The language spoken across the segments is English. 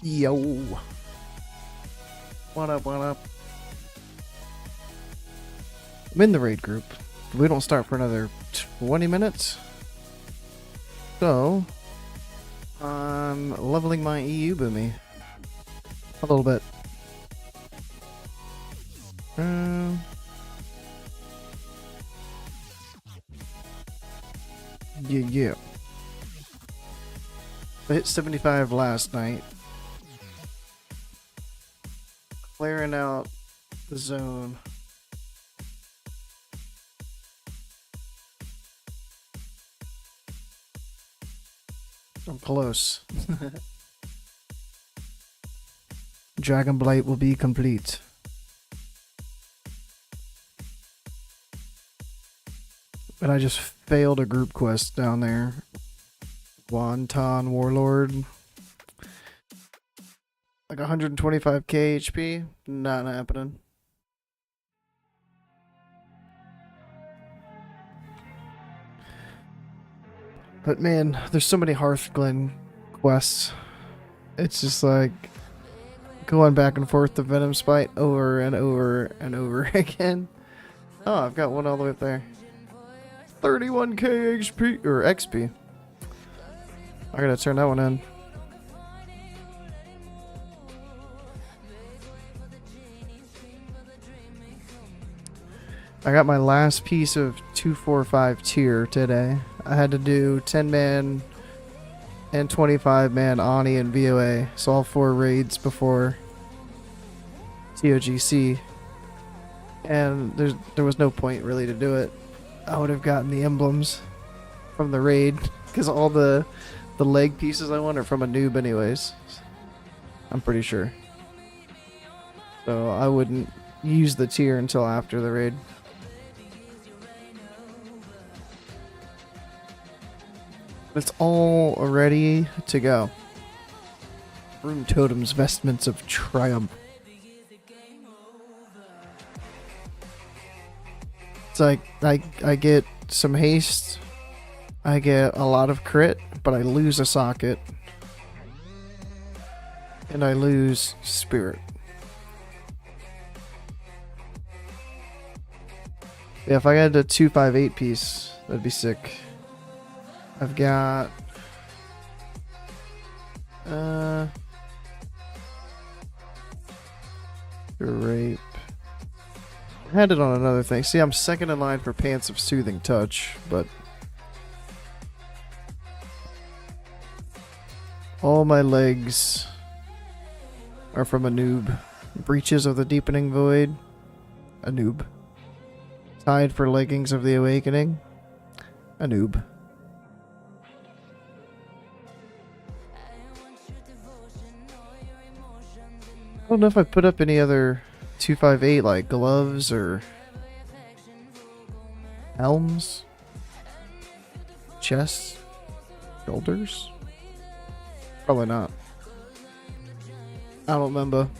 Yo. What up, what up? I'm in the raid group. We don't start for another 20 minutes. So, I'm leveling my EU boomy. A little bit. Yeah. I hit 75 last night. Clearing out the zone. I'm close. Dragon Blight will be complete. And I just failed a group quest down there. Wonton Warlord. Like 125k HP. Not happening. But man, there's so many Hearthglen quests. It's just like going back and forth to Venom Spite over and over and over again. Oh, I've got one all the way up there. 31k HP or XP. I gotta turn that one in. I got my last piece of 245 tier today. I had to do 10-man and 25-man Ani and VOA. So all 4 raids before TOGC. And there was no point really to do it. I would have gotten the emblems from the raid. Because all the leg pieces I want are from a noob anyways. I'm pretty sure. So I wouldn't use the tier until after the raid. It's all ready to go. Rune Totem's Vestments of Triumph. It's like I get some haste. I get a lot of crit, but I lose a socket. And I lose spirit. Yeah, if I had a 258 piece, that'd be sick. I've got rape. I had it on another thing. See, I'm second in line for Pants of Soothing Touch, but all my legs are from a noob. Breaches of the Deepening Void, a noob. Tied for Leggings of the Awakening, a noob. I don't know if I put up any other 258 like gloves or helms, chests, shoulders. Probably not. I don't remember.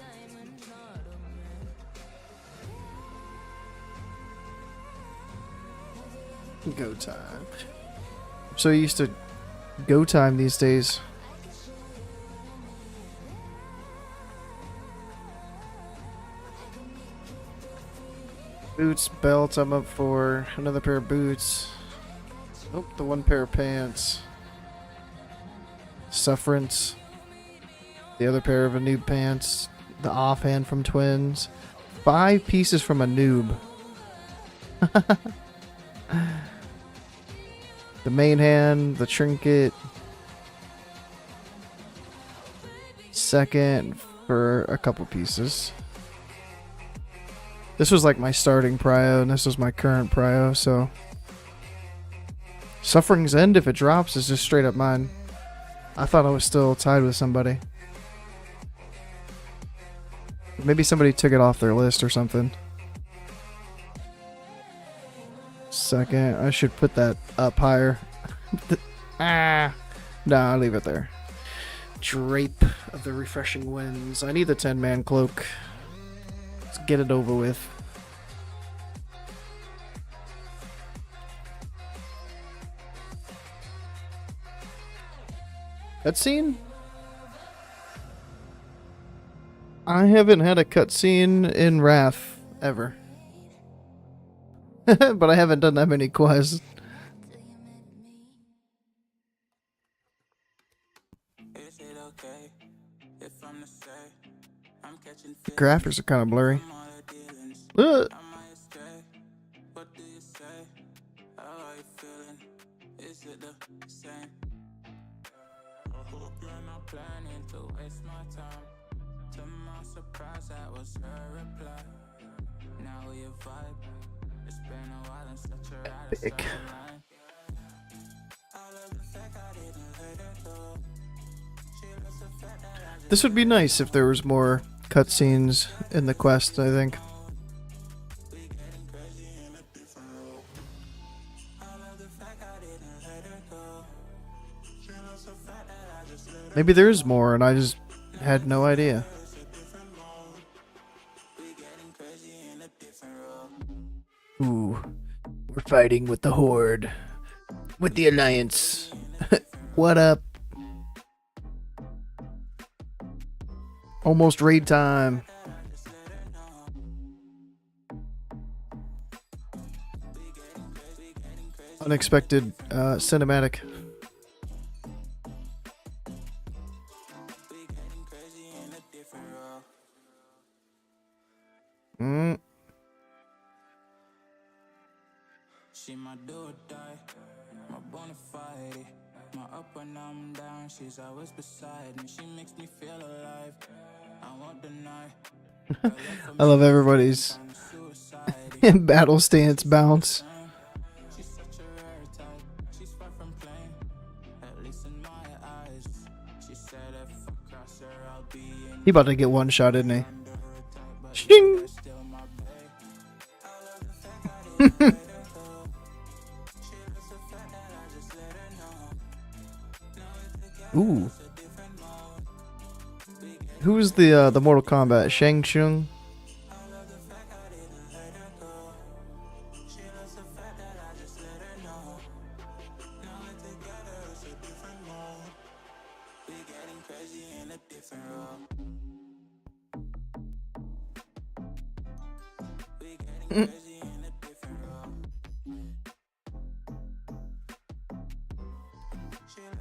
Go time. I'm so used to go time these days. Boots, belt, I'm up for another pair of boots. Oh, the one pair of pants. Sufferance. The other pair of a noob pants. The offhand from Twins. 5 pieces from a noob. The main hand, the trinket. Second for a couple pieces. This was like my starting prio, and this was my current prio, so... Suffering's End, if it drops, is just straight up mine. I thought I was still tied with somebody. Maybe somebody took it off their list or something. Second, I should put that up higher. No, I'll leave it there. Drape of the Refreshing Winds. I need the 10-man cloak. Let's get it over with. Cutscene? I haven't had a cutscene in Wrath ever. But I haven't done that many quests. The graphics are kind of blurry. Ugh. Epic. This would be nice if there was more cutscenes in the quest, I think. Maybe there is more and I just had no idea. Ooh, we're fighting with the Horde. With the Alliance. What up? Almost raid time. Unexpected cinematic. She my do or die, my bona fide. My up when I'm down, she's always beside me. She makes me feel alive. I won't deny. I love everybody's battle stance bounce. She's such a rare type. She's far from plain, at least in my eyes. She said if I cross her, I'll be in. He about to get one shot, isn't he? Shing! Ooh. Who's the Mortal Kombat? Shang Tsung?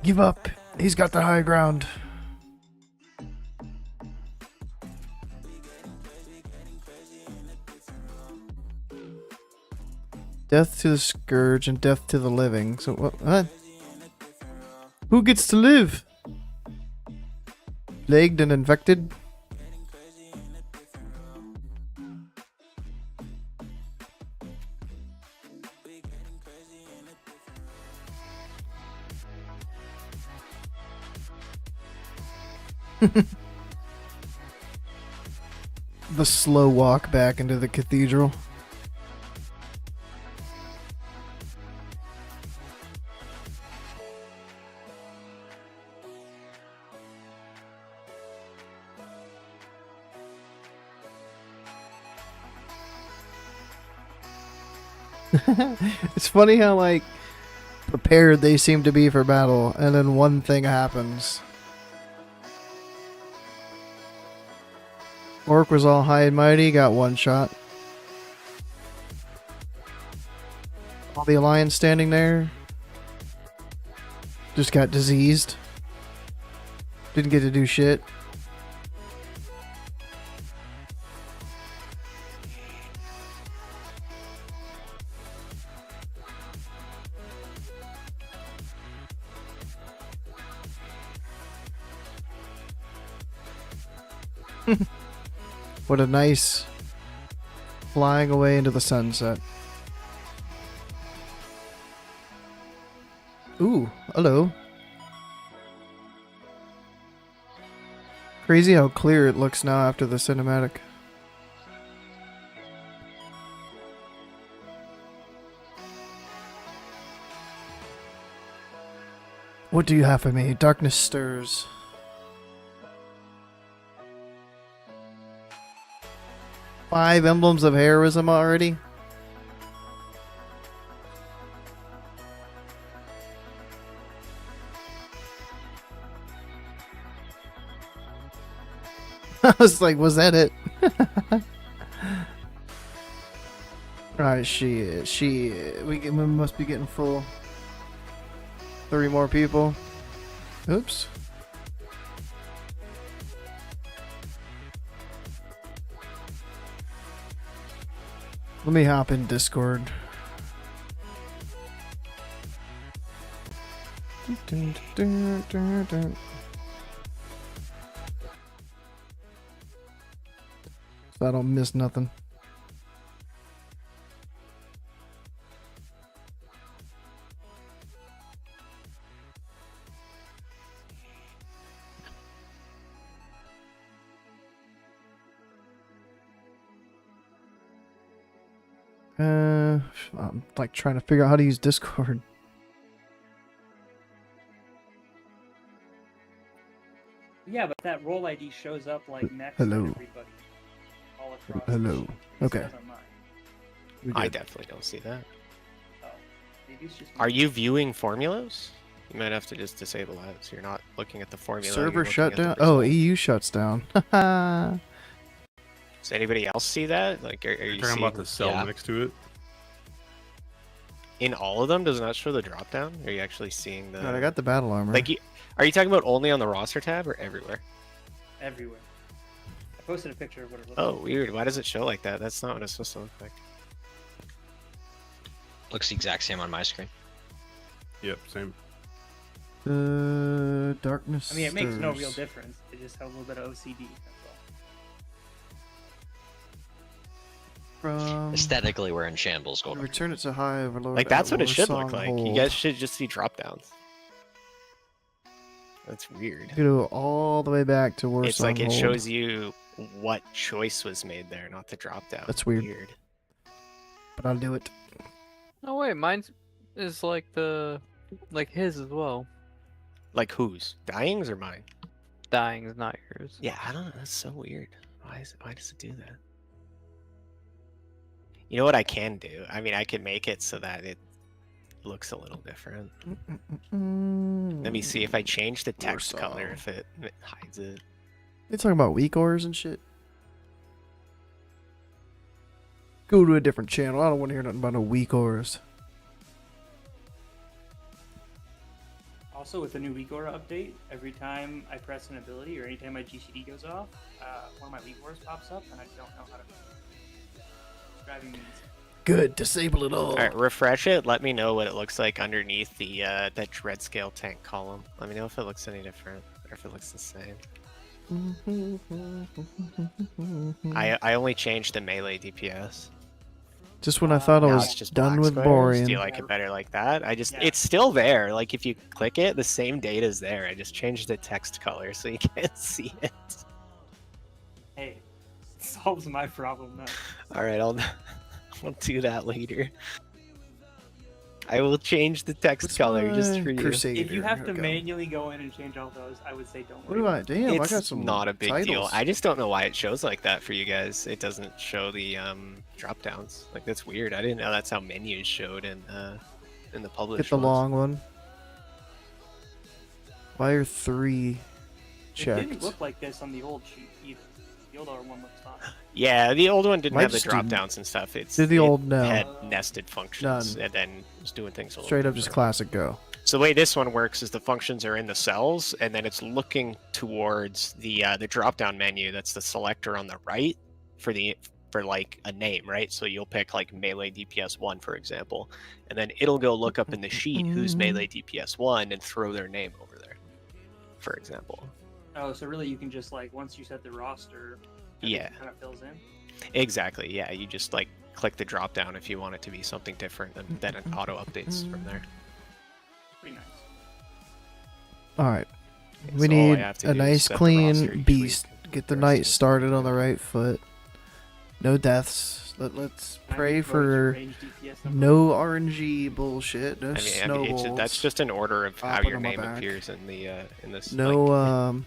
Give up. He's got the high ground. Death to the scourge and death to the living. So what? Who gets to live? Plagued and infected? The slow walk back into the cathedral. It's funny how, like, prepared they seem to be for battle, and then one thing happens. Orc was all high and mighty, got one shot. All the Alliance standing there just got diseased. Didn't get to do shit. What a nice flying away into the sunset. Ooh, hello. Crazy how clear it looks now after the cinematic. What do you have for me? Darkness stirs. Five emblems of heroism already? I was like, was that it? Alright, we must be getting full. 3 more people. Oops. Let me hop in Discord. So I don't miss nothing. I'm like trying to figure out how to use Discord. Yeah, but that role ID shows up like next Hello. to everybody. All across Hello. the sheet. It Okay. says on mine. I definitely don't see that. Oh, maybe it's just Are you viewing formulas? You might have to just disable that so you're not looking at the formula. you're Server looking shut at the down. Oh, result. EU shuts down. Does anybody else see that? Like, are you You're talking seeing about the cell yeah. next to it? In all of them, does it not show the drop down? Are you actually seeing the? Alright, I got the battle armor. Like, are you talking about only on the roster tab or everywhere? everywhere. I posted a picture of what it looks Oh, like. weird. Why does it show like that? That's not what it's supposed to look like. Looks the exact same on my screen. Yep, same. Darkness. I mean, it makes no stirs. real difference. It just has a little bit of OCD. That's all. From Aesthetically, we're in shambles, Golden. return it to high overlord. Like, that's at what it should Warsong look like. Hold. You guys should just see drop downs. That's weird. Go all the way back to Warsong It's like it Hold. shows you what choice was made there, not the drop down. That's weird. But I'll do it. No wait, mine is like his as well. Like whose? Dying's or mine? Dying is not yours. Yeah, I don't know. That's so weird. Why does it do that? You know what I can do? I mean, I can make it so that it looks a little different. Let me see if I change the text color, if it hides it. They talking about weak ores and shit. Go to a different channel. I don't want to hear nothing about no weak ores. Also, with the new weak aura update, every time I press an ability or anytime my GCD goes off, one of my weak auras pops up, and I don't know how to. It's driving me insane. Good. Disable it all. All right, refresh it. Let me know what it looks like underneath the that dread scale tank column. Let me know if it looks any different or if it looks the same. I only changed the melee DPS. Just when I thought I Now was it's just done black with squares. boring. Do you like it better like that? Yeah. It's still there. Like if you click it, the same data is there. I just changed the text color so you can't see it. Hey, it solves my problem now. All right, I'll do that later. I will change the text What's color just my for you. Crusader? If you have Here to we go. manually go in and change all those, I would say don't What do worry. I? Damn, I It's got some. not a big deal. titles. I just don't know why it shows like that for you guys. It doesn't show the drop downs. Like that's weird. I didn't know that's how menus showed in the published. Get the ones. long one. Why are 3 It checked? didn't look like this on the old sheet either. The old one looks fine. Yeah, the old one didn't Mine have the just drop didn't- downs and stuff. It No. had nested functions None. and then was doing things a little Straight up just different. classic go. So the way this one works is the functions are in the cells, and then it's looking towards the drop-down menu. That's the selector on the right for like a name, right? So you'll pick like melee DPS 1, for example, and then it'll go look up in the sheet who's melee DPS 1 and throw their name over there, for example. Oh, so really you can just like once you set the roster, Yeah. kind of fills in. Exactly. Yeah, you just like click the drop-down if you want it to be something different, and then it auto updates from there. Pretty nice. All right. So We all I need have to a do is nice, set the clean roster each beast. week. Get the The rest night is started on the done. right foot. No deaths. Let's pray What is your for range DPS number? no RNG bullshit. No I mean, snowballs. that's just an order of how Hopping your on my name back. appears in the in this no like,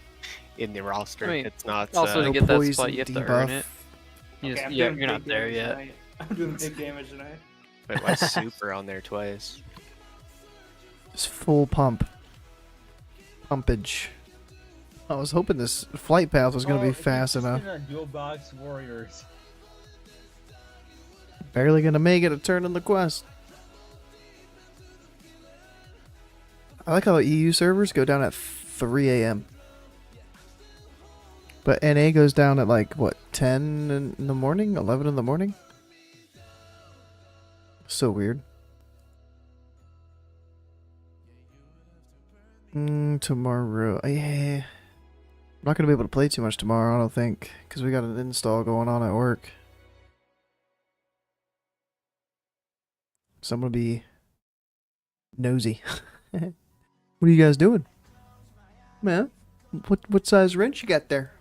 in the roster. I mean, it's not also no to get that poison spot, you have to earn debuff. it. You Okay, just, I'm yeah, doing you're not big there damage yet. tonight. I'm doing big damage tonight. Wait, why is super on there twice? Just full pump. Pumpage. I was hoping this flight path was gonna Oh, be if you're fast enough. interested in our dual box warriors. Barely gonna make it a turn in the quest. I like how EU servers go down at 3 a.m. But NA goes down at like, what, 10 in the morning? 11 in the morning? So weird. Tomorrow. Yeah. I'm not going to be able to play too much tomorrow, I don't think. Because we got an install going on at work. So I'm going to be nosy. What are you guys doing? Man, what size wrench you got there?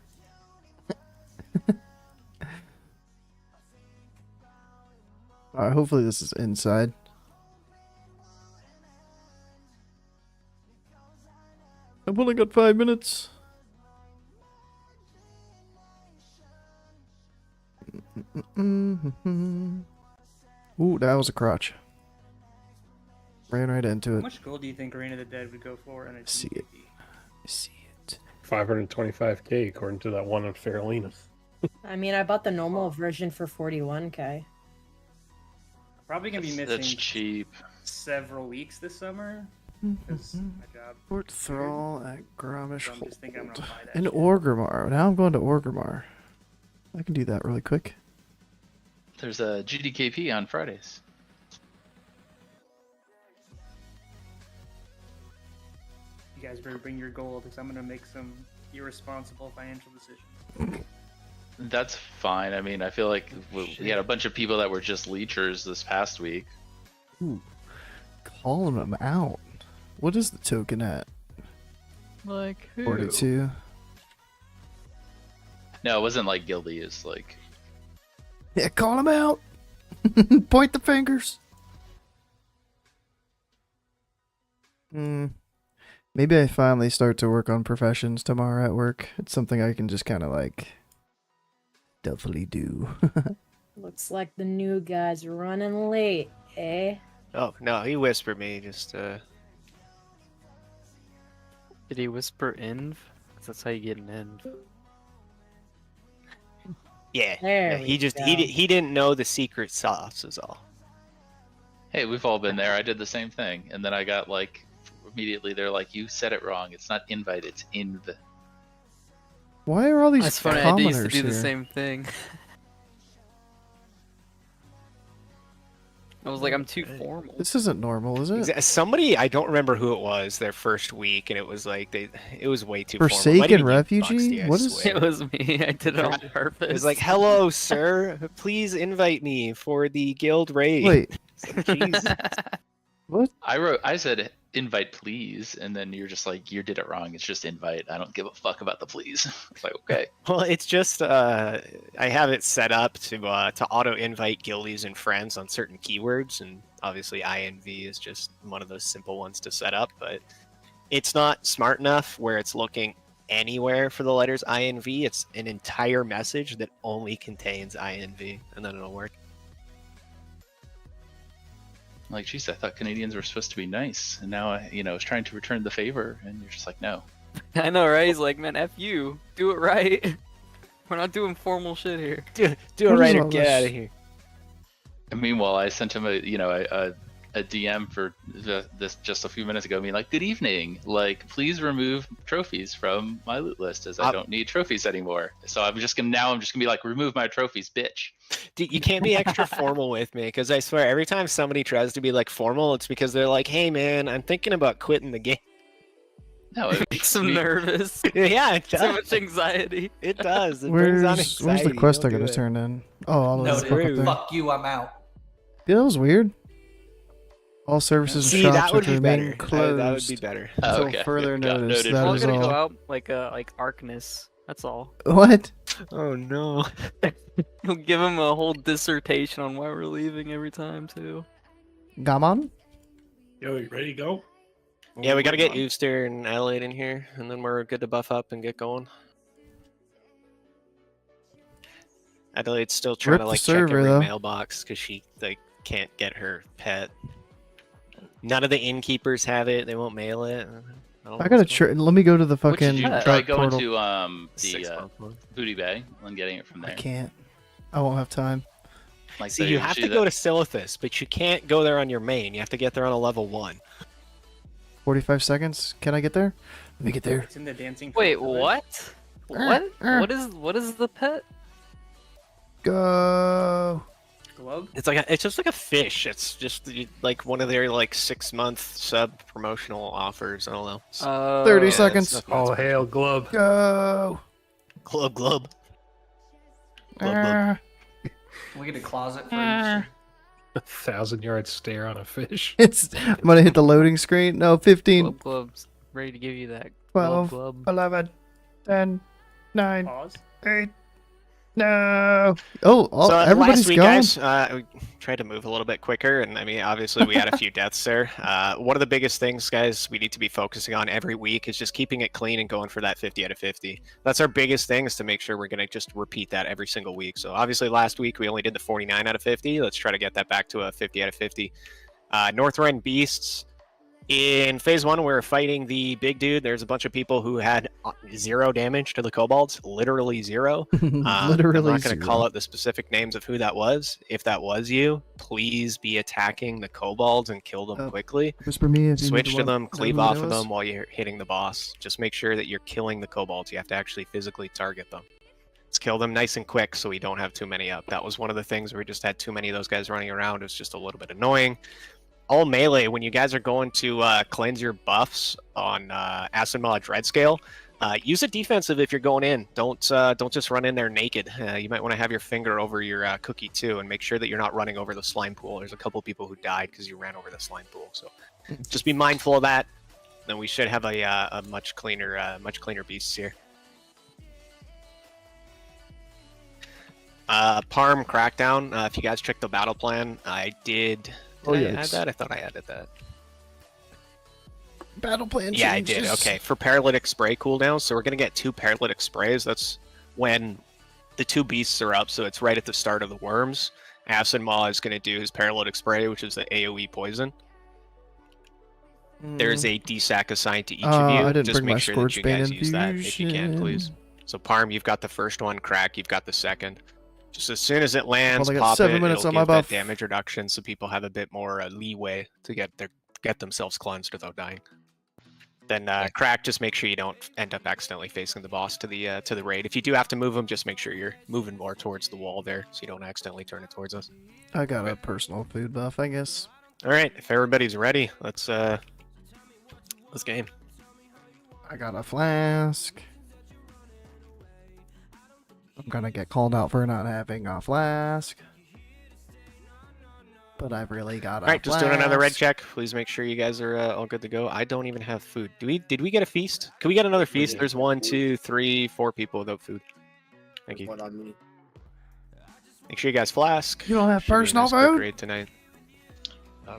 Alright, hopefully this is inside. I've only got 5 minutes. Ooh, that was a crotch. Ran right into How it. much gold do you think Reign of the Dead would go for in a See it. TOGC? See it. 525k according to that one on Farolina. I mean, I bought the normal version for 41k. Probably gonna be That's missing cheap. several weeks this summer because my job. Fort Thrall at Gromish So I'm just thinking I'm Hold. gonna buy that In shit. Orgrimmar. Now I'm going to Orgrimmar. I can do that really quick. There's a GDKP on Fridays. You guys better bring your gold because I'm gonna make some irresponsible financial decisions. That's fine. I mean, I feel like we had a bunch of people that were just leechers this past week. Ooh. Calling them out. What is the token at? Like who? 42. No, it wasn't like guildy. It's like Yeah, call them out. Point the fingers. Maybe I finally start to work on professions tomorrow at work. It's something I can just kind of like definitely do. Looks like the new guy's running late, eh? Oh no, he whispered me just. Did he whisper inv? 'Cause that's how you get an inv. Yeah. There yeah, we he just go. he didn't know the secret sauce is all. hey, we've all been there. I did the same thing, and then I got like immediately they're like, "You said it wrong. It's not invite. It's inv." Why are all these That's funny. I used to commoners do the here? same thing. I was like, I'm too formal. This isn't normal, is it? Somebody, I don't remember who it was, their first week, and it was like it was way too formal. It might have Forsaken been you, refugee? Buxty, I What is- swear. It was me. I did it on purpose. It was like, "Hello, sir. Please invite me for the guild raid." Wait, Jesus. what? I said invite please, and then you're just like, you did it wrong. It's just invite. I don't give a fuck about the please. It's like, okay. Well, it's just I have it set up to auto invite guildies and friends on certain keywords, and obviously INV is just one of those simple ones to set up, but it's not smart enough where it's looking anywhere for the letters INV. It's an entire message that only contains INV, and then it'll work. Like, geez, I thought Canadians were supposed to be nice, and now I was trying to return the favor, and you're just like, no. I know, right? He's like, man, F you. Do it right. We're not doing formal shit here. Do it What right is or all get this? out of here. And meanwhile, I sent him a DM for this just a few minutes ago, being like, "Good evening. Like, please remove trophies from my loot list, as I don't need trophies anymore." So I'm just gonna be like, "Remove my trophies, bitch." Dude, you can't be extra formal with me, because I swear every time somebody tries to be like formal, it's because they're like, "Hey man, I'm thinking about quitting the game." No, it Makes him me- nervous. Yeah, it So does. much anxiety. It does. It brings on Where's anxiety. the quest I Don't gotta do it. turn in? Oh, all No, those stuff up rude. there. Fuck you, I'm out. Yeah, that was weird. All services See, and that shops would are be remaining better. closed. That would be better. Oh, Until okay. further Got notice. noted. That We're is gonna go all. out like Arcness. That's all. What? Oh no. He'll give him a whole dissertation on why we're leaving every time too. Gammon? Yo, you ready to go? Yeah, we gotta get Euster and Adelaide in here, and then we're good to buff up and get going. Adelaide's still trying Rip to the like server, check every though. mailbox because she like can't get her pet. None of the innkeepers have it. They won't mail it. don't I know gotta what's going let me go to the What did fucking You Yeah. try dark going portal. to on. 6 month one. Booty Bay and getting it from I there. can't. I won't have time. Like See, they're you have to usually go to Silithus, but you can't go there on your main. You have to get there on a level 1. 45 seconds. Can I get there? Let me get there. It's in the dancing. Wait, Fruit Village. what? er. What is the pet? Go. Glug? It's just like a fish. It's just like one of their like 6-month sub promotional offers. I don't know. 30 Yeah, it's seconds. nothing Oh, special. hail, Glub. Go. Glub glub. Glub, glub. Er. We get a closet for Er. A 1,000-yard stare on a fish. I'm gonna hit the loading screen. No, 15, Glub Glub's ready to give you that. 12, Glub. 11, 10, 9, Pause. 8. No. Oh, So everybody's last week, gone. guys, we tried to move a little bit quicker, and I mean, obviously, we had a few deaths there. One of the biggest things, guys, we need to be focusing on every week is just keeping it clean and going for that 50 out of 50. That's our biggest thing, is to make sure we're going to just repeat that every single week. So obviously, last week we only did the 49 out of 50. Let's try to get that back to a 50 out of 50. Northrend Beasts. In phase 1, we were fighting the big dude. There's a bunch of people who had 0 damage to the kobolds, literally 0. Literally I'm not going to 0. call out the specific names of who that was. If that was you, please be attacking the kobolds and kill them quickly. Whisper me if you Switch need to to them, know cleave who off that of was. them while you're hitting the boss. Just make sure that you're killing the kobolds. You have to actually physically target them. Let's kill them nice and quick so we don't have too many up. That was one of the things where we just had too many of those guys running around. It was just a little bit annoying. All melee, when you guys are going to cleanse your buffs on Acid Maw Dread Scale, use a defensive if you're going in. Don't just run in there naked. You might want to have your finger over your cookie too, and make sure that you're not running over the slime pool. There's a couple people who died because you ran over the slime pool, so just be mindful of that. Then we should have a much cleaner beasts here. Parm Crackdown. If you guys checked the battle plan, I did. Did I add that? I thought I added that. Battle plan Yeah, I changes. did. Okay, for paralytic spray cooldown, so we're gonna get 2 paralytic sprays. That's when the 2 beasts are up, so it's right at the start of the worms. Acid Maw is gonna do his paralytic spray, which is the AoE poison. There's a DSAC assigned to each of you. I didn't Just bring my make sure that you Scorch Bane guys use that if you can, please. infusion. So Parm, you've got the first one. Crack, you've got the second. Just as soon as it lands, Well, I got pop 7 it. minutes It'll on my give that buff. damage reduction, so people have a bit more leeway to get themselves cleansed without dying. Then Crack, just make sure you don't end up accidentally facing the boss to the raid. If you do have to move him, just make sure you're moving more towards the wall there, so you don't accidentally turn it towards us. I got a personal food buff, I guess. All right, if everybody's ready, let's game. I got a flask. I'm gonna get called out for not having a flask. But I've really got a All right, just doing another red flask. check. Please make sure you guys are all good to go. I don't even have food. Did we get a feast? Can we get another feast? There's 1, 2, 3, 4 people without food. Thank you. One on me. Make sure you guys flask. You don't have Should be a personal nice quick food? raid tonight.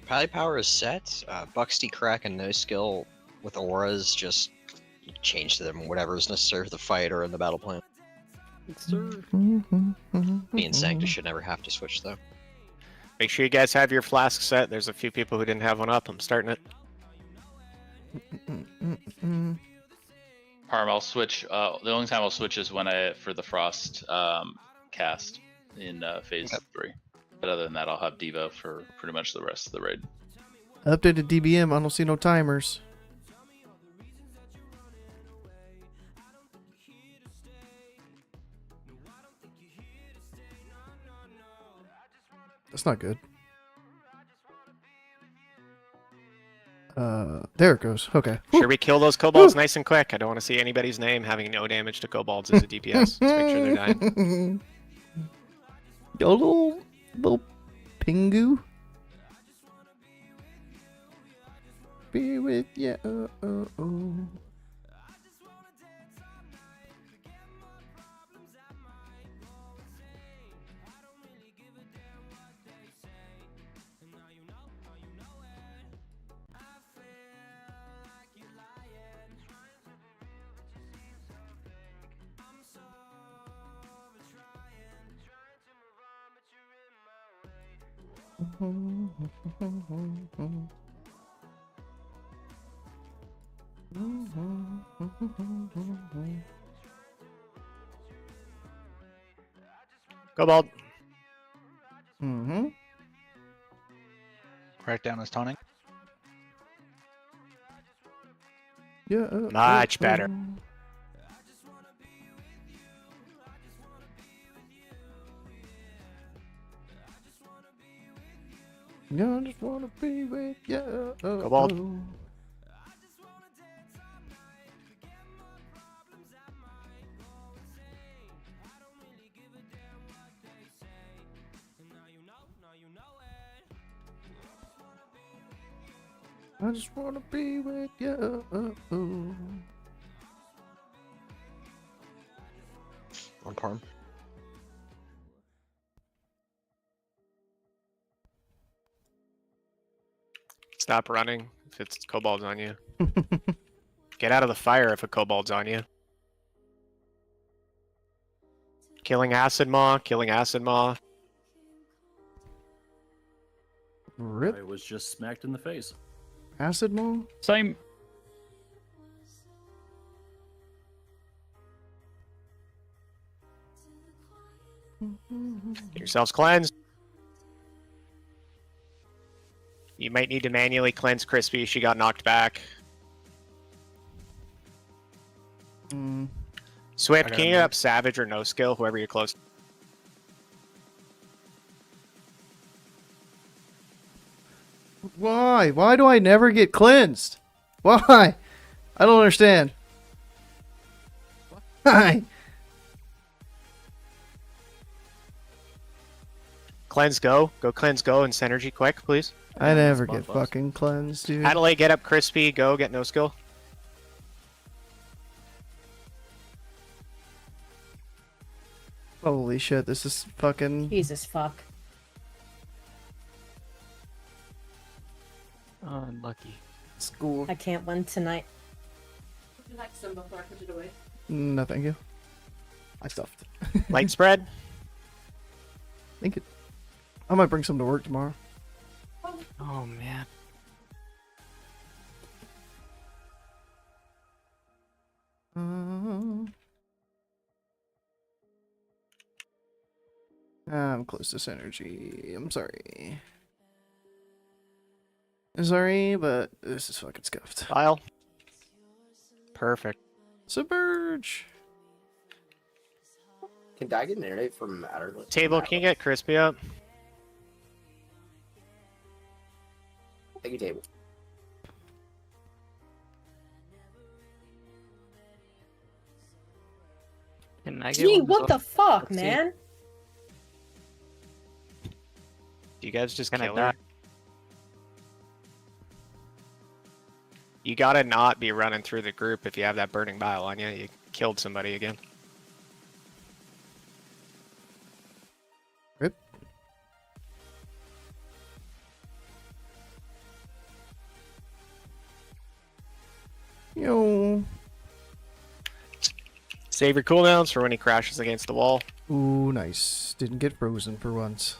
Pally power is set. Buxty, Crack, and No Skill with auras just change to them whatever is necessary for the fight or in the battle plan. Me and Sanctus should never have to switch though. Make sure you guys have your flask set. There's a few people who didn't have one up. I'm starting it. Parm, I'll switch. The only time I'll switch is when for the Frost cast in phase 3. But other than that, I'll have Devo for pretty much the rest of the raid. Updated DBM, I don't see no timers. That's not good. There it goes. Okay. Sure, we kill those kobolds nice and quick. I don't want to see anybody's name having no damage to kobolds as a DPS. Let's make sure they're dying. Yo, little pingu. Be with ya. Cobalt. Mm-hmm. Write down his taunting. Yeah. Much better. Yeah, I just wanna be with you. Cobalt. I just wanna be with you. On parm. Stop running if it's kobolds on you. Get out of the fire if a kobold's on you. Killing acid maw, killing acid maw. Rip. I was just smacked in the face. Acid maw? Same. Get yourselves cleansed. You might need to manually cleanse Crispy. She got knocked back. Swift, can you get up Savage or No Skill, whoever you're close to? Why? Why do I never get cleansed? Why? I don't understand. Why? Cleanse go. Go cleanse go and synergy quick, please. I never get fucking cleansed, dude. Adelaide, get up Crispy. Go, get No Skill. Holy shit, this is fucking... Jesus fuck. Unlucky. School. I can't win tonight. Would you like some before I put it away? No, thank you. I stuffed. Light spread. Think it. I might bring some to work tomorrow. Oh man. I'm close to synergy. I'm sorry. Sorry, but this is fucking scuffed. File. Perfect. Submerge. Can I get an internet from Matter? Table, can you get Crispy up? Thank you, Table. Can I get Gee, one what the fuck, Let's see. man? You guys just Can I kill die? her? You gotta not be running through the group if you have that burning bile on you. You killed somebody again. Rip. Yo. Save your cooldowns for when he crashes against the wall. Ooh, nice. Didn't get frozen for once.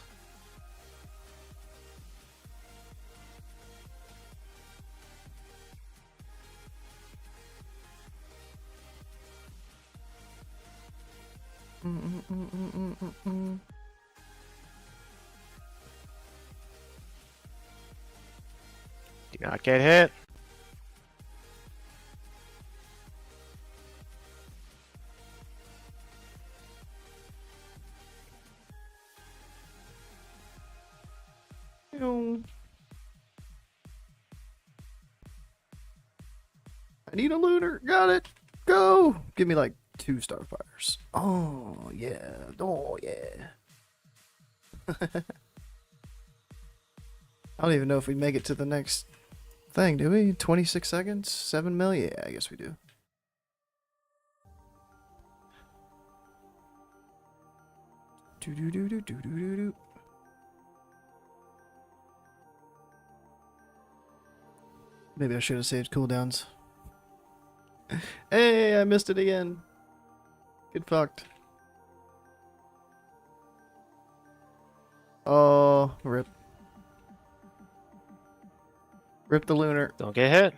Do not get hit. Yo. I need a looter. Got it. Go. Give me like 2 starfires. Oh, yeah. Oh, yeah. I don't even know if we make it to the next thing, do we? 26 seconds? 7 mil? Yeah, I guess we do. Do-do-do-do-do-do-do-do. Maybe I should have saved cooldowns. Hey, I missed it again. Get fucked. Oh, rip. Rip the lunar. Don't get hit.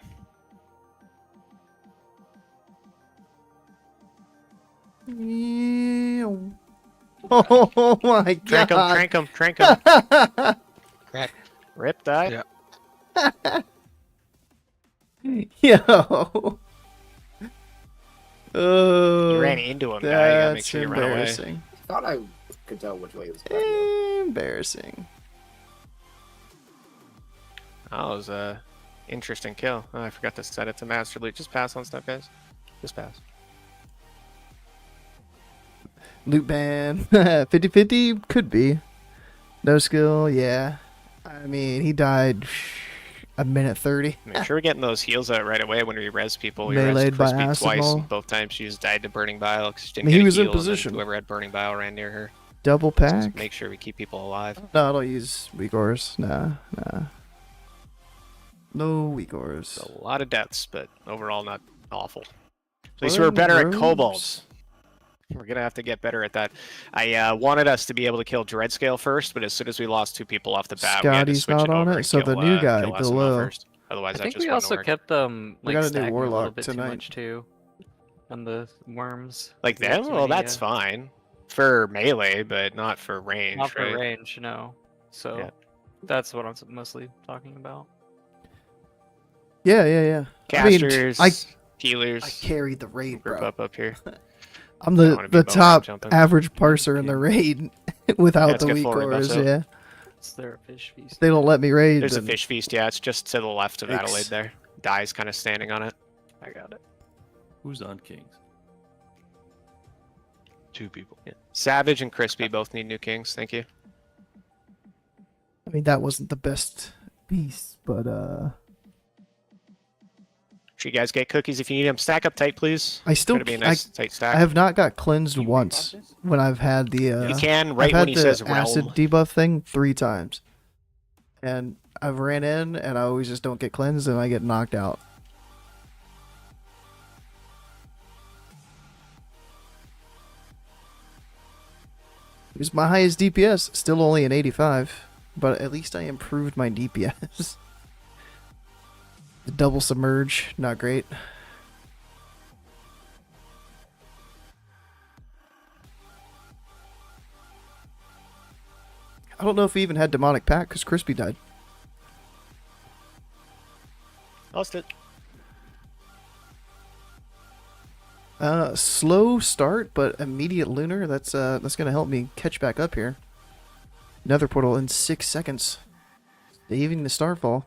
Ew. Oh my Trank him, god. trank him, trank him. Crack. Rip die. Yeah. Yo. Oh, You ran into him, guy. You gotta make that's sure you run away. embarrassing. I thought I could tell which way it was going. Embarrassing. That was a interesting kill. Oh, I forgot to set it to master loot. Just pass on stuff, guys. Just pass. Loot ban. 50-50? Could be. No skill, yeah. I mean, he died a minute 30. Make sure we're getting those heals out right away when we res people. We Meleeed resed by Crispy acid twice, ball. and both times she just died to Burning Bile because she didn't I mean, get he a was in heal, and then position. whoever had Burning Bile ran near her. Double Just pack? make sure we keep people alive. No, I don't use weak ores. Nah. No weak ores. A lot of deaths, but overall not awful. At least we were better at kobolds. We're gonna have to get better at that. I wanted us to be able to kill Dreadscale first, but as soon as we lost 2 people off the bat, we had to Scotty's switch not it on over it, and so kill, the new guy kill SML below. first. Otherwise, I that think just we wouldn't also work. kept them We like got a new stacking a little warlock bit tonight. too much too. On the worms. Like We had them? too Well, many, that's fine for melee, but not for range, not for right? range, no. So Yeah. that's what I'm mostly talking about. Yeah. I mean, Casters, I healers. carried the raid, Group bro. up here. I'm I don't wanna the be bowman top jumping. average parser in the raid without Yeah, let's the get weak full red buffs ores, out. yeah. Is there a fish feast? They don't let me raid. There's a then fish feast, yeah, it's just to the left of Yikes. Adelaide there. Die's kind of standing on it. I got it. Who's on Kings? 2 people. Yeah. Savage and Crispy both need new kings, thank you. I mean, that wasn't the best piece, but Sure you guys get cookies if you need them. Stack up tight, please. I still Try to be a nice tight stack. I have not got cleansed You once parses? when I've had the You can right I've had when he the says acid realm. debuff thing 3 times. And I've ran in and I always just don't get cleansed and I get knocked out. It was my highest DPS, still only an 85, but at least I improved my DPS. The double submerge, not great. I don't know if we even had demonic pack because Crispy died. Lost it. Slow start, but immediate lunar. That's gonna help me catch back up here. Nether portal in 6 seconds. Saving the starfall.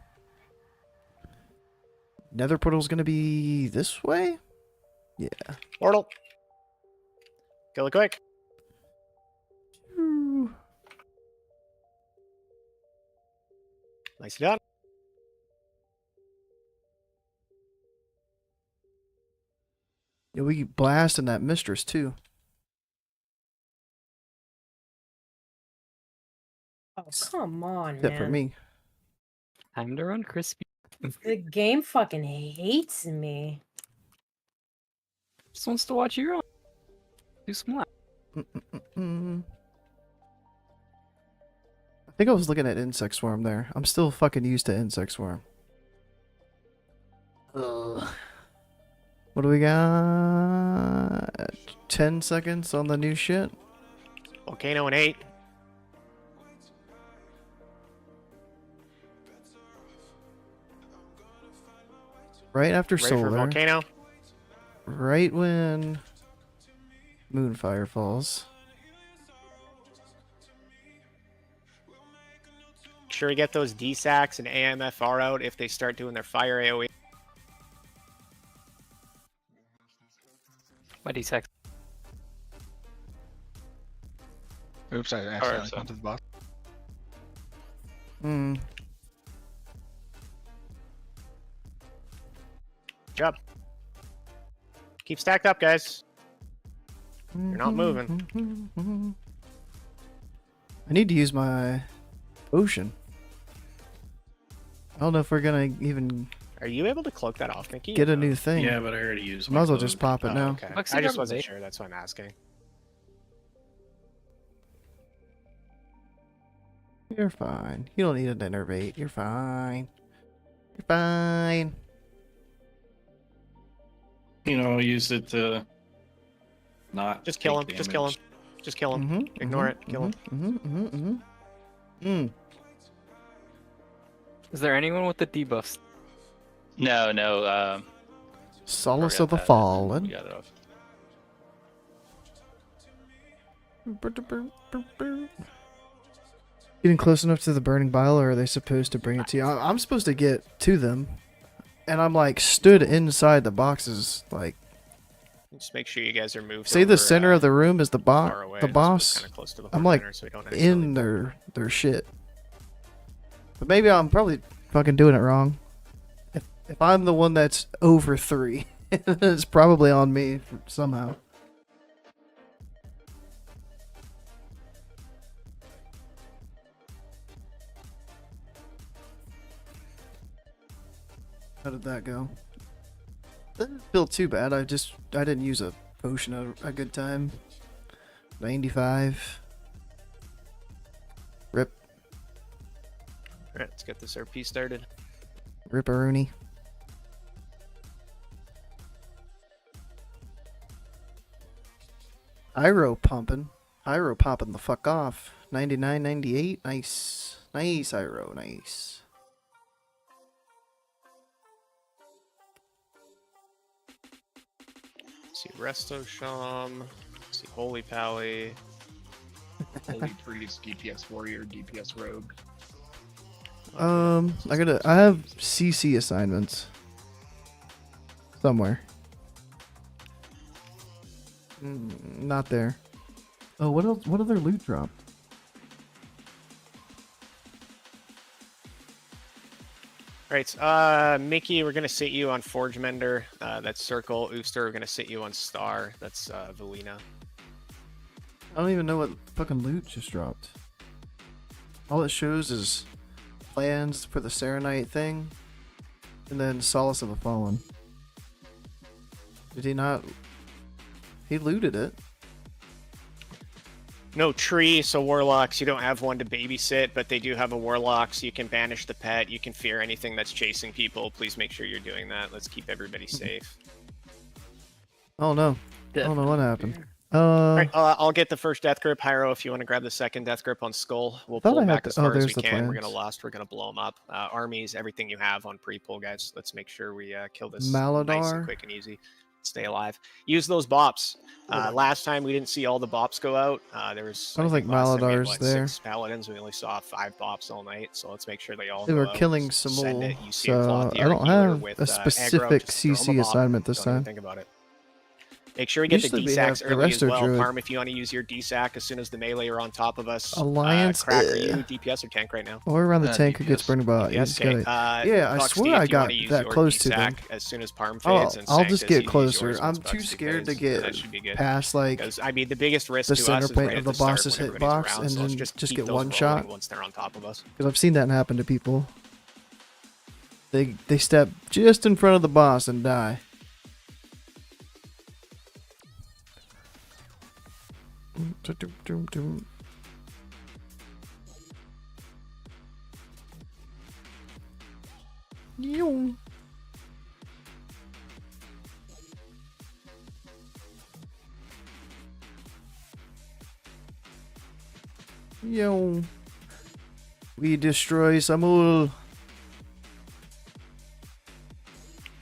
Nether portal's gonna be this way? Yeah. Portal. Kill it quick. Ooh. Nicely done. Yeah, we blasting that mistress too. Oh, come on, Except man. for me. Time to run Crispy. The game fucking hates me. Just wants to watch you run. Do some laps. Mm-mm-mm. I think I was looking at insect swarm there. I'm still fucking used to insect swarm. Ugh. What do we got? 10 seconds on the new shit. Volcano in 8. Right after Ready for solar. volcano? Right when Moonfire falls. Sure we get those D-Sacks and AMFR out if they start doing their fire AoE. My D-Sex. Oops, I accidentally counted the box. Hmm. Good job. Keep stacked up, guys. You're not moving. I need to use my potion. I don't know if we're gonna even Are you able to cloak that off, Mickey? get a new thing. Yeah, but I already used Might my as well just cloak. pop it Oh, now. okay. Bugsy I just got wasn't bait. sure. That's why I'm asking. You're fine. You don't need an innervate. You're fine. You're fine. You know, I used it to Not Just kill him. take Just kill him. damage. Just kill him. Ignore it. Kill him. Is there anyone with the debuffs? No. Solace forgot of the that. Fallen. We got it off. Getting close enough to the burning bile, or are they supposed to bring it to you? I'm supposed to get to them, and I'm like stood inside the boxes. Like, Just make sure you guys are moved. say the over, center of the room is the far away. the This was boss. kinda close to the I'm front like center, so we don't in their shit. But maybe I'm probably fucking doing it wrong. If I'm the one that's over 3, it's probably on me somehow. How did that go? That didn't feel too bad. I didn't use a potion a good time. 95. Rip. Alright, let's get this RP started. Ripperoonie. Hyro pumping. Hyro popping the fuck off. 99, 98. Nice. Nice, Hyro. Nice. See Resto Sham. See Holy Pally. Holy Priest, DPS Warrior, DPS Rogue. I have CC assignments. Somewhere. Not there. Oh, what else? What other loot dropped? Alright, Mickey, we're gonna sit you on Forge Mender. That's Circle. Ooster, we're gonna sit you on Star. That's Valina. I don't even know what fucking loot just dropped. All it shows is plans for the Serenite thing, and then Solace of the Fallen. Did he not? He looted it. No tree, so warlocks, you don't have one to babysit, but they do have a warlock, so you can banish the pet, you can fear anything that's chasing people. Please make sure you're doing that. Let's keep everybody safe. Oh no. I don't know what happened. Alright, I'll get the first death grip. Hyro, if you want to grab the second death grip on Skull, we'll Thought pull I him had back to- as oh, far as there's we the can. We're plans. gonna lust, we're gonna blow them up. Armies, everything you have on pre-pull, guys. Let's make sure we kill this nice Maladar? and quick and easy. Stay alive. Use those bops. Last time we didn't see all the bops go out. There was. I don't think last time we had, Maladar's there. 6 paladins. We only saw 5 bops all night, so let's make sure they all. They go were out. killing Send Samul, it. You see a so Clothier I don't healer have with, a aggro, specific just throw 'em CC a bop. assignment this Don't even time. think about it. Make sure we get Usually the we have D-Sacks the early as Resto well. Druid. Parm, if you want to use your D-Sack as soon as the melee are on top of us. Alliance, Crack, are you DPS or tank right now? Or around the tank who gets burned by. Yes, Yeah, okay. I Bucksty, swear if I you got wanna use that your close to them. D-Sack as soon as Parm I'll fades and just Sanctus, get you use closer. yours I'm once too Bucksty scared to fades, get that should be good. past like Because I mean the biggest risk the to center us is point right of at the the start boss's when everybody's hitbox around, and so let's then just just keep get those one rolling shot. once they're on top of us. Because I've seen that happen to people. They step just in front of the boss and die. Yo. Yo. We destroy Samul.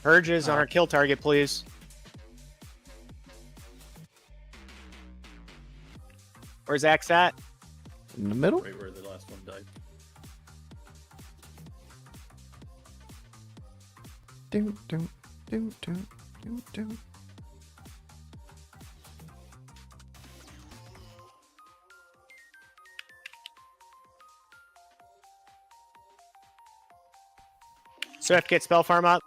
Purges on our kill target, please. Where's Axe at? In the middle? Right where the last one died. Dun, dun, dun, dun, dun, dun. Swift, get spell farm up.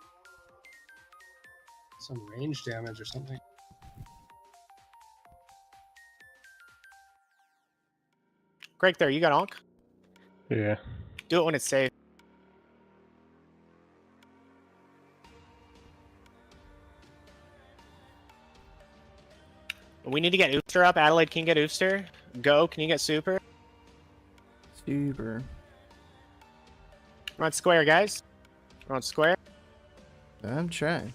Some range damage or something. Greg, there, you got Onk? Yeah. Do it when it's safe. We need to get Ooster up. Adelaide can get Ooster. Go, can you get Super? Super. We're on square, guys. We're on square. I'm trying.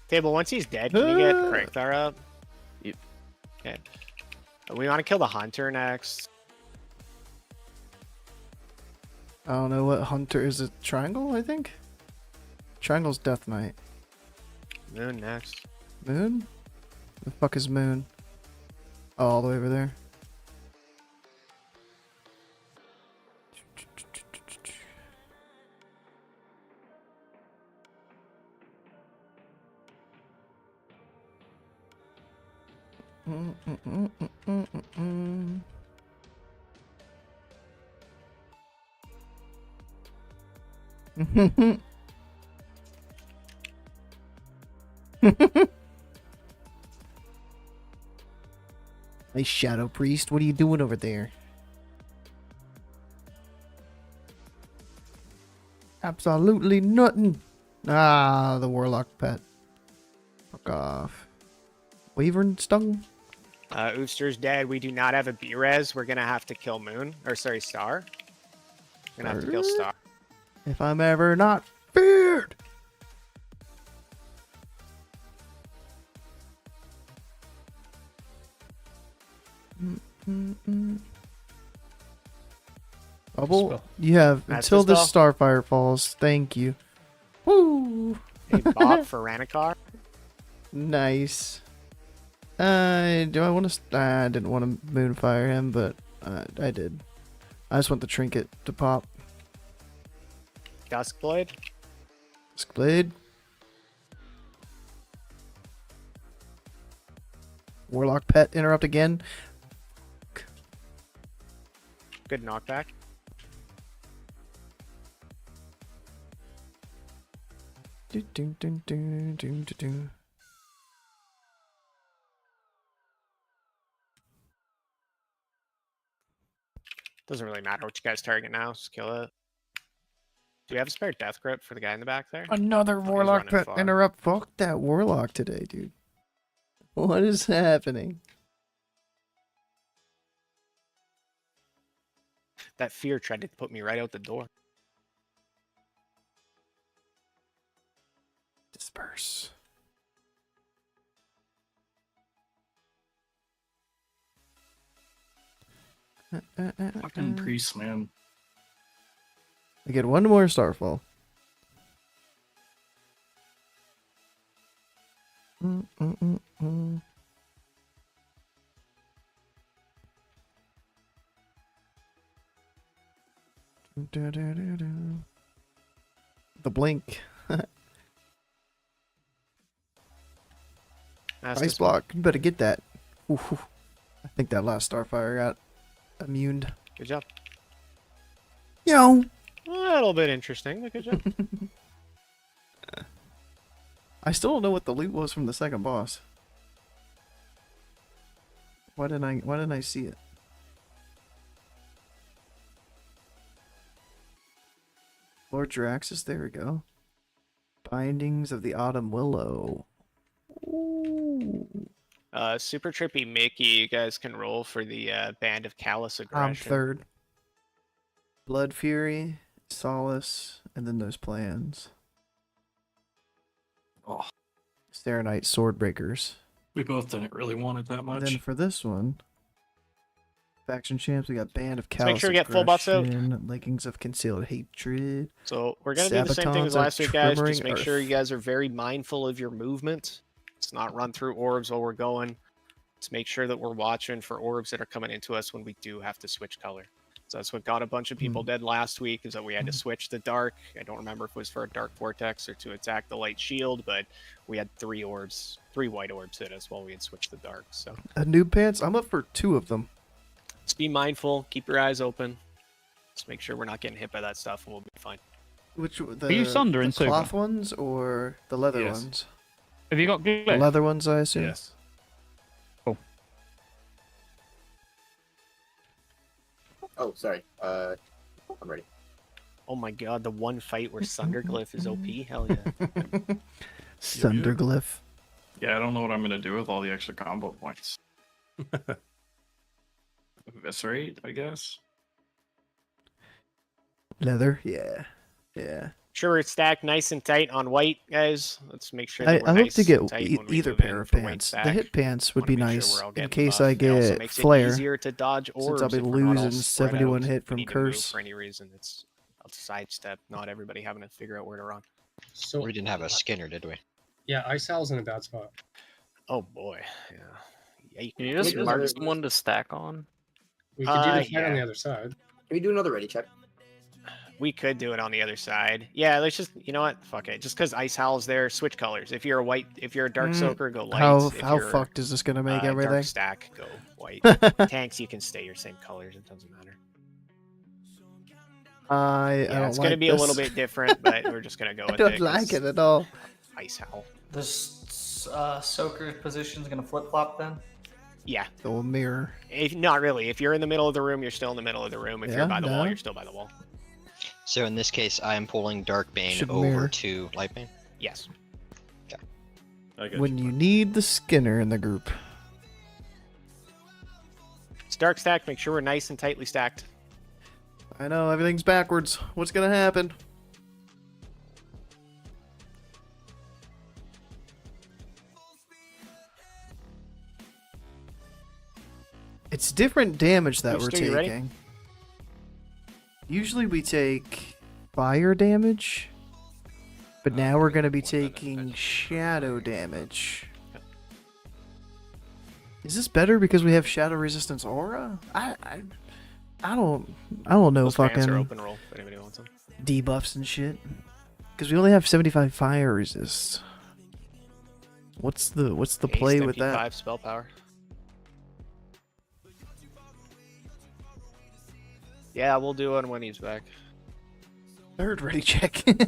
Table, once he's dead, can you get Kragthar up? Yep. Okay. We want to kill the hunter next. I don't know what hunter is. It triangle? I think. Triangle's Death Knight. Moon next. Moon? The fuck is Moon? Oh, all the way over there. Hey, Shadow Priest, what are you doing over there? Absolutely nothing. Ah, the Warlock pet. Fuck off. Wyvern stung? Ooster's dead. We do not have a B-res. We're gonna have to kill Moon. Or sorry, Star. We're gonna have to kill Star. If I'm ever not feared. Bubble, you have That's until the this Starfire falls. Thank you. Woo! Hey, Bob for Ranikar. Nice. Do I want to? I didn't want to Moonfire him, but I did. I just want the trinket to pop. Duskblade. Duskblade. Warlock pet interrupt again. Good knockback. Do, do, do, do, do, do, do. Doesn't really matter what you guys target now. Just kill it. Do we have a spare death grip for the guy in the back there? Another he's Warlock running pet far. interrupt. Fuck that Warlock today, dude. What is happening? That fear tried to put me right out the door. Disperse. Fucking priest, man. I get one more Starfall. The blink. Ice block. You better get that. Ooh, I think that last Starfire got immune. Good job. Yo. A little bit interesting, but good job. I still don't know what the loot was from the second boss. Why didn't I see it? Lord Jiraxis, there we go. Bindings of the Autumn Willow. Ooh. Super trippy Mickey, you guys can roll for the Band of Callous Aggression. I'm third. Blood Fury, Solace, and then those plans. Oh, Serenite Swordbreakers. we both didn't really want it that And much. then for this one, faction champs, we got Band of Let's Callous make sure we get full bots out. Aggression, Leggings of Concealed Hatred. So we're gonna do the same thing Sabatons as of last week, guys. Just Tremoring make sure Earth. you guys are very mindful of your movement. Let's not run through orbs while we're going. Let's make sure that we're watching for orbs that are coming into us when we do have to switch color. So that's what got a bunch of people dead last week, is that we had to switch the dark. I don't remember if it was for a dark vortex or to attack the light shield, but we had 3 white orbs hit us while we had switched the dark. So Noob Pants, I'm up for 2 of them. just be mindful, keep your eyes open. Just make sure we're not getting hit by that stuff and we'll be fine. Which the, Are you Sunder the and Super? cloth ones or the leather Yes. ones? Have you got The Glyph? leather ones, I assume. Yes. Oh, sorry. I'm ready. Oh my god, the one fight where Sunderglyph is OP? Hell yeah. Sunderglyph. Yeah, I don't know what I'm gonna do with all the extra combo points. Eviscerate, I guess. Leather. Yeah. Yeah. Sure, we're stacked nice and tight on white, guys. Let's make sure I that we're hope nice to get and tight when we either move in pair of for white pants. The stack. hit pants would Wanna be make sure nice we're all in getting case buff. I It also get makes flare. it easier to dodge orbs Since I'll be if we're not all losing spread 71 out. hit If we from need to move curse. for any reason, it's a sidestep, not everybody having to figure out where to run. So We didn't have a Skinner, did we? yeah, Ice Owl's in a bad spot. Oh boy, yeah. Can you just Maybe mark there's- someone to stack on? We could do the fight yeah. on the other side. Can we do another ready check? We could do it on the other side. Yeah, let's just, you know what? Fuck it. Just because Ice Howl's there, switch colors. If you're a Dark Soaker, go light. How If how you're, fucked is this gonna make Dark everything? Stack, go white. Tanks, you can stay your same colors. It doesn't matter. I Yeah, don't it's like gonna be a little this. bit different, but we're just gonna go I with don't it. like 'cause it at all. Ice Howl. This Soaker position's gonna flip flop then. Yeah. Go mirror. Not really. If you're in the middle of the room, you're still in the middle of the room. If Yeah, you're by the wall, no. you're still by the wall. So in this case, I am pulling Dark Bane Should over mirror. to Light Bane. Yes. When you need the Skinner in the group. It's dark stack. Make sure we're nice and tightly stacked. I know everything's backwards. What's gonna happen? It's different damage that we're Booster, you ready? taking. Usually we take fire damage, but now we're gonna be taking shadow damage. Is this better because we have shadow resistance aura? I don't know. Those pants Fucking are open roll. If anybody wants them. debuffs and shit. Because we only have 75 fire resist. What's the play Haste with that? MP5 spell power. Yeah, we'll do it when he's back. Third ready check. Can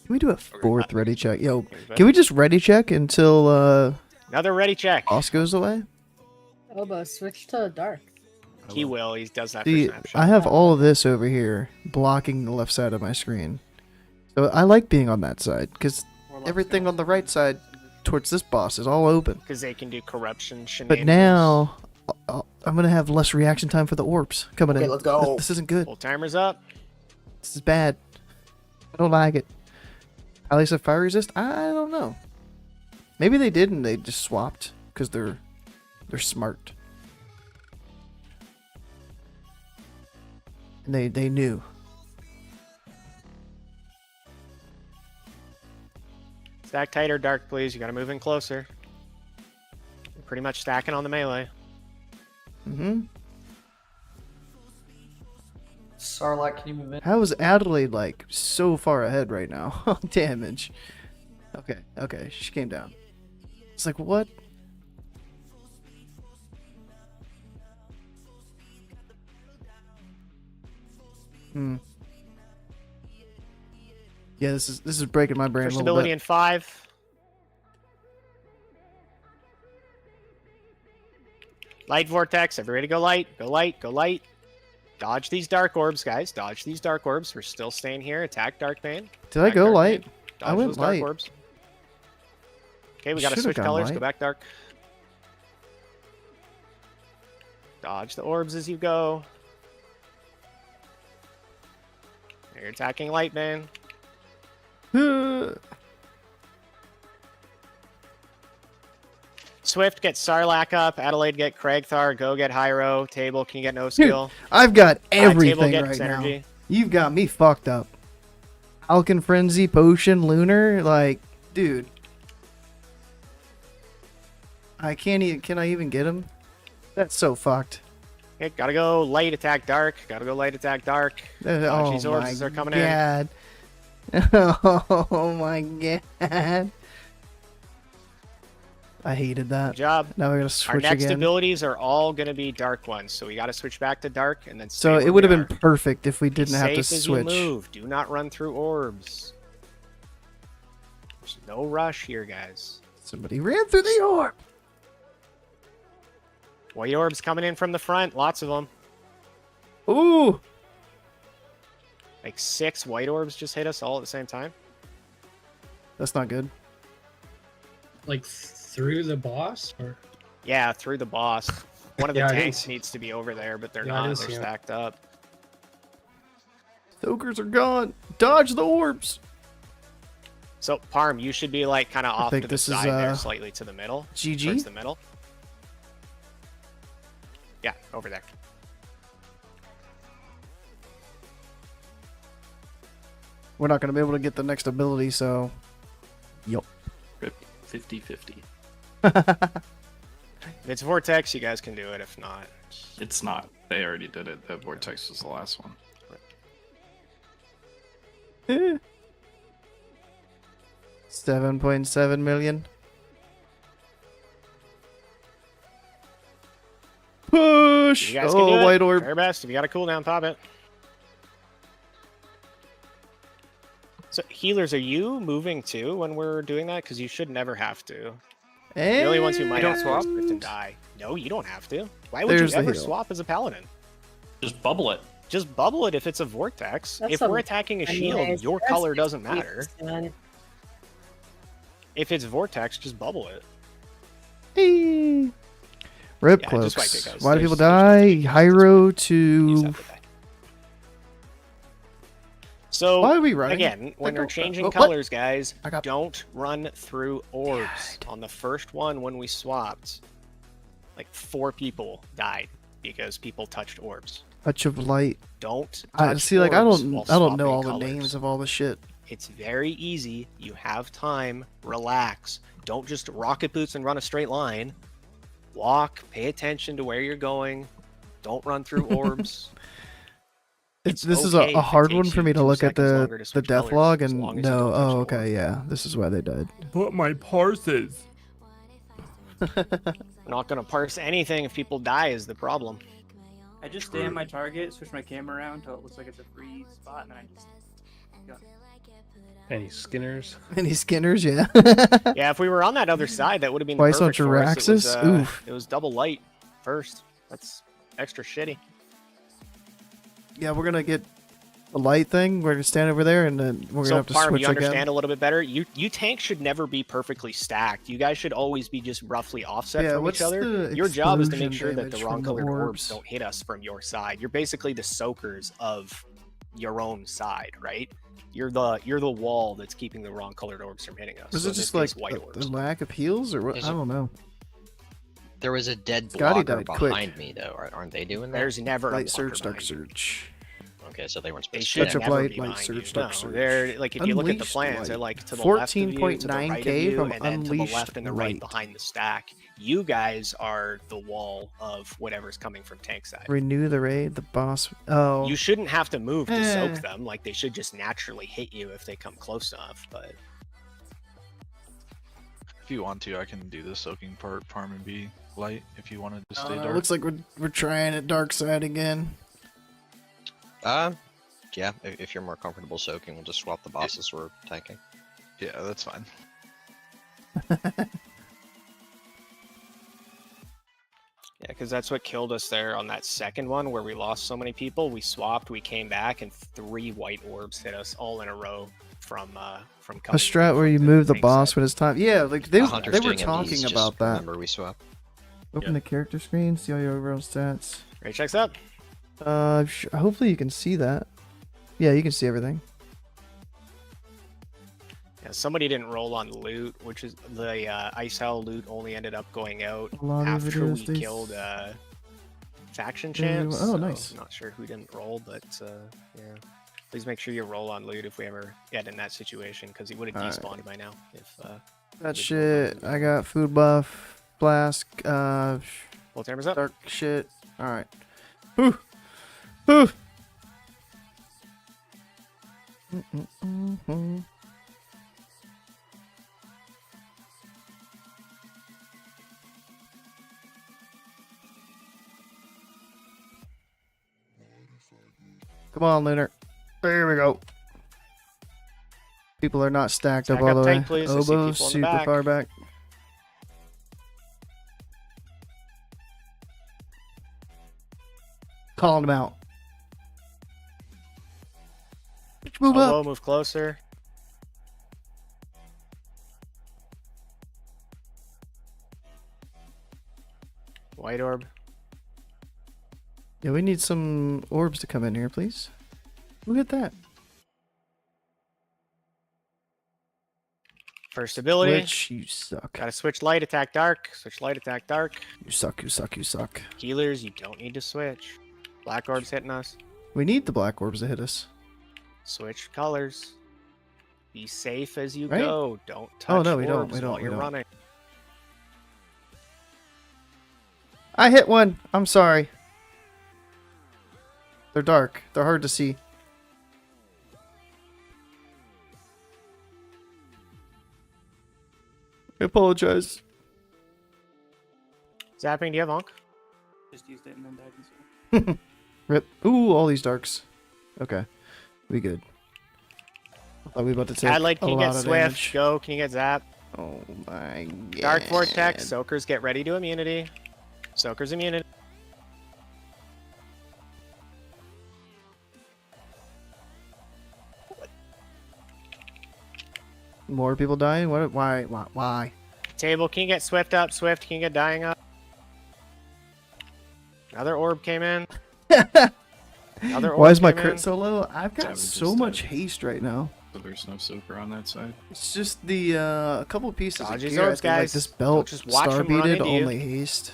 we do a fourth ready check? Yo, can we just ready check until Another ready check. boss goes away? Obo, switch to dark. He will. He does that See, for snapshot. I have all of this over here blocking the left side of my screen. So I like being on that side because everything on the right side towards this boss is all open. Because they can do corruption But shenanigans. now I'm gonna have less reaction time for the orbs coming in. Okay, let's go. This isn't good. Full timer's up. This is bad. I don't like it. At least if fire resist, I don't know. Maybe they did and they just swapped because they're smart. And they knew. Stack tighter, dark, please. You gotta move in closer. You're pretty much stacking on the melee. Mm-hmm. Sarlacc, can you move in? How is Adelaide like so far ahead right now on damage? Okay, she came down. It's like what? Yeah, this is breaking my brain First a little ability bit. in 5. Light vortex. Everybody go light. Go light. Go light. Dodge these dark orbs, guys. Dodge these dark orbs. We're still staying here. Attack Darkbane. Did I Attack go Darkbane. light? Dodge I went those dark light. orbs. Okay, we gotta Should've switch gone colors. light. Go back dark. Dodge the orbs as you go. You're attacking Lightbane. Swift, get Sarlacc up. Adelaide, get Cragthar. Go get Hyro. Table, can you get no skill? I've got Table everything gets right energy. now. You've got me fucked up. Alkin Frenzy, Potion, Lunar, like, dude. I can't even. Can I even get him? That's so fucked. Okay, gotta go light, attack dark. Gotta go light, attack dark. Dodge Oh these orbs my as they're coming god. Oh my god. I hated that. Good job. Now we're gonna Our switch next again. abilities are all gonna be dark ones, so we gotta switch back to dark and then. Stay So where it would have we been are. perfect if we Be didn't have to safe as switch. You move. Do not run through orbs. There's no rush here, guys. Somebody ran through the orb. White orbs coming in from the front. Lots of them. Ooh! Like 6 white orbs just hit us all at the same time. That's not good. Like through the boss, or Yeah, through the boss. One of the Yeah, I didn't tanks see- needs to be over there, but they're Yeah, I not. didn't They're see 'em. stacked up. Stokers are gone. Dodge the orbs. So, Parm, you should be like kind of off think to the this is, side there, slightly to the middle. GG? Towards the middle. Yeah, over there. We're not going to be able to get the next ability, so... Yup. 50-50. If it's Vortex, you guys can do it. If not, It's not. They already did it. The Vortex was the last one. 7.7 million. Push! you guys can do Oh, it. white orb. Fair best. If you got a cooldown, pop it. So, healers, are you moving too when we're doing that? Because you should never have to. The only ones who might have to script and die. No, you don't have to. Why would There's you the ever heal. swap as a paladin? Just bubble it. Just bubble it if it's a vortex. That's if a- we're attacking a shield, Anyways, your that's color doesn't matter. 50%. If it's vortex, just bubble it. Eee. Rip Yeah, cloaks. just wipe it, guys. Why do people There's die? Hyro You to... just have to die. So, Why are we running? again, when Like, we're changing what? colors, guys, I got- don't run through orbs. On the first one, when we swapped, like 4 people died because people touched orbs. Touch of light. Don't I touch see. Like I orbs don't. while I don't know swapping all the colors. names of all the shit. It's very easy. You have time. Relax. Don't just rocket boots and run a straight line. Walk. Pay attention to where you're going. Don't run through orbs. This It's is okay a if it hard one takes for you me to 2 look at seconds longer to the switch death colors, log as and long as you no. don't touch Oh, an okay, orb. yeah. This is why they died. But my parses. We're not going to parse anything if people die is the problem. I just stay on my target, switch my camera around until it looks like it's a free spot, and then I just go. any Skinners? Any Skinners? Yeah. Yeah, if we were on that other side, that would have been Twice on perfect for us. It was, Jiraxis? Oof. it was double light first. That's extra shitty. Yeah, we're gonna get the light thing. We're gonna stand over there, and then we're gonna So, have to Parm, switch you understand again. a little bit better. You tanks should never be perfectly stacked. You guys should always be just roughly offset Yeah, from what's each other. the Your job is to make explosion sure that the damage wrong from the colored orbs orbs? don't hit us from your side. You're basically the soakers of your own side, right? You're the wall that's keeping the wrong colored orbs from hitting us. Was So it in just this like case, white the orbs? lack of heals, or what? Is I it- don't know. There was a dead Scotty blocker died quick. behind me, though. Aren't they doing that? There's never a Light blocker surge, dark behind you. surge. Okay, so they weren't They supposed should Touch of never light, be light behind surge, you. dark No, surge. they're like if you look at the Unleashed plans, they're light. like to the left of you, to the right of 14.9K you, from and then to the left unleashed and the right light. behind the stack. You guys are the wall of whatever's coming from tank side. Renew the raid. The boss. Oh. You shouldn't have to move to Eh. soak them. Like they should just naturally hit you if they come close enough. But If you want to, I can do the soaking part, Parm and be light. If you wanted to stay It dark. looks like we're trying it dark side again. Yeah, if you're more comfortable soaking, we'll just swap the bosses for tanking. Yeah, that's fine. yeah, because that's what killed us there on that second one where we lost so many people. We swapped, we came back, and 3 white orbs hit us all in a row from A coming strat where you from move the tank boss side. when it's time. Yeah, like they Hunter's were doing MDs, talking just about that. Remember we swap. Open the character screen, see all your overall stats. Ready, checks up. Hopefully you can see that. Yeah, you can see everything. Yeah, somebody didn't roll on loot, which is the Ice Howl loot only ended up going out A lot of after videos, we they killed faction Yeah, champs. oh, so nice. I'm not sure who didn't roll, but yeah. Please make sure you roll on loot if we ever get in that situation, because he would have Alright. despawned by now. If That we shit. I got food buff, flask, full timers up. dark shit. All right. Whew. Whew. Mm-mm-mm-mm. Come on, Lunar. There we go. People are not stacked Stack up all up the way. tight, please. I see Oboe, people in the super back. far back. Calling them out. Move Hello, up. move closer. White orb. Yeah, we need some orbs to come in here, please. Look at that. First ability. Which you suck. Gotta switch light, attack dark. Switch light, attack dark. You suck, you suck, you suck. Healers, you don't need to switch. Black orb's hitting us. We need the black orbs to hit us. Switch colors. Be safe as you Right? go. Don't touch Oh, no, we don't, orbs we don't, while we you're don't. running. I hit one. I'm sorry. They're dark. They're hard to see. I apologize. Zapping, do you have Onk? Just used it and then died and Rip. Ooh, all these darks. Okay. We good. I thought we were about to take Add light, a can you lot get of Swift? damage. Go, can you get Zap? Oh my god. Dark Vortex, Soakers get ready to immunity. Soakers immunity. More people dying? What? Why? Why? Table, can you get Swift up? Swift, can you get Dying up? Another orb came in. Another Why orb is my came crit in. so low? I've got Savage so is much dead. haste right now. So there's no soaker on that side. It's just the a couple pieces Dodge of his gear. I orbs, think, like guys. this Don't belt, just watch star him run beaded, into you. only haste.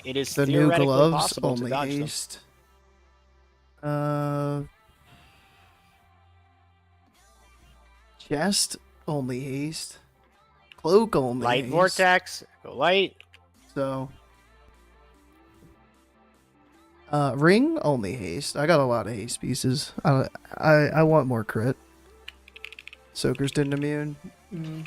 It is The new theoretically gloves, possible to only dodge them. haste. Chest, only haste. Cloak, only Light haste. Vortex, go light. So, ring, only haste. I got a lot of haste pieces. I want more crit. Soakers didn't immune. We're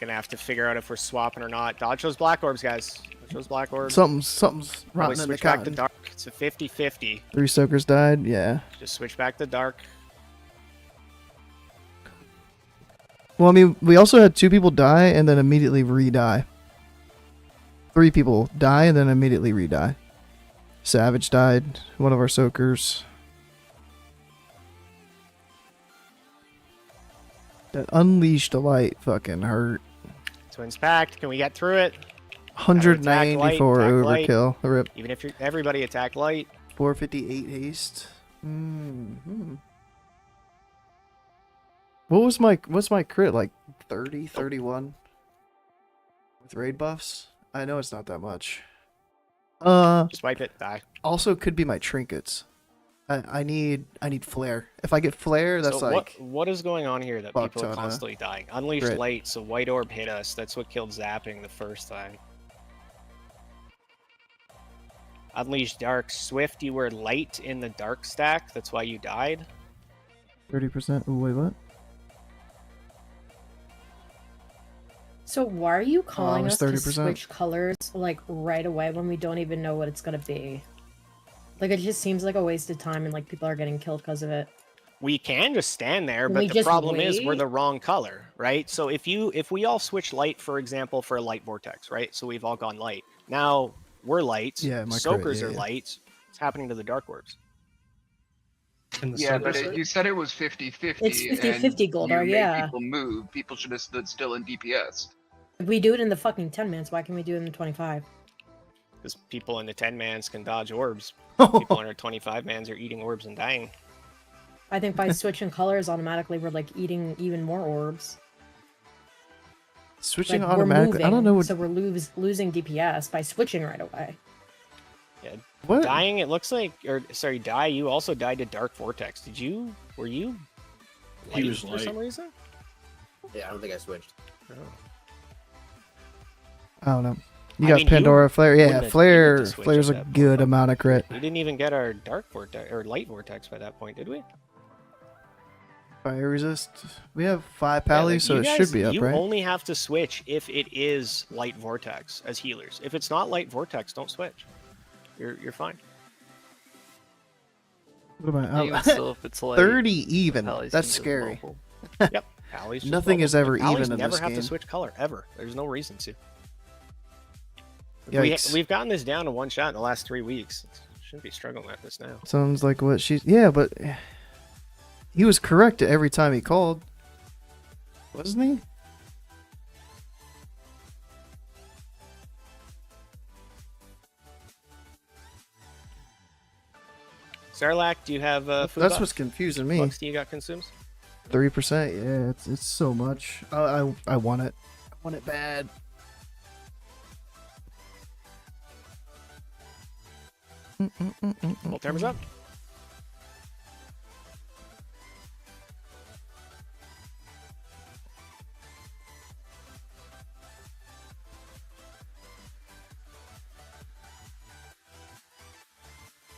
gonna have to figure out if we're swapping or not. Dodge those black orbs, guys. Dodge those black orbs. Something's Always rotten in the switch back to cotton. dark. It's a 50-50. 3 soakers died. Yeah. Just switch back to dark. Well, I mean, we also had 2 people die and then immediately re-die. 3 people die and then immediately re-die. Savage died. One of our soakers. That unleashed light fucking hurt. Twins packed. Can we get through it? 194 Attack light. overkill. Rip. Even if you're everybody attack light. 458 haste. What's my crit, like 30, 31? With raid buffs? I know it's not that much. Just wipe it. Die. Also could be my trinkets. I need flare. If I get flare, that's So like what is going on here that fuck people are ton of constantly dying? Unleashed crit. light, so white orb hit us. That's what killed zapping the first time. Unleashed dark, Swift. You were light in the dark stack. That's why you died. 30%. Oh wait, what? So why are you calling was us to 30%. switch colors like right away when we don't even know what it's gonna be? Like it just seems like a waste of time and like people are getting killed because of it. We can just stand there, Can but we the just problem is we're wait? the wrong color, right? So if we all switch light, for example, for a light vortex, right? So we've all gone light. Now we're light. Yeah, my crit, Soakers yeah, are yeah. light. It's happening to the dark orbs. Yeah, but you said it was 50-50. It's 50-50 and Goldar, you made yeah. people move. People should have stood still in DPS. If we do it in the fucking 10 minutes, why can't we do it in the 25? Because people in the 10 mans can dodge orbs. People in our 25 mans are eating orbs and dying. I think by switching colors automatically we're like eating even more orbs. Switching Like, we're automatically. I don't know what. So we're losing DPS by switching right away. Yeah. What? Dying, it looks like, or sorry, Die, you also died to Dark Vortex. Were you He light was for light. some reason? Yeah, I don't think I switched. I don't know. You I got mean, you Pandora flare. wouldn't Yeah, have needed flare. to switch Flare's a at that good amount of crit. We didn't even get our Dark Vortex, or Light Vortex by that point, did we? Fire resist. We have 5 Yeah, pally, like, so you it guys- should be up, You right? only have to switch if it is Light Vortex as healers. If it's not Light Vortex, don't switch. You're fine. What am I? Even still, if it's like 30 even. Pally's That's can just scary. bubble. Yep. Pally's just Nothing bubble. is ever Pally's even in never this have game. to switch color ever. There's no reason to. Yikes. We've gotten this down to one shot in the last 3 weeks. Shouldn't be struggling at this now. Sounds like what she's. Yeah, but he was correct every time he called, wasn't he? Sarlacc, do you have food That's buff? what's confusing me. Bucks do you got consumes? 3%. Yeah, it's so much. I want it. I want it bad. Full terms up.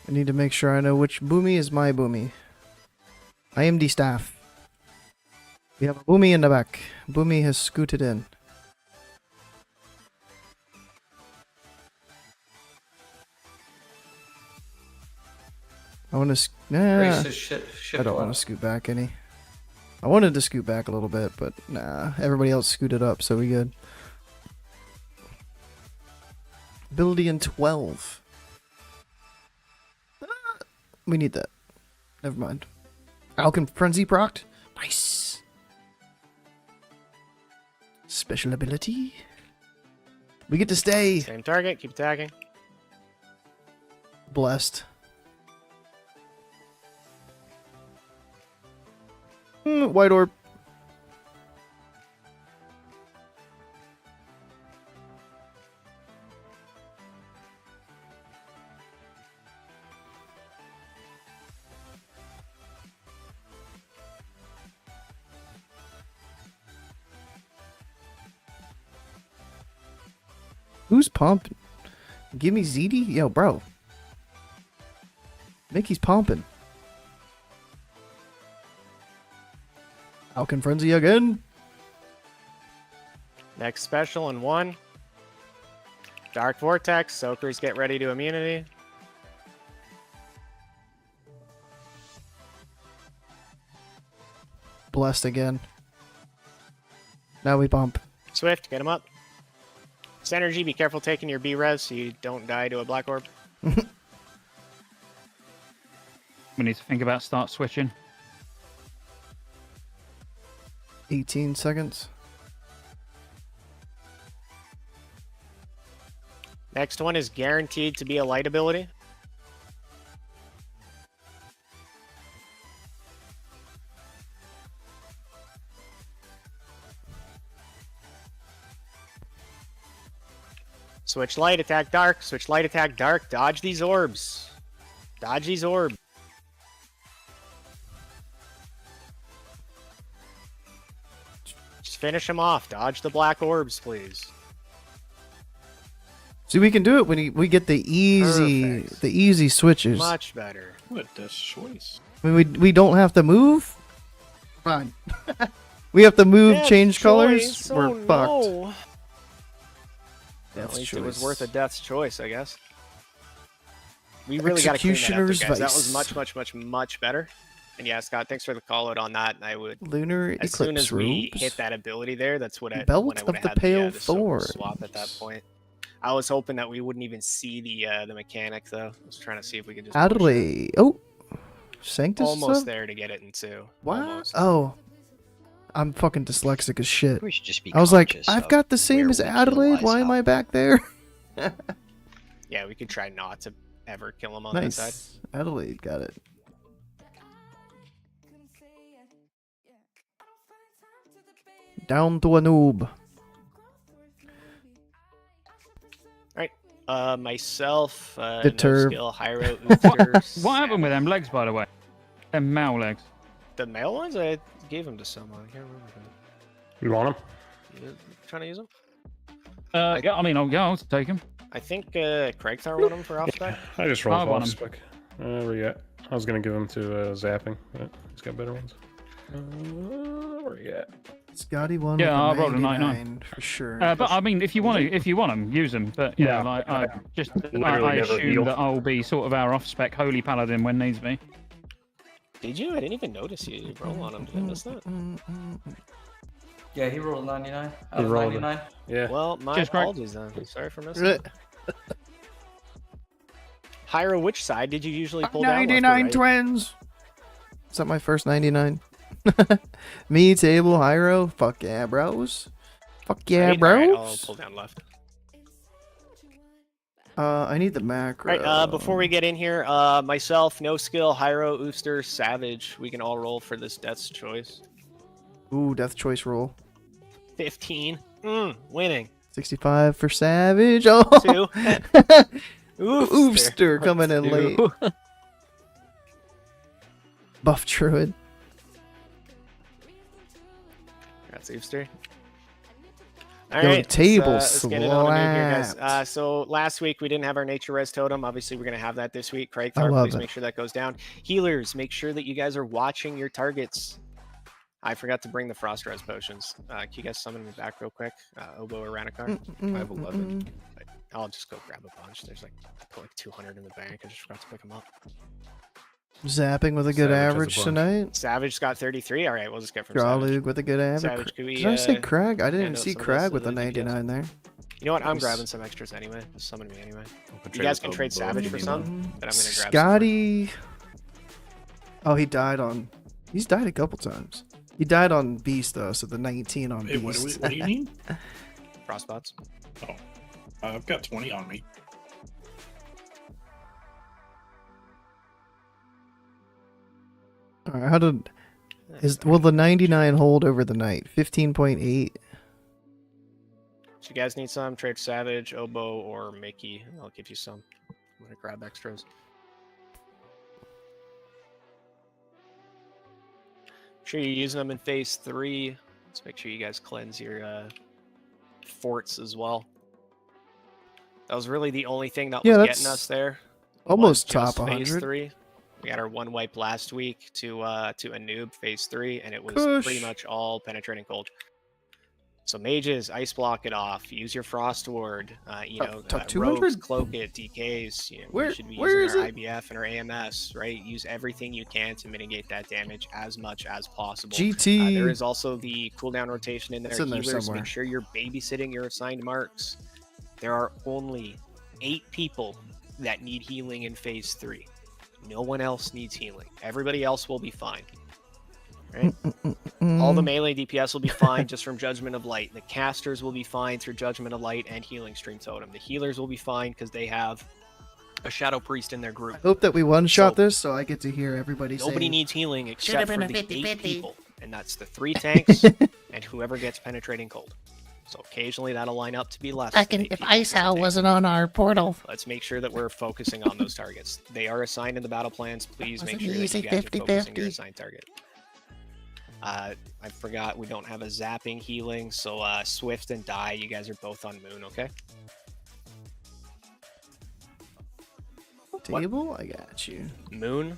I need to make sure I know which Boomy is my Boomy. I am the staff. We have a Boomy in the back. Boomy has scooted in. I want to. Grace is shift I don't want to left. scoot back any. I wanted to scoot back a little bit, but nah. Everybody else scooted up, so we good. Ability in 12. We need that. Never mind. Alchem Frenzy procced. Nice. Special ability. We get to stay. Same target, keep attacking. Blessed. White orb. Who's pumping? Give me ZD? Yo, bro. Mickey's pumping. Alchem Frenzy again. Next special in 1. Dark Vortex. Soakers get ready to immunity. Blessed again. Now we bump. Swift, get him up. Synergy, be careful taking your B-res so you don't die to a black orb. We need to think about start switching. 18 seconds. Next one is guaranteed to be a light ability. Switch light, attack dark. Switch light, attack dark. Dodge these orbs. Dodge these orbs. Just finish them off. Dodge the black orbs, please. See, we can do it when we get the easy switches. Much better. What a choice. I mean, we don't have to move. Fine. We have to move, Death's change colors. choice. We're Oh, fucked. no. At least it was worth a death's choice, I guess. We really got to clean that up, Executioner's guys. That was Vice. much better. And yeah, Scott, thanks for the call out on that. And I would, Lunar as soon Eclipse as we robes. hit that ability there, that's what I Belt when I of would have the had Pale the silver Thorns. swap at that point. I was hoping that we wouldn't even see the mechanic though. I was trying to see if we could just push it. Adelaide. Oh, Sanctus. Almost stuff? there to get it in 2. What? Almost. Oh, I'm fucking dyslexic as shit. We should just be I was like, conscious I've of got the same where as we kill Adelaide. Why Liza. am I back there? Yeah, we could try not to ever kill him on that side. Nice. Adelaide got it. Down to a noob. Myself, no Deter. skill, Hyro, Uther, What happened with them legs, by the way? Them male legs. The male ones? I gave them to someone. I can't remember. You want them? You trying to use them? Yeah, I mean, I'll take them. I think Craig throw one of them for off spec. I just I rolled want off 'em. spec. Where you at? I was gonna give them to Zapping, but he's got better ones. Where you at? Scotty won. Yeah, with I rolled a 99 for sure. But I mean, if you want them, use them. But you know, like I Literally never assume heal. that I'll be sort of our off-spec holy paladin when needs be. Did you? I didn't even notice you roll on him. Did I miss that? Yeah, he rolled 99 out He of rolled it. 99. Yeah. Well, my Cheers, Craig. apologies then. Sorry for missing it. Hyro, which side did you usually pull down? Left or 99 right? twins. Is that my first 99? Me, Table, Hyro. Fuck yeah, bros. Fuck yeah, Right? bros. Alright, I'll pull down left. I need the macro. Alright, before we get in here, myself, No Skill, Hyro, Ooster, Savage, we can all roll for this Death's Choice. Ooh, death choice roll. 15. Winning. 65 for Savage. Oh, 2. Oofster coming in 2. late. Buff Druid. That's Oofster. Yo, Alright, table let's get it on the move here, guys. slapped. So last week we didn't have our Nature Res Totem. Obviously, we're going to have that this week. Craig I Tharp, love please it. make sure that goes down. Healers, make sure that you guys are watching your targets. I forgot to bring the Frost Res potions. Can you guys summon me back real quick? Oboe or Ranikar? Mm, I have 11. But I'll just go grab a bunch. There's like, I put like 200 in the bank. I just forgot to pick them up. Zapping with a good Savage has a average bunch. tonight. Savage got 33. All right, we'll just get from Draw Savage. Luke with a good average. Savage, could we, Did I say Crag? I hand didn't out see some of Crag those with to the the DPS? 99 there. You know what? I'm Nice. grabbing some extras anyway. Just summon me anyway. You trade guys with can Oboe trade if Savage you for need some, them. but I'm gonna grab some. Scotty. Oh, he died on. He's died a couple times. He died on Beast though, so the 19 on Hey, Beast. what do you need? Frostbots. Oh, I've got 20 on me. All right, how did will the 99 hold over the night? 15.8. So you guys need some? Trade Savage, Oboe, or Mickey. I'll give you some. I'm gonna grab extras. Make sure you're using them in phase 3. Let's make sure you guys cleanse your forts as well. That was really the only thing that Yeah, was that's getting us there. almost was just top phase 100. 3. We got our one wipe last week to a noob phase 3, and it was Kush. pretty much all penetrating cold. So mages, ice block it off. Use your frost ward. Top 200? Rogues, cloak it. DKs. We should be where using is our it? IBF and our AMS, right? Use everything you can to mitigate that damage as much as possible. GT. There is also the cooldown rotation in there. It's in there Healers, somewhere. make sure you're babysitting your assigned marks. There are only 8 people that need healing in phase 3. No one else needs healing. Everybody else will be fine. Right? All the melee DPS will be fine just from Judgment of Light. The casters will be fine through Judgment of Light and Healing Stream Totem. The healers will be fine because they have a Shadow Priest in their group. I hope that we one-shot this so I get to hear everybody say. Nobody needs healing Should've except for been a the 8 50-50. people. And that's the 3 tanks and whoever gets penetrating cold. So occasionally that'll line up to be less. than 8 If people Ice for the Owl tank. wasn't on our portal. Let's make sure that we're focusing on those targets. They are assigned in the battle plans. Please make Was it sure that easy you guys are focusing 50-50? your assigned target. I forgot we don't have a zapping healing, so Swift and Die, you guys are both on Moon, okay? Table? I got you. Moon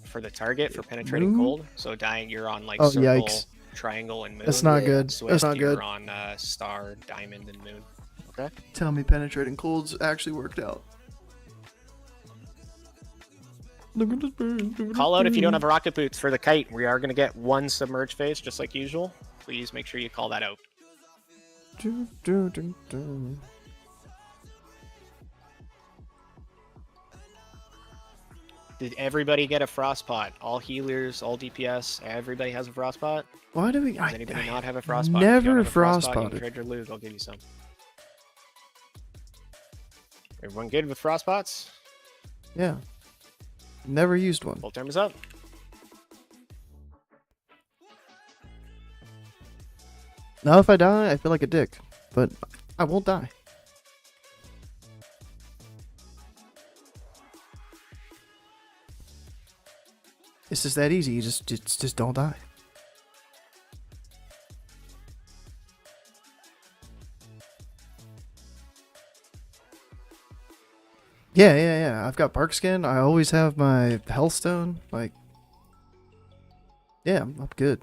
for the target for penetrating Moon? cold. So dying, you're on like Oh, circle, yikes. triangle, and moon. That's not good. Swift, That's not you're good. on star, diamond, and moon. Okay. Tell me penetrating colds actually worked out. Look at this bird. Call out if you don't have rocket boots for the kite. We are going to get 1 submerge phase, just like usual. Please make sure you call that out. Did everybody get a frost pot? All healers, all DPS, everybody has a frost pot? Why do we? Does anybody not have a frost pot? never If you don't have a frost pot, you frostpotted. can trade your loot. I'll give you some. Everyone good with frost pots? Yeah. Never used one. Full term is up. Now if I die, I feel like a dick, but I won't die. It's just that easy. You just don't die. Yeah. I've got bark skin. I always have my hellstone. Like, yeah, I'm good.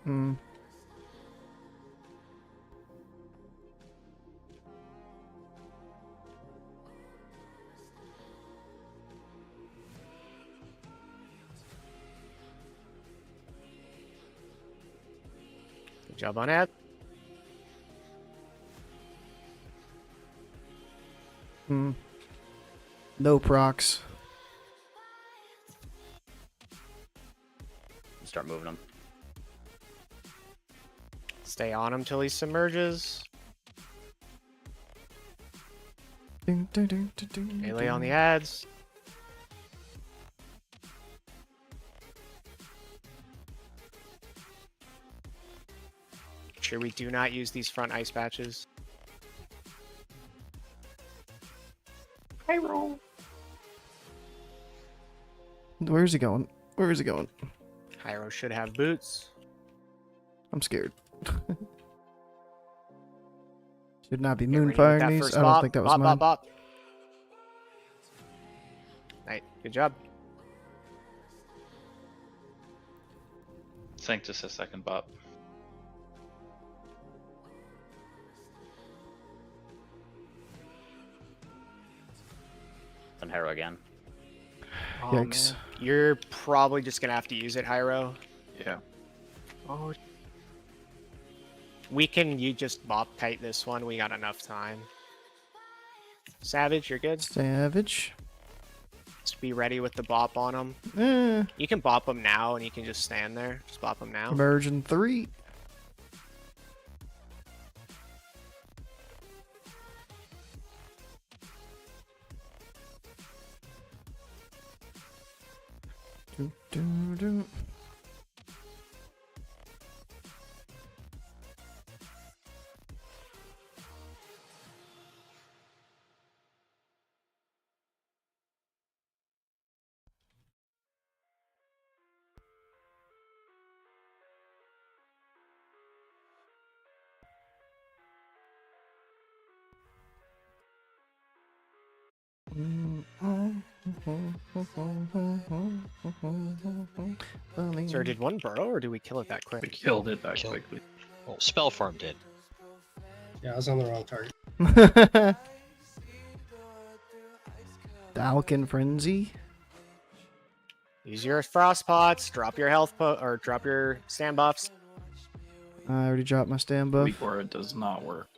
Hmm. Good job on that. No procs. Start moving him. Stay on him till he submerges. Melee on the ads. Make sure we do not use these front ice patches. High roll. Where's he going? Where is he going? Hyro should have boots. I'm scared. Should not be Get ready with moonfiring that these. first I don't bop. think that was Bop, mine. bop, bop. Right, good job. Sanctus a second bop. And Hero again. Oh, Yikes. man. You're probably just gonna have to use it, Hyro. Yeah. Oh. You just bop kite this one. We got enough time. Savage, you're good. Savage. Just be ready with the bop on him. You can bop him now, and you can just stand there. Just bop him now. Immersion 3. Do. Sir, did one burrow, or did we kill it that quick? We killed it that quickly. Well, Spell Farm did. Yeah, I was on the wrong target. Dalkin Frenzy. Use your frost pots. Drop your health or drop your stand buffs. I already dropped my stand buff. Weak Aura does not work.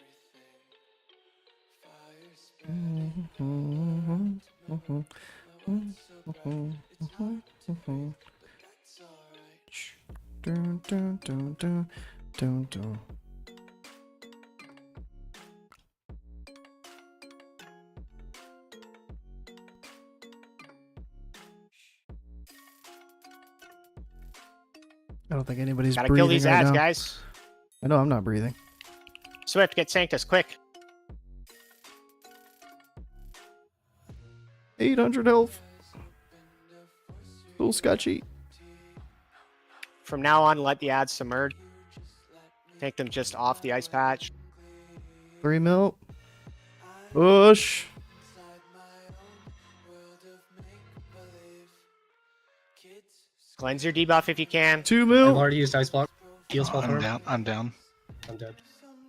I don't think anybody's Gotta breathing kill these right ads, now. guys. I know I'm not breathing. Swift, get Sanctus, quick. 800 health. Little sketchy. From now on, let the ads submerge. Take them just off the ice patch. 3 mil. Push. Cleanse your debuff if you can. 2 I've mil. already used Ice Block. Heal Spell I'm Farm. down. I'm down. I'm dead.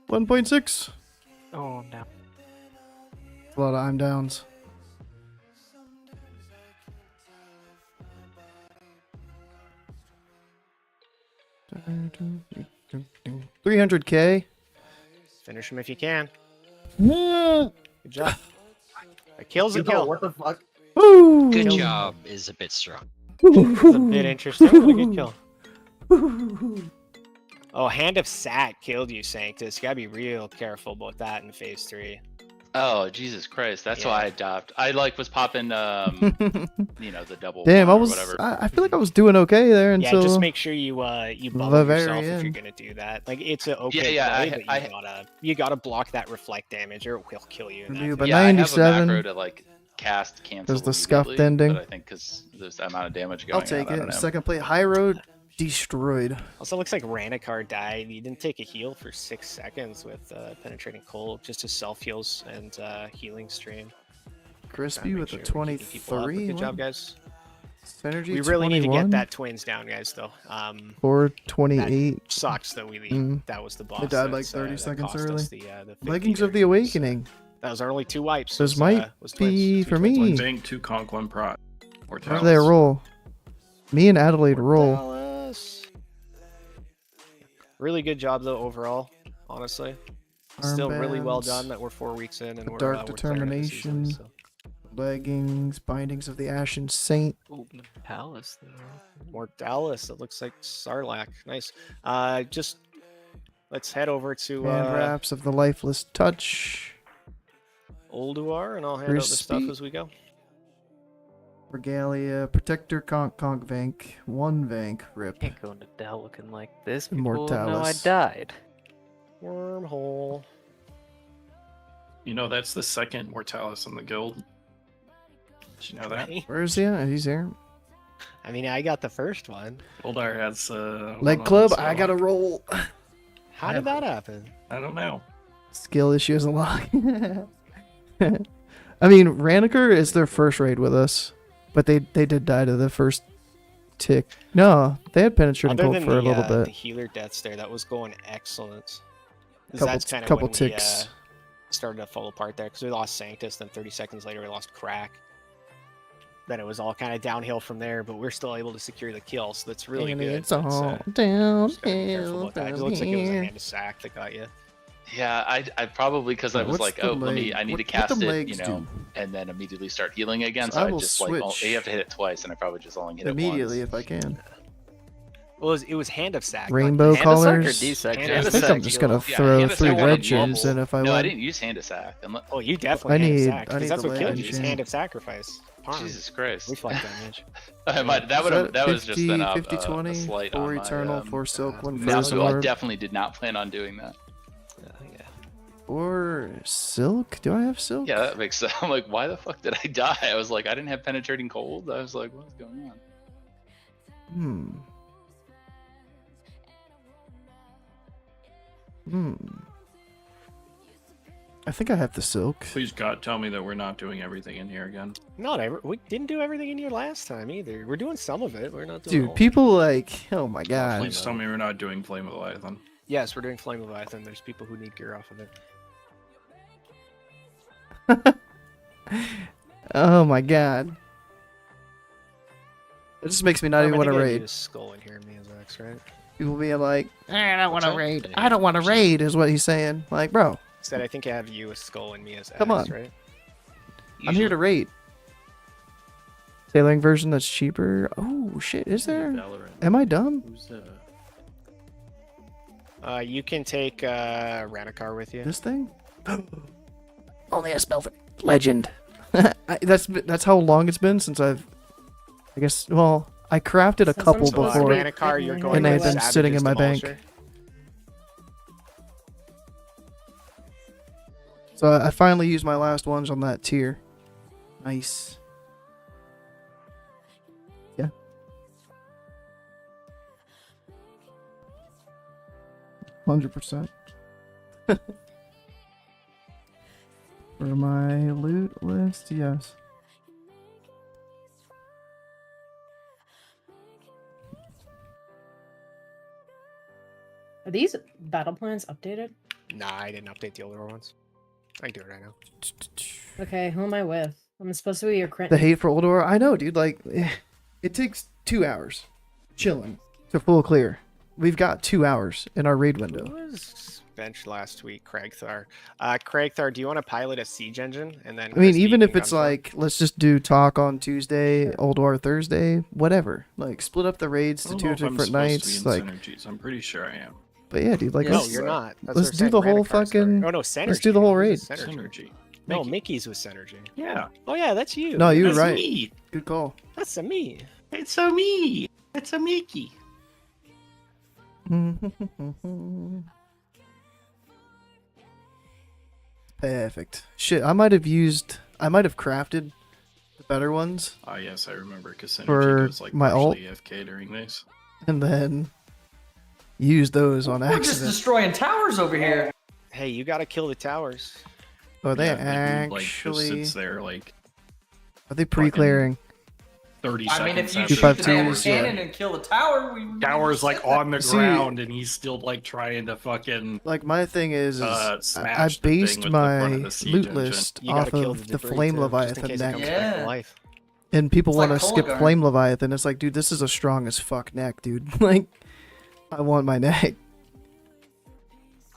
1.6. Oh, I'm down. A lot of I'm downs. $300K. Finish him if you can. Woo! Good job. A kill's a kill. What the fuck? Good job is a bit strong. It's a bit interesting. But a good kill. Oh, Hand of Sat killed you, Sanctus. You gotta be real careful about that in phase 3. Oh, Jesus Christ. That's why I adopt. I was popping, the double Damn, one I or was. whatever. I feel like I was doing okay there Yeah, until. just make sure you bubble the very yourself if end. you're gonna do that. Like it's a okay play, but you gotta block that reflect damage or it will kill you. In that But yeah, I have a 97. macro to cast cancel. There's the scuffed immediately, ending. But I think because there's that amount of damage going I'll take on, I don't it. know. Second plate, high road, destroyed. Also looks like Ranikar died. He didn't take a heal for 6 seconds with penetrating cold, just his self heals and healing stream. Crispy Make with sure a we're keeping people up. 23. Good job, guys. Synergy. We really need to 21. get that twins down, guys. Though. 428. That sucks that we Mm. that was the boss. They died like that's, 30 that seconds cost early. us the 50 Leggings of the there. Awakening. That was our only 2 wipes. Those was, might was be twins. for Twins. me. One Zing, 2 Conk, 1 Prot. Or How do they roll? Me and Adelaide roll. Dallas. Really good job though overall. Honestly, still really well Armbands, done that we're 4 weeks in and the we're Dark we're clearing it this Determination, easily, so. leggings, bindings of the Ashen Saint. Ooh, Palace. Mortalis. It looks like Sarlacc. Nice. Just let's head over to Hand wraps of the Lifeless Touch. Ulduar, and I'll hand out the stuff Crispy. as we go. Regalia, Protector, Conk, Vank, 1 Vank, Rip. Can't go into Dell looking like this. People will know I Immortalis. died. Wormhole. You know, that's the second Mortalis in the guild. Did you know that? Where is he at? He's here. I mean, I got the first one. Uldar has Leg club, I gotta roll. How did that happen? I don't know. Skill issues a lot. I mean, Raniker is their first raid with us, but they did die to the first tick. No, they had penetrating Other cult than for a little the bit. healer deaths there, that was going excellent. 'Cause Couple- that's kind of couple when ticks. we started to fall apart there because we lost Sanctus, then 30 seconds later we lost Crack. Then it was all kind of downhill from there, but we're still able to secure the kill, so that's really And good. it's But, all just gotta be careful downhill about that, 'cause it from looks like it was a here. hand of sack that got you. Yeah, I probably because I was What's like, the oh, let me, leg- I need to what cast them it, legs you know, do? and then immediately start healing again. So So I I will just like, oh, switch you have to hit it twice, and I probably just only hit it Immediately once. if I can. Well, it was hand of sack. not Rainbow hand of sack or colors. D-sack? I Hand of think sack I'm just gonna heal. throw hand of 3 sack, I red didn't gems, use- and if I no, I win, didn't use hand of sack. Oh, you definitely I hand need- of sack I because need that's the what killed you. leg Is engine. hand of sacrifice. Harm. Jesus Christ. Reflect damage. that would have, that was just then a, 50, a 20, slight 4 on my, eternal, 4 silk, 1 no, frozen I orb. definitely did not plan on doing that. Or silk? Do I have silk? Yeah, that makes sense. I'm like, why the fuck did I die? I was like, I didn't have penetrating cold. I was like, what's going on? I think I have the silk. Please God, tell me that we're not doing everything in here again. Not ever. We didn't do everything in here last time either. We're doing some of it. We're not doing all Dude, of people like, oh my god. Please tell me we're not doing Flame of Leviathan. it. Yes, we're doing Flame of Leviathan. There's people who need gear off of it. Oh my god. It just makes me not even I want to think I raid. used Skull in here, me as X, right? People being like, I don't want to that? raid. I don't want to raid, is what he's saying. Like, bro, Said I think I have you as Skull and me as Come X, on. right? I'm here to raid. Tailoring version that's cheaper. Oh shit, is there? Am I dumb? You can take Ranikar with you. This thing? Only a spell for legend. That's how long it's been since I've. I guess. Well, I crafted a couple So, before, Ranikar, you're going and they've with been sitting in my Savage's bank. Demolisher. So I finally used my last ones on that tier. Nice. Yeah. %. For my loot list, yes. Are these battle plans updated? Nah, I didn't update the older ones. I can do it right now. Okay, who am I with? I'm supposed to be your crit. The hateful Ulduar. I know, dude. Like, it takes 2 hours chilling to full clear. We've got 2 hours in our raid window. Who was benched last week? Cragthar. Cragthar, do you want to pilot a siege engine? And then I mean, Crispy even can if it's gunfire? like, let's just do talk on Tuesday, Ulduar Thursday, whatever. Like, split up the raids I to don't 2 know if I'm different supposed to nights. be in Like, synergies. I'm pretty sure I am. but yeah, dude. Like, No, let's, you're not. That's let's what do I'm the saying. whole Ranikar's fucking. Oh no, Synergy. Let's do the whole raid. Who's Synergy? Synergy. No, Mickey's with Synergy. Yeah. Oh yeah, that's you. No, you were That's right. me. Good call. That's a me. It's a me. It's a Mickey. Perfect. Shit, I might have crafted the better ones Ah, yes, I remember because Synergy For goes like my ult. partially AFK during these. and then use those on We're just accident. destroying towers over here. Hey, you gotta kill the towers. Oh, they Yeah, the dude, like, just actually sits there like are they pre-clearing? 30 I seconds. mean, if you after shoot the two hammer is, yeah. cannon and kill the tower, we Tower's like on the See- ground and he's still like trying to fucking Like my thing is I smash the thing based with the front my of the siege loot engine. list You gotta off kill of the the debris, Flame too, just in Leviathan case it neck, comes back to Yeah. life. and people It's want like to skip Colgar. Flame Leviathan. It's like, dude, this is a strong as fuck neck, dude. Like, I want my neck.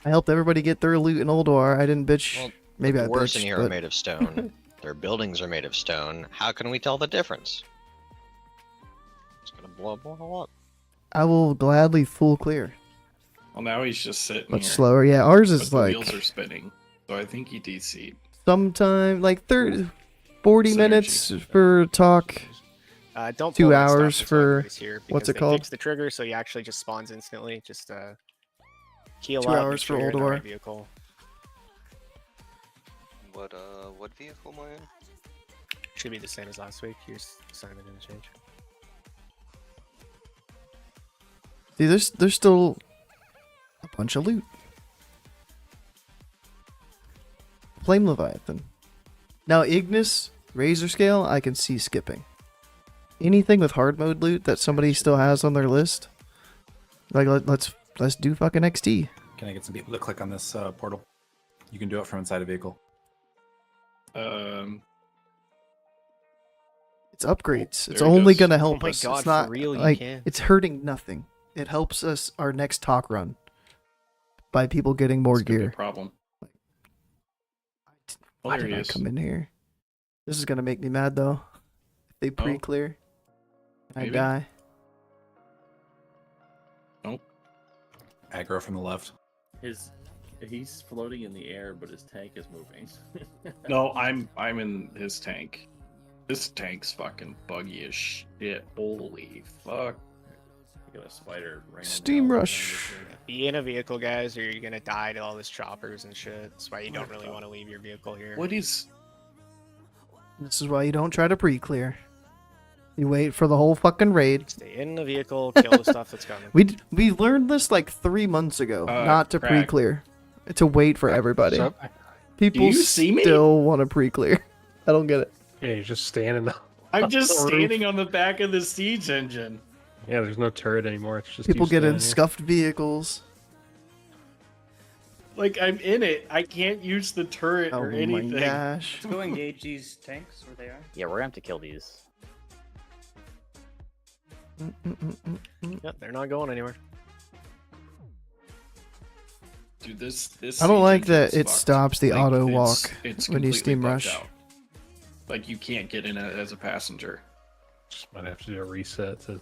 I helped everybody get their loot in Ulduar. I didn't bitch. Well, Maybe I Dwarves in bitched, here but are made of stone. Their buildings are made of stone. How can we tell the difference? It's gonna blow them all up. I will gladly full clear. Well, now he's just sitting But here. slower. Yeah, ours But is the like wheels are spinning, so I think he DC'd. sometime like 30, 40 minutes for talk. Don't 2 pull that stuff hours until for everybody's here, what's because it they called? fixed the trigger, so he actually just spawns instantly. Just heal 2 up, hours make sure for you're in the right Ulduar. vehicle. What vehicle am I in? Should be the same as last week. Your assignment didn't change. See, there's still a bunch of loot. Flame Leviathan. Now Ignis, Razor Scale, I can see skipping. Anything with hard mode loot that somebody still has on their list, like let's do fucking XT. Can I get some people to click on this portal? You can do it from inside a vehicle. It's upgrades. there it's it only goes. gonna Oh help my us. God, It's not for real, you like can. it's hurting nothing. It helps us our next talk run by people getting more This could be a gear. problem. Why there did he I is. come in here? This is gonna make me mad though. If they Oh. pre-clear, and I Maybe. die. Nope. Aggro from the left. He's floating in the air, but his tank is moving. No, I'm in his tank. This tank's fucking buggy as shit. Holy fuck. I got a spider. raining Steam down rush. behind us. Be in a vehicle, guys, or you're gonna die to all this choppers and shit. That's why you don't really want to leave your vehicle here. What is? This is why you don't try to pre-clear. You wait for the whole fucking raid. Stay in the vehicle, kill the stuff that's coming. We learned this like 3 months ago, Uh, not to Craig. pre-clear, to wait for everybody. So- People you see me? still want to pre-clear. I don't get it. Yeah, you're just standing. I'm just on the roof. standing on the back of the siege engine. Yeah, there's no turret anymore. It's just People you get in standing here. scuffed vehicles. Like I'm in it. I can't use the turret Oh or my anything. gosh. Let's go engage these tanks where they are. Yeah, we're gonna have to kill these. Yep, they're not going anywhere. Dude, this. I don't siege like that engine's it fucked. stops the Like, auto it's- walk it's when you completely steam bugged rush. out. Like you can't get in it as a passenger. Just might have to do a reset to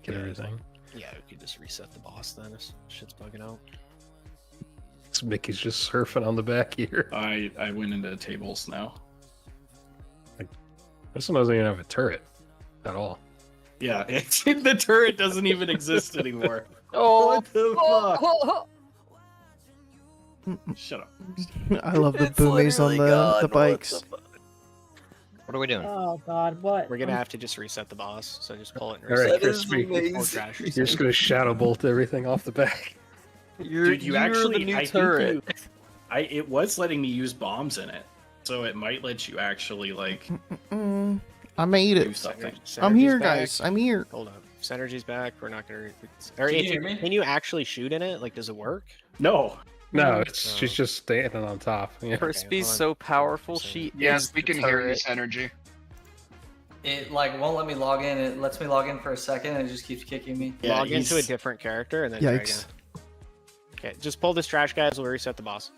get everything. Yeah, we could just reset the boss then if shit's bugging out. This Mickey's just surfing on the back here. I went into tables now. This one doesn't even have a turret at all. Yeah, the turret doesn't even exist anymore. Oh, What the fuck? Shut up. I love the It's boomies on literally the gone. bikes. What are we doing? Oh God, what? We're gonna have to just reset the boss, so just pull it and All right, reset That is it. Crispy. Or trash You're reset. just gonna shadow bolt everything off the back. Dude, you you're actually the new I think turret. it was letting me use bombs in it. So it might let you actually like I made do it. something. I'm here, Synergy's back. guys. I'm here. Hold up. Synergy's back. We're not gonna. Or Can you if hear me? can you actually shoot in it? Like, does it work? No. No, it's she's just standing on top. Yeah. Crispy's hold on. so powerful. She Yes, is we the can hear you, turret. Synergy. It like won't let me log in. It lets me log in for a second and it just keeps kicking me. Yeah, Log into a he's- different character and then try again. Yikes. Okay, just pull this trash, guys. We'll reset the boss.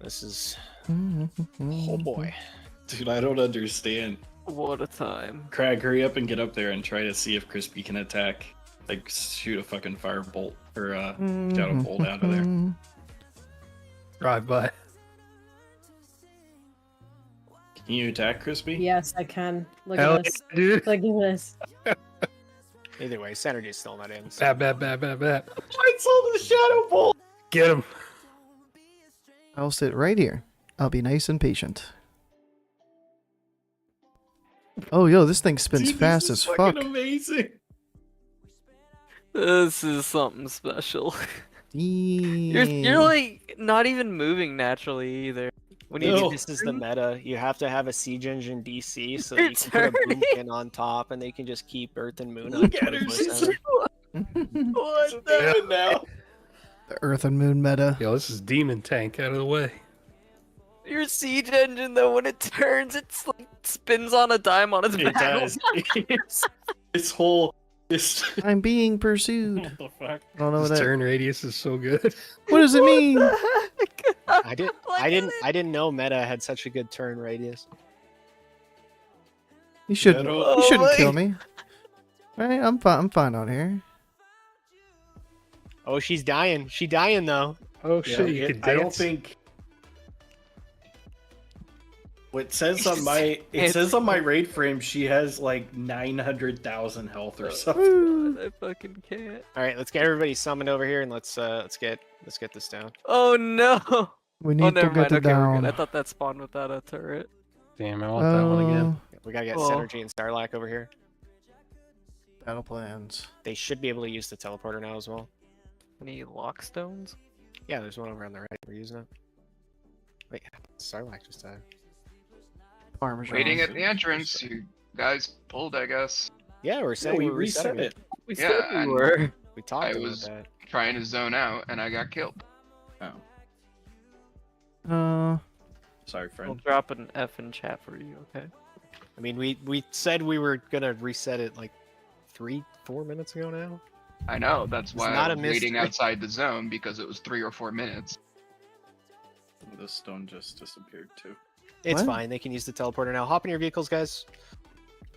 This is. Oh boy. Dude, I don't understand. What a time. Crag, hurry up and get up there and try to see if Crispy can attack. Like shoot a fucking firebolt or shadow bolt out of there. Drive by. Can you attack Crispy? Yes, I can. Look Hell at this. yeah, dude. Look at this. Either way, Synergy's still not in. So. Bat, bat, bat, bat, bat. I saw the shadow bolt. Get him. I'll sit right here. I'll be nice and patient. Oh, yo, this thing spins Dude, fast this as is fuck. fucking amazing. This is something special. You're Damn. like not even moving naturally either. When you Maybe No. this is the meta. You have to have a siege engine DC so You're you can put a turning. boomkin on top and they can just keep Earth and Moon on Look at her. She's 24/7. What's happening now? The Earth and Moon meta. Yo, this is demon tank out of the way. Your siege engine though, when it turns, it's like spins on a dime on its It back. does. It's- this whole I'm being pursued. What the fuck? I don't know His what that. turn radius is so good. What does it mean? I didn't know Meta had such a good turn radius. You shouldn't. Oh You shouldn't my- kill me. Right? I'm fine. I'm fine out here. Oh, she's dying. She dying though. Oh Yeah, shit, you can I don't dance. think. What says on my it says on my raid frame she has like 900,000 health or something. I fucking can't. All right, let's get everybody summoned over here and let's get this down. Oh no! We Oh, need to never get mind. it Okay, we're good. down. I thought that spawned without a turret. Damn, I want that one again. We gotta get Oh. Synergy and Starlack over here. Battle plans. They should be able to use the teleporter now as well. Any lockstones? Yeah, there's one over on the right. We're using it. Wait, Starlack just died. Parmesan. Waiting at the entrance. You guys pulled, I guess. Yeah, we're saying we we're resetting reset it. We Yeah, said we and were. We talked I about was that. trying to zone out, and I got killed. Oh, sorry, We'll friend. drop an F in chat for you, okay? I mean, we said we were gonna reset it like 3-4 minutes ago now. I know. That's why not I a was waiting mystery. outside the zone because it was 3 or 4 minutes. The stone just disappeared too. It's What? fine. They can use the teleporter now. Hop in your vehicles, guys.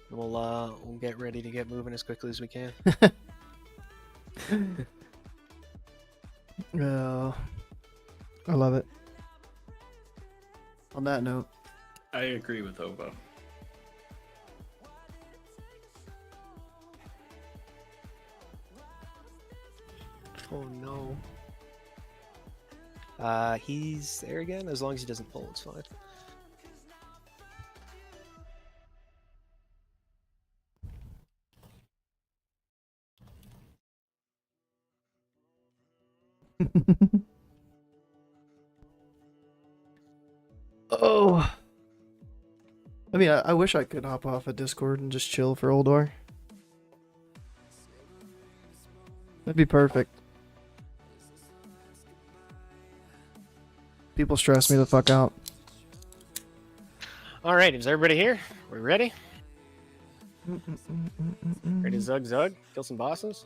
We'll get ready to get moving as quickly as we can. Oh, I love it. On that note, I agree with Ovo. Oh no. He's there again. As long as he doesn't pull, it's fine. oh. I mean, I wish I could hop off a Discord and just chill for Ulduar. That'd be perfect. People stress me the fuck out. All right, is everybody here? We ready? Ready to zug? Kill some bosses?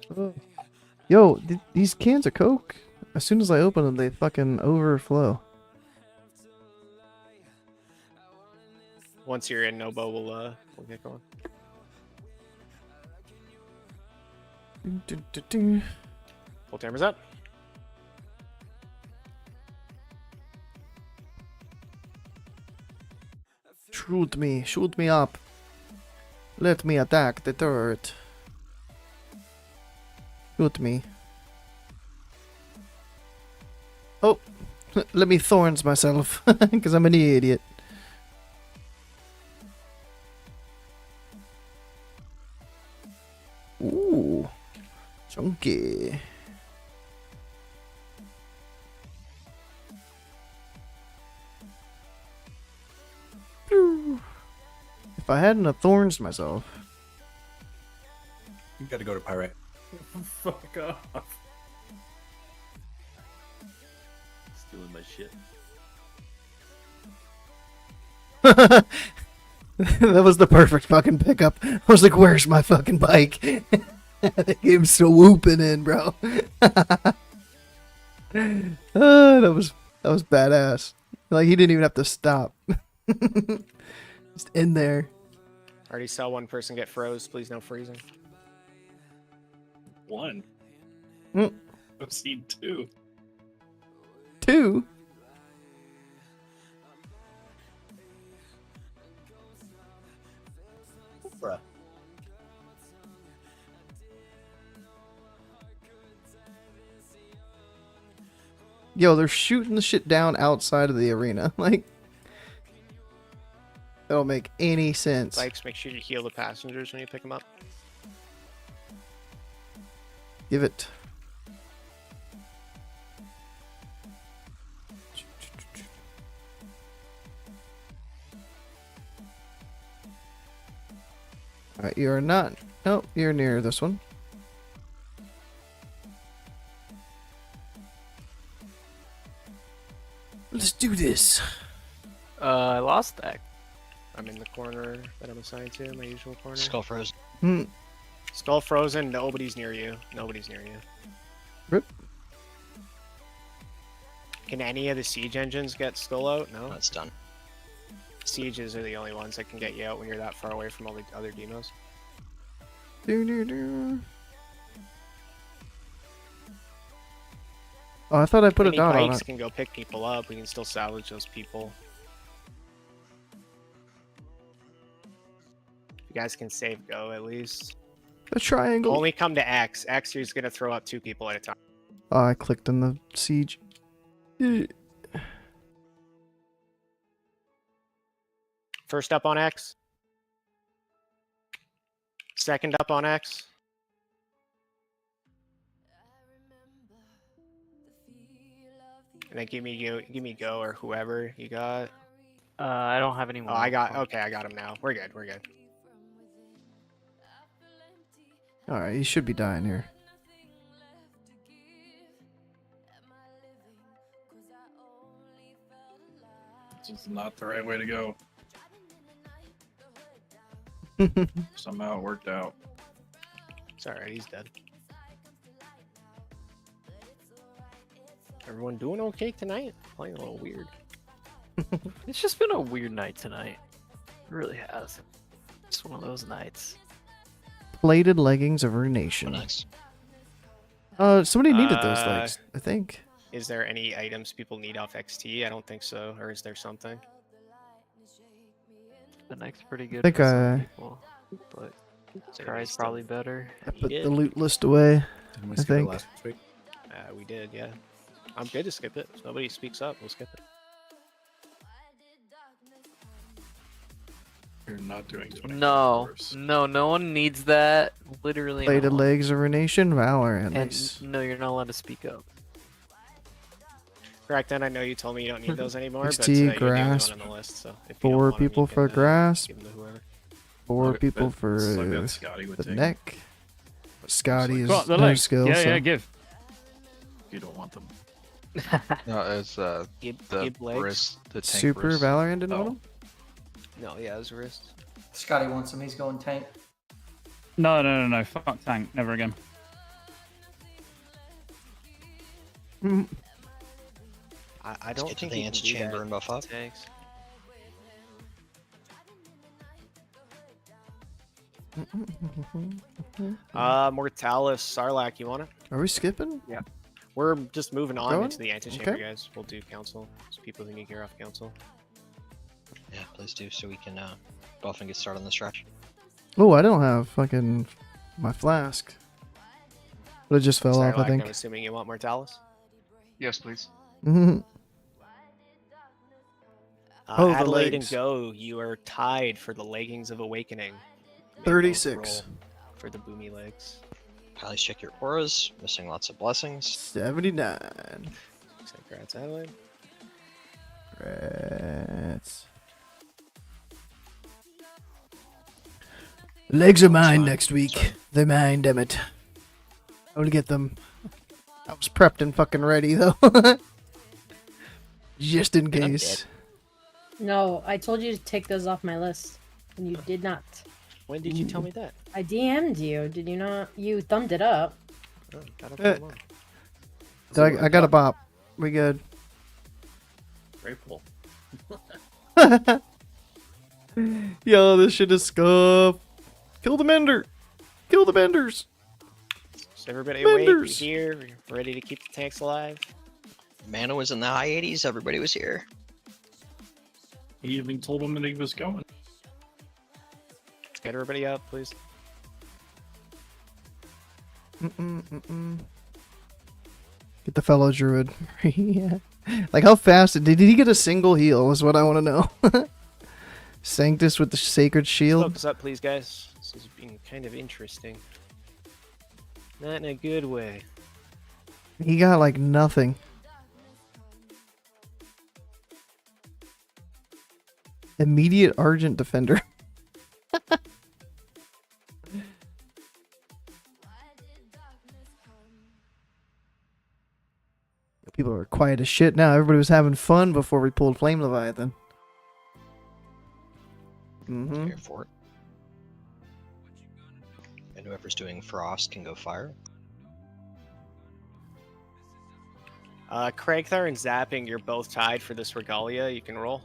Yo, these cans of Coke, as soon as I open them, they fucking overflow. Once you're in, Nobo, we'll get going. Full timers up. Shoot me up. Let me attack the turret. Shoot me. Oh, let me thorns myself, because I'm an idiot. Ooh, chunky. If I hadn't have thorns myself. You gotta go to Pirate. Fuck off. Stealing my shit. That was the perfect fucking pickup. I was like, where's my fucking bike? The game's still whooping in, bro. That was badass. Like, he didn't even have to stop. Just in there. Already saw one person get froze. Please no freezing. One. Mm. I've seen two. Two? Bruh. Yo, they're shooting the shit down outside of the arena. Like, that don't make any sense. Bikes, make sure you heal the passengers when you pick them up. Give it. Alright, you're not. Nope, you're near this one. Let's do this. I lost that. I'm in the corner that I'm assigned to, my usual corner. Skull frozen. Hmm. Skull frozen. Nobody's near you. Nobody's near you. Rip. Can any of the siege engines get skull out? No. That's done. Sieges are the only ones that can get you out when you're that far away from all the other demos. Oh, I thought I put a Any dot on bikes it. can go pick people up. We can still salvage those people. You guys can save go at least. A triangle. Only come to X. X is gonna throw up 2 people at a time. Oh, I clicked on the siege. First up on X. Second up on X. And then give me go or whoever you got. I don't have any more. Oh, I got him now. We're good. Alright, he should be dying here. This is not the right way to go. Somehow it worked out. It's alright, he's dead. Everyone doing okay tonight? Playing a little weird. It's just been a weird night tonight. It really has. It's one of those nights. Plated leggings of Ruination. Nice. Somebody needed those legs, I think. Is there any items people need off XT? I don't think so. Or is there something? The next pretty good. I think for some people, but there Cry's is probably better. I put did. the loot list away. Didn't we I skip it think. last week? We did, yeah. I'm good to skip it. If nobody speaks up, we'll skip it. You're not doing 20. No, no one needs that. Literally. Plated no one. legs of Ruination, Valorant. And Nice. no, you're not allowed to speak up. Correct, then I know you told me you don't need those anymore, but XT, you're the only grasp. one on the list, so if you don't 4 want 'em, people you for can, grasp. give 'em to whoever. 4 Okay, people bet- for so I bet Scotty would the take 'em. neck. Scotty is Got the no legs. skill. Yeah, so. yeah, give. You don't want them. No, it's the Gib legs? wrist, the tank Super wrist. Valorant didn't want him? No, yeah, his wrist. Scotty wants him. He's going tank. No. Fuck tank. Never again. I don't get to think the you can do antechamber that and buff up. tanks. Mortalis, Sarlacc, you want it? Are we skipping? Yeah. We're just moving on Going? into the antechamber, Okay. guys. We'll do council. It's people who need gear off council. Yeah, please do, so we can buff and get started on the stretch. Oh, I don't have fucking my flask. But it just fell off, I Sarlacc, think. I'm assuming you want Mortalis? Yes, please. hmm Oh, the Adelaide legs. and Go, you are tied for the leggings of Awakening. Make both 36. roll for the boomy legs. Highly check your auras, missing lots of blessings. 79. Congrats, Adelaide. Rats. Legs are mine next week. They're mine, damn it. I want to get them. I was prepped and fucking ready, though. Just in case. No, I told you to take those off my list, and you did not. When did you tell me that? I DM'd you. Did you not? You thumbed it up. Oh, gotta Eh. put 'em on. I got a bop. We good. Great pull. Yo, this shit is scuff. Kill the Mender. Kill the Menders. Is everybody awake Menders. here? Ready to keep the tanks alive? Mana was in the high 80s, everybody was here. He even told him that he was going. Let's get everybody up, please. Get the fellow druid. Yeah. Like, how fast did he get a single heal is what I want to know. Sanctus with the sacred shield. Focus up, please, guys. This is being kind of interesting. Not in a good way. He got like nothing. Immediate Argent Defender. People are quiet as shit now. Everybody was having fun before we pulled Flame Leviathan. Here for it. And whoever's doing frost can go fire. Cragthar and Zapping, you're both tied for this regalia. You can roll.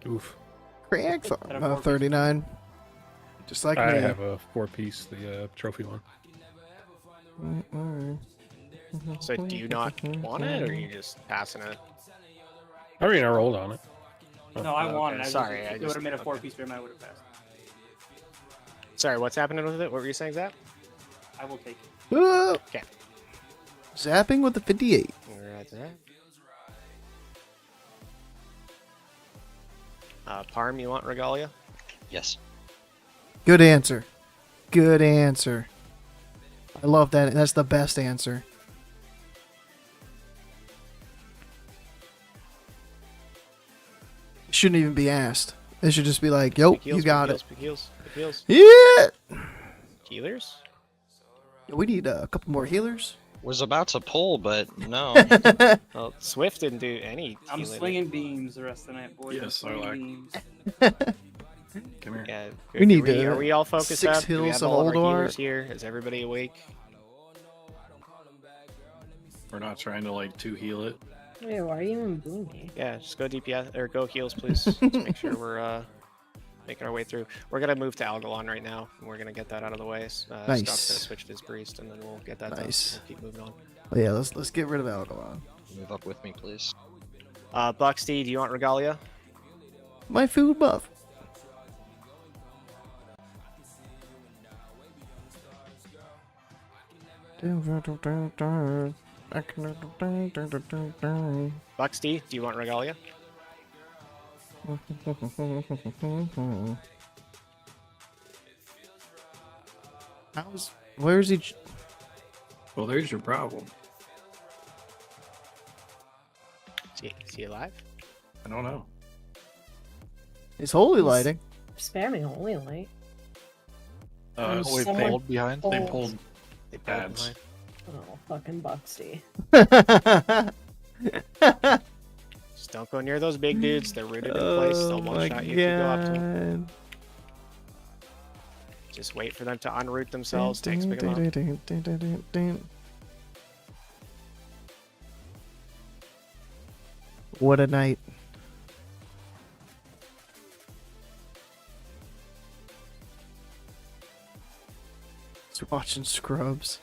Oof. Cracks on 39. Just like I me. have a 4-piece, the trophy one. So do you not want it, or are you just passing it? I mean, I rolled on it. No, I wanted. Okay, I sorry, It I would just- have made a okay. 4-piece rim. I would have passed. Sorry, what's happening with it? What were you saying, Zap? I will take it. Ah! Okay. Zapping with the 58. Right there. Parm, you want regalia? Yes. Good answer. Good answer. I love that. That's the best answer. Shouldn't even be asked. It should just be like, "Yo, Big heals, you got big it." heals, big heals, Yeah. Healers? We need a couple more healers. Was about to pull, but no. Well, Swift didn't do any I'm healing. slinging beams the rest of the night, boys. I'm Yes, slinging Sarlacc. beams. Come here. Yeah, We need Are we all focused 6 up? Do we hills have of all of our Ulduar. healers here? Is everybody awake? We're not trying to like two heal it. Wait, why are you even doing me? Yeah, just go DPS or go heals, please. Just make sure we're making our way through. We're gonna move to Algalon right now, and we're gonna get that out of the way. Nice. Scott's gonna switch to his priest, and then we'll get that Nice. done. We'll keep moving on. Oh, yeah, let's get rid of Algalon. Move up with me, please. Buxty, do you want regalia? My food buff. Buxty, do you want regalia? Where's he? Well, there's your problem. Is he alive? I don't know. He's holy lighting. Spamming holy light. Wait, someone pulled behind? They pulled- pulled They pulled ads. behind. Oh, fucking Buxty. Just don't go near those big dudes. They're rooted in place. They'll one-shot you if you go up to them. Just wait for them to unroot themselves. Tanks pick them up. What a night. Just watching Scrubs.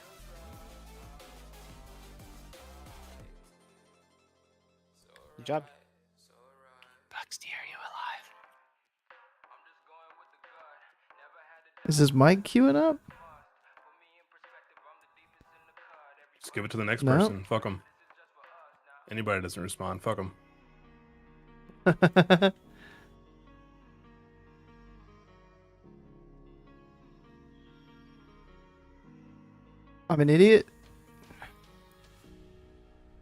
Good job. Buxty, are you alive? Is his mic queuing up? Just give it to the next No. person. Fuck them. Anybody doesn't respond, fuck them. I'm an idiot.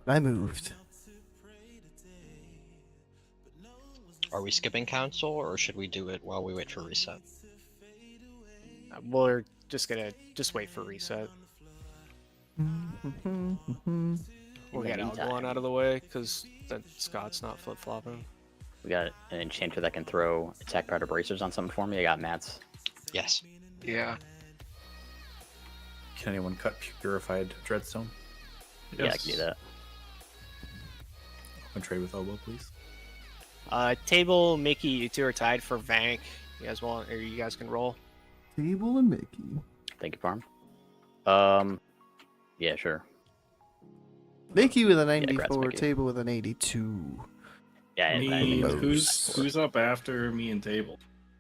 But I moved. Are we skipping council, or should we do it while we wait for reset? We're just gonna wait for reset. We'll get Algalon out of the way because Scott's not flip flopping. We got an enchanter that can throw attack powder bracers on something for me. I got mats. Yes. Yeah. Can anyone cut purified dreadstone? Yeah, I can do that. Open trade with Oboe, please. Table, Mickey, you two are tied for Vank. You guys want, or you guys can roll. Table and Mickey. Thank you, Farm. Yeah, sure. Mickey with a congrats, 94, Mickey. Table with an 82. Yeah, Me, yeah, who's up after me and Table?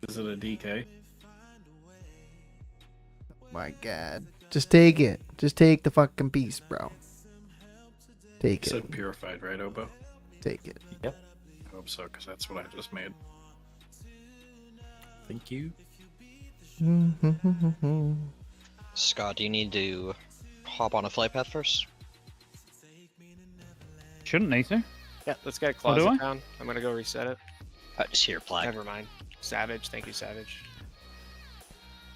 Is it a DK? My God. Just take it. Just take the fucking piece, bro. Take You it. said purified, right, Obo? Take it. Yep. I hope so, because that's what I just made. Thank you. Scott, do you need to hop on a flight path first? Shouldn't need to. Yeah, let's get a Oh, do closet I? down. I'm gonna go reset it. Just hear flag. Never mind. Savage, thank you, Savage.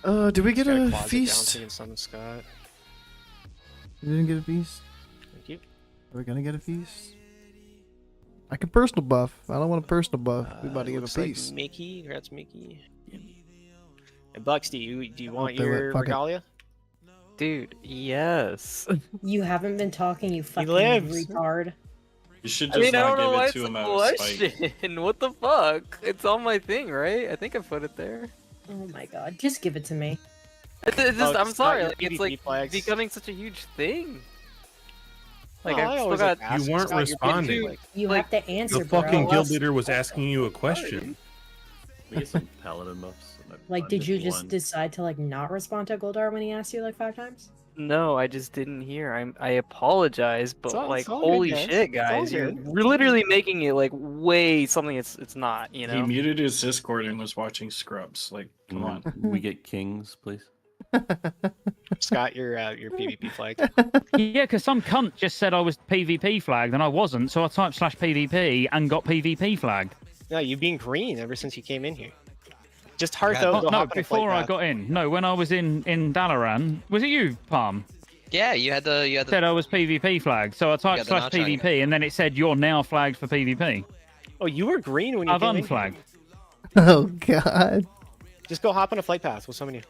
Did we get Got a closet down feast? so you can summon Scott. We didn't get a feast. Thank you. Are we gonna get a feast? I can personal buff. I don't want a personal buff. We about to get a Looks like feast. Mickey, congrats, Mickey. And Bucks, do you want do it, your fuck it. regalia? Dude, yes. You haven't been talking, you fucking lives. retard. You should I just mean, I not don't know give why it it's to a him out of spite. question. What the fuck? It's on my thing, right? I think I put it there. Oh my god, just give it to me. It's just, I'm it's sorry. not Like, your it's PvP like flags. becoming such a huge thing. Like Oh, I I've still always got. ask, You weren't it's not your responding. PvP. You Like, have to answer, The fucking bro. guild leader was asking you a question. We get some paladin buffs. Like, did you just 51. decide to like not respond to Goldar when he asked you like 5 times? No, I just didn't hear. I apologize, but like, it's all good, holy guys. shit, It's all guys, you're good. literally making it like way something it's not. You He know. muted his Discord and was watching Scrubs. Like, come on. We get kings, please. Scott, your PvP flag. Yeah, because some cunt just said I was PvP flagged and I wasn't, so I typed /PvP and got PvP flagged. No, you've been green ever since you came in here. Just hearth Yeah, out. Oh, no, before I got in. No, when I was in Dalaran, was it you, Palm? Yeah, you had the Said I was PvP flagged, so I typed the notch on you. /PvP and then it said you're now flagged for PvP. Oh, you were green when you I've came in. unflagged. Oh god. Just go hop on a flight path. We'll summon you.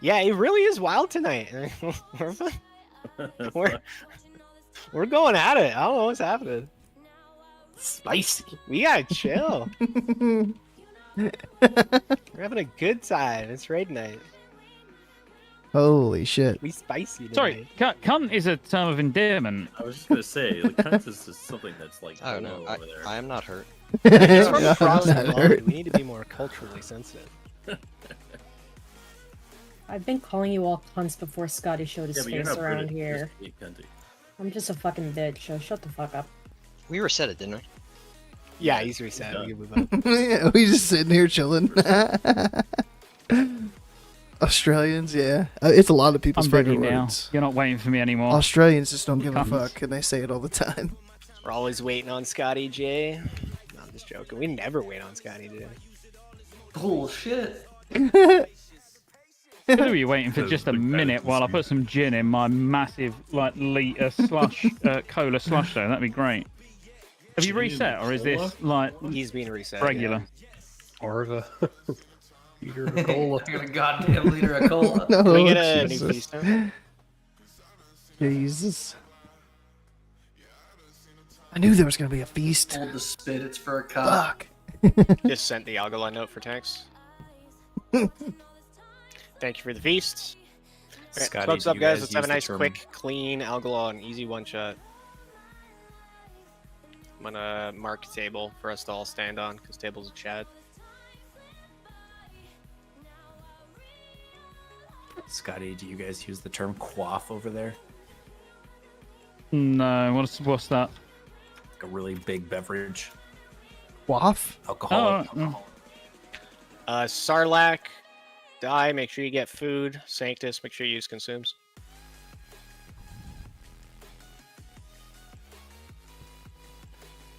Yeah, it really is wild tonight. we're going at it. I don't know what's happening. Spicy. We gotta chill. We're having a good time. It's raid night. Holy shit. We spicy tonight. Sorry, cunt is a term of endearment. I was just gonna say, the cunt is just something that's like Oh below no, over there. I am not hurt. It's from Yeah, across I'm the not hurt. world. We need to be more culturally sensitive. I've been calling you all cunts before Scotty showed his Yeah, but you're face not around British, here. just be cunty. I'm just a fucking bitch, so shut the fuck up. We reset it, didn't we? Yeah, he's reset. We can move on. Yeah, we just sitting here chilling. Australians, yeah. It's a lot of people's I'm ready favorite now. words. You're not waiting for me anymore. Australians just don't give a Cunts. fuck, and they say it all the time. We're always waiting on Scotty J. No, I'm just joking. We never wait on Scotty J. Bullshit. What are you waiting for just a minute while I put some gin in my massive like liter slush cola slush though? That'd be great. Have you reset or is this like He's being reset. regular? Arva. Peter Cola. I got a goddamn liter of cola. No, Can we get a new Jesus. feast now? Jesus. I knew there was gonna be a feast. Hold the spit, it's for a cop. Fuck. Just sent the Algalon note for tanks. Thank you for the feast. Okay, Scotty, smokes do up, you guys. guys Let's have a use the nice, term- quick, clean Algalon, easy one shot. I'm gonna mark a table for us to all stand on because table's a Chad. Scotty, do you guys use the term quaff over there? No, what's that? Like a really big beverage. Waff? Alcoholic. Oh, Sarlacc, die. Make sure you get food. Sanctus, make sure you use consumes.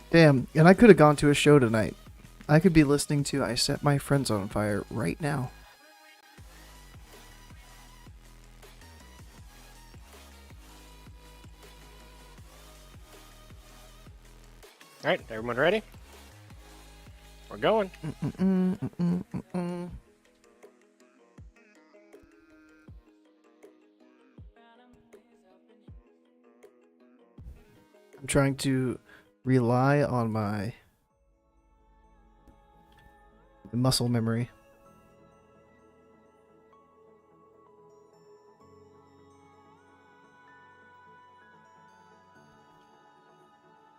Damn, and I could have gone to a show tonight. I could be listening to I Set My Friends on Fire right now. All right, everyone ready? We're going. I'm trying to rely on my muscle memory.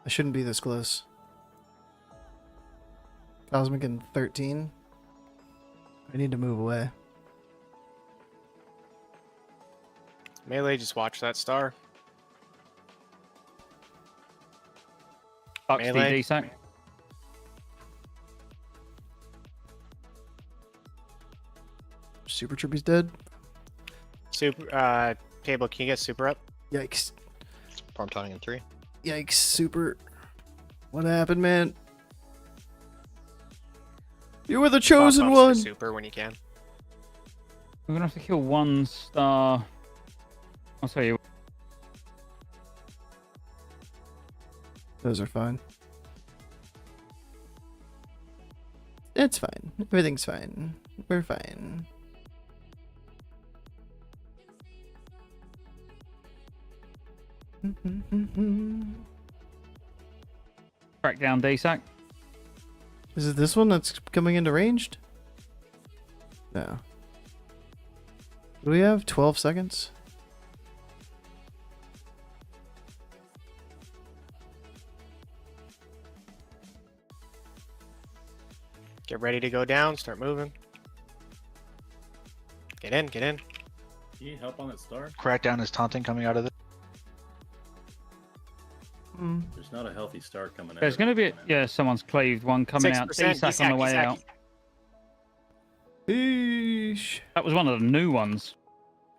I shouldn't be this close. Cosmic in 13. I need to move away. Melee, just watch that star. Bucks Melee. DD sack. Super Trippy's dead. Super, table, can you get super up? Yikes. Farm taunting in 3. Yikes, Super. What happened, man? You were the chosen Pop ups for one! Super when you can. We're gonna have to kill one star. I'll tell you. Those are fine. It's fine. Everything's fine. We're fine. Crack down DSAC. Is it this one that's coming into ranged? No. Do we have 12 seconds? Get ready to go down. Start moving. Get in. Get in. Do you need help on that star? Crackdown is taunting coming out of it. There's not a healthy star coming out. There's going to be, yeah, someone's cleaved one coming out. 6%, DSAC on the way out. Eesh. That was one of the new ones.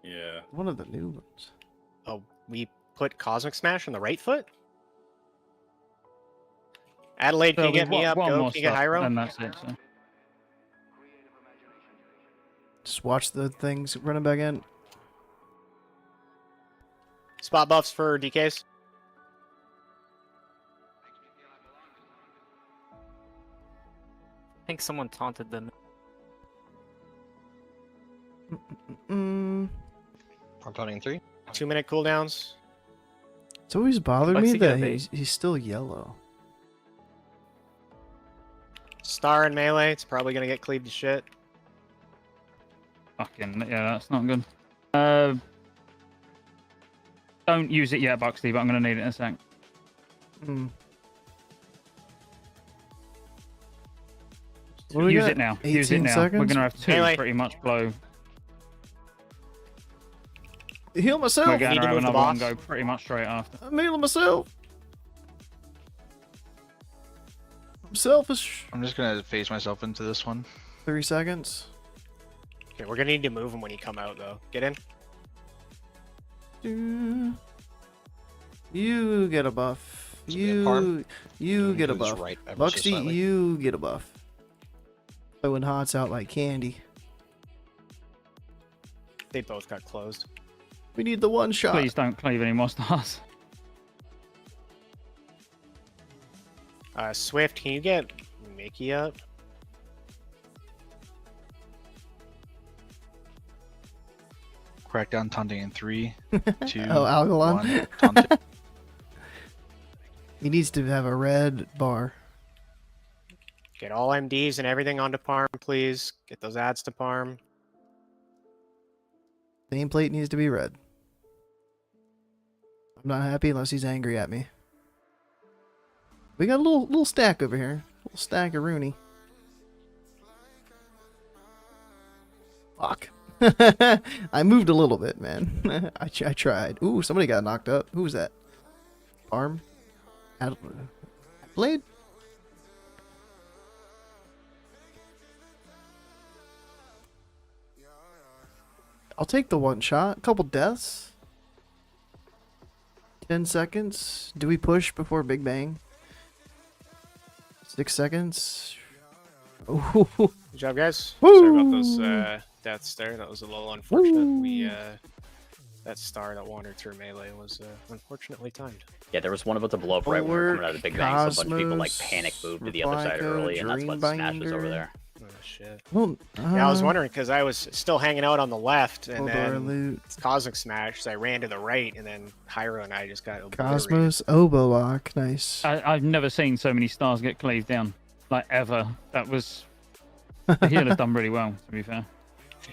Yeah. One of the new ones. Oh, we put Cosmic Smash on the right foot? Adelaide, can you get me up? Go. Can you get Hyro? And that's it. So. Just watch the things running back in. Spot buffs for DKs. I think someone taunted them. I'm taunting in 3. 2-minute cooldowns. It's always bothered me Lexi that got he's still yellow. Star and melee. It's probably gonna get cleaved to shit. Fucking, yeah, that's not good. Don't use it yet, Buxty, but I'm going to need it in a sec. What do we Use got? it now. 18 Use it now. seconds? We're going to have 2 Melee. pretty much blow. Heal myself. We're going Need to to have move the another one boss. go pretty much straight after. I'm healing myself. I'm selfish. I'm just gonna phase myself into this one. 3 seconds. Okay, we're gonna need to move him when you come out, though. Get in. You get a buff. we have harm? You get a Moves buff. right ever so Buxty, slightly. you get a buff. Throwing hots out like candy. They both got closed. We need the one shot. Please don't cleave any more stars. Swift, can you get Mickey up? Crackdown taunting in 3, 2, Oh, Algalon. 1. Taunting. He needs to have a red bar. Get all MDs and everything onto Parm, please. Get those ads to Parm. Nameplate needs to be red. I'm not happy unless he's angry at me. We got a little stack over here. A little stack of Rooney. Fuck. I moved a little bit, man. I tried. Ooh, somebody got knocked up. Who was that? Arm? Blade? I'll take the one shot. A couple deaths. 10 seconds. Do we push before Big Bang? 6 seconds. Ooh. Good job, guys. Woo! Sorry about those deaths there. That was a little unfortunate. We that star that wandered through melee was unfortunately timed. Yeah, there was one about to blow up right when we were coming out of the big bang, so a bunch of people like Cosmos, panic moved to the other side Replica, early, and that's what smashes over Dreambinder. there. Oh shit. Well, Yeah, I was wondering because I was still hanging out on the left, and Ulduar then loot. it's Cosmic Smash, so I ran to the right, and then Hyro and I just got obliterated. Cosmos, Obolock. Nice. I've never seen so many stars get cleaved down. Like, ever. That was... The healer's done really well, to be fair.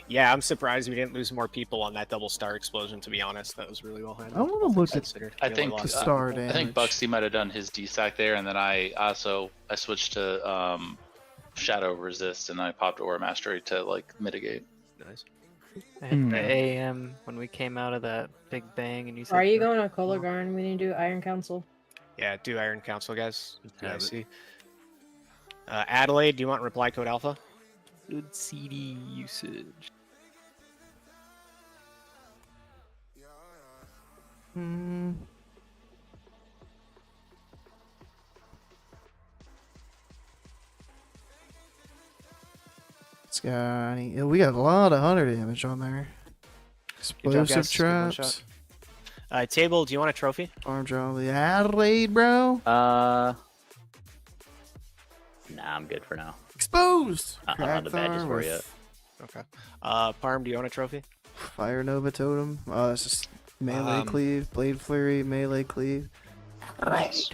Yeah, I'm surprised we didn't lose more people on that double star explosion. To be honest, that was really well handled. I want to look at Considered. I We only think lost- the star I damage. think Buxty might have done his DSAC there, and then I switched to Shadow Resist, and I popped Aura Mastery to like mitigate. Nice. And the AM when we came out of that big bang and you said Are you going to Kolagarn? We need to do Iron Council. Yeah, do Iron Council, guys. have I it. see. Adelaide, do you want reply code alpha? good CD usage? Scotty. Yeah, we got a lot of hunter damage on there. Good job, Explosive guys. Good one traps. shot. Table, do you want a trophy? Arm draw the Adelaide, bro. Nah, I'm good for now. Exposed! I don't have the badges Crackthorn for with it yet. Okay. Parm, do you own a trophy? Fire Nova Totem. It's just melee cleave, Blade Flurry, melee cleave. Right.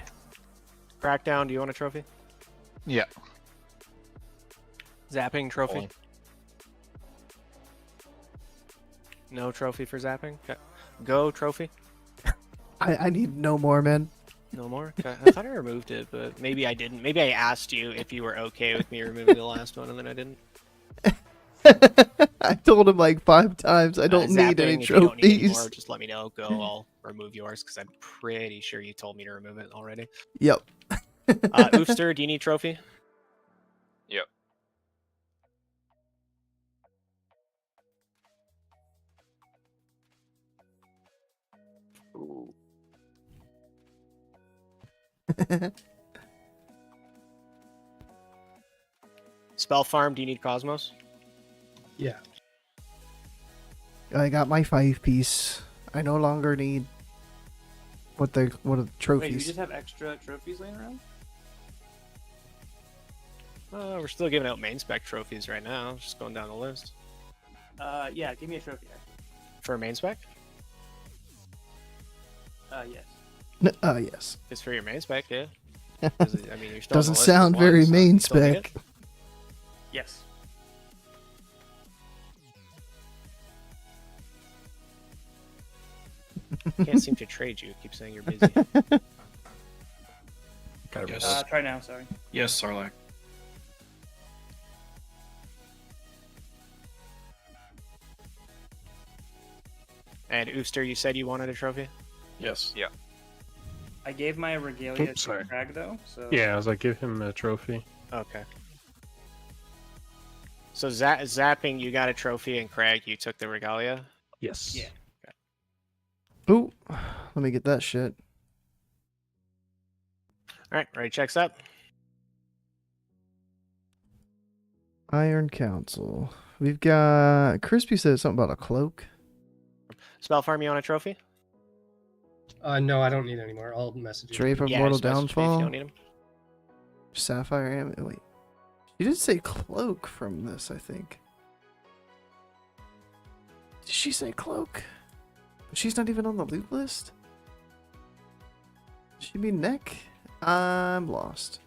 Crackdown, do you own a trophy? Yeah. Zapping trophy? No trophy for zapping? Okay. Go trophy? I need no more, man. No more? Okay. I thought I removed it, but maybe I didn't. Maybe I asked you if you were okay with me removing the last one, and then I didn't. I told him like 5 times I don't need any Zapping, if you don't need any trophies. more, just let me know. Go, I'll remove yours, because I'm pretty sure you told me to remove it already. Yep. Oofster, do you need trophy? Yep. Ooh. Spell Farm, do you need Cosmos? Yeah. I got my 5-piece. I no longer need what are the Wait, do we trophies. just have extra trophies laying around? We're still giving out main spec trophies right now. Just going down the list. Yeah, give me a trophy, actually. For main spec? Yes. Yes. It's for your main spec, yeah. 'Cause, I mean, you're still on the Doesn't list as sound one, very so main you still need spec. it. Yes. Can't seem to trade you. Keep saying you're busy. Yes. Try now, sorry. Yes, Sarlacc. And Oofster, you said you wanted a trophy? Yes. Yeah. I gave my regalia Oops, to sorry. Crag, though, so... Yeah, I was like, give him a trophy. Okay. So zapping, you got a trophy, and Craig, you took the regalia? Yes. Yeah. Ooh, let me get that shit. Alright, ready, checks up. Iron Council. We've got Crispy said something about a cloak. Spell Farm, you want a trophy? No, I don't need any more. I'll message you. Drape of Yeah, Mortal just message me if you Downfall. don't need 'em. Sapphire Am. Wait. She did say cloak from this, I think. Did she say cloak? She's not even on the loot list? She mean neck? I'm lost.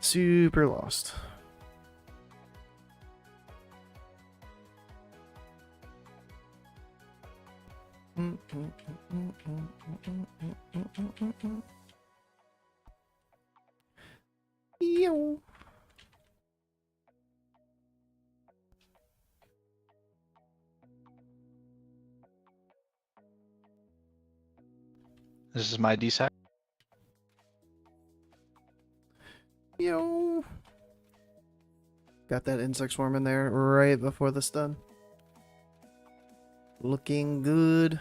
Super lost. Yo. This is my DSAC. Yo. Got that insect swarm in there right before the stun. Looking good.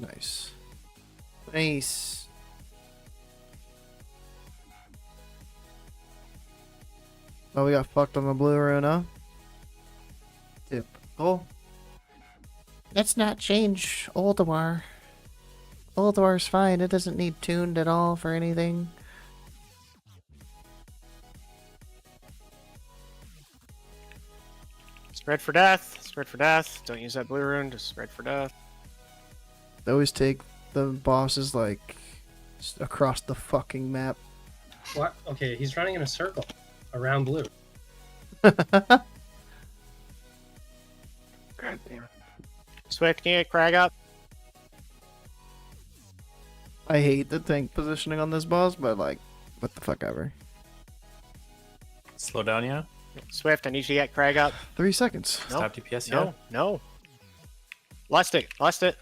Nice. Nice. Oh, we got fucked on the blue rune, huh? Typical. Let's not change Ulduar. Ulduar's fine. It doesn't need tuned at all for anything. Spread for death. Spread for death. Don't use that blue rune. Just spread for death. They always take the bosses like across the fucking map. What? Okay, he's running in a circle around blue. God damn it. Swift, can you get Crag up? I hate the tank positioning on this boss, but like, what the fuck ever. Slow down, yeah? Swift, I need you to get Crag up. 3 seconds. No, Stop DPS, no, yeah? no. Lust it. Lust it.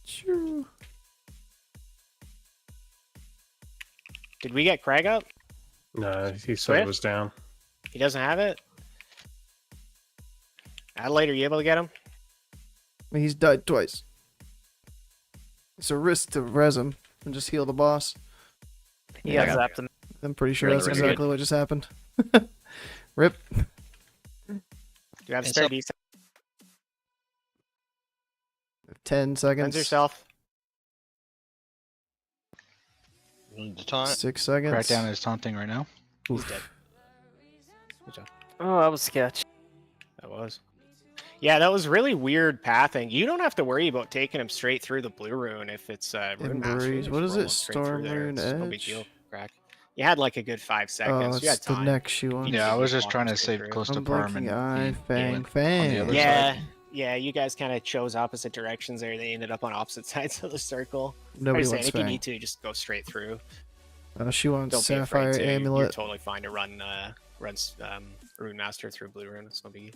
Sure. Did we get Crag up? No, he said Swift? it was down. He doesn't have it? Adelaide, are you able to get him? I mean, he's died twice. It's a risk to res him and just heal the boss. Yeah, I zapped him. I'm pretty sure You're that's the exactly what just happened. Rip. Do you have And spare so- D-sec? 10 Cleanse seconds. yourself. The taunt. 6 seconds. Crackdown is taunting right now. He's dead. Good job. Oh, that was sketch. That was. Yeah, that was really weird pathing. You don't have to worry about taking him straight through the blue rune if it's rune mastery. Embrace. What is it? Storm rune No big edge? deal. Crack. You had like a good 5 seconds. Oh, you had it's the time. neck shoe one. Yeah, I was just trying to Walk straight save through. close to Parm and Unblinking eye, he fang, went fang. on the other Yeah, side. yeah. You guys kind of chose opposite directions there. They ended up on opposite sides of the circle. Nobody I was saying, wants if you fang. need to, just go straight through. She wants Don't be afraid sapphire to. You're amulet. totally fine to run rune master through blue rune. It's no biggie.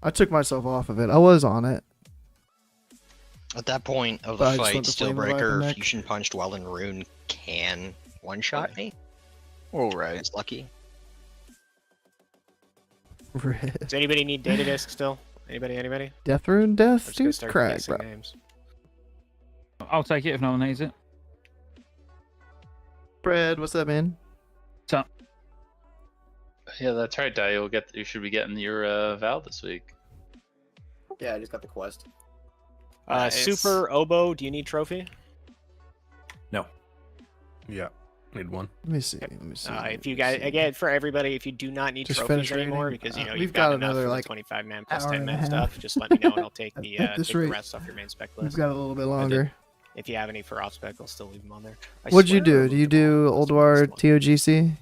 I took myself off of it. I was on it. At that point of But I the just fight, went to Flame Revive Steelbreaker, neck. Fusion Punch, Dwell in Rune can one-shot me. All right. It's lucky. Does anybody need data disk still? Anybody? Death rune, I'm death, just gonna dude, start crack, guessing bro. names. I'll take it if no one needs it. Fred, what's up, man? So, Yeah, that's right, Dai. You should be getting your Val this week. Yeah, I just got the quest. Super Oboe, do you need trophy? No. Yeah, need one. Let me see. If you guys, again, for everybody, if you do not need Just trophies finish anymore raiding? because you know We've you've got, got enough another, for like, the 25 man plus hour 10 and a man half. stuff, just let me know and I'll take the At this take the rate, rest off your main spec We've list. got a little bit longer. If you have any for off spec, I'll still leave them on there. I What'd you swear I do? Do you do Ulduar TOGC?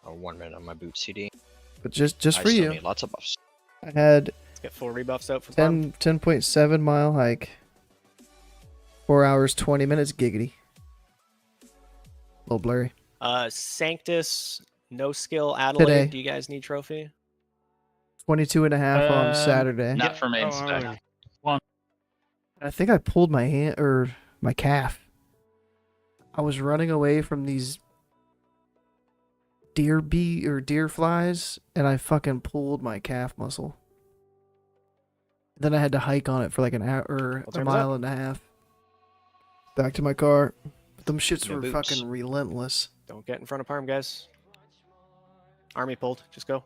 Oh, 1 minute on my boot CD. But just I for still you. need lots of buffs. I had Let's get full rebuffs out for Parm. 10.7 mile hike. 4 hours, 20 minutes, giggity. A little blurry. Sanctus, no skill Adelaide. Today. Do you guys need trophy? 22 and a half on Saturday. Not for main spec. I think I pulled my hand or my calf. I was running away from these deer flies, and I fucking pulled my calf muscle. Then I had to hike on it for like an hour or What a time is mile and a half. Back to my car. But them shits No were boots. fucking relentless. Don't get in front of Parm, guys. Army pulled. Just go.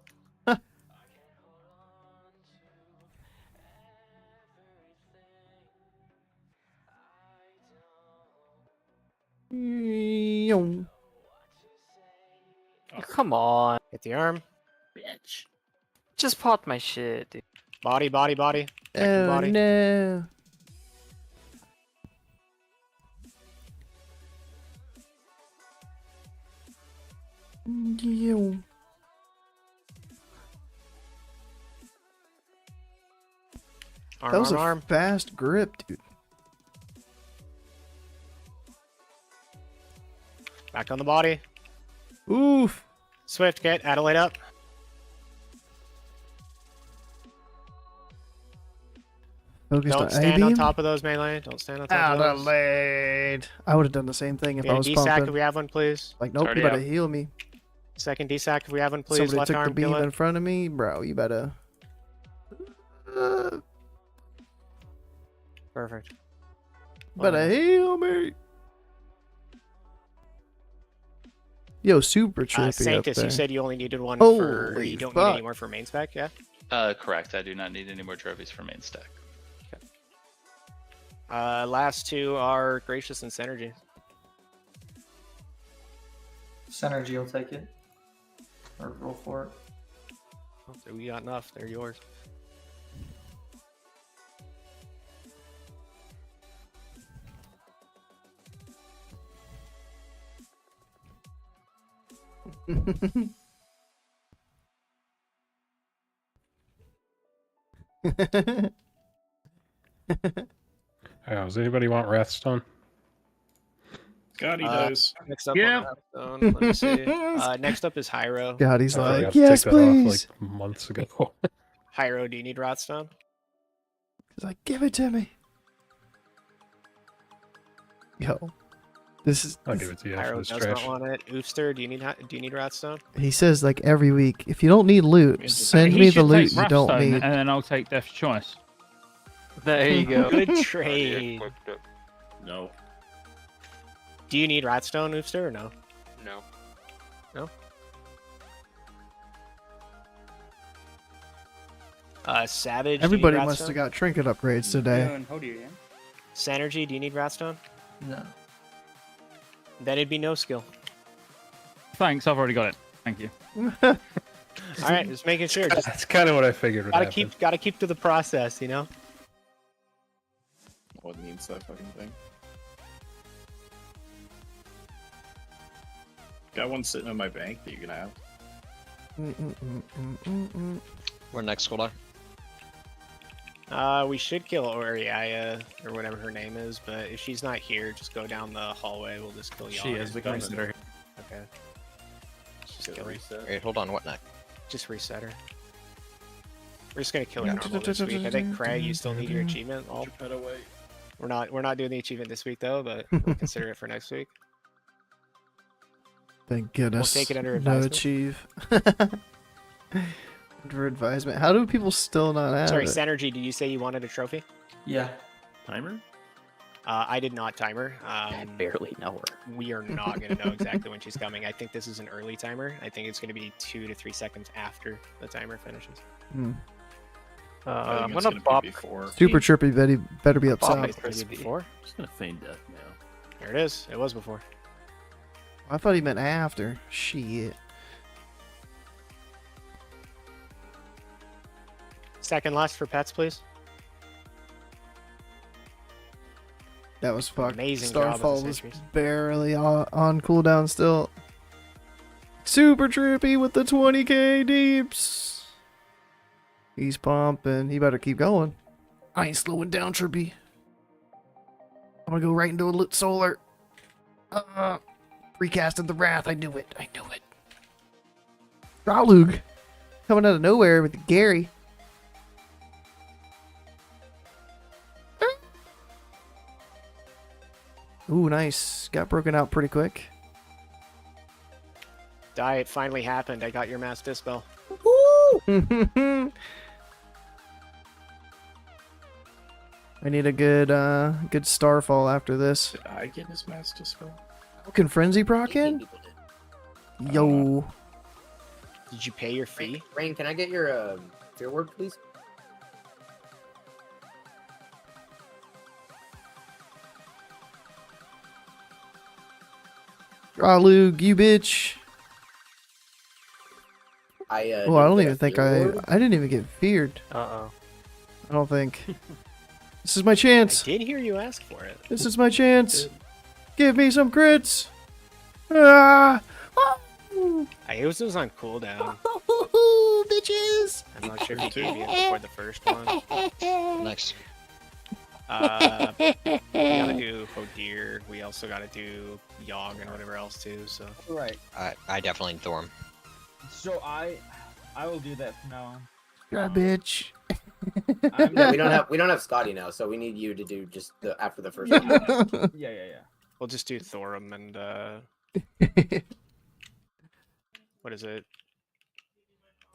Come on. Hit the arm. Bitch. Just popped my shit, dude. Body. Second Oh body. no. Yo. That was a fast grip, dude. Back on the body. Oof. Swift, get Adelaide up. Focused Don't on stand on A-beam? top of those melee. Don't stand on top of those. Adelaide. I would have done the same thing if Get I a was D-sack pumping. if we have one, please. Like, nope, you better heal me. Second D-sack if we have one, please. Somebody Left took the arm, beam kill in it. front of me, bro. You better. Perfect. Better heal me. Yo, super trippy up Sanctus, there. you said you only needed one for. Holy You don't fuck. need any more for main spec, yeah? Correct. I do not need any more trophies for main stack. Last two are Gracious and Synergy. Synergy will take it. Or roll for it. Oh, so we got enough. They're yours. Does anybody want Wrathstone? God, he does. Next up, Yeah. on Let me see. Next up is Hyro. God, he's I like, forgot to take yes, that off, please. like months ago. Hyro, do you need Rotstone? He's like, give it to me. Yo, this is. I'll give it to you after Hyro this does trash. not want it. Oofster, do you need Rotstone? He says like every week, if you don't need loot, send He me the should loot take you don't Wrathstone, need. and then I'll take Death's Choice. There you go. Good trade. No. Do you need Ratstone, Oofster, or no? No. No. Savage. Everybody do you need must have Ratstone? got trinket upgrades today. Doing Hodir, yeah? Synergy, do you need Ratstone? No. Then it'd be no skill. Thanks, I've already got it. Thank you. All right, just making sure. Just That's kind of what I figured would happen. gotta keep to the process, you know. What needs that fucking thing? Got one sitting in my bank that you can have. We're next squad. We should kill Oriaya or whatever her name is, but if she's not here, just go down the hallway. We'll just kill She Yana. is the guys that are here. Okay. Just kill her. Wait, hold on. What next? Just reset her. We're just gonna kill her normal this week. I think Craig, you still need your achievement. We're not doing the achievement this week though, but we'll consider it for next week. Thank goodness. take it under No advisement. achieve. Under advisement. How do people still not have Sorry, it? Synergy, did you say you wanted a trophy? Yeah. Timer? I did not timer. I barely know her. We are not going to know exactly when she's coming. I think this is an early timer. I think it's going to be 2 to 3 seconds after the timer finishes. I'm it's gonna be bop. before. Super Trippy better be Bop upset. it. Is it before? I'm just gonna feign death now. There it is. It was before. I thought he meant after. Shit. Second last for pets, please. That was fucked. Amazing job of the Starfall was sentries. barely on cooldown still. Super Trippy with the 20k deeps. He's pumping. He better keep going. I ain't slowing down, Trippy. I'm gonna go right into a solar. Recasted the Wrath. I knew it. I knew it. Ralug coming out of nowhere with Gary. Ooh, nice. Got broken out pretty quick. Diet finally happened. I got your mass dispel. I need a good starfall after this. Did I get his mass dispel? Can Frenzy proc in? Yo. Did you pay your fee? Rain, can I get your fear word, please? Ralug, you bitch. Oh, I don't even think I didn't even get feared. Uh-oh. I don't think. This is my chance. I did hear you ask for it. This is my chance. Give me some crits. Ah! It was on cooldown. Bitches. I'm not sure if you gave it before the first one. Next. We gotta do Hodir. We also gotta do Yogg and whatever else too. So Right. I definitely need Thorm. So I will do that from now on. Yeah, bitch. Yeah, we don't have Scotty now, so we need you to do just after the first one. Yeah. we'll just do Thorum and what is it?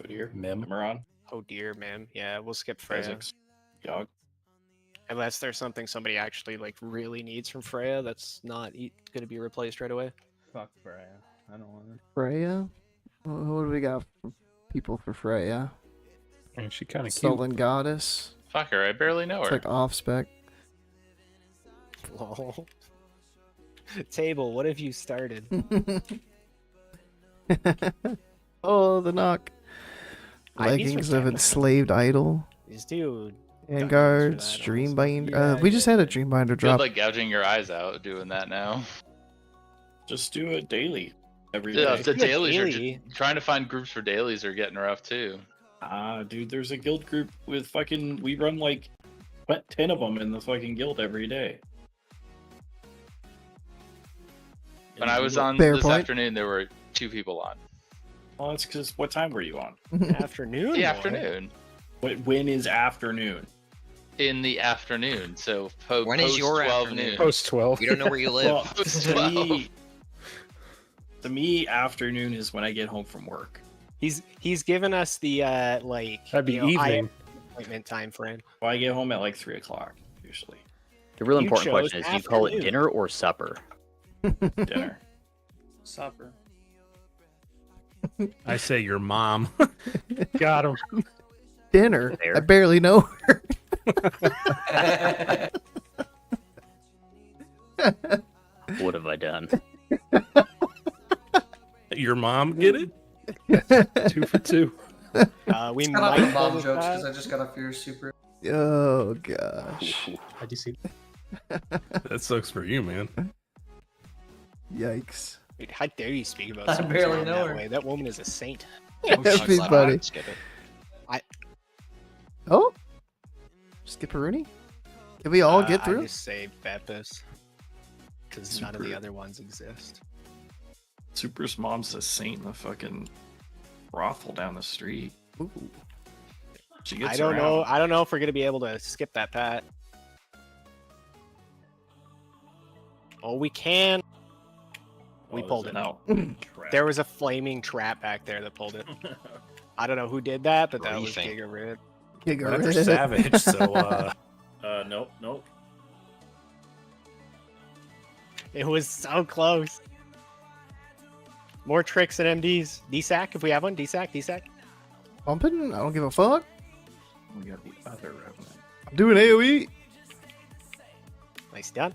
Hodir? Mim. Miran? Hodir, Mim. Yeah, we'll skip Freya. Physics. Yogg. Unless there's something somebody actually like really needs from Freya that's not going to be replaced right away. Fuck Freya. I don't want it. Freya? What do we got for people for Freya? And she kind of cute. Sullen Goddess. Fuck her, I barely know It's her. like off spec. Lol. Table, what have you started? Oh, the knock. IVs Leggings for of enslaved idol. This dude. Vanguard, Dreambinder. We just had a Dreambinder Feel drop. like gouging your eyes out doing that now. Just do it daily. Every Yeah, day. the dailies are daily. just, trying to find groups for dailies are getting rough too. Dude, there's a guild group with fucking. We run like 10 of them in the fucking guild every day. When I was on Fair this point. afternoon, there were 2 people on. Well, that's because what time were you on? Afternoon? The boy. afternoon. When is afternoon? In the afternoon, so When is post your 12 afternoon? noon. Post 12. We don't know where you live. Well, Post to 12. to me, afternoon is when I get home from work. He's given us the like That'd be you know, evening. appointment time frame. Well, I get home at like 3 o'clock usually. The real You important chose question is, do you call it afternoon. dinner or supper? Dinner. Supper. I say your mom. Got him. Dinner. There. I barely know her. What have I done? Your mom get it? 2 for 2. We It's kind of might mom pull jokes this because I just got a fear super. Oh gosh. How'd you see? That sucks for you, man. Yikes. Dude, how dare you speak about I someone's barely mom know that her. way? That woman is a saint. Everybody. Skip it. Oh. Skipperoonie? Can we all get I through? just say Bepis. Because none of the other ones exist. Super's mom's a saint in the fucking brothel down the street. Ooh. She gets I don't know. around. I don't know if we're gonna be able to skip that, Pat. Oh, we can. We pulled it. No. There was a flaming trap back there that pulled it. I don't know who did that, but that was Griefing. Giga Rid. Giga They're Rid. savage, so Nope, nope. It was so close. More tricks than MDs. DSAC, if we have one. DSAC, DSAC. Bumping? I don't give a fuck. We got the other revenant. I'm doing AoE. Nice done.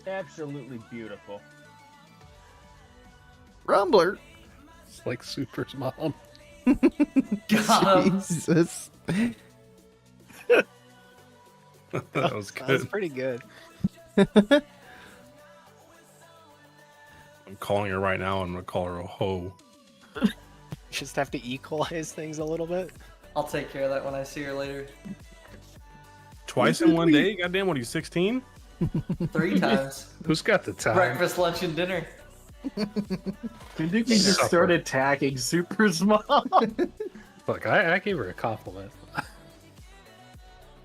Absolutely beautiful. Rumbler. it's like Super's mom. Got him. Jesus. That was That was good. pretty good. I'm calling her right now. I'm gonna call her a hoe. Just have to equalize things a little bit. I'll take care of that when I see her later. Twice in one day? Goddamn, what are you, 16? 3 times. Who's got the time? Breakfast, lunch, and dinner. When did you just Suffer. start attacking Super's mom? Look, I gave her a compliment.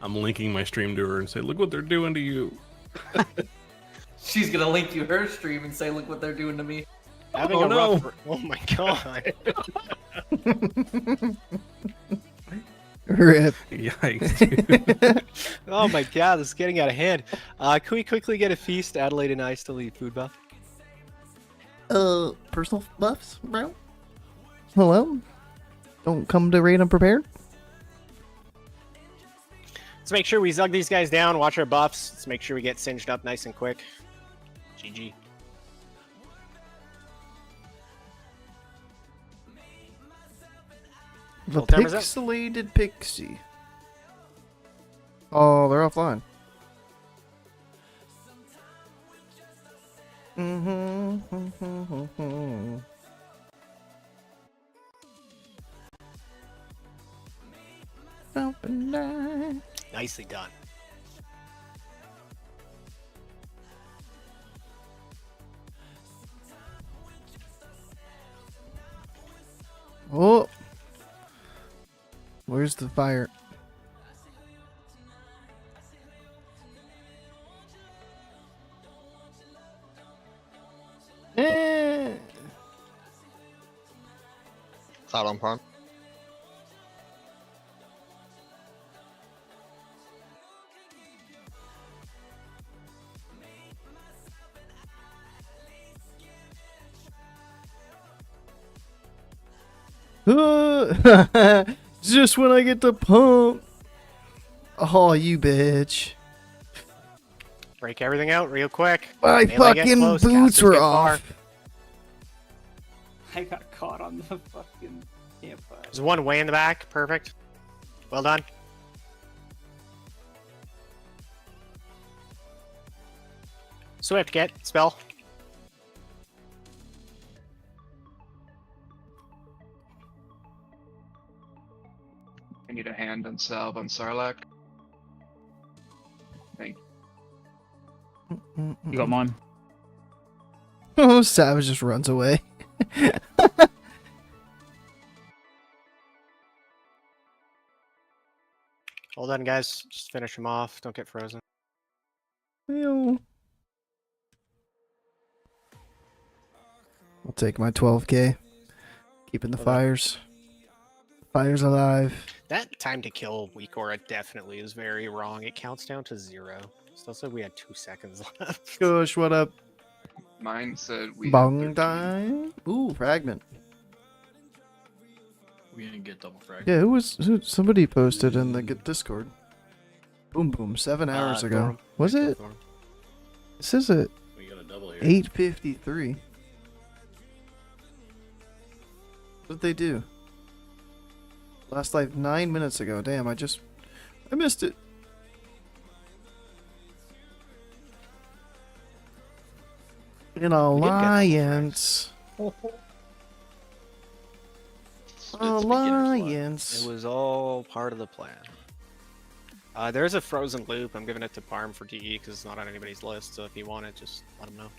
I'm linking my stream to her and say, look what they're doing to you. She's gonna link you her stream and say, "Look what they're doing to me." Having Oh, a no. rough. Oh my god. Rip. Yikes, dude. Oh my god, this is getting out of hand. Can we quickly get a feast? Adelaide and I still eat food buff. Personal buffs, bro? Hello? Don't come to raid unprepared? Let's make sure we zug these guys down, watch our buffs. Let's make sure we get singed up nice and quick. GG. The What time is it? pixelated pixie. Oh, they're offline. Mm-hmm. Open night. Nicely done. Oh. Where's the fire? Eh. Cloud on farm. Just when I get to pump. Oh, you bitch. Break everything out real quick. My Melee gets fucking close, boots casters were get far. off. I got caught on the fucking campfire. There's one way in the back. Perfect. Well done. Swift, get spell. I need a hand on salve on Sarlacc. Thank You got mine. Oh, Savage just runs away. Hold on, guys. Just finish him off. Don't get frozen. Ew. I'll take my 12k. Keeping the fires. Fires alive. That time to kill weak aura definitely is very wrong. It counts down to 0. Still said we had 2 seconds left. Gosh, what up? Mine said we had Bong 13. die. Ooh, fragment. We didn't get double frag. Yeah, somebody posted in the Discord. Boom boom, 7 hours ago. Thorm. Was it? Thorm. It says it. We got a double here. 8:53. What did they do? Last life 9 minutes ago. Damn, I missed it. An alliance. Alliance. It was all part of the plan. There's a frozen loop. I'm giving it to Parm for DE because it's not on anybody's list. So if you want it, just let him know.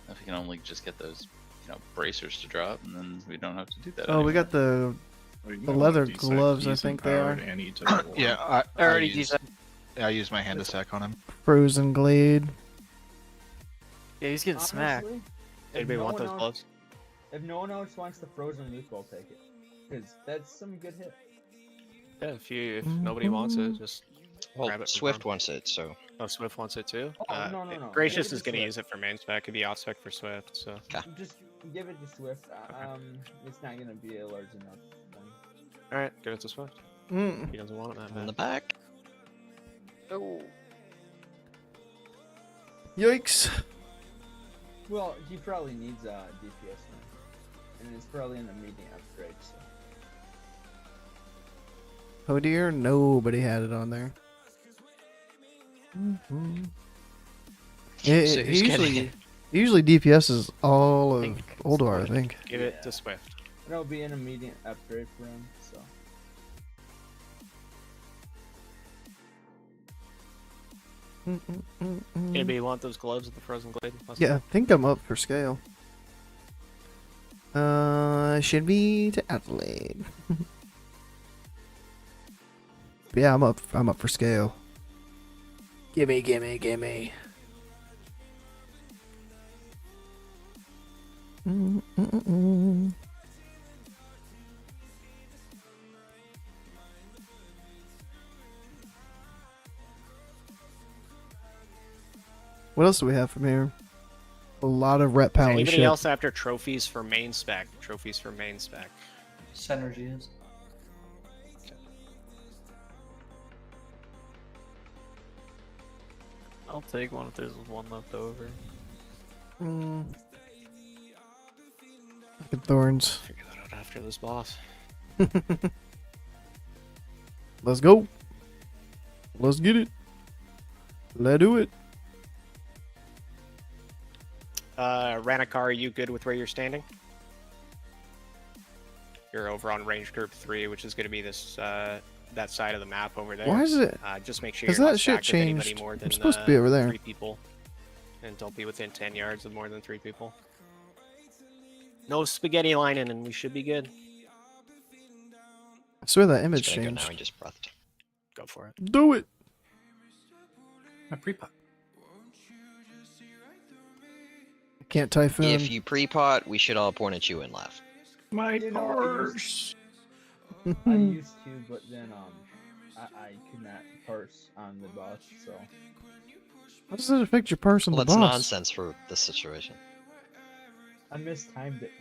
If we can only just get those, bracers to drop, and then we don't have to do that. Oh, we got the leather gloves. I think they are. Yeah, I already used. I used my hand attack on him. Frozen glade. Yeah, he's getting smacked. Honestly, Anybody no want one those else- gloves? If no one else wants the frozen loop, I'll take it. Because that's some good hit. Yeah, if nobody wants it, just grab Well, it. Swift wants it, so. Oh, Swift wants it too. Oh, no. Gracious Give it is to gonna Swift. use it for main spec. It'd be off spec for Swift. So. Just give it to Swift. It's not gonna be a large enough thing. All right, give it to Swift. Mm. He doesn't want it that On bad. the back. Oh. Yikes. Well, he probably needs a DPS now, and it's probably in a medium upgrade. So. Oh dear, nobody had it on there. So who's getting it? Usually DPS is all of Ulduar, I think. Give it to Swift. It'll be an immediate upgrade for him. So. Anybody want those gloves with the frozen glade? Yeah, I think I'm up for scale. Should be to Adelaide. But yeah, I'm up for scale. Gimme. What else do we have from here? A lot of rep pally Anybody shit. else after trophies for main spec? Trophies for main spec. Synergy is. I'll take one if there's one left over. Fucking thorns. Figure that out after this boss. Let's go. Let's get it. Let's do it. Ranikar, are you good with where you're standing? You're over on range group 3, which is going to be this that side of the map over there. Why is it- Just make sure has you're that not shit stacked with anybody changed? more I'm than supposed to be over there. 3 people, and don't be within 10 yards of more than 3 people. No spaghetti lining, and we should be good. I swear that image Just gonna go changed. now and just breathed. Go for it. Do it. My pre-pot. Can't typhoon. If you pre-pot, we should all point at you and laugh. My You know, parse. I used to, but then I could not parse on the boss, so. How does it affect your person? Well, the that's boss? nonsense for this situation. I mistimed it.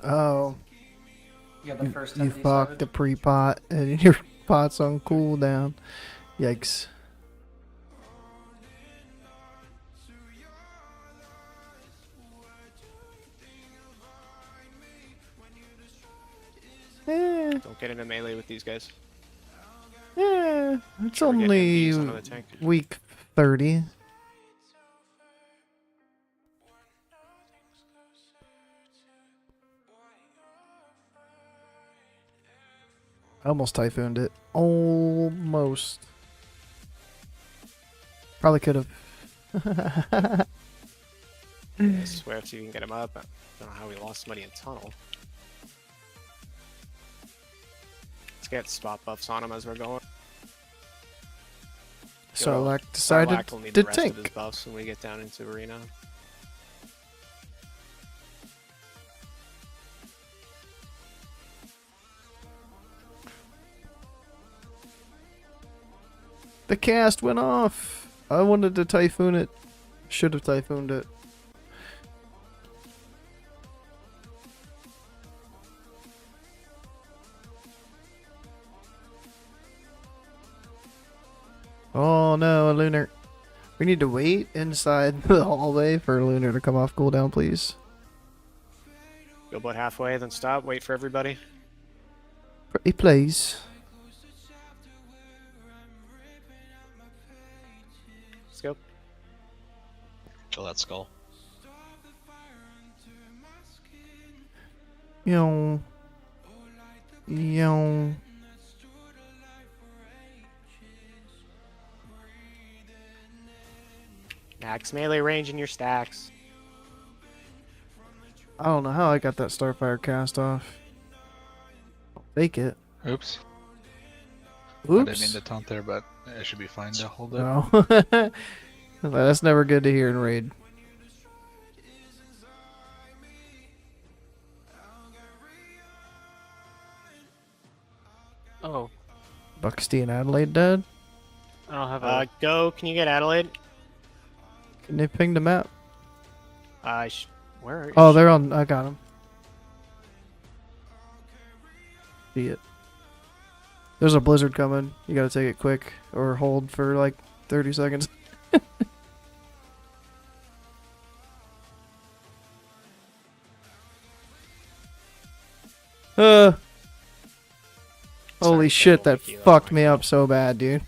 Oh. You got the first You time fucked the pre-pot and your pot's on cooldown. Yikes. Don't get into melee with these guys. Yeah, it's Sure, we're getting only MPs onto the tank. week 30. I almost typhooned it. Almost. Probably could have. Swift, so you can get him up. I don't know how we lost somebody in tunnel. Let's get spot buffs on him as we're going. So I decided Sarlacc will need to the rest of his tank. buffs when we get down into arena. The cast went off. I wanted to typhoon it. Should have typhooned it. Oh no, Lunar. We need to wait inside the hallway for Lunar to come off cooldown, please. Go about halfway, then stop. Wait for everybody. Pretty please. Let's go. Kill that skull. Yo. Yo. Max melee range in your stacks. I don't know how I got that Starfire cast off. I'll fake it. Oops. I Oops. didn't mean to taunt there, but it should be fine to hold it. No. That's never good to hear in raid. Oh, Buxty and Adelaide dead? I don't have a. Go. Can you get Adelaide? Can they ping the map? Where are you? Oh, they're on. I got them. See it. There's a blizzard coming. You gotta take it quick or hold for like 30 seconds. Holy shit, that fucked me up so bad, dude.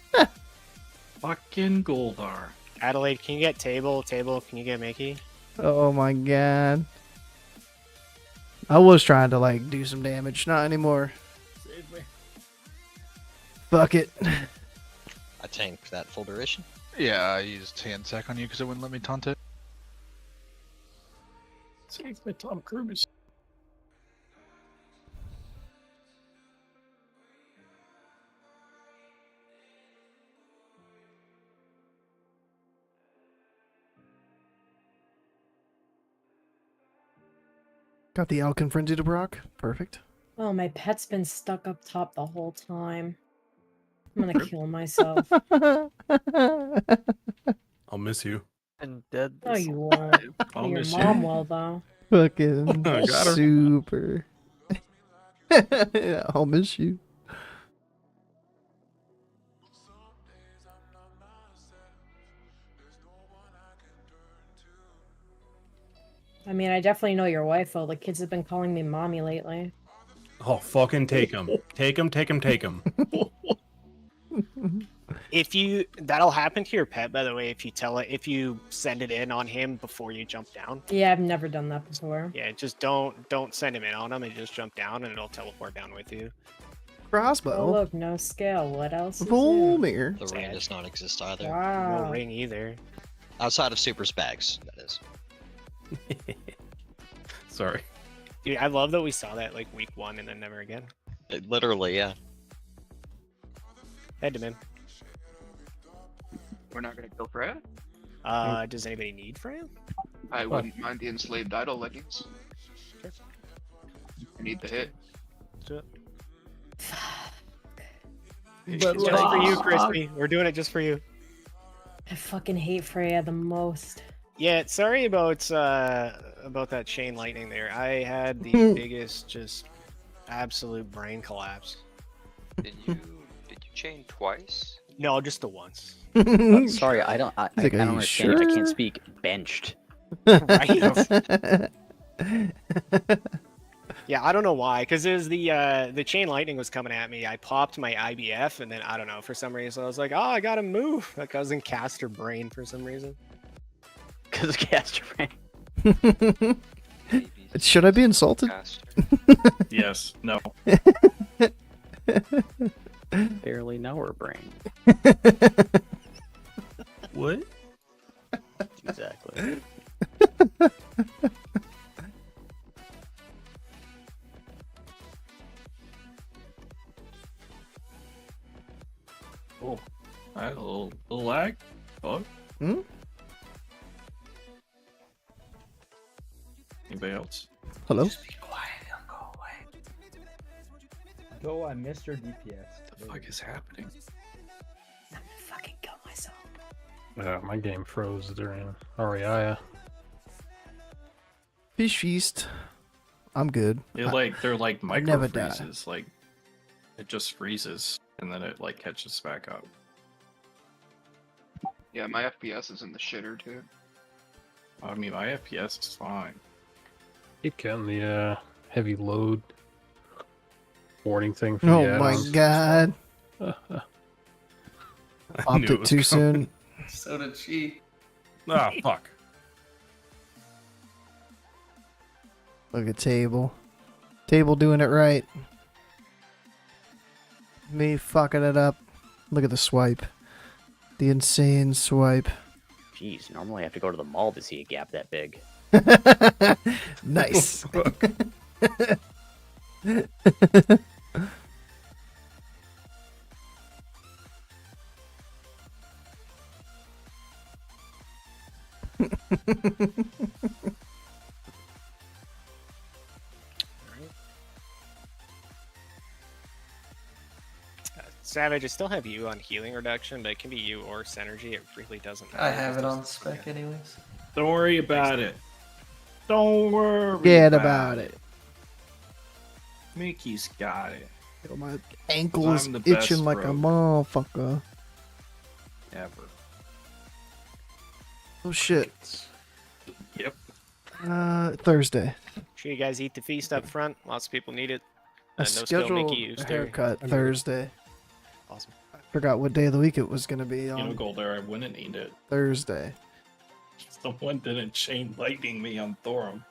Fucking Goldar. Adelaide, can you get Table? Table, can you get Mickey? Oh my god. I was trying to like do some damage, not anymore. Save me. Fuck it. I tanked that full duration. Yeah, I used hand sack on you because it wouldn't let me taunt it. Save me, Tom Cruise. Got the Alkin Frenzy to Brock. Perfect. Oh, my pet's been stuck up top the whole time. I'm gonna kill myself. I'll miss you. And dead. No, you won't. I'll Your miss you. mom will, though. Fucking Got her. super. I'll miss you. I mean, I definitely know your wife, though. The kids have been calling me mommy lately. Oh, fucking take him. Take him, take him, take him. That'll happen to your pet, by the way, if you send it in on him before you jump down. Yeah, I've never done that before. Yeah, just don't send him in on him and just jump down and it'll teleport down with you. Crossbow. Oh, look, no scale. What else is there? Volmir. The ring does not exist either. Wow. No ring either. Outside of Super's bags, that is. Sorry. Dude, I love that we saw that like week 1 and then never again. Literally, yeah. Head to him. We're not gonna kill Freya? Does anybody need Freya? I wouldn't mind the enslaved idol leggings. Sure. I need the hit. Let's do it. But It's just for you, Crispy. We're doing it just for you. I fucking hate Freya the most. Yeah, sorry about that chain lightning there. I had the biggest, just absolute brain collapse. Did you chain twice? No, just the once. Sorry, I don't He's like, "Are don't you understand. I sure?" can't speak. Benched. Right? Yeah, I don't know why, because it was the chain lightning was coming at me. I popped my IBF, and then I don't know, for some reason I was like, oh, I gotta move. Like I was in caster brain for some reason. Because of caster brain. Should I be insulted? Yes. No. Barely know her brain. What? Exactly. Oh, I had a little lag. Fuck. Hmm? Anybody else? Hello? Go on, Mr. DPS. What the fuck is happening? I'm gonna fucking My game froze during Ariaya. Fish feast. I'm good. They're like I micro never die. freezes. Like it just freezes and then it like catches back up. Yeah, my FPS is in the shitter too. I mean, my FPS is fine. Keep getting the heavy load warning thing for Oh the my add-ons. god. I Popped knew it was too coming. soon. So did she. Ah, fuck. Look at Table. Table doing it right. Me fucking it up. Look at the swipe. The insane swipe. Jeez, normally I have to go to the mall to see a gap that big. Nice. Savage, I still have you on healing reduction, but it can be you or Synergy. It really doesn't matter. I have it on spec anyways. Don't worry about it. Don't worry. Forget about it. Mickey's got it. Yo, my ankle's I'm the best itching like a rogue motherfucker. ever. Oh shit. Yep. Thursday. Sure, you guys eat the feast up front. Lots of people need it. I No skill scheduled Mickey a used haircut to. Thursday. Awesome. Forgot what day of the week it was gonna be on. You know, Golder, I wouldn't need it. Thursday. Someone didn't chain lightning me on Thorum.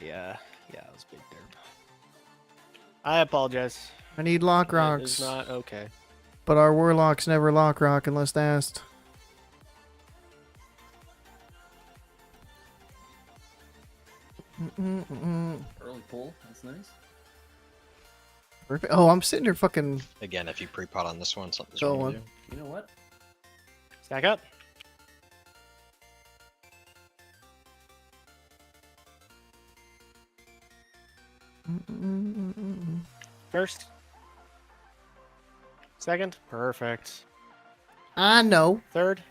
Yeah, it was big derp. I apologize. I need lock It rocks. is not okay. But our warlocks never lock rock unless asked. Early pull. That's nice. Perfect. Oh, I'm sitting here fucking Again, if you pre-pot on this one, something's Go wrong with on. you. You know what? Stack up. First. Second. Perfect. I know. Third.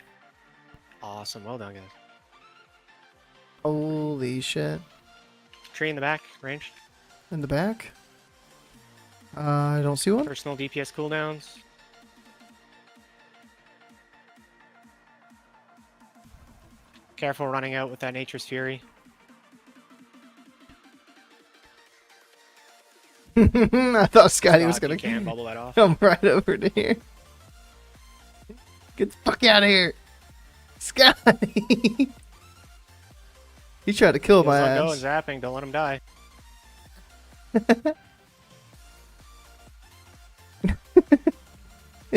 Awesome. Well done, guys. Holy shit. Tree in the back. Ranged. In the back? I don't see one. Personal DPS cooldowns. Careful running out with that Nature's Fury. I thought Scotty was Stop, gonna you can't bubble that off. come right over to here. Get the fuck out of here, Scotty! He tried to kill my Let go ass. and zapping. Don't let him die.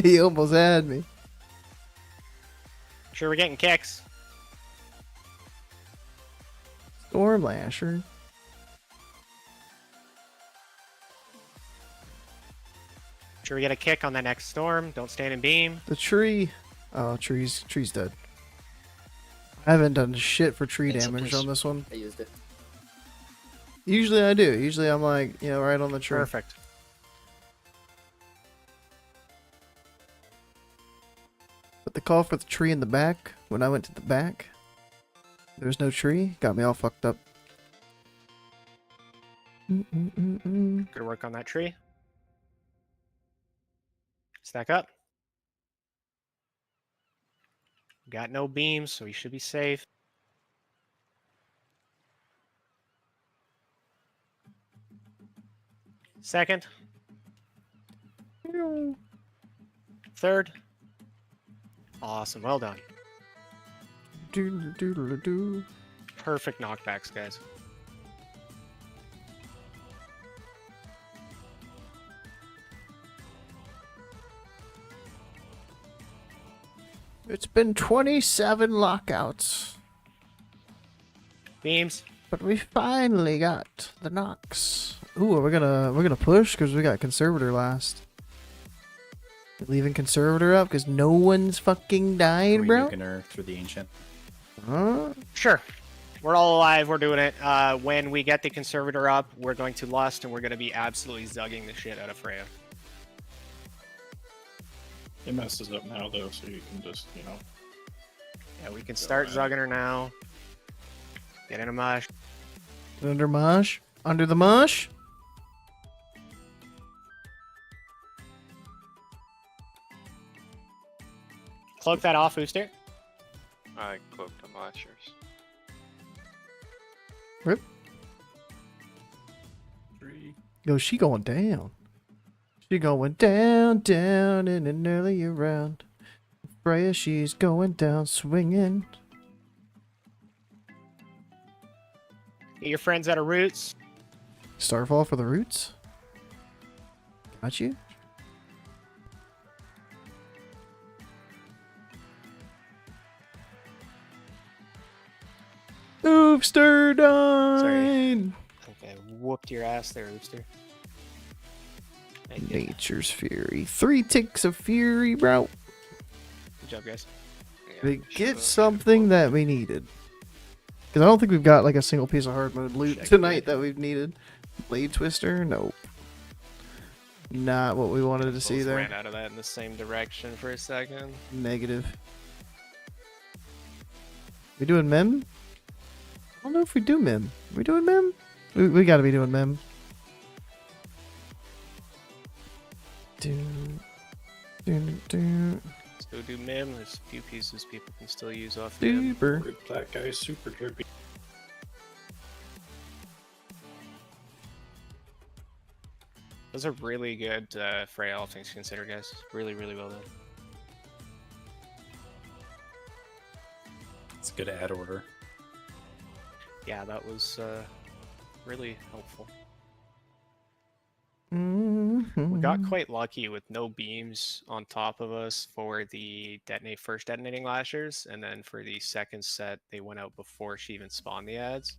He almost had me. Sure, we're getting kicks. Storm Lasher. Sure, we get a kick on that next storm. Don't stand in beam. The tree. Oh, tree's dead. I haven't done shit for tree Thanks, damage please. on this one. I used it. Usually I do. Usually I'm like, right on the tree. Perfect. But the call for the tree in the back, when I went to the back, there's no tree. Got me all fucked up. Good work on that tree. Stack up. Got no beams, so you should be safe. Second. Third. Awesome. Well done. Doodle-doodle-doo. Perfect knockbacks, guys. It's been 27 lockouts, Beams. but we finally got the knocks. Ooh, we're gonna push because we got Conservator last. Leaving Conservator up because no one's fucking died, we bro. nuking her through the ancient? Huh? Sure. We're all alive. We're doing it. When we get the Conservator up, we're going to Lust, and we're going to be absolutely zugging the shit out of Freya. It messes up now though, so you can just, you know. Yeah, we can start zugging her now. Get in a mush. Under mush? Under the mush? Cloak that off, Booster. I cloaked the Lashers. Rip. Yo, she going down. She going down, down in an earlier round. Freya, she's going down swinging. Get your friends out of roots. Starfall for the roots. Got you. Oopster died. Okay, whooped your ass there, Oopster. Thank you. Nature's Fury. 3 ticks of fury, bro. Good job, guys. We get something that we needed. Because I don't think we've got like a single piece of hard mode loot tonight that we've needed. Blade Twister? Nope. Not what we wanted to see Both there. ran out of that in the same direction for a second. Negative. We doing mem? I don't know if we do mem. We doing mem? We gotta be doing mem. Let's go do Mim. There's a few pieces people can still use off Mim. Super. That guy's super trippy. Those are really good Freya, all things considered, guys. Really, really well done. It's a good ad order. Yeah, that was really helpful. We got quite lucky with no beams on top of us for the first detonating lashers, and then for the second set, they went out before she even spawned the ads.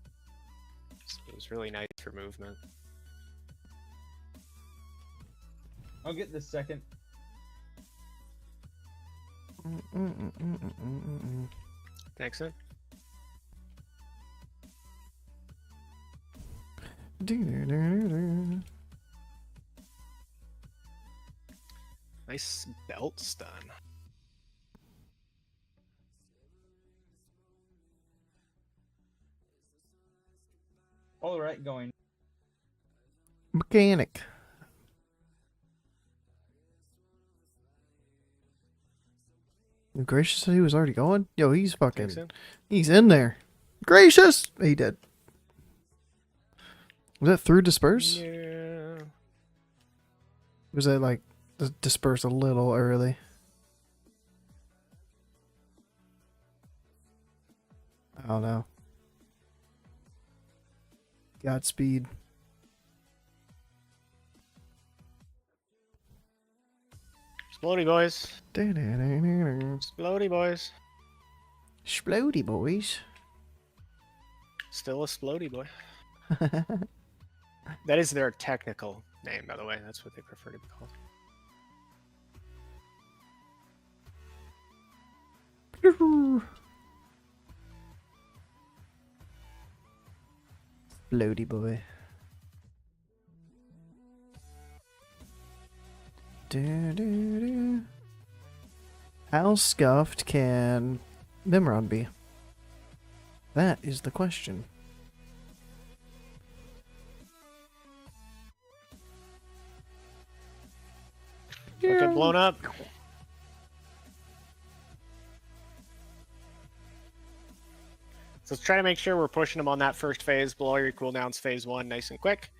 So it was really nice for movement. I'll get the second. Thanks, man. Nice belt stun. All right, going. Mechanic. Gracious said he was already going? Yo, he's fucking... so. He's in there. Gracious! He did. Was that through disperse? Yeah. Was that like disperse a little early? I don't know. Godspeed. Splody boys. Splody Splody boys. Splody boys. Still a splody boy. That is their technical name, by the way. That's what they prefer to be called. Splody boy. How scuffed can Mimron be? That is the question. Looking blown up. So let's try to make sure we're pushing them on that first phase. Blow your cooldowns phase 1 nice and quick.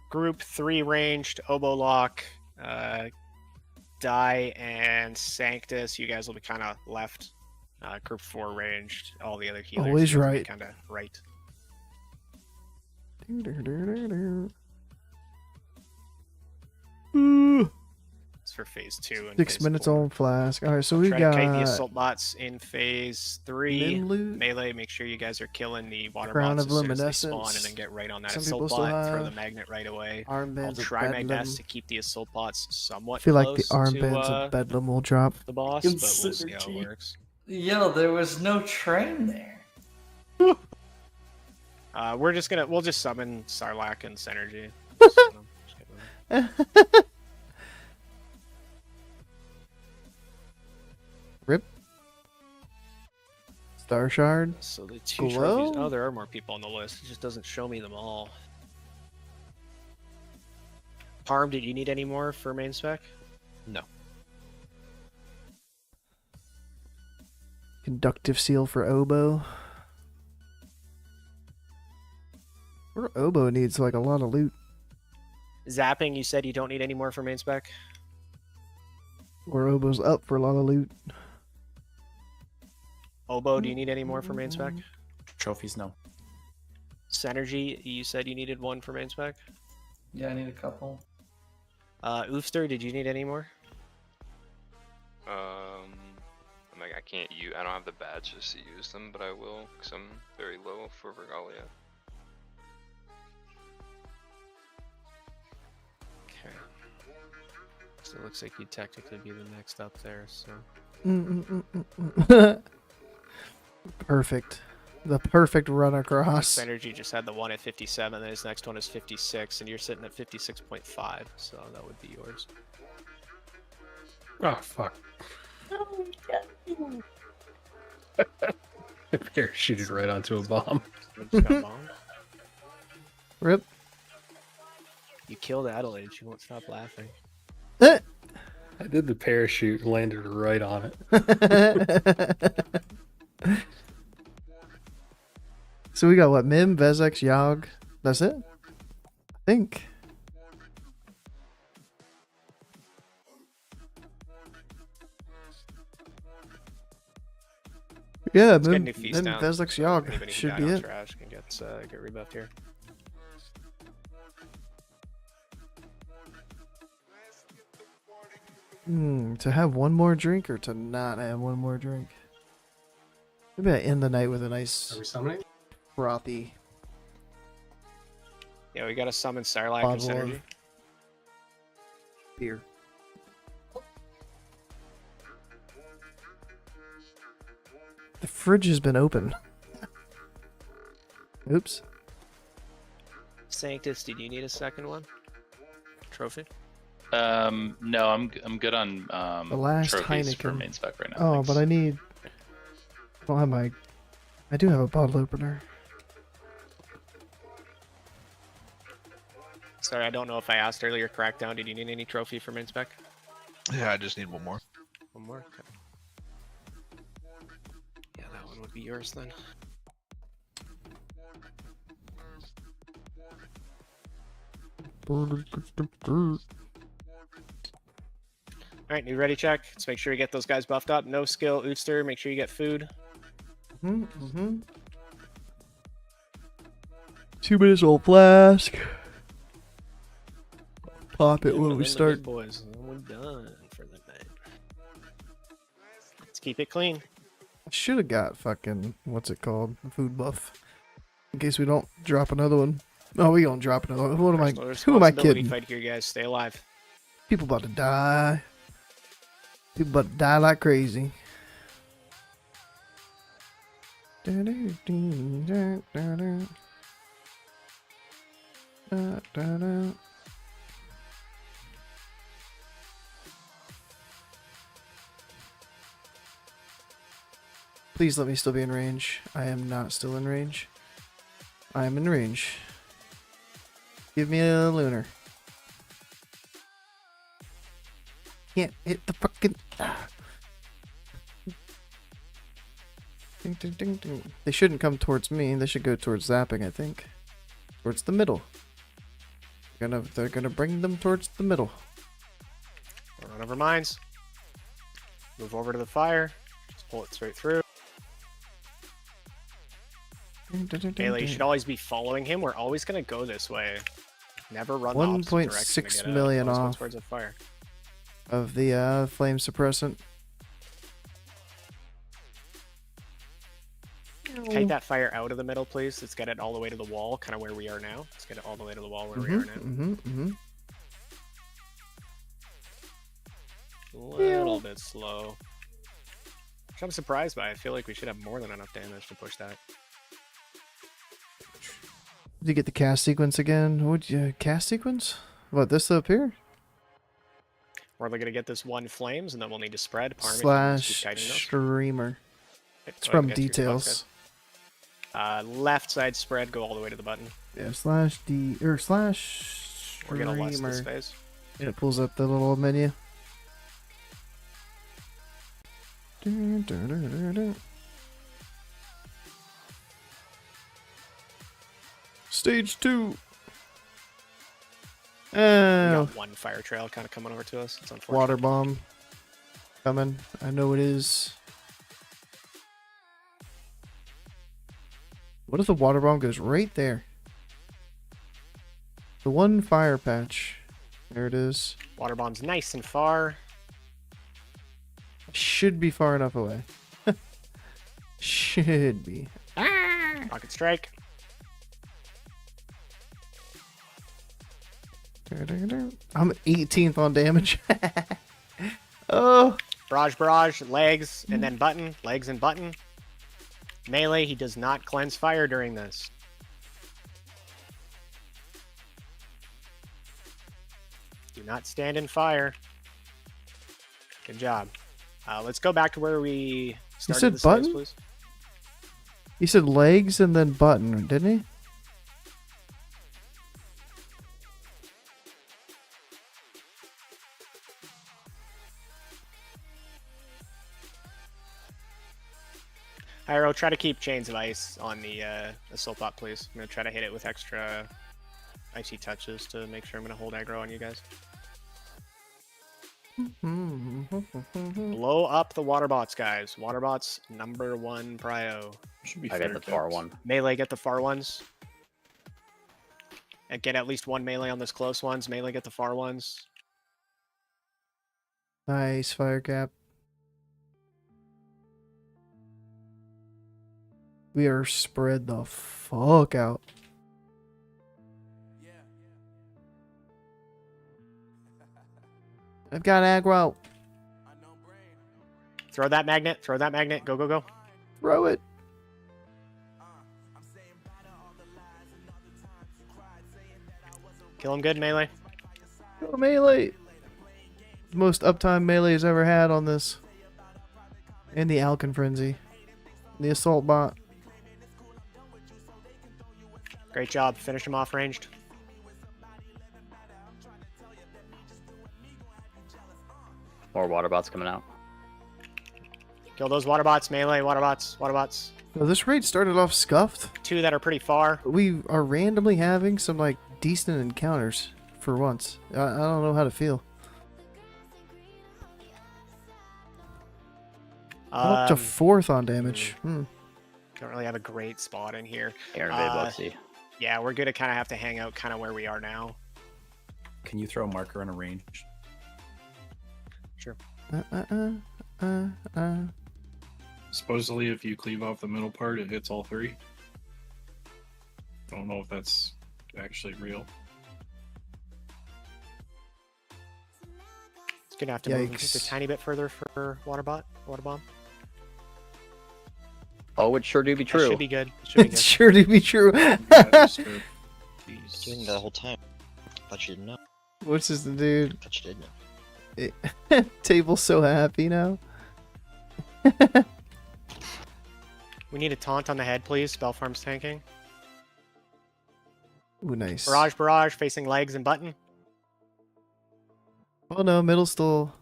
Group 3 ranged, Oboe Lock, Die, and Sanctus. You guys will be kind of left. Group 4 ranged. All the other healers Always right. Kind of right. It's for phase 2 and 6 phase minutes 4. on flask. All right, so we've Try got to kite the assault bots in phase 3. Min loot. Melee, make sure you guys are killing the water Crown bots of as soon as they Luminescence. spawn, and then get right on that Some assault people still bot. Throw the have magnet right away. armbands I'll of try my Bedlam. best to keep the assault bots somewhat I feel like the close armbands to of Bedlam will drop. the boss, but we'll see how it works. Yo, there was no train there. We'll just summon Sarlacc and Synergy. Rip. Star Shard. So the two Glow? trophies. Oh, there are more people on the list. It just doesn't show me them all. Parm, did you need any more for main spec? No. Conductive seal for Oboe. Or Oboe needs like a lot of loot. Zapping, you said you don't need any more for main spec? Or Oboe's up for a lot of loot. Oboe, do you need any more for main spec? Trophies, no. Synergy, you said you needed one for main spec? Yeah, I need a couple. Oofster, did you need any more? I'm like, I can't use. I don't have the badges to use them, but I will, because I'm very low for Regalia. Okay. So it looks like you'd technically be the next up there, so. Perfect. The perfect run across. Synergy just had the one at 57, and his next one is 56, and you're sitting at 56.5, so that would be yours. Oh, fuck. Parachuted right onto a bomb. Just got bombed. Rip. You killed Adelaide, she won't stop laughing. I did the parachute, landed right on it. So we got what? Mim, Vezex, Yogg. That's it? I think. Yeah, Let's get Mim, new feast Mim down. Vezex, So Yogg. anybody who Should died be on it. Trash can get rebuffed here. To have one more drink or to not have one more drink? Maybe I end the night with a nice Are we summoning? frothy Yeah, we gotta summon Sarlacc and bottle of Synergy. beer. The fridge has been open. Oops. Sanctus, did you need a second one? Trophy? No, I'm good on The last trophies for Heineken. main spec right now. Oh, thanks. but I need. I don't have my. I do have a bottle opener. Sorry, I don't know if I asked earlier. Crackdown, did you need any trophy for main spec? Yeah, I just need one more. One more? Okay. Yeah, that one would be yours then. Alright, new ready check. Let's make sure you get those guys buffed up. No skill, Ootster, make sure you get food. 2 minutes old flask. Pop it Yeah, when and we then the start. big boys, and then we're done for the night. Let's keep it clean. I should have got fucking what's it called? Food buff. In case we don't drop another one. Oh, we gonna drop another one. What am I? Personal Who am I responsibility kidding? Fight here, guys. Stay alive. People about to die. People about to die like crazy. Please let me still be in range. I am not still in range. I am in range. Give me a lunar. Can't hit the fucking. Ding, ding, ding, ding. They shouldn't come towards me. They should go towards zapping, I think. Towards the middle. They're gonna bring them towards the middle. Run over mines. Move over to the fire. Just pull it straight through. Bailey, you should always be following him. We're always gonna go this way. Never run the opposite direction to 1.6 get out. million Always go off towards the fire. of the flame suppressant. Kite that fire out of the middle, please. Let's get it all the way to the wall, kind of where we are now. Let's get it all the way to the wall where we are now. A little bit slow. Which I'm surprised by. I feel like we should have more than enough damage to push that. Did you get the cast sequence again? Would you cast sequence? What, this up here? We're only gonna get this one flames, and then we'll need to spread. Parm, if you can just keep Slash guiding those. streamer. Okay, It's go ahead from and get through your box, details. guys. Left side spread, go all the way to the button. Yeah, slash D or slash We're gonna lust this streamer. phase. It pulls up the little menu. Dun, dun, dun, dun, dun. Stage 2. We Oh, got one fire trail kind of coming over to us. It's unfortunate. water bomb coming. I know it is. What if the water bomb goes right there? The one fire patch. There it is. Water bomb's nice and far. Should be far enough away. Should be. Rocket strike. I'm 18th on damage. Oh. Barrage, legs, and then button. Legs and button. Melee, he does not cleanse fire during this. Do not stand in fire. Good job. Let's go back to where we started said this button? phase, please. He said legs and then button, didn't he? Hyro, try to keep chains of ice on the assault bot, please. I'm gonna try to hit it with extra icy touches to make sure I'm gonna hold aggro on you guys. Blow up the water bots, guys. Water bots, #1 prio. Should be I got the far one. Melee, get the far ones. And get at least one melee on those close ones. Melee, get the far ones. Nice fire cap. We are spread the fuck out. I've got aggro. Throw that magnet. Throw that magnet. Go, go, go. Throw it. Kill him good, melee. Go melee. The most uptime melee's ever had on this. And the Alkin Frenzy. The assault bot. Great job. Finish him off ranged. More water bots coming out. Kill those water bots, melee, water bots, water bots. Well, this raid started off scuffed. 2 that are pretty far. We are randomly having some like decent encounters for once. I don't know how to feel. I'm up to 4th on damage. Don't really have a great spot in here. Buxy. Yeah, we're gonna kind of have to hang out kind of where we are now. Can you throw a marker in a range? Sure. Supposedly, if you cleave off the middle part, it hits all 3. Don't know if that's actually real. It's gonna have to move just a tiny bit further for water bomb. Oh, it sure do be true. That should be good. It should be It good. sure do be true. Doing that whole time. Thought you didn't know. What's this dude? Thought you didn't know. Table's so happy now. We need a taunt on the head, please. Spell farm's tanking. Ooh, nice. Barrage, facing legs and button. Oh no, middle still.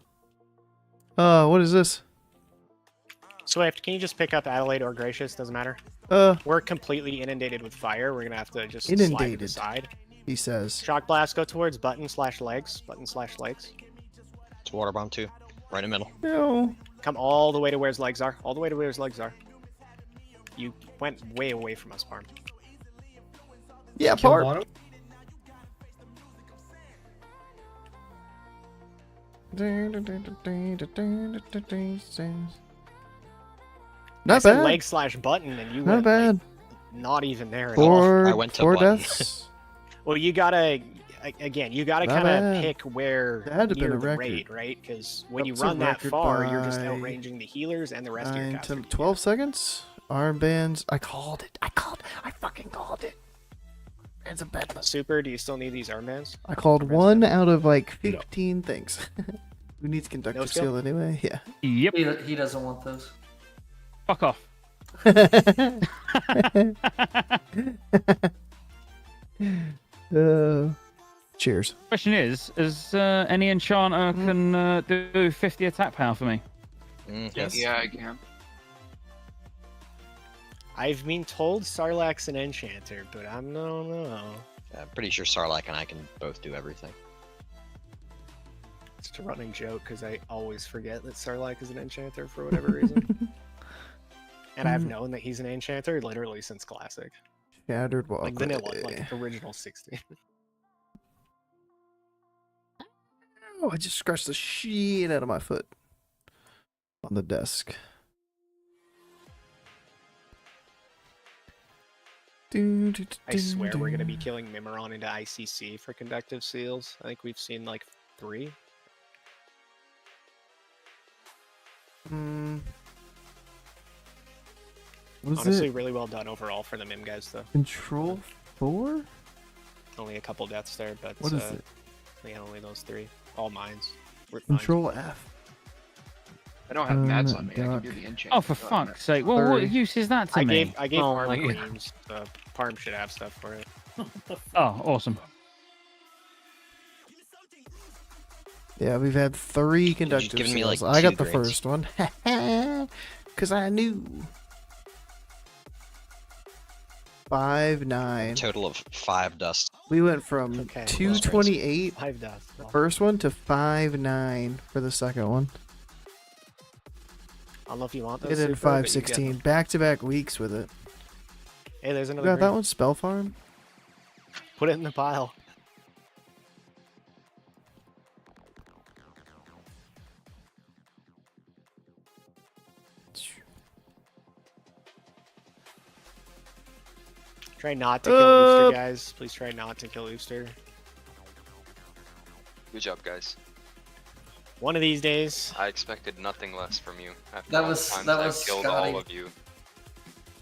What is this? Swift, can you just pick up Adelaide or Gracious? Doesn't matter. We're completely inundated with fire. We're gonna have to just slide to inundated. the side. He says. Shock blast, go towards button/legs. Button/legs. It's water bomb too. Right in the middle. No. Come all the way to where his legs are. All the way to where his legs are. You went way away from us, Parm. Yeah, Kill Parm. bottom? Not I said bad. leg/button, and you Not went bad. not even there at Four, all. I went to four button. deaths. Well, you gotta you gotta Not kind of bad. pick where That had to near been a the record. raid, right? Because when you That's a run that record far, you're just by outranging the healers and the rest of your 9, casters. 10, 12 seconds. Armbands. I called it. I fucking called it. It's a bad. Super, do you still need these armbands? I called one out of like 15 things. Who needs conductive No skill? seal anyway? Yeah. Yep. He doesn't want those. Fuck off. Cheers. Question is any enchanter can do 50 attack power for me? Yes. Yeah, I can. I've been told Sarlacc's an enchanter, but I don't know. I'm pretty sure Sarlacc and I can both do everything. It's a running joke because I always forget that Sarlacc is an enchanter for whatever reason. And I've known that he's an enchanter literally since Classic. Shattered wall. Like vanilla, like original 60. Oh, I just scratched the shit out of my foot on the desk. I swear we're going to be killing Mimiron into ICC for conductive seals. I think we've seen like 3. Was Honestly, it really well done overall for the Mim guys, though. Control 4? Only a couple deaths there, but What is it? yeah, only those 3. All mines. We're fine. Control F. I don't have mats on me. I can do the enchant. Oh, for fuck's sake. Well, what use is that to I me? gave Oh Parm my God. greens. Parm should have stuff for it. Oh, awesome. Yeah, we've had 3 conductive given me, seals. like, I got 2 the greens. first one. Because I knew. 5-9. Total of 5 dust. We went from Okay. 228 5 deaths. the first one to 5-9 for the second one. I don't know if you want those. And then Super, but you get 5-16. them. Back-to-back weeks with it. Hey, there's You another. got that green. one? Spell Farm? Put it in the pile. Try not to kill Ooster, guys. Please try not to kill Ooster. Good job, guys. One of these days. I expected nothing less from you. After That all was- the times that I've was killed Scotty. all of you.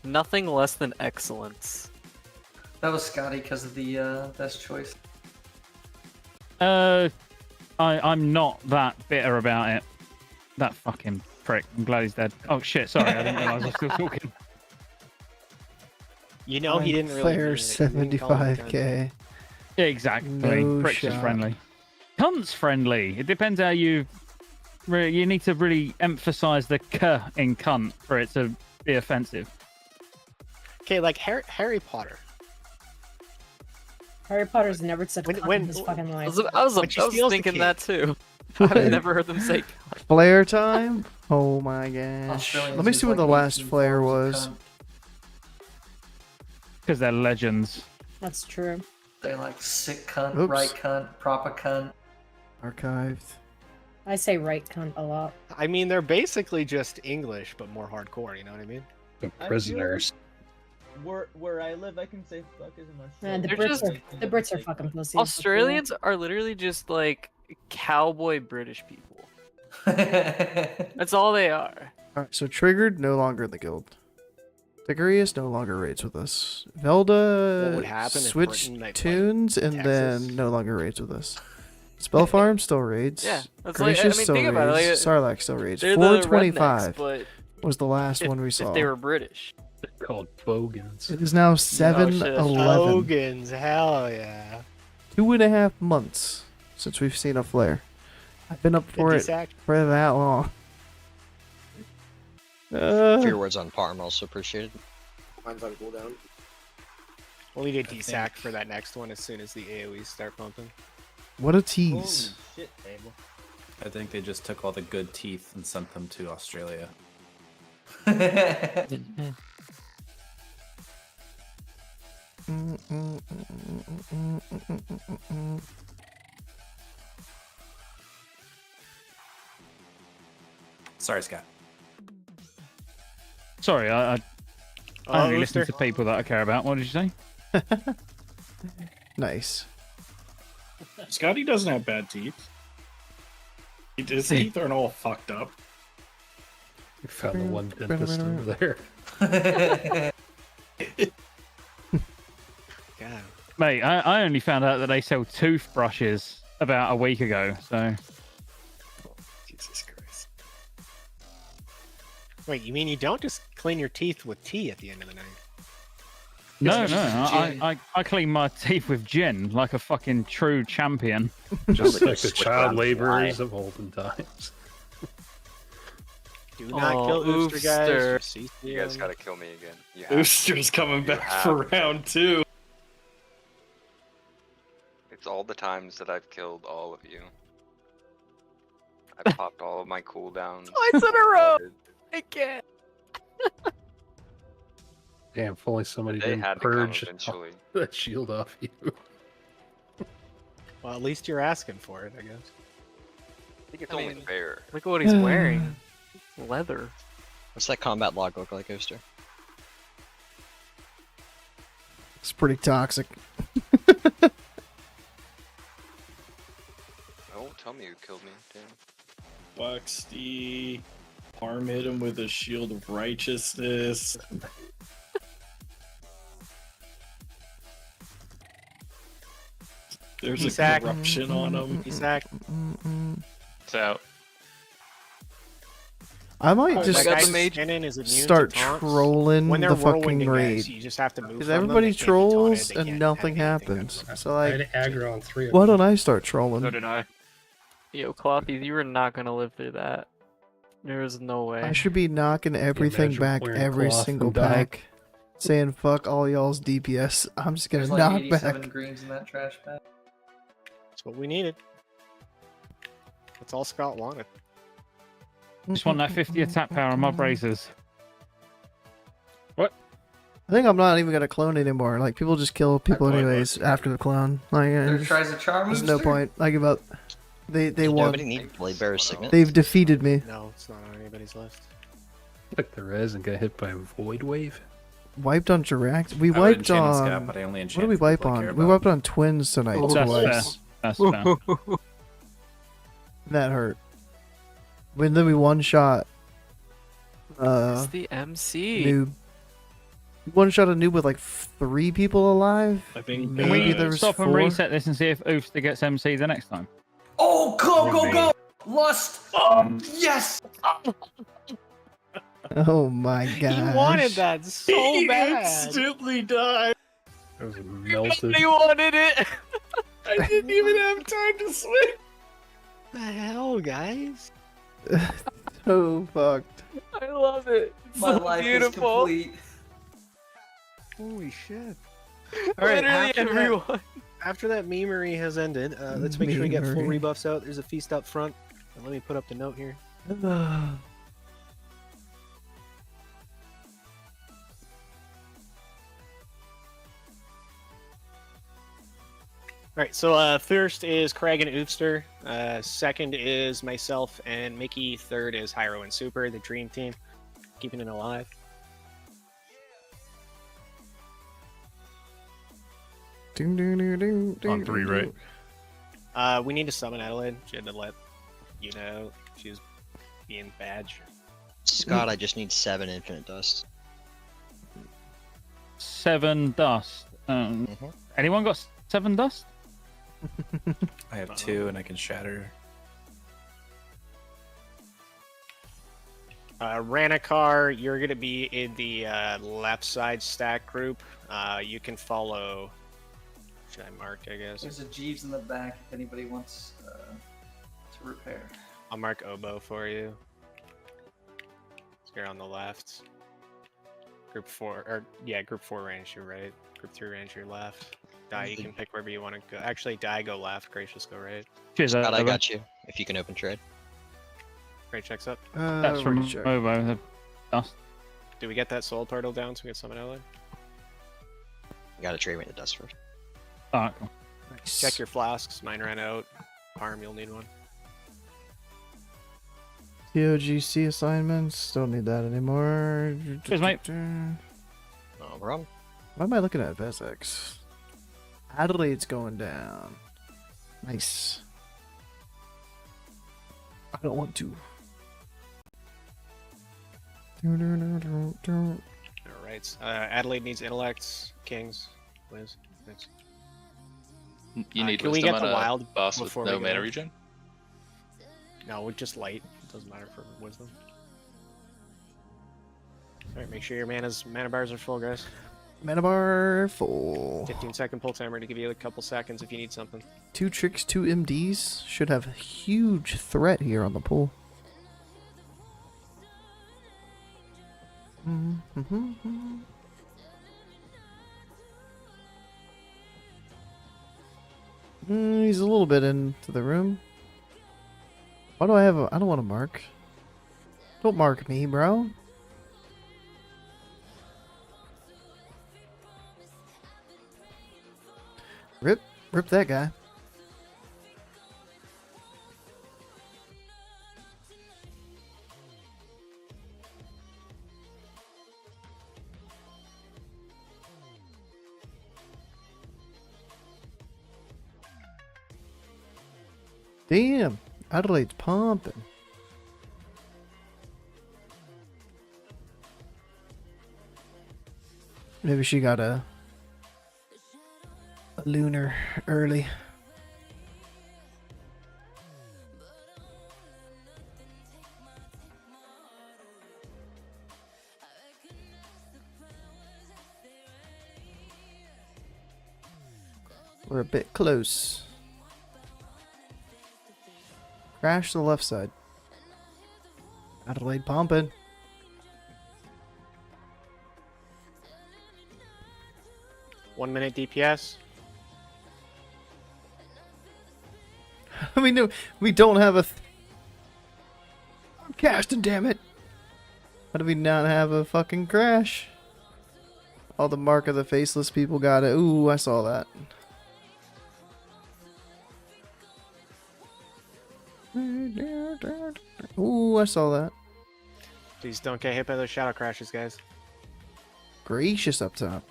Nothing less than excellence. That was Scotty because of the best choice. I'm not that bitter about it. That fucking prick. I'm glad he's dead. Oh shit, sorry, I didn't realize I was still talking. You know he didn't really. Player mean it. He didn't call him a cunt. 75k. Yeah, exactly. No Pricks is shot. friendly. Cunt's friendly. It depends how you. You need to really emphasize the k in cunt for it to be offensive. Okay, like Harry Potter. Harry Potter's never said When- cunt when- in his fucking I life. was When she steals the thinking key. that too. I've never heard them say. Flare time? Oh my gosh. Australians Let me use see what like the last 18 flare forms was. of cunt. Because they're legends. That's true. They like sick cunt, Oops. right cunt, proper cunt. Archived. I say right cunt a lot. I mean, they're basically just English, but more hardcore. You know what I mean? The I feel prisoners. Where I live, I can say fuck as much. Man, the They're Brits just- are the Brits are fucking pussies. Australians are literally just like cowboy British people. That's all they are. Alright, so Triggered, no longer in the guild. Tigurius no longer raids with us. Velda What would happen if switched Britain, like, tunes and Texas? then no longer raids with us. Spell Farm still raids. Yeah, that's like- I Gracious mean, still think raids. about it, like, Sarlacc still raids. They're the 425 rednecks, but was the last one we saw. if they were British. They're called bogans. It is now Oh, shit. 7-11. Hogan's, hell yeah. 2.5 months since we've seen a flare. I've been up for 50 it sack. for that long. Uh, Few words on Parm, also appreciated. Mine's on cooldown. We'll need a D-sack for that next one as soon as the AoEs start pumping. what a tease. Holy shit, table. I think they just took all the good teeth and sent them to Australia. Sorry, Scott. Sorry, I only listen Rooster. to people that I care about. What did you say? Nice. Scotty doesn't have bad teeth. His teeth aren't all fucked up. You found the one dentist over there. God. Mate, I only found out that they sell toothbrushes about a week ago, so Jesus Christ. Wait, you mean you don't just clean your teeth with tea at the end of the night? No, It's no, just gin. I clean my teeth with gin like a fucking true champion. Just like the Switch child around laborers why? of olden times. Do not Oh, kill Ooster, guys. Ooster. Just CC You guys him. gotta kill me again. You have Ooster's coming You back have for to. round 2. It's all the times that I've killed all of you. I popped all of my cooldowns. Twice in a row. I can't. Damn, if only somebody They didn't had to come purge eventually. that shield off you. Well, at least you're asking for it, I guess. I think it's only fair. Look at what he's wearing. Leather. What's that combat log look like, Ooster? It's pretty toxic. Don't tell me you killed me, damn. Buxty. Arm hit him with a shield of righteousness. There's a corruption on him. Isak. It's out. I might Oh, just that guy's cannon is immune to start taunts. trolling When they're the fucking whirlwinding guys, raid. you just have to move Because from them, everybody they can't be trolls taunted, they and can't nothing have anything happens. done. So I like, had aggro on 3 of why them. don't I start trolling? So did I. Yo, Clothy, you were not gonna live through that. There is no way. I should be knocking everything imagine back wearing every cloth single and dying. pack. Saying fuck all y'all's DPS. I'm just gonna There's like knock 87 back. greens in that trash bag. That's what we needed. That's all Scott wanted. Just want that 50 attack power on my bracers. I think I'm not even gonna clone anymore. Like people just kill people anyways after the clone. Like There tries a charm there's no booster? point. I give up. They won. Nobody need Blade Bearer's Signet? They've defeated me. No, it's not on anybody's list. Took the res and got hit by a void wave. Wiped on Jirax. We I would wiped enchant on on. Scott, but I only What enchant did we for wipe people I on? care We about. wiped on twins tonight. Oh, that's fair. twice. That's fair. That hurt. When then we one shot. It's the MC. Noob. One shot a noob with like 3 people alive. I think Can maybe we there was stop 4. and reset this and see if Ooster gets MC the next time? Oh, go! Lust! Yes! Oh my god. He wanted that so He bad. instantly died. It was melted. He wanted it. I didn't even have time to swing. What the hell, guys? So fucked. I love it. It's My so life beautiful. is complete. Holy shit. Alright, Literally after that memery has ended, let's make sure we get full Memery. rebuffs out. There's a feast up front. And let me put up the note here. Alright, so first is Craig and Oofster. Second is myself and Mickey. Third is Hyro and Super, the dream team. Keeping it alive. On 3, right? We need to summon Adelaide. She had to let you know she was being bad. Scott, I just need 7 infinite dust. 7 dust. Anyone got 7 dust? I have 2 and I can shatter. Ranikar, you're going to be in the left side stack group. You can follow. Should I mark, I guess? There's a Jeeves in the back if anybody wants to repair. I'll mark Oboe for you. So you're on the left. Group 4, or yeah, group 4 range, you're right. Group 3 range, you're left. Die, you can pick wherever you want to go. Actually, Die, go left. Gracious, go right. Cheers, Scott, I Oboe. got you. If you can open trade. Great, checks up. That's from Oboe, the dust. Do we get that soul portal down so we can summon Ellen? You gotta trade me the dust first. Alright, cool. Check your flasks. Mine ran out. Harm, you'll need one. TOGC assignments. Don't need that anymore. Cheers, mate. No problem. Why am I looking at Vesex? Adelaide's going down. Nice. I don't want to. Alright. Adelaide needs intellects. Kings. Liz. Thanks. You need can we wisdom get on the a wild boss with before no we mana go? regen? No, with just light. It doesn't matter for wisdom. Alright, make sure your mana bars are full, guys. Mana bar full. 15-second pull timer to give you a couple seconds if you need something. 2 tricks, 2 MDs. Should have a huge threat here on the pool. He's a little bit into the room. Why do I have a... I don't want to mark. Don't mark me, bro. Rip that guy. Damn, Adelaide's pumping. Maybe she got a lunar early. We're a bit close. Crash to the left side. Adelaide pumping. One minute DPS. I mean, no, we don't have a... I'm casting, damn it. How do we not have a fucking crash? All the mark of the faceless people got it. Ooh, I saw that. Ooh, I saw that. Please don't get hit by those shadow crashes, guys. Gracious up top.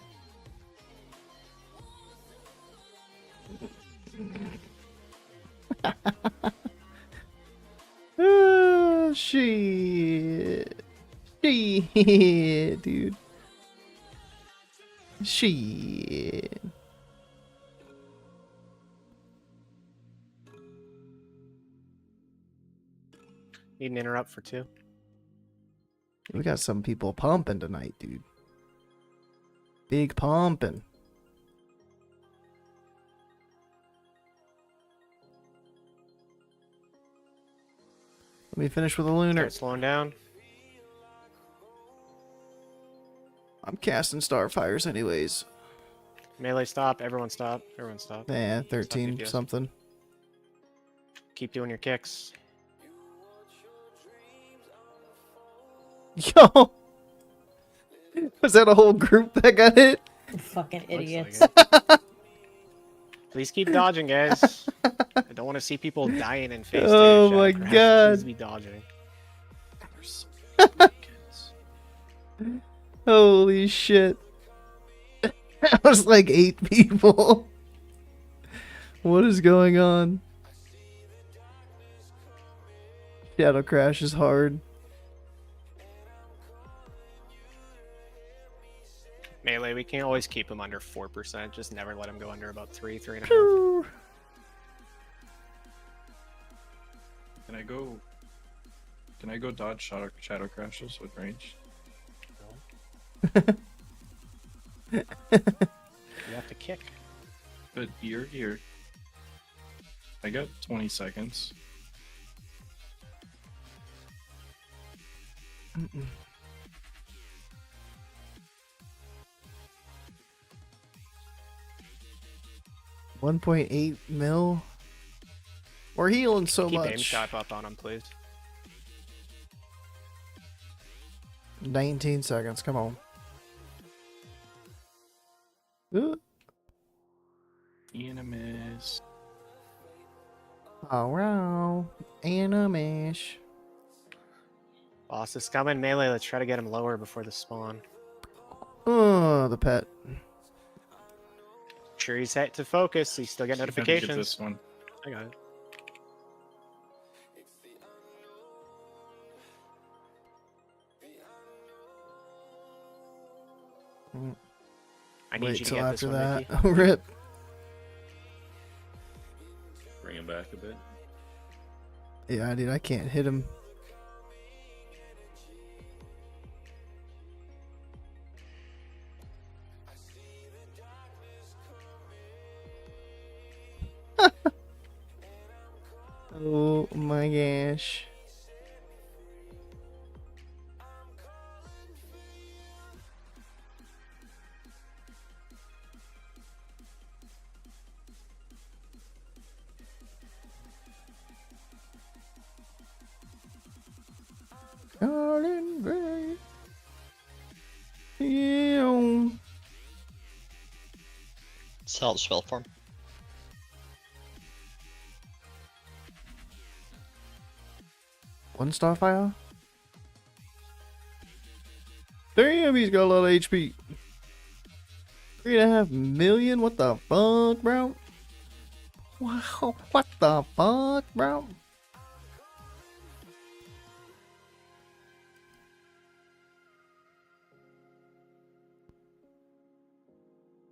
Oh, shit. Shit, dude. Shit. Need an interrupt for 2. We got some people pumping tonight, dude. Big pumping. Let me finish with a lunar. Start slowing down. I'm casting starfires anyways. Melee stop. Everyone stop. Everyone stop. Yeah, Stop 13 DPS. something. Keep doing your kicks. Yo! Was that a whole group that got hit? Fucking like idiots. Please keep dodging, guys. I don't want to see people dying in phase 2. Oh Shadow my Crash. God. Please be dodging. Holy shit. That was like 8 people. What is going on? Shadow Crash is hard. Melee, we can't always keep them under 4%. Just never let them go under about 3, 3.5. Can I go dodge shadow crashes with range? You have to kick. But here. I got 20 seconds. 1.8 mil. We're healing so Keep much. aim shot up on him, please. 19 seconds. Come on. Enemies. Alright. Enemies. Boss is coming. Melee, let's try to get him lower before the spawn. Oh, the pet. Sure he's set to focus. So you still get See if I can notifications. get this one. I got it. I need Wait you to till get this after one, that. Mickey. Rip. Bring him back a bit. Yeah, dude, I can't hit him. Oh my gosh. Garden Gray. Yeah. Salt spell form. One Starfire? Damn, he's got a lot of HP. 3.5 million? What the fuck, bro? Wow, what the fuck, bro?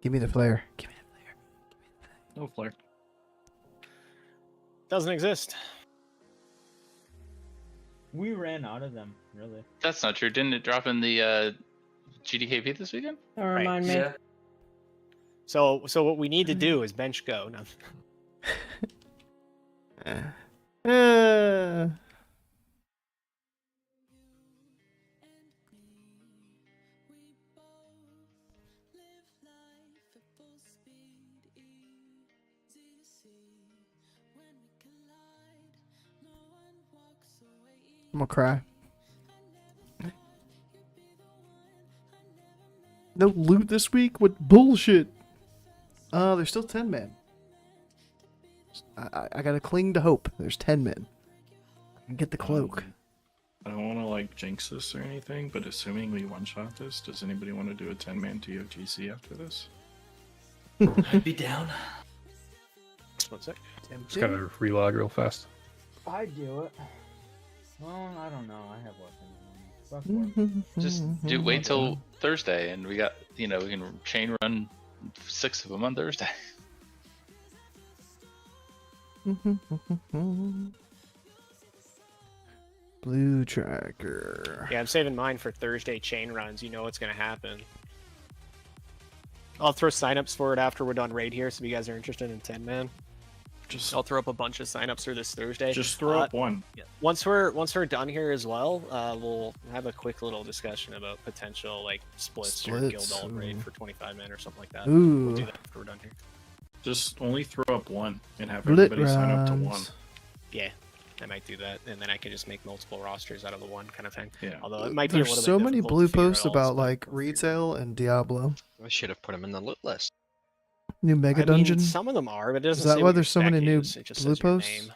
Give me the flare. Give me No flare. Doesn't exist. We ran out of them, really. That's not true. Didn't it drop in the GDKP this weekend? Don't remind me. Yeah. So what we need to do is bench go. No. I'm gonna cry. No loot this week? What bullshit? There's still 10 men. I gotta cling to hope. There's 10 men. I can get the cloak. I don't want to like jinx this or anything, but assuming we one-shot this, does anybody want to do a 10-man TOGC after this? I'd be down. Just 1 sec. Just gotta relog real fast. I do it. Well, I don't know. I have weapons. Just wait till Thursday, and we got we can chain run 6 of them on Thursday. Blue tracker. Yeah, I'm saving mine for Thursday chain runs. You know what's gonna happen. I'll throw signups for it after we're done raid here, so if you guys are interested in 10 man. I'll throw up a bunch of signups for this Thursday. Just throw up one. Once we're done here as well, we'll have a quick little discussion about potential like splits or guild alt raid for 25 men or something like that. Ooh. We'll do that after we're done here. Just only throw up one and have Lit everybody sign up to one. rounds. Yeah, I might do that, and then I can just make multiple rosters out of the one kind of thing. Yeah. Although it might be a There's little so bit many difficult blue to figure out posts all about stuff. like retail and Diablo. I should have put him in the loot list. New mega dungeon. Some of them are, but it doesn't Is that say why what your there's so many spec new is, it just blue says your posts?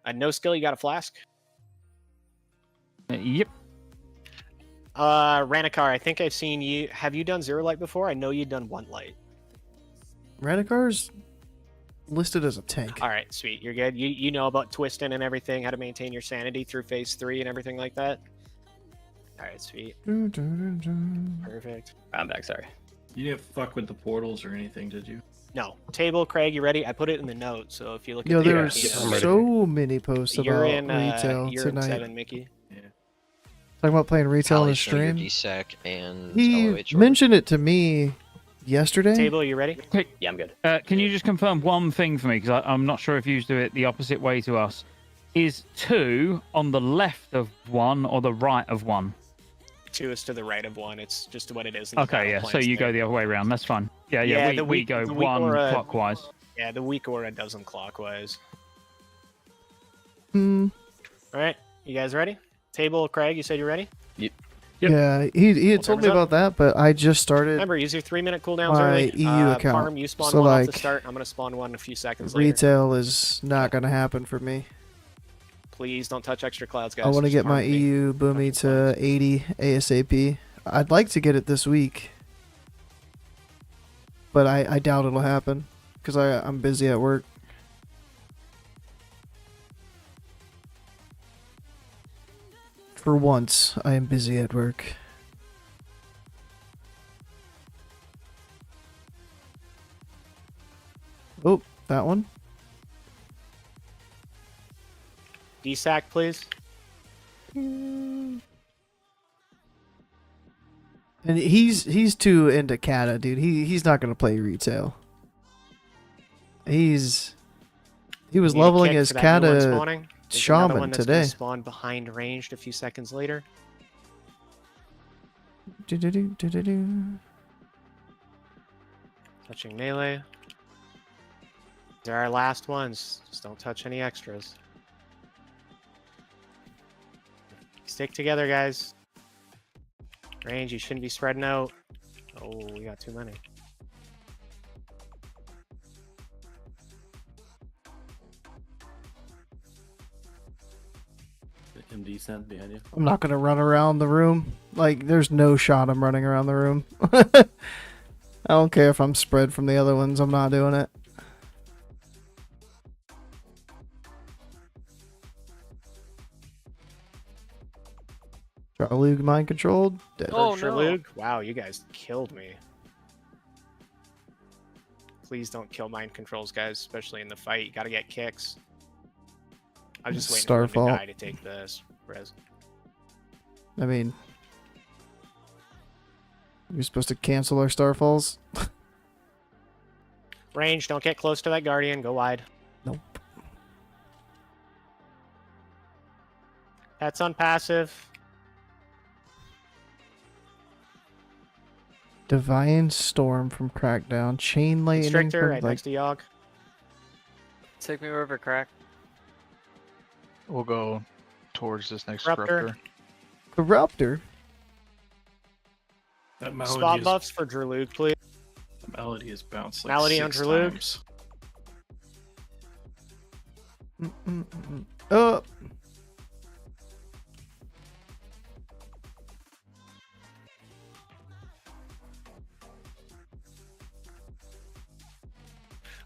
name. No skill, you got a flask? Yep. Ranikar, I think I've seen you. Have you done zero light before? I know you've done one light. Radicar's listed as a tank. All right, sweet. You're good. You know about twisting and everything, how to maintain your sanity through phase 3 and everything like that? All right, sweet. Perfect. I'm back, sorry. You didn't fuck with the portals or anything, did you? No. Table, Craig, you ready? I put it in the note, so if you look Yo, at the there are document- so many posts You're about in, retail you're tonight. in 7, Mickey. Talking about playing retail on the Pally, Slinger, stream. DSEC, and He LOH. mentioned it to me yesterday. Table, you ready? Yeah, I'm good. Can you just confirm one thing for me? Because I'm not sure if you do it the opposite way to us. Is 2 on the left of 1 or the right of 1? 2 is to the right of 1. It's just what it is. In the Okay, battle yeah. So plans you there. go the other way around. That's fine. Yeah, Yeah, we the weak- go the weak 1 aura- clockwise. Yeah, the weak aura does them clockwise. Hmm. All right, you guys ready? Table, Craig, you said you're ready? Yep. Yeah, he had told me Time's up. about that, but I just started Remember, use your 3-minute cooldowns my early. EU account. Farm, you spawn So, one off the like, start. I'm gonna spawn one in a few seconds later. retail is not gonna happen for me. Please don't touch extra clouds, guys. I want to Just get my farm me. EU boomy to 80 ASAP. I'd like to get it this week, but I doubt it'll happen because I'm busy at work. For once, I am busy at work. Oh, that one. DSAC, please. And he's too into Kata, dude. He's not gonna play retail. He was Need a leveling kick his for that new one Kata spawning. There's another shaman one that's gonna today. spawn behind ranged a few seconds later. Do-do-do-do-do-do. Touching melee. They're our last ones. Just don't touch any extras. Stick together, guys. Range, you shouldn't be spreading out. Oh, we got too many. MD sent behind you. I'm not gonna run around the room. Like, there's no shot I'm running around the room. I don't care if I'm spread from the other ones. I'm not doing it. Charlug mind controlled. Dead. Oh, no. Wow, you guys killed me. Please don't kill mind controls, guys, especially in the fight. You gotta get kicks. I was just waiting for him Starfall. to die to take this res. I mean, you're supposed to cancel our starfalls. Range, don't get close to that guardian. Go wide. Nope. That's on passive. Divine Storm from Crackdown. Chain Lightning Constrictor from, right like, next to Yogg. Take me wherever, crack. We'll go towards this next Corruptor. Corruptor. That melody Spot is, buffs for Drulug, please. the melody is bounced like Melody on 6 Drulug. times. Oh.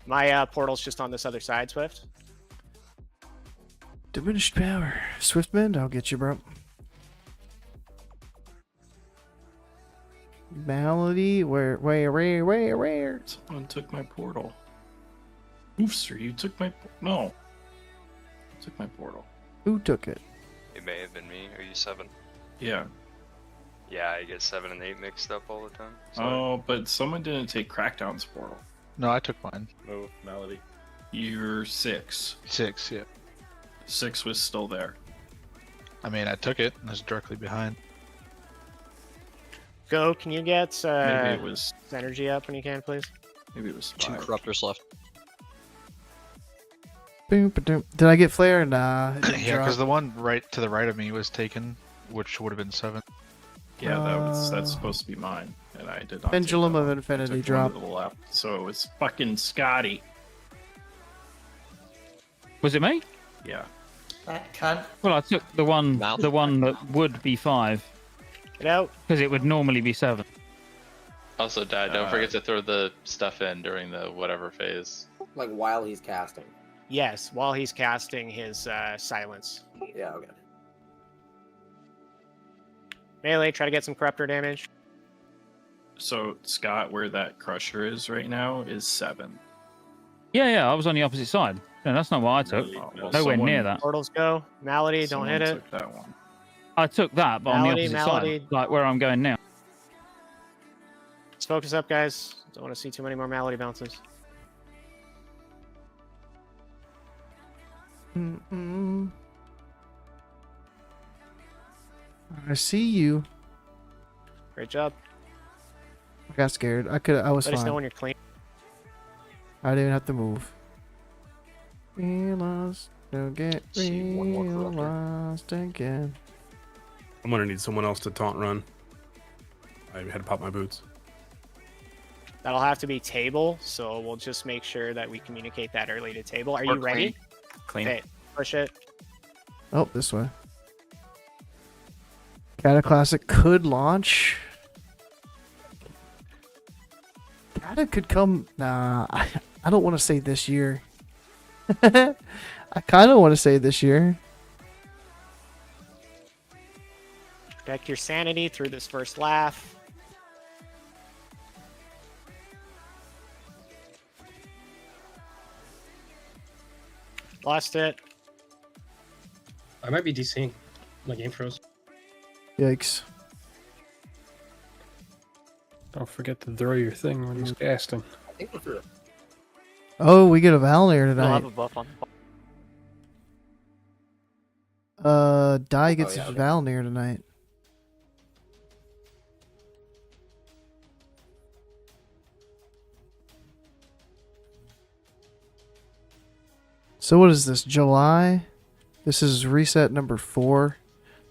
My portal's just on this other side, Swift. Diminished power. Swiftmend, I'll get you, bro. Malady, where? Someone took my portal. Oofster, you took my... No. You took my portal. Who took it? It may have been me. Are you 7? Yeah. Yeah, I get 7 and 8 mixed up all the time. Oh, but someone didn't take Crackdown's portal. No, I took mine. Oh, Melody. You're 6. 6, yeah. 6 was still there. I mean, I took it. And it's directly behind. Go, can you get Maybe it was... energy up when you can, please? Maybe it was 2 5. corruptors left. Boom, ba-doom. Did I get flare? Nah. it didn't Yeah, drop. because the one right to the right of me was taken, which would have been 7. Yeah, that's supposed to be mine, and I did not. Pendulum take that of one. Infinity I took drop. one to the left, so it's fucking Scotty. Was it me? Yeah. That cunt. Well, I took the one that would be 5. Get out. Because it would normally be 7. Also, Dad, don't forget to throw the stuff in during the whatever phase. Like while he's casting. Yes, while he's casting his silence. Yeah, okay. Melee, try to get some corruptor damage. So Scott, where that crusher is right now, is 7. Yeah, I was on the opposite side. No, that's not what I took. Nowhere near that. Portals go. Malady, don't hit it. Took that one. I took that, but on the opposite Malady. side, like where I'm going now. Let's focus up, guys. Don't want to see too many more Malady bounces. I see you. Great job. I got scared. I was Let us know fine. when you're clean. I didn't have to move. Realized, don't get realized again. I'm gonna need someone else to taunt run. I had to pop my boots. That'll have to be table, so we'll just make sure that we communicate that early to table. Are Or you ready? Clean. Okay, push it. Oh, this way. Kata Classic could launch. Kata could come. Nah, I don't want to say this year. I kind of want to say this year. Protect your sanity through this first laugh. Lost it. I might be DCing. My game froze. Yikes. Don't forget to throw your thing when he's casting. I think we're through. Oh, we get a Valnir We'll tonight. have a buff on. Dai gets yeah, his okay. Valnir tonight. So what is this, July? This is reset number 4.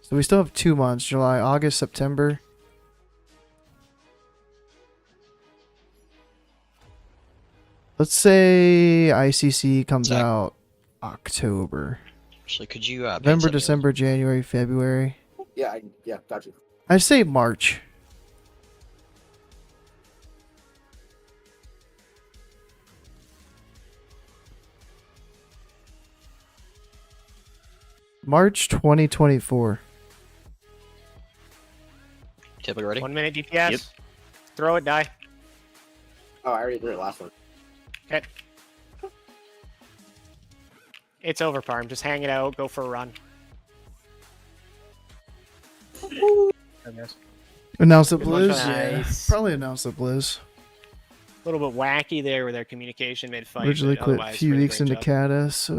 So we still have 2 months, July, August, September. Let's say ICC comes out October. Actually, could you November, December, January, February. Yeah, got you. I say March. March 2024. Typically ready? 1 minute DPS. Throw it, die. Oh, I already threw it last one. Okay. It's over, Parm. Just hang it out. Go for a run. Announce the Good luck, Blizz? Yeah. guys. Probably announce the Blizz. A little bit wacky there with their communication mid-fight. Originally but quit a otherwise, few really weeks great into job. Kata, so...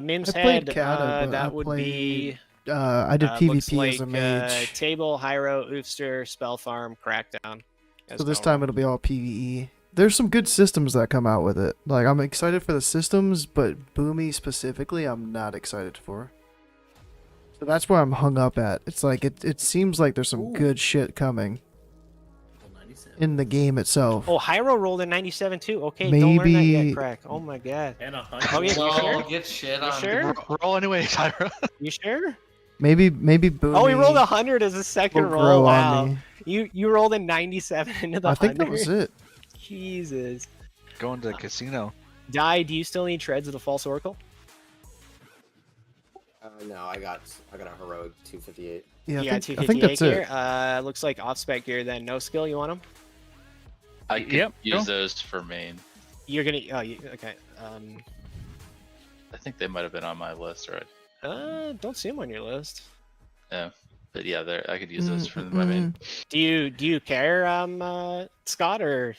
Mims I played head, Kata, but that I would played, be... I did looks PvP as a like, mage. Table, Hyro, Oofster, Spell Farm, Crackdown. So this time it'll be all PvE. There's some good systems that come out with it. Like, I'm excited for the systems, but Boomy specifically, I'm not excited for. So that's where I'm hung up at. It's like, it seems like there's some good shit coming in the game itself. Oh, Hyro rolled in 97 too. Okay, don't learn that Maybe- yet, Crack. Oh my god. And Oh yeah, you Lol, sure? get shit You on. sure? Roll anyway, Tyra. You sure? Maybe Boomy... Oh, he rolled 100 as a second will roll. grow Wow. on me. You rolled in 97 into the I 100. think that was it. Jesus. Going to the casino. Die, do you still need Treads of the False Oracle? No, I got a heroic 258. Yeah, You I got think, I think that's 258 it. gear. Looks like off-spec gear then. No skill, you want them? I could Yep, use sure. those for main. You're gonna... Oh, okay. I think they might have been on my list, right? Don't see them on your list. Yeah, but yeah, I could use those for my main. Do you care, Scott, or...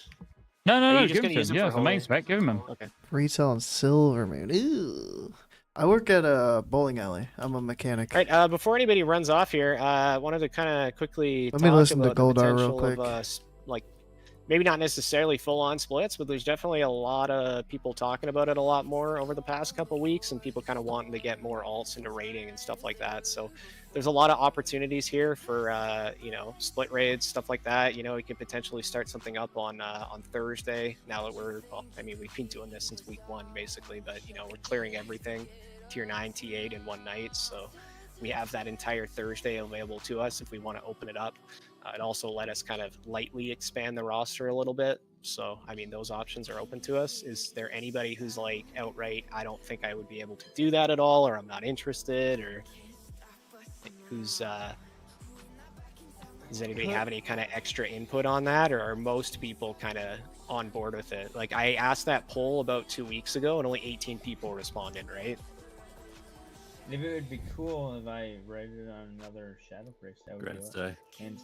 No, Are no, you no. just Give gonna him use to them him. Yeah, for for main Holy? spec. Give him them. Okay. Retail and silver, man. Ew. I work at a bowling alley. I'm a mechanic. All right, before anybody runs off here, I wanted to kind of quickly Let me talk listen to about the Goldar real potential quick. of, like, maybe not necessarily full-on splits, but there's definitely a lot of people talking about it a lot more over the past couple weeks, and people kind of wanting to get more alts into raiding and stuff like that. So there's a lot of opportunities here for, you know, split raids, stuff like that. You know, we could potentially start something up on Thursday. Now that well, I mean, we've been doing this since week 1, basically, but, you know, we're clearing everything, tier 9, T8 in one night. So we have that entire Thursday available to us if we want to open it up. It also let us kind of lightly expand the roster a little bit. So, I mean, those options are open to us. Is there anybody who's like outright, I don't think I would be able to do that at all, or I'm not interested, or who's, does anybody have any kind of extra input on that, or are most people kind of on board with it? Like, I asked that poll about 2 weeks ago and only 18 people responded, right? If it would be cool if I rated on another Shadow Priest, that would Congrats, do it. Ty. Hands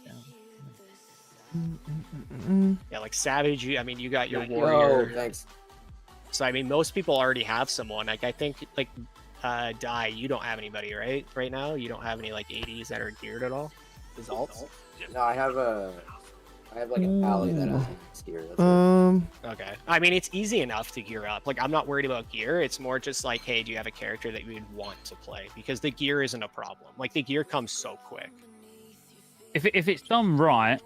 down. Yeah, like Savage, you got your Yo, warrior. thanks. So I mean, most people already have someone. Like I think, like Dai, you don't have anybody, right? Right now, you don't have any like 80s that are geared at all. As alts. No, I have like an alley that has gear. That's it. Okay. I mean, it's easy enough to gear up. Like I'm not worried about gear. It's more just like, hey, do you have a character that you would want to play? Because the gear isn't a problem. Like the gear comes so quick. If it's done right,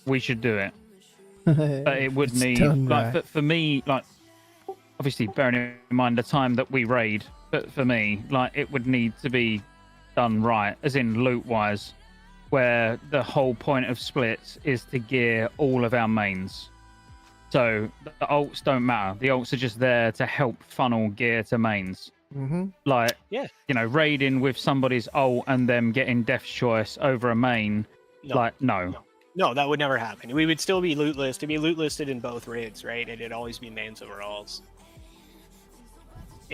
we should do it. But it would It's need, done like, right. for me, like, obviously bearing in mind the time that we raid, but for me, like, it would need to be done right, as in loot-wise, where the whole point of splits is to gear all of our mains. So the ults don't matter. The ults are just there to help funnel gear to mains. Mm-hmm. Like, yeah, you know, raiding with somebody's ult and them getting Death's Choice over a main, like, no. No, that would never happen. We would still be loot listed. It'd be loot listed in both raids, right? And it'd always be mains over alls.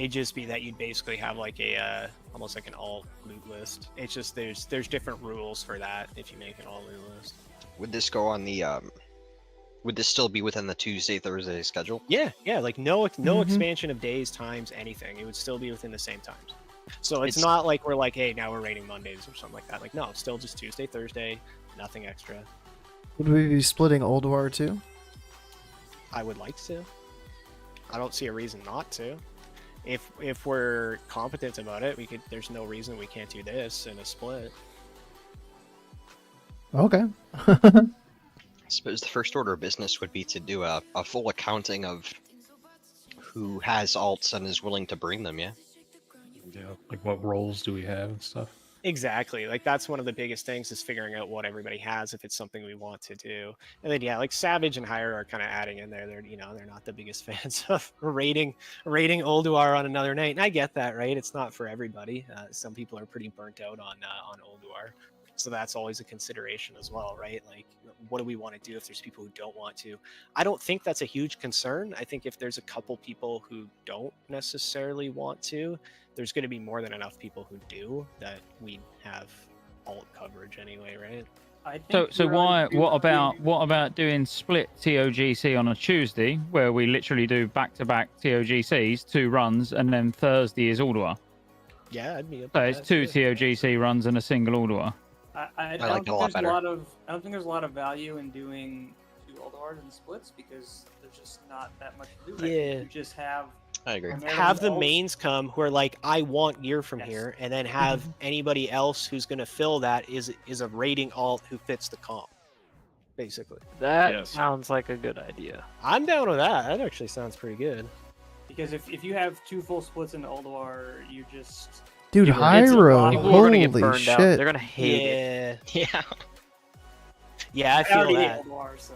It'd just be that you'd basically have like a almost like an alt loot list. It's just there's different rules for that if you make an alt loot list. Would this go on the would this still be within the Tuesday Thursday schedule? Yeah, like no expansion of days, times, anything. It would still be within the same times. So it's not like we're like, hey, now we're raiding Mondays or something like that. Like no, it's still just Tuesday, Thursday, nothing extra. Would we be splitting Ulduar too? I would like to. I don't see a reason not to. If we're competent about it, we could. There's no reason we can't do this in a split. Okay. I suppose the first order of business would be to do a full accounting of who has alts and is willing to bring them, yeah? Yeah, like what roles do we have and stuff. Exactly. Like that's one of the biggest things is figuring out what everybody has if it's something we want to do. And then like Savage and Hire are kind of adding in there. They're not the biggest fans of raiding Ulduar on another night. And I get that, right? It's not for everybody. Some people are pretty burnt out on Ulduar. So that's always a consideration as well, right? Like, what do we want to do if there's people who don't want to? I don't think that's a huge concern. I think if there's a couple people who don't necessarily want to, there's going to be more than enough people who do that we have alt coverage anyway, right? So what about doing split TOGC on a Tuesday where we literally do back-to-back TOGCs, 2 runs, and then Thursday is Ulduar? Yeah, I'd be up So for it's that, 2 too. TOGC runs and a single Ulduar. I like don't it a lot think there's better. I don't think there's a lot of value in doing 2 Ulduars and splits because there's just not that much to do. Yeah. You just have. I agree. Have the mains come who are like, I want gear from here, and then have anybody else who's going to fill that is a raiding alt who fits the comp, basically. That sounds like a good idea. I'm down with that. That actually sounds pretty good. Because if you have 2 full splits in Ulduar, you just. Dude, People Hyro, People are gonna get holy burned shit. out. They're gonna hate it. Yeah, I feel already that. hate Ulduar, so.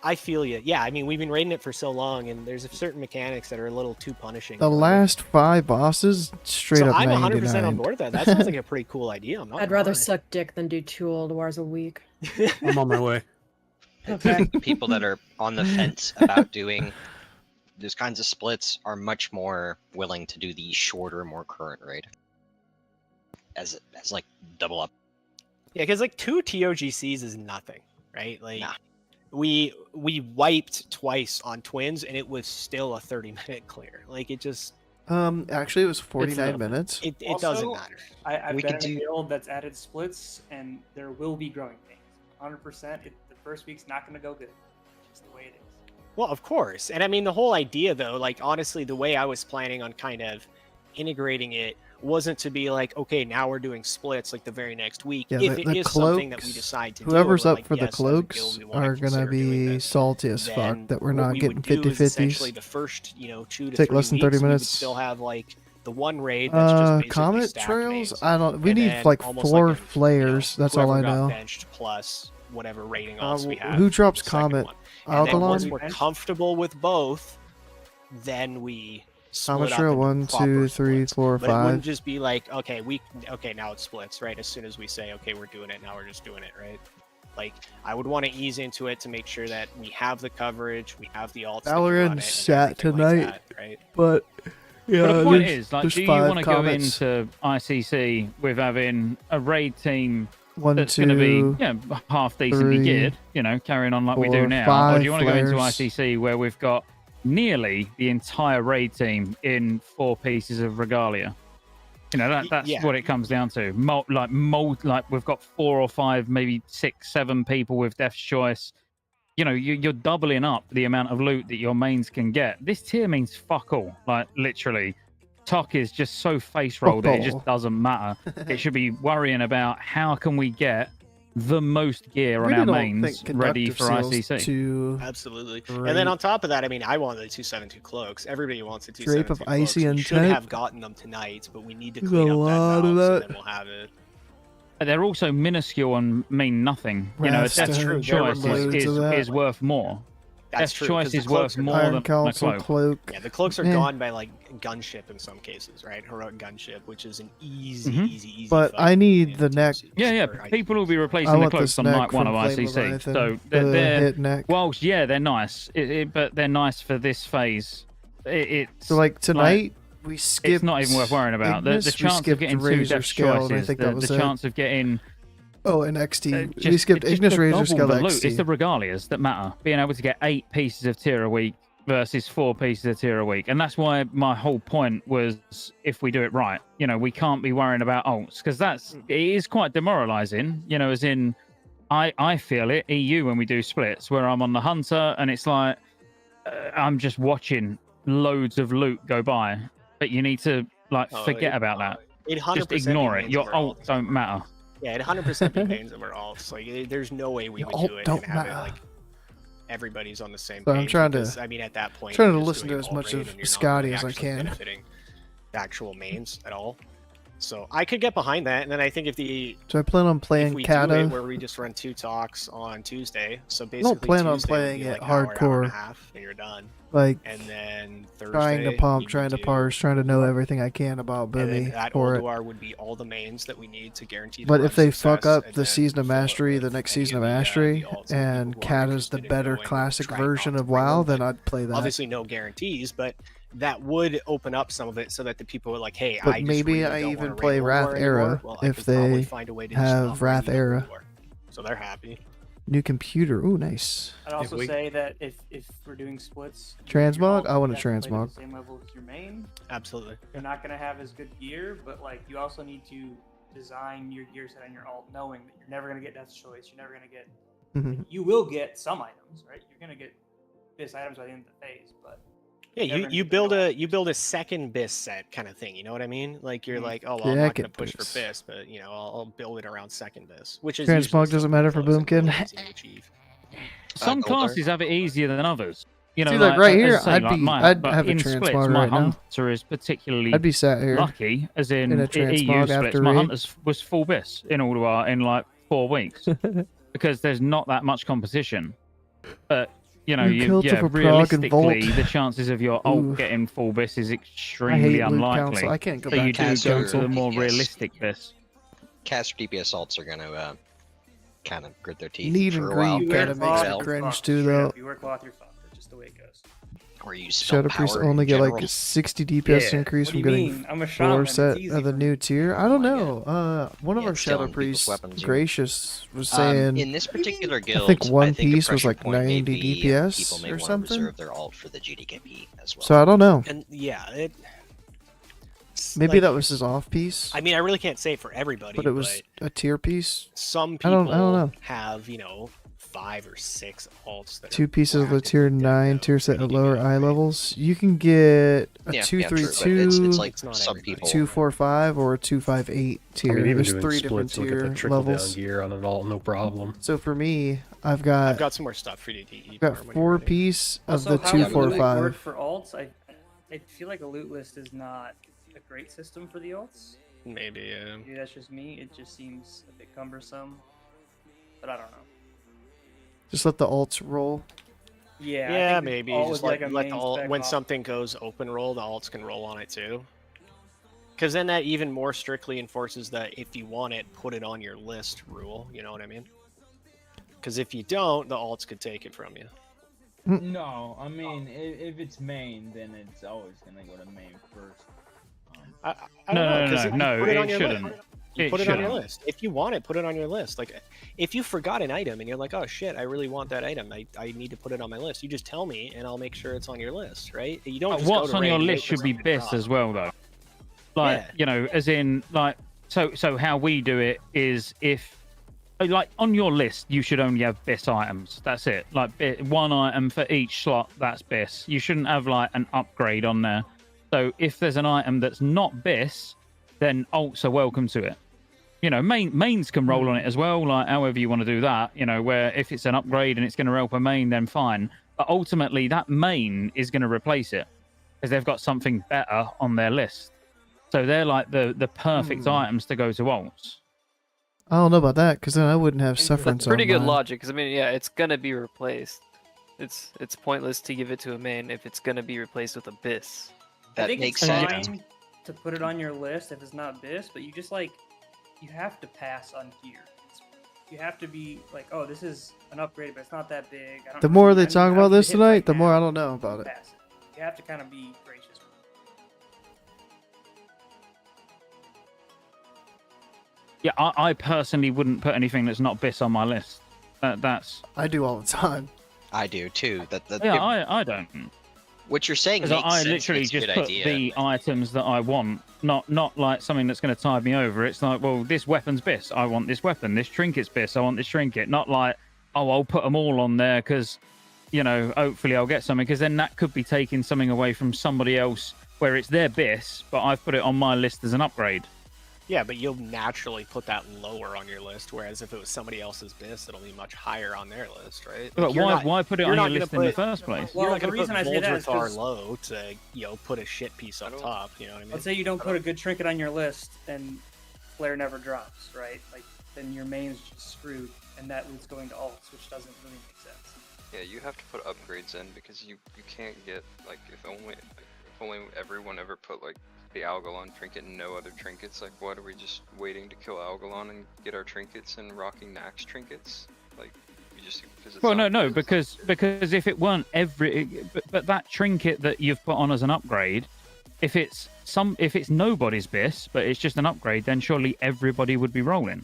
I feel you. Yeah, I mean, we've been raiding it for so long, and there's certain mechanics that are a little too punishing. The last 5 bosses, straight So up I'm 99. 100% on board with that. That sounds like a pretty cool idea. I'm not I'd gonna rather lie. suck dick than do 2 Ulduars a week. I'm on my way. Okay. People that are on the fence about doing those kinds of splits are much more willing to do the shorter, more current raid. As like double up. Yeah, because like 2 TOGCs is nothing, right? Like we wiped twice on twins, and it was still a 30-minute clear. Like it just. Actually, it was 49 minutes. It Also, doesn't matter. I've We been could in a do- build that's added splits, and there will be growing pains. 100%. The first week's not going to go good. It's just the way it is. Well, of course. And I mean, the whole idea, though, like, honestly, the way I was planning on kind of integrating it wasn't to be like, okay, now we're doing splits like the very next week. Yeah, if the it is something that we cloaks, decide to do, whoever's we're up like, for the yes, as a guild, cloaks we wanna are gonna consider doing be this, salty as fuck then that we're what not we getting would do is 50-50s. essentially the first, 2 to Take 3 less than weeks, 30 we would minutes. still have like the one raid that's just basically Comet stacked trails? mains, I don't. We and need then like almost 4 like a, flares. That's all I whoever got know. benched plus whatever rating alts we have. Who drops the second Comet? one. And then once Alkalon? we're comfortable with both, then we Comet split up trail into 1, 2, proper 3, 4, But it 5. wouldn't just be like, okay, now it splits, right? As soon as we say, okay, we're doing it, now we're just doing it, right? Like, I would want to ease into it to make sure that we have the coverage, we have the alts. that can run Valorant it, and sat everything like tonight, that, right? but yeah, But the point there's- is, like, there's do you 5 want to go comets. into ICC with having a raid team 1, that's going to 2, be half decently 3, geared, carrying on like we 4, do now, or 5 do you want to go into flares. ICC where we've got nearly the entire raid team in 4 pieces of regalia? That's Yeah. what it comes down to. Like we've got 4 or 5, maybe 6, 7 people with Death's Choice. You're doubling up the amount of loot that your mains can get. This tier means fuck all. Like literally, Tok is just so face rolled that it just doesn't matter. It should be worrying about how can we get the most gear on Really our don't mains think ready for conductor seals ICC. to Absolutely. Great. And then on top of that, I mean, I want the 272 cloaks. Everybody wants the Drape 272 of cloaks. Icy We and should Type. have gotten them tonight, but we need to There's clean a up that lot of balance, that. and then we'll have it. But they're also minuscule and mean nothing. Death's Raster, Choice loads is, of that. is worth more. That's Death's true, Choice 'cause the is cloaks worth are more Iron than a Council cloak. cloak. Yeah, the cloaks are Eh. gone by like gunship in some cases, right? Heroic gunship, which is an easy, Mhm. easy. But fight I need in the neck. Yeah. or I- People will be I replacing the want cloaks this on neck night 1 of from Flame ICC. Leviathan, So the they're hit neck. whilst they're nice, but they're nice for this phase. It's So like tonight, We skipped. It's not even worth worrying about. The Ignis, we chance of skipped getting two Razor depth Scale, and I choices, think the that was it. chance of getting Oh, and XT. we just, skipped just Ignis, the Razor double Scale, the loot. XT. It's the regalias that matter. Being able to get 8 pieces of tier a week versus 4 pieces of tier a week, and that's why my whole point was, if we do it right, you know, we can't be worrying about alts, because it is quite demoralizing. You know, as in, I feel it EU when we do splits where I'm on the hunter and it's like I'm just watching loads of loot go by, but you need to forget about that. Just ignore it. Your alts don't matter. Yeah, it 100% be mains over alts. Like, there's no way we would do it and have it like everybody's on the same So page. I'm trying because, to. I mean, at that point, trying to you're just listen to doing as alt much raid of and you're not Scotty really as I actually can. benefiting the actual mains at all. So I could get behind that, and then I think So I plan on playing if we do Kata. it where we just run 2 talks on Tuesday, so I basically don't plan on Tuesday would playing be it like an hour and a hardcore. half, and you're done. Like, and then Thursday, trying to pump, trying to parse, trying to know everything I can about and then Boomy at for it. Ulduar would be all the mains that we need to guarantee. But the if they run fuck success, up and the then season of fill it mastery, with the next any season of the mastery, alts and Kata's the better classic version of WoW, then I'd play that. Obviously, no guarantees, but that would open up some of it so that the people are like, "Hey, But I just maybe really I don't even wanna play raid Wrath Ulduar Era anymore." Well, I if could probably they find a way to just have not Wrath raid Era. Ulduar. So they're happy. New computer. Ooh, nice. I'd also say that if we're doing splits, Transmog? I want a you have to play to transmog. the same level as your main. Absolutely. You're not gonna have as good gear, but like you also need to design your gear set on your alt, knowing that you're never gonna get Death's Choice. You're never gonna get. Mhm. You will get some items, right? You're gonna get BIS items by the end of the phase, but Yeah, you're never you, gonna you get build a you build a second BIS set kind of thing. You know what I mean? Like you're like, oh well, I'm not gonna Second push BIS. for BIS, but you know, I'll build it around second BIS, which is Transmog doesn't matter for Boomkin. Some classes have it easier than others. You know, See, like, right as here, I say, I'd like be- mine, I'd but have a in splits, transmog my right now. hunter is particularly I'd be sat here lucky, as in in a EU transmog splits. after My raid. hunter was full BIS in Ulduar in like 4 weeks because there's not that much competition. But you know, You killed yeah, for Prague and realistically, Volt. the chances of your ult Ooh. getting full BIS is I extremely hate loot unlikely. council. I can't go so back you to do loot go to council. the more Yes. realistic BIS. Caster DPS alts are gonna kind of grit their teeth Need for and a while. greed You wear kinda cloth, makes me you're cringe fucked. too, Straight though. up, you wear cloth, you're fucked. That's just the way it goes. Or you spell Shadow Priest power only in get general. like 60 DPS Yeah, increase what from do you getting mean? I'm a 4 shaman, it's set easy of the for new tier. I don't know. One of Yeah, our Shadow stealing people's Priests, weapons, yeah. Gracious, was saying in this particular guild, I think one the piece was pressure like point may 90 be DPS people may or want to something. reserve their alt for the GDKP as well. So I don't know. And yeah, it. Maybe like, that was his off piece, I mean, I really can't say for everybody, but it was a tier piece. some I people don't know. have 5 or 6 alts that 2 pieces of the tier 9 tier set at lower eye levels. You can get a Yeah, 232, it's like some people. 245, or a 258 tier. I mean, even There's doing 3 different splits, you'll get tier the trickle down levels. gear on it all, no problem. So for me, I've got some more stuff for you to eat. got 4 piece of Also, the how would loot 245. work for alts? I feel like a loot list is not a great system for the alts. Maybe, Maybe that's just me. It just seems a bit cumbersome. But I don't know. Just let the alts roll. Yeah. I Yeah, think maybe. alt Just was like let a the main alt, spec when off. something goes open roll, the alts can roll on it too. Because then that even more strictly enforces the if you want it, put it on your list rule. You know what I mean? Because if you don't, the alts could take it from you. No, I mean, if it's main, then it's always gonna go to main first. I don't know, 'cause if you put it on it your shouldn't. list- You put it on your list. If you want it, put it on your list. Like, if you forgot an item and you're like, oh shit, I really want that item. I need to put it on my list. You just tell me and I'll make sure it's on your list, right? You don't just go What's to on raid your and wait list for should be something to BIS drop. as well, though. Like, Yeah. you know, as in, like, so how we do it is if, like, on your list, you should only have BIS items. That's it. Like, one item for each slot, that's BIS. You shouldn't have, like, an upgrade on there. So if there's an item that's not BIS, then alts are welcome to it. You know, mains can roll on it as well, like, however you want to do that, you know, where if it's an upgrade and it's going to help a main, then fine. But ultimately, that main is going to replace it because they've got something better on their list. So they're like the perfect items to go to alts. I don't know about that, because then I wouldn't have sufferance That's pretty on good mine. logic, because I mean, yeah, it's gonna be replaced. It's pointless to give it to a main if it's gonna be replaced with a BIS. I think it's fine to put it on your list if it's not BIS, but you just like you have to pass on gear. You have to be like, oh, this is an upgrade, but it's not that big. I don't The know, more I they need- talk I about need to this hit tonight, right the more now. I don't know about it. Pass it. You have to kind of be gracious. Yeah, I personally wouldn't put anything that's not BIS on my list. That's. I do all the time. I do too. Yeah, I don't. What you're saying Because makes I sense. literally It's a just good put idea. the items that I want, not like something that's going to tide me over. It's like, well, this weapon's BIS. I want this weapon. This trinket's BIS. I want this trinket. Not like, oh, I'll put them all on there because, you know, hopefully I'll get something. Because then that could be taking something away from somebody else where it's their BIS, but I've put it on my list as an upgrade. Yeah, but you'll naturally put that lower on your list, whereas if it was somebody else's BIS, it'll be much higher on their list, right? But why put it on your list in the first place? You're Well, not the going to reason I put say that is Voldrathar 'cause- low to, you know, put a shit piece up top, you know what I mean? Let's say you don't put a good trinket on your list and flare never drops, right? Like, then your main's just screwed, and that loot's going to alts, which doesn't really make sense. Yeah, you have to put upgrades in because you can't get like if only everyone ever put like the Algalon trinket and no other trinkets. Like, what are we just waiting to kill Algalon and get our trinkets and rocking Nax trinkets? Like, we just because it's Well, not no, BIS. because if it weren't but that trinket that you've put on as an upgrade, if it's nobody's BIS, but it's just an upgrade, then surely everybody would be rolling.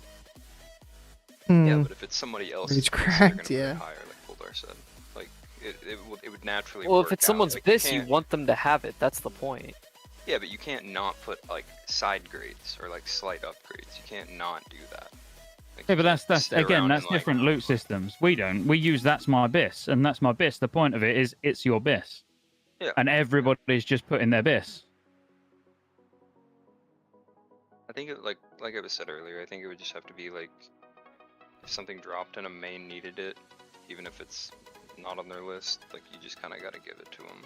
Yeah, but if it's somebody else's, It's BIS, they're cracked, gonna put it yeah. higher, like Ulduar said. Like, it would naturally. Well, work if it's out. someone's Like, BIS, you can't- want them to have it. That's the point. Yeah, but you can't not put like side grades or like slight upgrades. You can't not do that. Like, Yeah, you but can't that's sit again, around that's and, like, different loot systems. We don't. We use that's my BIS, and that's my BIS. The point of it is it's your BIS. Yeah. And everybody's just putting their BIS. I think it, like I was said earlier, I think it would just have to be like if something dropped and a main needed it, even if it's not on their list, like you just kind of got to give it to them.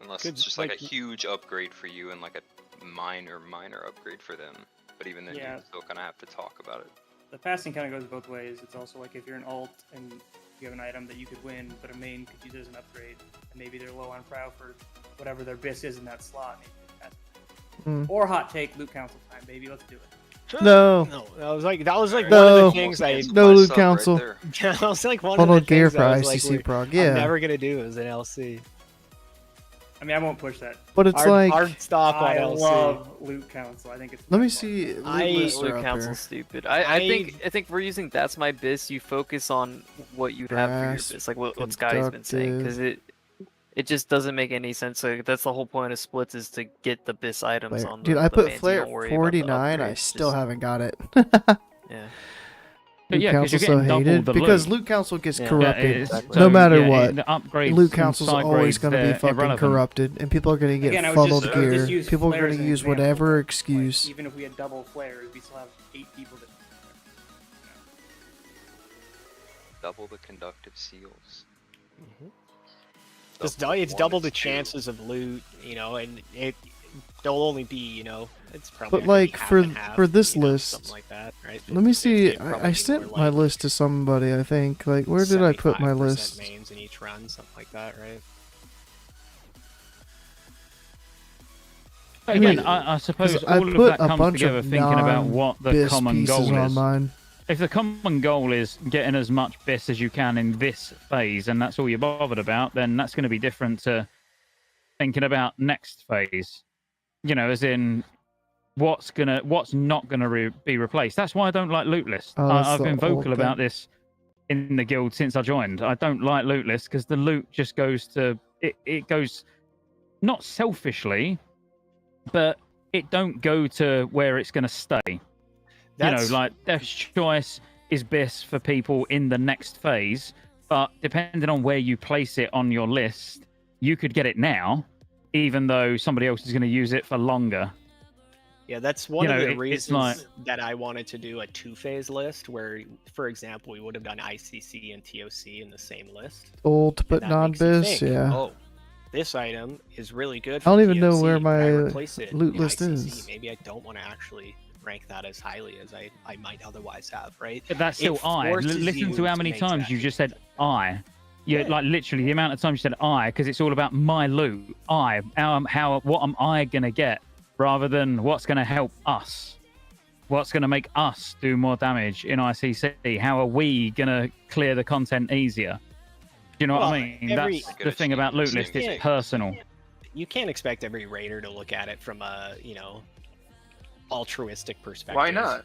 Unless Good, it's just like like- a huge upgrade for you and like a minor upgrade for them. But even then, Yeah. you still kind of have to talk about it. The passing kind of goes both ways. It's also like if you're an alt and you have an item that you could win, but a main could use it as an upgrade, and maybe they're low on prow for whatever their BIS is in that slot. Maybe they pass it. Or hot take, loot council time, baby. Let's do it. No. No, that was like one of No. the things I. No loot council. Yeah, that was like one Funnel of the gear things for I was like, ICC prog, yeah. I'm never gonna do as an LC. I mean, I won't push that. But it's Hard- like hard stop on I LC. love loot council. I think it's. Let me see. Loot lists are Loot up council's here. stupid. I think we're using that's my BIS. You focus on what you'd have for your Brass, BIS, like what Scotty's been saying, because it just doesn't make any sense. Like, that's the whole point of splits is to get the BIS items Flare. on. Dude, the, I the put mains. You flare don't worry about the 49. I upgrades, still just- haven't got it. Yeah. Loot Yeah, 'cause council's you're so getting double hated the because loot. loot council gets Yeah, corrupted it's- no so, matter yeah, what. the upgrades Loot and council's side always grades, going to be they're fucking irrelevant. corrupted, and people are going to get Again, I would funneled just- I would gear. just use People are flare going as to an use example. whatever Like, excuse. even if we had double flares, we still have 8 people that. Double the conductive seals. It's Double double one the is two. chances of loot, you know, and there'll only be, you know, it's probably But gonna be like half for and half, this you know, list, something like that, right? let me see. It'd probably I be sent more my like list to somebody. I think. Like, where did I put my 75% list? Mains in each run, something like that, right? Again, I suppose 'cause I all of put that a comes bunch together of thinking about what the non-BIS common pieces goal on is. mine. If the common goal is getting as much BIS as you can in this phase, and that's all you're bothered about, then that's going to be different to thinking about next phase. You know, as in what's not gonna be replaced. That's why I don't like loot lists. Oh, that's I've the been old vocal about thing. this in the guild since I joined. I don't like loot lists because the loot just goes to it goes not selfishly, but it don't go to where it's going to stay. That's- You know, like Death's Choice is BIS for people in the next phase, but depending on where you place it on your list, you could get it now, even though somebody else is going to use it for longer. Yeah, that's one You of know, the it's reasons like- that I wanted to do a two-phase list where, for example, we would have done ICC and TOC in the same list. Old but And that makes you non-BIS, think, yeah. Oh, this item is really good. I don't for even know TOC. where Could I my replace it loot in list ICC? is. Maybe I don't want to actually rank that as highly as I might otherwise have, right? But that's still It I. forces Listen you to how many make times that. you just said I. Yeah, like literally the amount of times you said I, because it's all about my loot. What am I gonna get, rather than what's gonna help us. What's gonna make us do more damage in ICC? How are we gonna clear the content easier? Do you know what I mean? That's the thing about loot list. It's personal. You can't expect every raider to look at it from a, you know, altruistic perspective. Why not?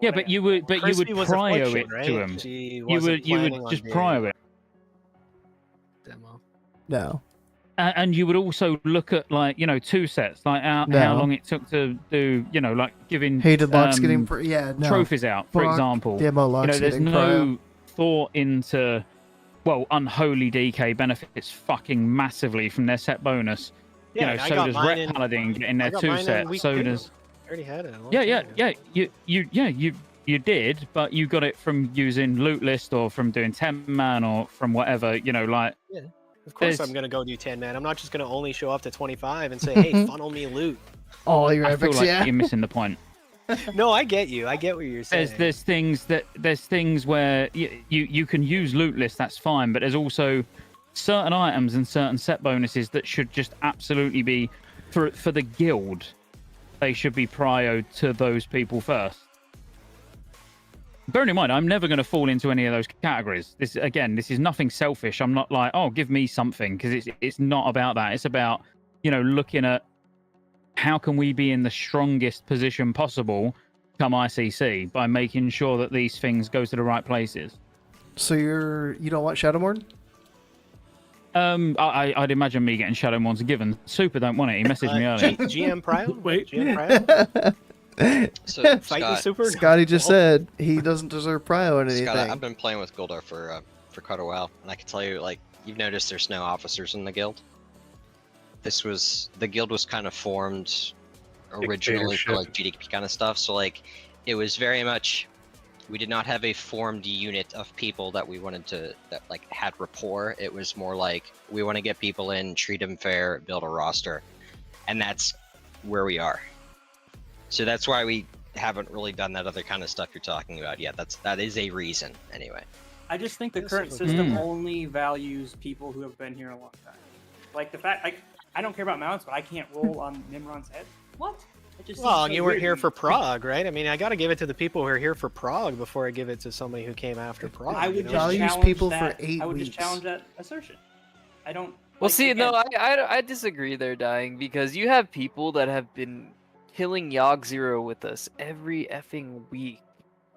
Yeah, but you would Crispy was a prio function, it right? to him. She You wasn't would planning on just being prio it. demo. No. And you would also look at, like, 2 sets, like how No. long it took to do, like giving Hated locks getting no. trophies out, for Fuck example. demo locks There's getting no thought into, well, Unholy DK benefits fucking massively from their set bonus. Yeah, and I So got does mine Ret in- Paladin getting I their got 2 mine in set. week So 2. does. I already had it. a long Yeah, time yeah, ago. yeah. You did, but you got it from using loot list or from doing 10-man or from whatever. Yeah, of course there's- I'm gonna go do 10 man. I'm not just gonna only show up to 25 and say, "Hey, funnel me loot." All your I feel epics, like yeah. you're missing the point. No, I get you. I get what you're saying. There's things where you can use loot list, that's fine, but there's also certain items and certain set bonuses that should just absolutely be for the guild. They should be prioed to those people first. Bearing in mind, I'm never going to fall into any of those categories. This is nothing selfish. I'm not like, oh, give me something, because it's not about that. It's about looking at how can we be in the strongest position possible come ICC by making sure that these things go to the right places. So you don't want Shadowmourne? I'd imagine me getting Shadowmourn's a given. Super don't want it. He messaged me earlier. GM Prio? Wait. GM Prio? So Fight you, Scott, Super? Scotty just said he doesn't deserve prio on anything. Scott, I've been playing with Goldar for quite a while, and I can tell you, like, you've noticed there's no officers in the guild. The guild was kind of formed originally for like GDP kind of stuff, so like it was very much, we did not have a formed unit of people that we wanted to, that like had rapport. It was more like, we want to get people in, treat them fair, build a roster, and that's where we are. So that's why we haven't really done that other kind of stuff you're talking about yet. That is a reason anyway. I just think the current system only values people who have been here a long time. Like the fact, I don't care about mounts, but I can't roll on Nimron's head. What? It just Well, seems so you weren't weird here to for me. Prague, right? I mean, I got to give it to the people who are here for Prague before I give it to somebody who came after Prague. I would just Values challenge people that. for 8 I would just weeks. challenge that assertion. I don't. Well, like, see, again, no, I disagree there, Dying, because you have people that have been killing Yogg Zero with us every effing week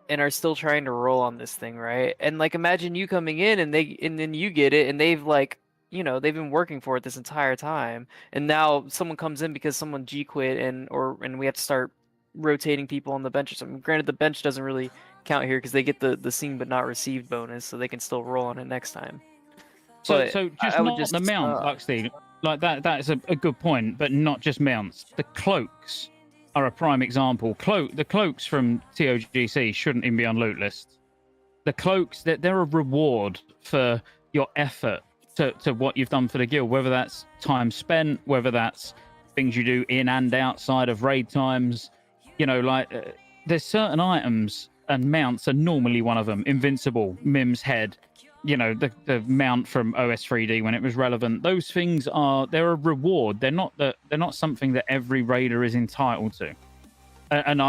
and are still trying to roll on this thing, right? And like, imagine you coming in and then you get it and they've like, they've been working for it this entire time, and now someone comes in because someone G quit and we have to start rotating people on the bench or something. Granted, the bench doesn't really count here because they get the seen but not received bonus, so they can still roll on it next time. So But just I would not the mount, Luxty. Like that is a good point, but not just mounts. The cloaks are a prime example. The cloaks from TOGC shouldn't even be on loot lists. The cloaks, they're a reward for your effort to what you've done for the guild, whether that's time spent, whether that's things you do in and outside of raid times. There's certain items, and mounts are normally one of them. Invincible, Mim's head, the mount from OS3D when it was relevant. Those things they're a reward. They're not something that every raider is entitled to. And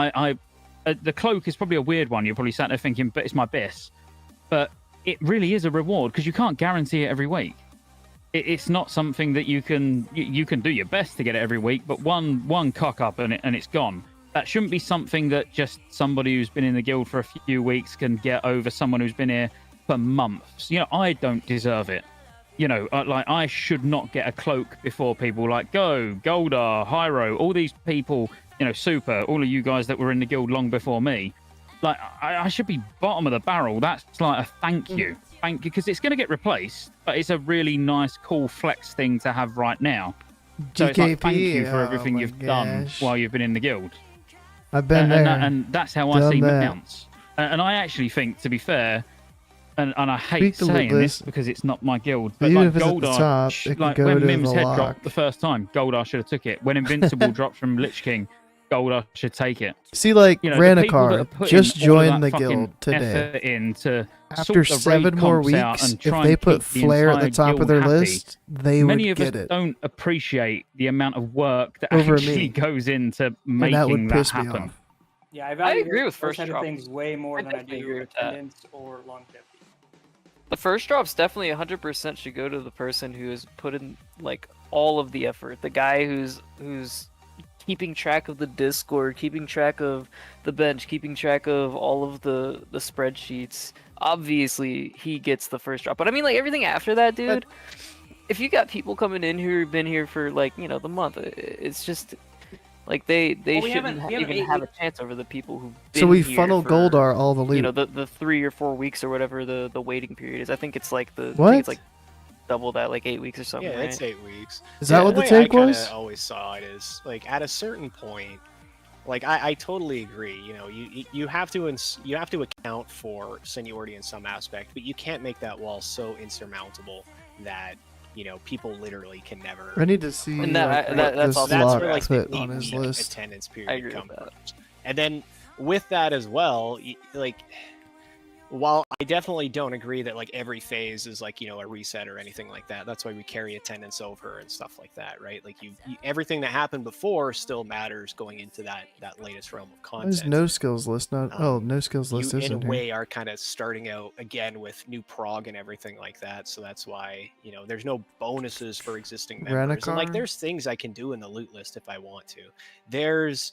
the cloak is probably a weird one. You're probably sat there thinking, but it's my best. But it really is a reward because you can't guarantee it every week. It's not something that you can do your best to get it every week, but one cock up and it's gone. That shouldn't be something that just somebody who's been in the guild for a few weeks can get over someone who's been here for months. I don't deserve it. I should not get a cloak before people like Go, Goldar, Hyro, all these people, Super, all of you guys that were in the guild long before me. Like, I should be bottom of the barrel. That's like a thank you. Thank you, because it's going to get replaced, but it's a really nice, cool flex thing to have right now. So it's like, thank you for everything you've done while you've been in the guild. I've been there. And that's how I see that. mounts. And I actually think, to be fair, and I hate Speak the saying loot this list. because it's not my guild, but Even like if it's at the Goldar, top, it could like go when to Mim's the head lock. dropped the first time, Goldar should have took it. When Invincible dropped from Lich King, Goldar should take it. See, like, the people that are Ranikar putting just all of joined that the fucking guild today. effort in to After sort the 7 raid more comps out weeks, and if try they and put keep the Flare at the entire top of guild their happy, list, they many would of get us it. don't appreciate the amount of work that Over actually me. goes into And making that would piss me happen. off. Yeah, I value agree with those first side of drop. things way more I than I definitely do agree with that. attendance or longevity. The first drops definitely 100% should go to the person who has put in like all of the effort. The guy who's keeping track of the Discord, keeping track of the bench, keeping track of all of the spreadsheets. Obviously, he gets the first drop. But I mean, like everything after that, dude. if you got people coming in who've been here for like the month, it's just like they Well, we shouldn't haven't- we haven't even ate- have a chance over the people who've been So we here funnel for, Goldar all the loot. the 3 or 4 weeks or whatever the waiting period is. I think it's like I What? think it's like double that, like 8 weeks or something. Yeah, right? it's 8 weeks. Is that what the way take I kinda was? always saw it is like at a certain point, like I totally agree. You know, you have to you have to account for seniority in some aspect, but you can't make that wall so insurmountable that people literally can never. I need to see And that- like, that- what that's this also lot where, like, the put on his 8-week list. attendance I period agree comes with that. first. And then with that as well, like while I definitely don't agree that like every phase is like a reset or anything like that. That's why we carry attendance over and stuff like that, right? Like you everything that happened before still matters going into that latest realm of Why is content. no skills list not? Oh, no skills list You isn't in a here. way are kind of starting out again with new prog and everything like that, so that's why there's no bonuses for existing members, and like Renicar? there's things I can do in the loot list if I want to. There's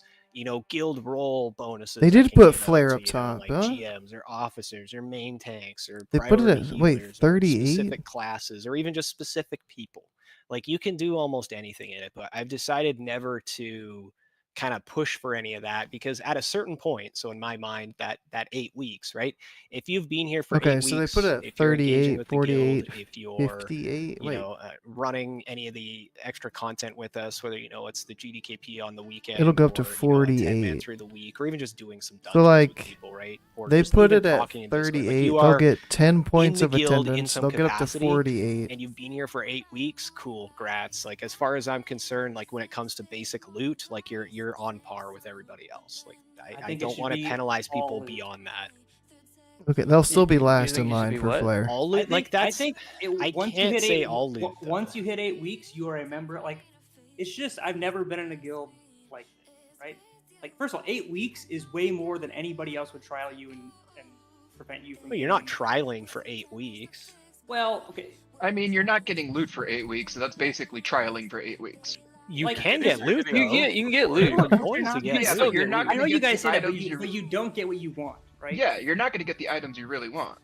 guild role bonuses They I did can put give out flare to, up top, like huh? GMs or officers or main tanks or They put it priority at wait healers or 38. specific classes or even just specific people. Like you can do almost anything in it, but I've decided never to kind of push for any of that because at a certain point, so in my mind, that 8 weeks, right? If you've been here for Okay, 8 so they weeks, put it at if you're engaging 38, with the guild, 48, if you're 58. Wait, running any of the extra content with us, whether it's the GDKP on the weekend, it'll go up to or, a 10-man 48. through the week, or even just doing some So dungeons with like people, right? Or they just put even it at talking in Discord. Like 38. you They'll are get 10 in points the of guild in attendance. some They'll get up to capacity, 48. and you've been here for 8 weeks. Cool, grats. Like as far as I'm concerned, like when it comes to basic loot, like you're on par with everybody else. Like I think it don't should want to be penalize all people loot. beyond that. Okay, they'll still be You last think in it should line be for what? flare. All I loot, like think, that's. I think I once you can't hit say 8, all loot. once you hit 8 weeks, you are a member. Like, it's just I've never been in a guild like this, right? Like, first of all, 8 weeks is way more than anybody else would trial you and prevent you from. Well, you're not trialing for 8 weeks. Well, okay. I mean, you're not getting loot for 8 weeks, so that's basically trialing for 8 weeks. You Like, can there's- get loot though. You can get loot. There's points to get Yeah, loot. but you're not I know gonna you get guys the say that, but items you don't get what you want, right? Yeah, you're not gonna get the items you really want.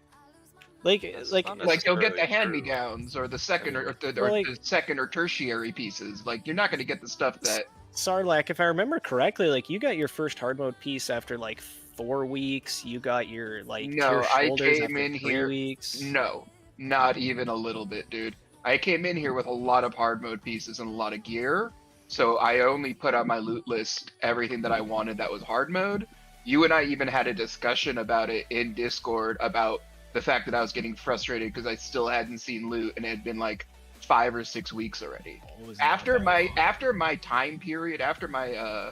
Like Like you'll get the hand-me-downs or the second or the second or tertiary pieces. Like you're not gonna get the stuff that. Sarlacc, if I remember correctly, like you got your first hard mode piece after like 4 weeks. You got your like No, tier I shoulders came after in 3 here. weeks. No, not even a little bit, dude. I came in here with a lot of hard mode pieces and a lot of gear, so I only put on my loot list everything that I wanted that was hard mode. You and I even had a discussion about it in Discord about the fact that I was getting frustrated because I still hadn't seen loot and it had been like 5 or 6 weeks already. After my time period, after my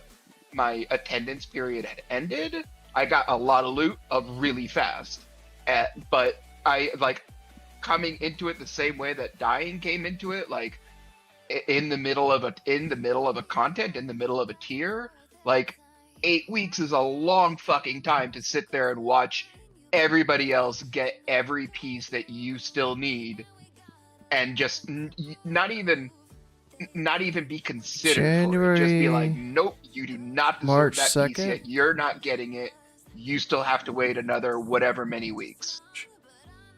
my attendance period had ended, I got a lot of loot of really fast. But I like coming into it the same way that dying came into it, like in the middle of a content, in the middle of a tier. Like 8 weeks is a long fucking time to sit there and watch everybody else get every piece that you still need, and just not even be considered for it. Just be like, nope, you do not deserve March that piece 2nd? yet. You're not getting it. You still have to wait another whatever many weeks.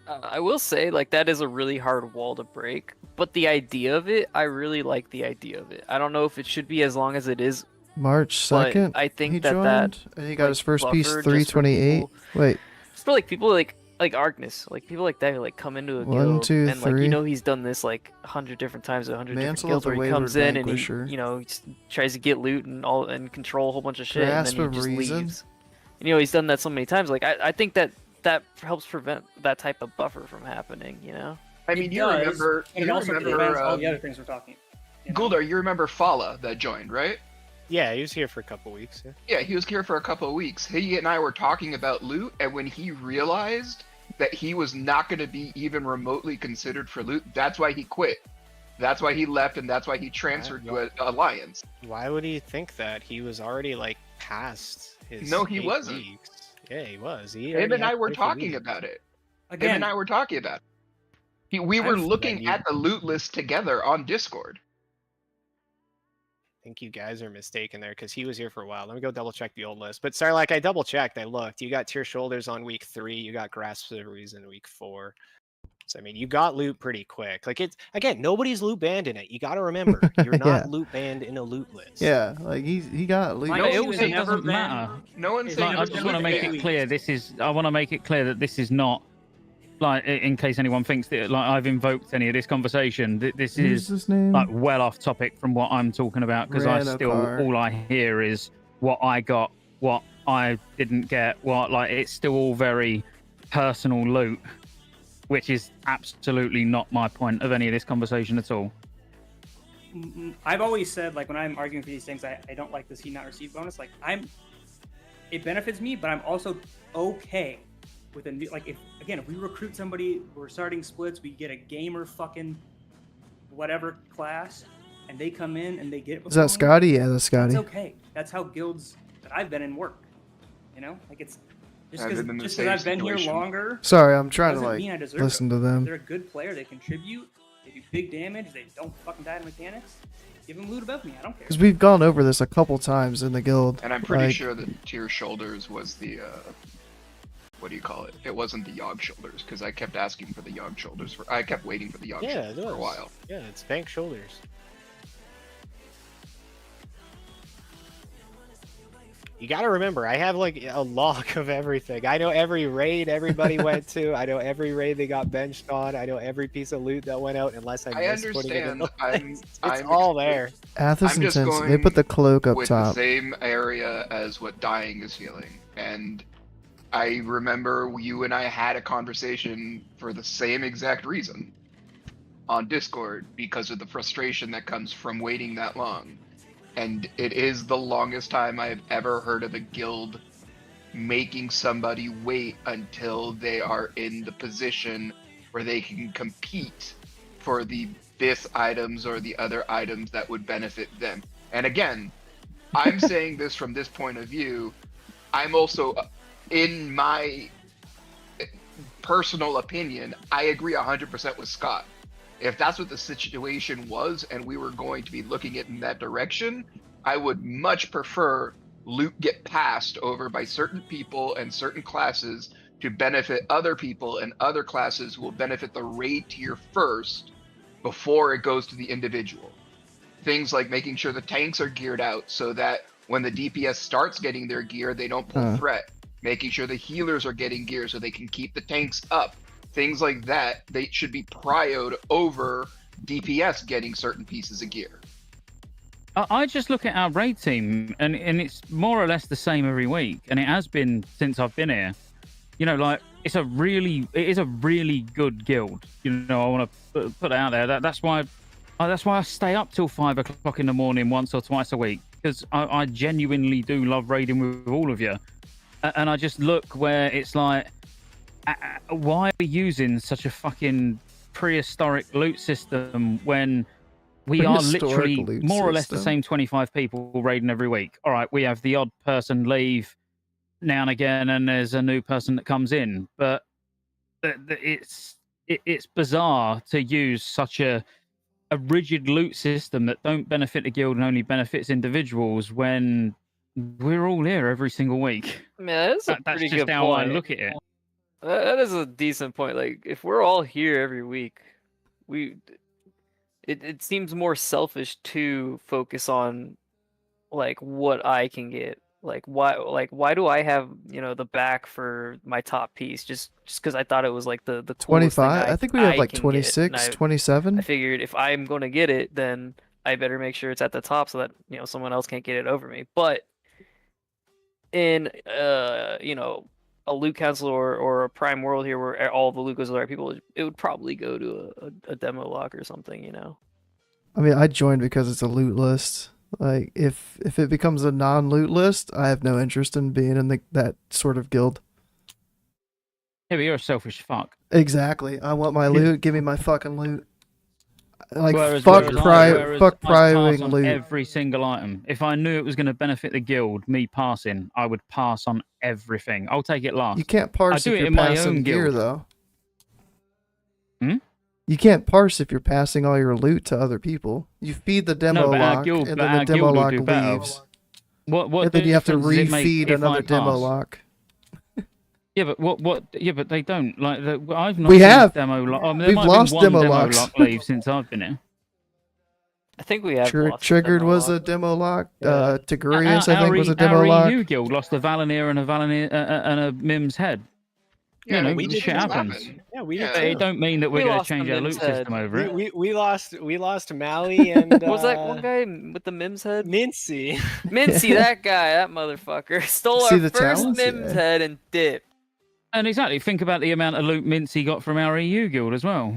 I will say, like, that is a really hard wall to break, but the idea of it, I really like the idea of it. I don't know if it should be as long as it is. March but 2nd. I think he that joined, and he got like, his first piece buffer just for 328. people- Wait, Just for like people like Arcnus, like people like that who like come into a 1, guild 2, and like 3. he's done this like 100 different times, 100 different Mantle guilds of where the he comes Wayward in and Vanquisher. he just tries to get loot and all and control a whole bunch of shit, Grasp and then of he just Reason. leaves. And, he's done that so many times. Like I think that helps prevent that type of buffer from happening. I mean, It you does, remember? and it You also remember? prevents all the other things we're talking. Guldar, you remember Fala that joined, right? Yeah, he was here for a couple weeks. Yeah. Yeah, he was here for a couple of weeks. He and I were talking about loot, and when he realized that he was not going to be even remotely considered for loot, that's why he quit. That's why he left, and that's why he transferred to Alliance. Why would he think that? He was already like past his. No, he 8 wasn't. weeks. Yeah, he was. He Him already and I had were quite a talking week. about it. Him Again, and I were talking about it. We were looking at the loot list together on Discord. I think you guys are mistaken there because he was here for a while. Let me go double check the old list. But sorry, like I double checked, I looked. You got tier shoulders on week 3. You got grasps of reason week 4. I mean, you got loot pretty quick. Like it's again, nobody's loot banned in it. You got to remember, you're not Yeah. loot banned in a loot list. Yeah, like he got loot. My But it issue also is never doesn't been- matter. No one's It's saying Like, never I it's just been want to loot make banned. it clear. I want to make it clear that this is not like in case anyone thinks that like I've invoked any of this conversation. This Who's is his name? like well off topic from what I'm talking about because I still Ranocar. all I hear is what I got, what I didn't get, what like it's still all very personal loot, which is absolutely not my point of any of this conversation at all. I've always said, like, when I'm arguing for these things, I don't like the see not receive bonus. Like, it benefits me, but I'm also okay with a new, like, if we recruit somebody, we're starting splits, we get a gamer fucking whatever class, and they come in and they get it. Is that Scotty? Yeah, that's Scotty. It's okay. That's how guilds that I've been in work. You know, like it's just I've because been in the just same because I've been here situation. longer. Sorry, I'm trying to doesn't like mean I deserve listen it. to If them. they're a good player. They contribute. They do big damage. They don't fucking die to mechanics. Give them loot above me. I don't care. Because we've gone over this a couple times in the guild. And I'm pretty like, sure that Tier Shoulders was the, what do you call it? It wasn't the Yogg Shoulders, because I kept asking for the Yogg Shoulders. I kept waiting for the Yogg Yeah, Shoulders it for a was. while. Yeah, it's Bank Shoulders. You got to remember, I have like a log of everything. I know every raid everybody went to. I know every raid they got benched on. I know every piece of loot that went out, unless I missed putting it in understand. the list. It's all there. Athos I'm just Intense. They going put the cloak up with top. the same area as what Dying is feeling. And I remember you and I had a conversation for the same exact reason on Discord because of the frustration that comes from waiting that long. And it is the longest time I've ever heard of a guild making somebody wait until they are in the position where they can compete for the Bith items or the other items that would benefit them. And again, I'm saying this from this point of view. I'm also, in my personal opinion, I agree 100% with Scott. If that's what the situation was and we were going to be looking it in that direction, I would much prefer loot get passed over by certain people and certain classes to benefit other people, and other classes will benefit the raid tier first before it goes to the individual. Things like making sure the tanks are geared out so that when the DPS starts getting their gear, they don't pull threat. Making sure the healers are getting gear so they can keep the tanks up. Things like that, they should be prioed over DPS getting certain pieces of gear. I just look at our raid team, and it's more or less the same every week, and it has been since I've been here. You know, like it is a really good guild. You know, I want to put it out there. That's why I stay up till 5 o'clock in the morning once or twice a week, because I genuinely do love raiding with all of you. And I just look where it's like, why are we using such a fucking prehistoric loot system when we are literally more or less the same 25 people raiding every week? All right, we have the odd person leave now and again, and there's a new person that comes in, but it's bizarre to use such a rigid loot system that don't benefit the guild and only benefits individuals when we're all here every single week. Man, that's a That's pretty just good how I point. look at it. That is a decent point. Like, if we're all here every week, it seems more selfish to focus on like what I can get. Like why do I have, you know, the back for my top piece just because I thought it was like the coolest thing 25? I think we have like can get, 26, and 27. I figured if I'm going to get it, then I better make sure it's at the top so that, you know, someone else can't get it over me. But in you know, a loot council or a prime world here where all the loot goes to the right people, it would probably go to a demo lock or something, you know. I mean, I joined because it's a loot list. Like, if it becomes a non-loot list, I have no interest in being in that sort of guild. Yeah, but you're a selfish fuck. Exactly. I want my loot. Give me my fucking loot. Like, Whereas fuck I prioing pass on loot. every single item. If I knew it was going to benefit the guild, me passing, I would pass on everything. I'll take it last. You can't parse I do if it you're in my passing own gear, guild. though. Hmm? You can't parse if you're passing all your loot to other people. You feed the demo No, but our lock, guild- and but then the our demo guild will lock do better. leaves. What and then you have to difference does it make refeed if I another demo pass? lock. Yeah, but what? Yeah, but they don't like. I've not We seen have. demo lock. I mean, there We've might lost have been demo one demo locks. lock leave since I've been here. I think we have lost Triggered demo was lock. a demo lock. Yeah. Tigurius, I think, was a demo our lock. EU guild lost a Valinir and a Mim's head. Yeah, You know, we this did shit just happens. happen. Yeah, we did Yeah. But it too. don't mean that We we're going to lost change the our loot Mim's head. system over it. We lost Maui and What was that one guy with the Mims head? Mincy. Mincy, that guy, that motherfucker, stole See our the first talents? Mims Yeah. head and dipped. And exactly, think about the amount of loot Mincy got from our EU guild as well.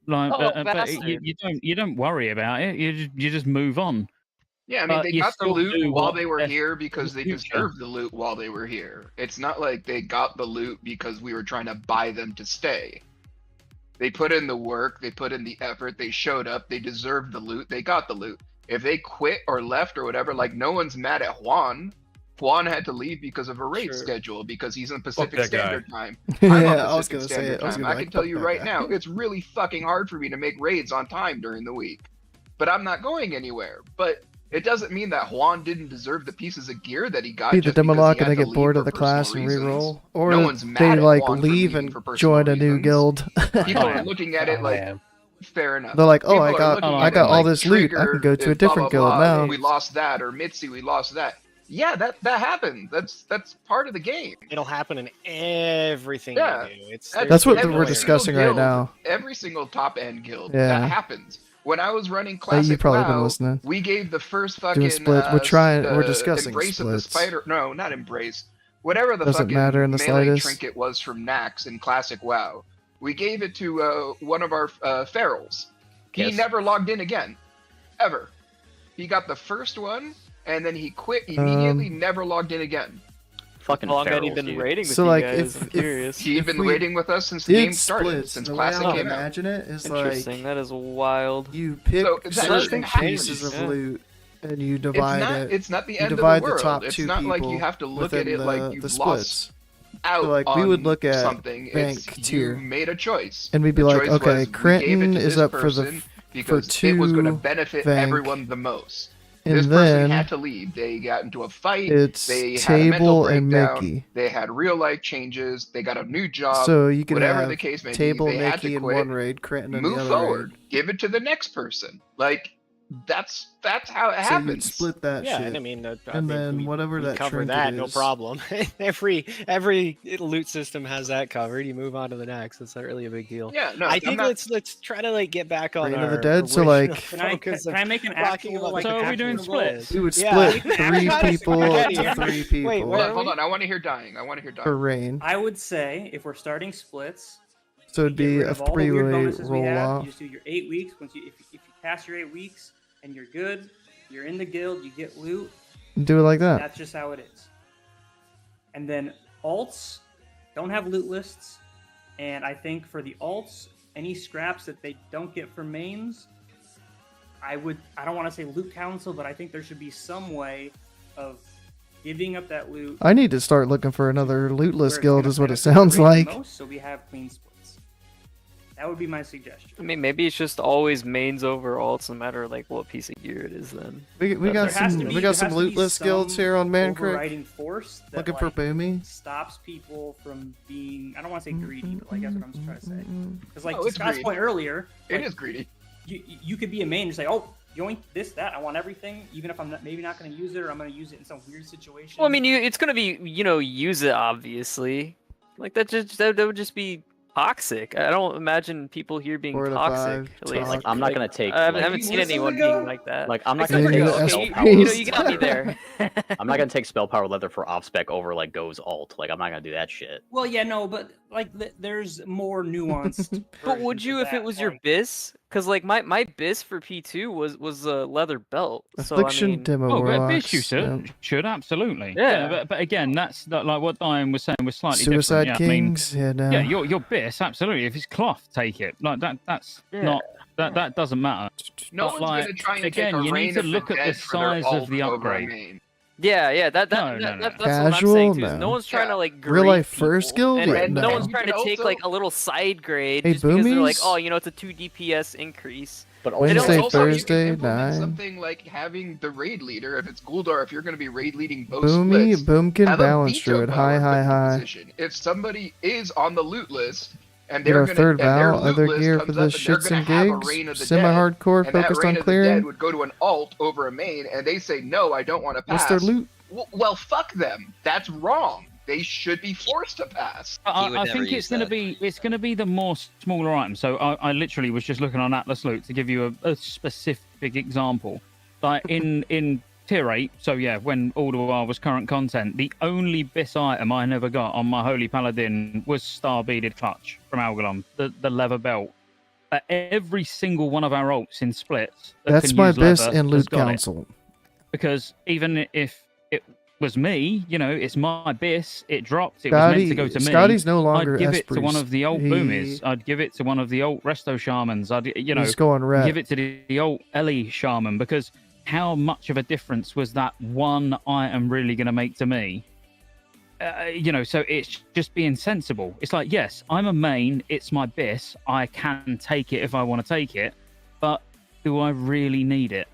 Like, Oh, but bastard. you don't worry about it. You just move on. Yeah, I mean, But they you got the still loot do while what they were best here for because the they future. deserved the loot while they were here. It's not like they got the loot because we were trying to buy them to stay. They put in the work, they put in the effort, they showed up, they deserved the loot, they got the loot. If they quit or left or whatever, like no one's mad at Juan. Juan had to leave because of a raid schedule because he's in Pacific that guy. Standard Time. Yeah, I'm on I was Pacific gonna say Standard it. I was Time. gonna I be can like, tell fuck you that right guy. now, it's really fucking hard for me to make raids on time during the week. But I'm not going anywhere. But it doesn't mean that Juan didn't deserve the pieces of gear that he got. Beat the just demo because he lock and had they to get leave bored for of the personal class and reasons. reroll, or No one's they mad at like Juan for leave leaving and for personal join a new reasons. guild. People are looking at it like, fair enough. They're like, oh, People I are got looking I at got it all like, this loot. I can Trigger, go to a blah, different blah, guild blah, now. We lost that, or Mitzi, we lost that. Yeah, that happened. That's part of the game. It'll happen in everything Yeah, you do. It's That's what every we're single discussing right guild, now. Every single top end guild, Yeah. that happens. When I was running You Classic probably been WoW, listening. we gave the first Doing fucking splits. We're discussing embrace of the splits. spider. No, not embrace. Whatever the Doesn't fucking matter in the melee slightest. trinket was from Nax in Classic WoW. We gave it to one of our ferals. He Yes. never logged in again, ever. He got the first one, and then he quit immediately. Never logged in again. Fucking How long had he ferals, been dude. raiding with So, you like, guys? if- I'm if- curious. He'd If been we raiding with us since the Did game started, splits, since the way I Classic would came out. imagine it is like Interesting. That is wild. you pick So, that certain thing pieces happens. of Yeah. loot and you divide it. It's not the you end of the divide world. top It's two not like you people have to look at within it like the you've splits. lost out So, like, on we would look at something. bank It's tier. you made a choice. And we'd be The like, choice okay, was, we gave it Crenton to is this up for the person for because it was going to two benefit bank, everyone the most. and This person then had to leave. They got into a fight. it's They had a mental Table and breakdown. Mickey. They had real life changes. They got a new job. So you could whatever have the case may Table, be, they had Mickey to in quit. one raid, Crenton in the Move other forward. raid. Give it to the next person. Like that's how it So you'd happens. split that Yeah, shit. and I mean, and think then we- whatever we that cover trinket that, no is. problem. every loot system has that covered. You move on to the next. It's not really a big deal. Yeah, no, I I'm think not- let's try to like get back on Reign our of the Dead, so, original like- Can I focus of make an talking actual about like the So are we doing actionable- splits? We would Yeah, split we can three actually people get to here. three people Wait, where Hold on, I want to hear dying. I want to hear dying. for rain. I would say if we're starting splits, So it'd get be rid a of all the weird three-way bonuses we roll have. off. You just do your 8 weeks. Once if you pass your 8 weeks and you're good, you're in the guild, you get loot. Do it like that. That's just how it is. And then alts don't have loot lists, and I think for the alts, any scraps that they don't get from mains, I don't want to say loot council, but I think there should be some way of giving up that loot. I need to start looking for another lootless where it's guild, gonna is what it benefit the sounds raid like. the most, so we have clean splits. That would be my suggestion. I mean, maybe it's just always mains over alts, no matter like what piece of gear it is. Then We There got has some to be- we got there some has to be lootless guilds some here on Mancreek. overriding force that, Looking for like, Boomy. stops people from being, I don't want to say greedy, but like that's what I'm trying to say. Because like Oh, to it's Scott's greed. point earlier, It like, is greedy. you could be a main and say, oh, yoink this, that, I want everything, even if I'm maybe not going to use it, or I'm going to use it in some weird situation. well, I mean, it's gonna be use it obviously. Like that would just be toxic. I don't imagine people here being 4 to toxic. 5 At least. talk. I'm not gonna take. I like, haven't seen anyone being like that. Like I'm not Except gonna for take you, spell okay, power. you got me there. I'm not gonna take spell power leather for off spec over like goes alt. Like I'm not gonna do that shit. Well, yeah, no, but like there's more nuanced. But would versions you of if it that, was your like- bis? Because like my bis for P2 was a leather belt. Affliction so I mean, demo Oh, but warlocks. bitch, you should absolutely. Yeah. But again, that's like what Diane was saying was slightly Suicide different. Yeah, I mean, Kings. Yeah, no. yeah, your bis, absolutely. If it's cloth, take it. Like that's Yeah. not that doesn't matter. No But, one's like, gonna try and again, take a you reign need to of the look at the dead for their size of ult the over a upgrade. main. yeah, that's no. what I'm Casual? saying too. No. No one's trying to like Real grade life first people, guild? and, Yeah, and no no. one's You trying can to take also- like a little side grade Hey, just because they're like, Boomies? oh, it's a 2 DPS increase. But Wednesday, also, you can Thursday, implement 9. something like having the raid leader, if it's Guldar, if you're going to be raid leading both Boomy, splits, Boomkin, have a Balance veto Druid. power High, for the high. position. If somebody is on the loot list and Get they're our gonna third and their Val, loot other list gear comes for the up and they're shits gonna and have a gigs. reign of the dead, Semi-hardcore, and that focused reign on of the dead clearing. would go to an alt over a main, and they say no, I don't want to pass. What's their loot? Well, fuck them. That's wrong. They should be forced to pass. I think it's going to be the more smaller items. So I literally was just looking on Atlas Loot to give you a specific example. Like in Tier 8, so yeah, when Ulduar was current content, the only BIS item I never got on my Holy Paladin was Star Beaded Clutch from Algalon, the leather belt. Every single one of our ults in splits that That's can my use BIS leather and has Loot got it. Council. Because even if it was me, you know, it's my BIS, it dropped, it was meant to go to me. Scotty's no longer I'd give it to Esprit. one of the old He- Boomies. I'd give it to one of the old Resto Shamans. I'd, you know, He's going red. give it to the old Ellie Shaman, because how much of a difference was that one item really going to make to me? You know, so it's just being sensible. It's like, yes, I'm a main, it's my BIS, I can take it if I want to take it, but do I really need it?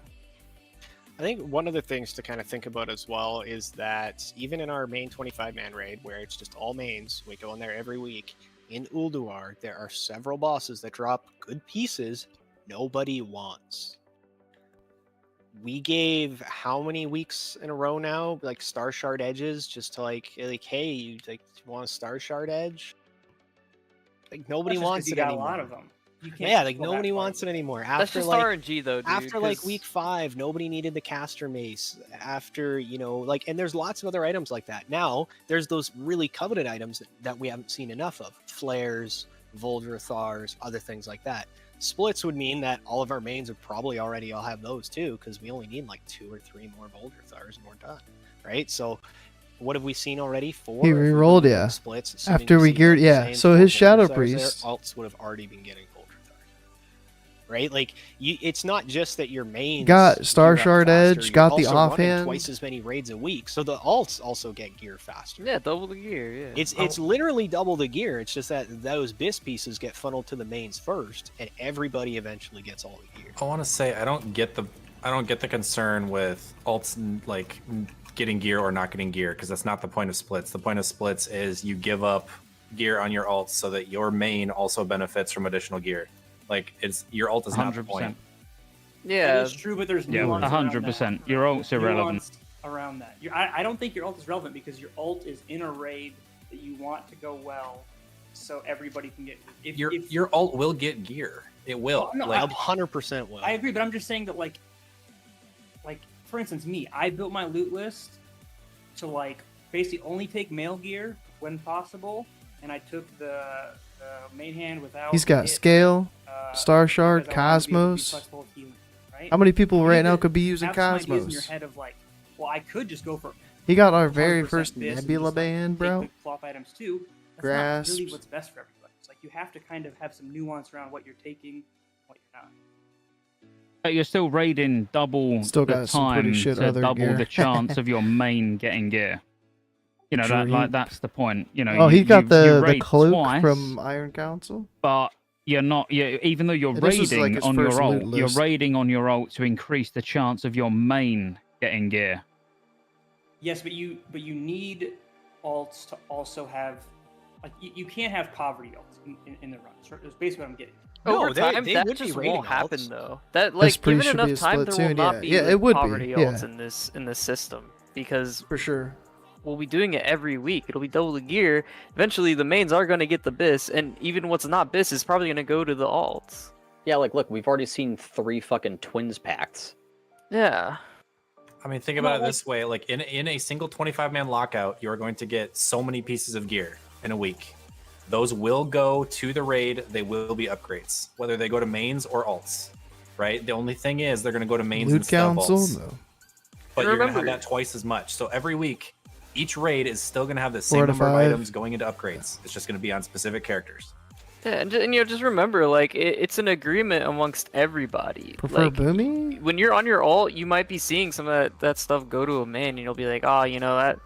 I think one of the things to kind of think about as well is that even in our main 25-man raid, where it's just all mains, we go in there every week, in Ulduar, there are several bosses that drop good pieces nobody wants. We gave how many weeks in a row now, like Star Shard edges, just to like hey, you want a Star Shard edge? Like nobody That's just 'cause wants you it got anymore. a lot of them. You can't Yeah, like control that nobody part wants of it anymore. That's After just like RNG though, dude. after like 'cause- week 5, nobody needed the caster mace. After, you know, like, and there's lots of other items like that. Now there's those really coveted items that we haven't seen enough of: flares, Voldrathars, other things like that. Splits would mean that all of our mains would probably already all have those too, because we only need like 2 or 3 more Voldrathars and we're done, right? So what have we seen already? 4. He if we re-rolled, look at yeah. Splits, assuming After we see geared, the yeah. same So 4 his Shadow Voldrathars there, Priest. alts would have already been getting Voldrathars, right? Like, it's not just that your mains Got Star gear up Shard faster, Edge, you're got the also running offhand. twice as many raids a week, so the alts also get gear faster. Yeah, double the gear. Yeah. It's literally double the gear. It's just that those BIS pieces get funneled to the mains first, and everybody eventually gets all the gear. I want to say I don't get the concern with alts like getting gear or not getting gear, because that's not the point of splits. The point of splits is you give up gear on your alts so that your main also benefits from additional gear. Like, it's your ult is not the point. Yeah, that is true, but there's Yeah, nuance. 100%. Your ult's irrelevant. Nuance around that. I don't think your ult is relevant because your ult is in a raid that you want to go well, so everybody can get. If Your ult will get gear. It will. Oh, no, like, 100% will. I agree, but I'm just saying that like for instance, me, I built my loot list to like basically only take male gear when possible, and I took the main hand without. He's got it, Scale, Star Shard, because I wanted to be able to be Cosmos. flexible with healing, right? How many people You right need now to could be using have some ideas in your Cosmos? head of like, well, I could just go for. He got our very 100% first BIS and Nebula just, like, band, take bro. the cloth items too. That's Grasps. not really what's best for everybody. It's like you have to kind of have some nuance around what you're taking, what you're not. But you're still raiding double Still the got some pretty time shit to other double gear. the chance of your main getting gear. You know, that, True. like that's the point. You know, Oh, he got you the raid cloak twice, from Iron Council. but you're not. Even though you're Yeah, this was, like, raiding his on your first loot ult, you're list. raiding on your ult to increase the chance of your main getting gear. Yes, but you need alts to also have like you can't have poverty alts in the run. So that's basically what I'm getting. Oh, Over time, they that would be just raiding won't happen alts. though. That This like pretty given should be enough a time, split there will tune, not yeah. be Yeah, like, it would be, poverty yeah. alts in this system because For sure. we'll be doing it every week. It'll be double the gear. Eventually, the mains are going to get the BIS, and even what's not BIS is probably going to go to the alts. Yeah, like look, we've already seen 3 fucking twins packs. Yeah. I mean, think about it this way: like in a single 25-man lockout, you are going to get so many pieces of gear in a week. Those will go to the raid. They will be upgrades, whether they go to mains or alts. Right. The only thing is they're going to go to mains Loot and stuff Council? alts. No. But you're going to have remember- that twice as much. So every week, each raid is still going to have the 4 same to number of 5. items going into upgrades. It's just going to be on specific characters. Yeah, and you know, just remember, like it's an agreement amongst everybody. Prefer like, Boomy? when you're on your alt, you might be seeing some of that stuff go to a main, and you'll be like, oh, you know that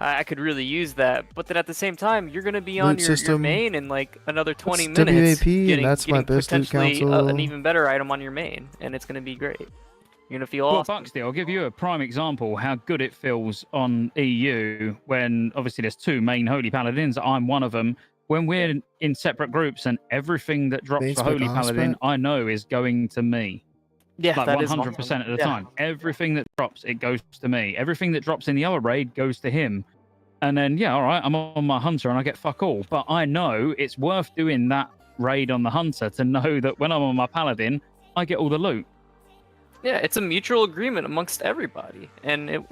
I could really use that. But then at the same time, you're gonna be on Loot your system. main in like another 20 What's minutes, WAP? And getting, that's my getting best loot potentially council. an even better item on your main, and it's gonna be great. You're gonna feel Well, awesome. Buxty, I'll give you a prime example how good it feels on EU when obviously there's 2 main Holy Paladins. I'm one of them. When we're in separate groups and everything that drops Mains for for Holy Paladin, Gospel. I know is going to me. Yeah, Like that is 100% awesome. of the Yeah. time. Everything that drops, it goes to me. Everything that drops in the other raid goes to him. And then, yeah, all right, I'm on my Hunter and I get fuck all. But I know it's worth doing that raid on the Hunter to know that when I'm on my Paladin, I get all the loot. Yeah, it's a mutual agreement amongst everybody, and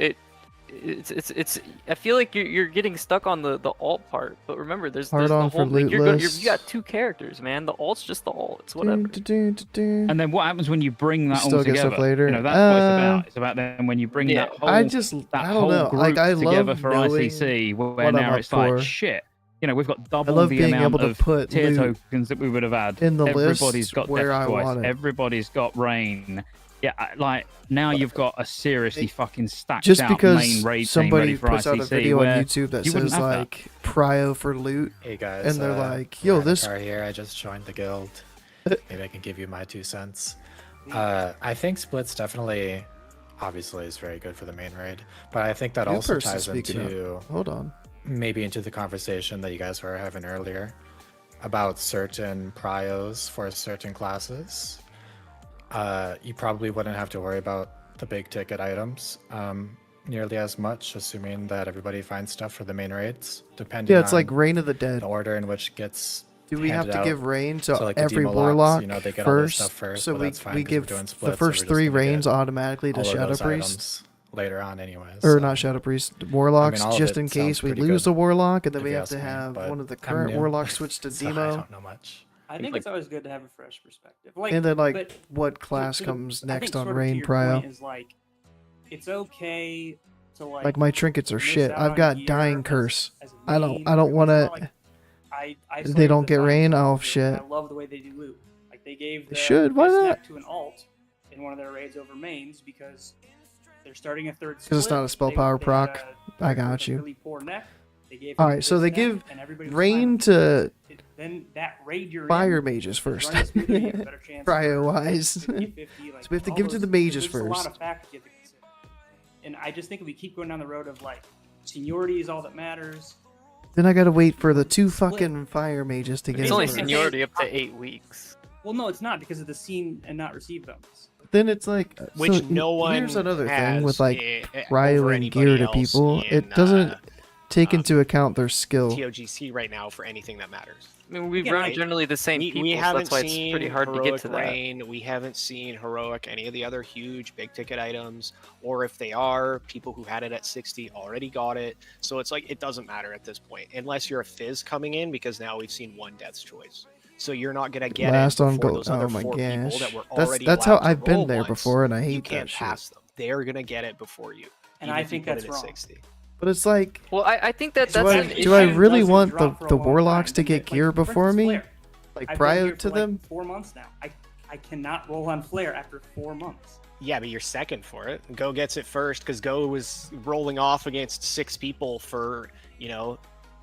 it's. I feel like you're getting stuck on the alt part, but remember, there's Hard the on whole for like, loot you lists. got 2 characters, man. The alt's just the alt. It's whatever. And then what happens when you bring that still all get together? stuff later. You know, that's what it's about. It's about then when you bring Yeah. that whole, I don't whole know. group Like, I together love for knowing ICC, where what I'm now up it's like, for. shit, you know, we've got double love the being amount able to of put tier loot tokens that we would have had. in the Everybody's lists got where Death I Twice. want it. Everybody's got Rain. Yeah, like now you've got a seriously fucking stacked Just out because main raid team somebody ready for puts out a ICC video on where YouTube that you wouldn't says have that. like prio for loot, Hey guys, and they're like, "Yo, this." Radikar here. I just joined the guild. Maybe I can give you my 2 cents. I think splits definitely, obviously, is very good for the main raid, but I think that New also person ties speaking into up. Hold on. maybe into the conversation that you guys were having earlier about certain prios for certain classes. You probably wouldn't have to worry about the big ticket items nearly as much, assuming that everybody finds stuff for the main raids, depending Yeah, it's on like Reign of the Dead. the order in which it gets Do we have handed to out. give rain to So, like, the every demo locks, warlock you know, they get all their stuff first? first, So but we that's fine we 'cause we're give doing the splits, so first we're just 3 gonna get rains automatically to all of Shadow those Priest, items later on anyways. or so. not Shadow Priest, warlocks, all of just it in sounds case we pretty lose good, the warlock, and then if we you have ask to me, have but one of the I'm current new, warlocks switch to so I demo. don't know much. I think it's always good to have a fresh perspective. Like, And then, like, but what class to comes I think next on sort of to Rain your Prio? point is like, it's okay to Like my trinkets are miss shit. out I've on got gear Dying as Curse. a I main, don't want it's not to. like- I They don't the get Dying rain. Curse Oh loot, and shit. I love the way they do loot. Like they gave the should, why S not? neck to an alt in one of their raids over mains because they're starting a third. Because it's not a spell power proc. I got you. Really poor neck. They gave All him right, so this they neck, give and everybody was rain to then that raid you're fire in, mages first. running smoother, you have a better chance Prio for wise. 50-50, like, So we have to all give it to those- the mages there's a lot first. of factors you have to consider. And I just think if we keep going down the road of like seniority is all that matters. Then I gotta wait for the 2 fucking fire mages to get. It's only it first. seniority up to 8 weeks. Well, no, it's not because of the scene and not receive bonus. Then it's like Which so no one Here's another thing has, with like over Prio and gear anybody to else people. in, It doesn't take into account their skill. TOGC right now for anything that matters. I mean, we run generally the same people, We so haven't that's why it's seen pretty hard to Heroic get to that. Rain. We haven't seen Heroic, any of the other huge big ticket items, or if they are, people who had it at 60 already got it. So it's like, it doesn't matter at this point, unless you're a Fizz coming in, because now we've seen 1 Death's Choice. So you're not going to get Last it on before go. those other Oh my 4 people gosh. that were That's already how allowed to I've been roll there once. before, and I You hate can't that shit. pass them. They're going to get it before you. And even I if you think put that's it at wrong. 60. But it's like, Well, I think that do that's I, an do I issue. really doesn't want drop for the a long warlocks to time. get Like, gear for before instance, me? Flare. Like I've been prior here to for, them? Like 4 months now. I cannot roll on Flare after 4 months. Yeah, but you're second for it. Go gets it first because Go was rolling off against 6 people for,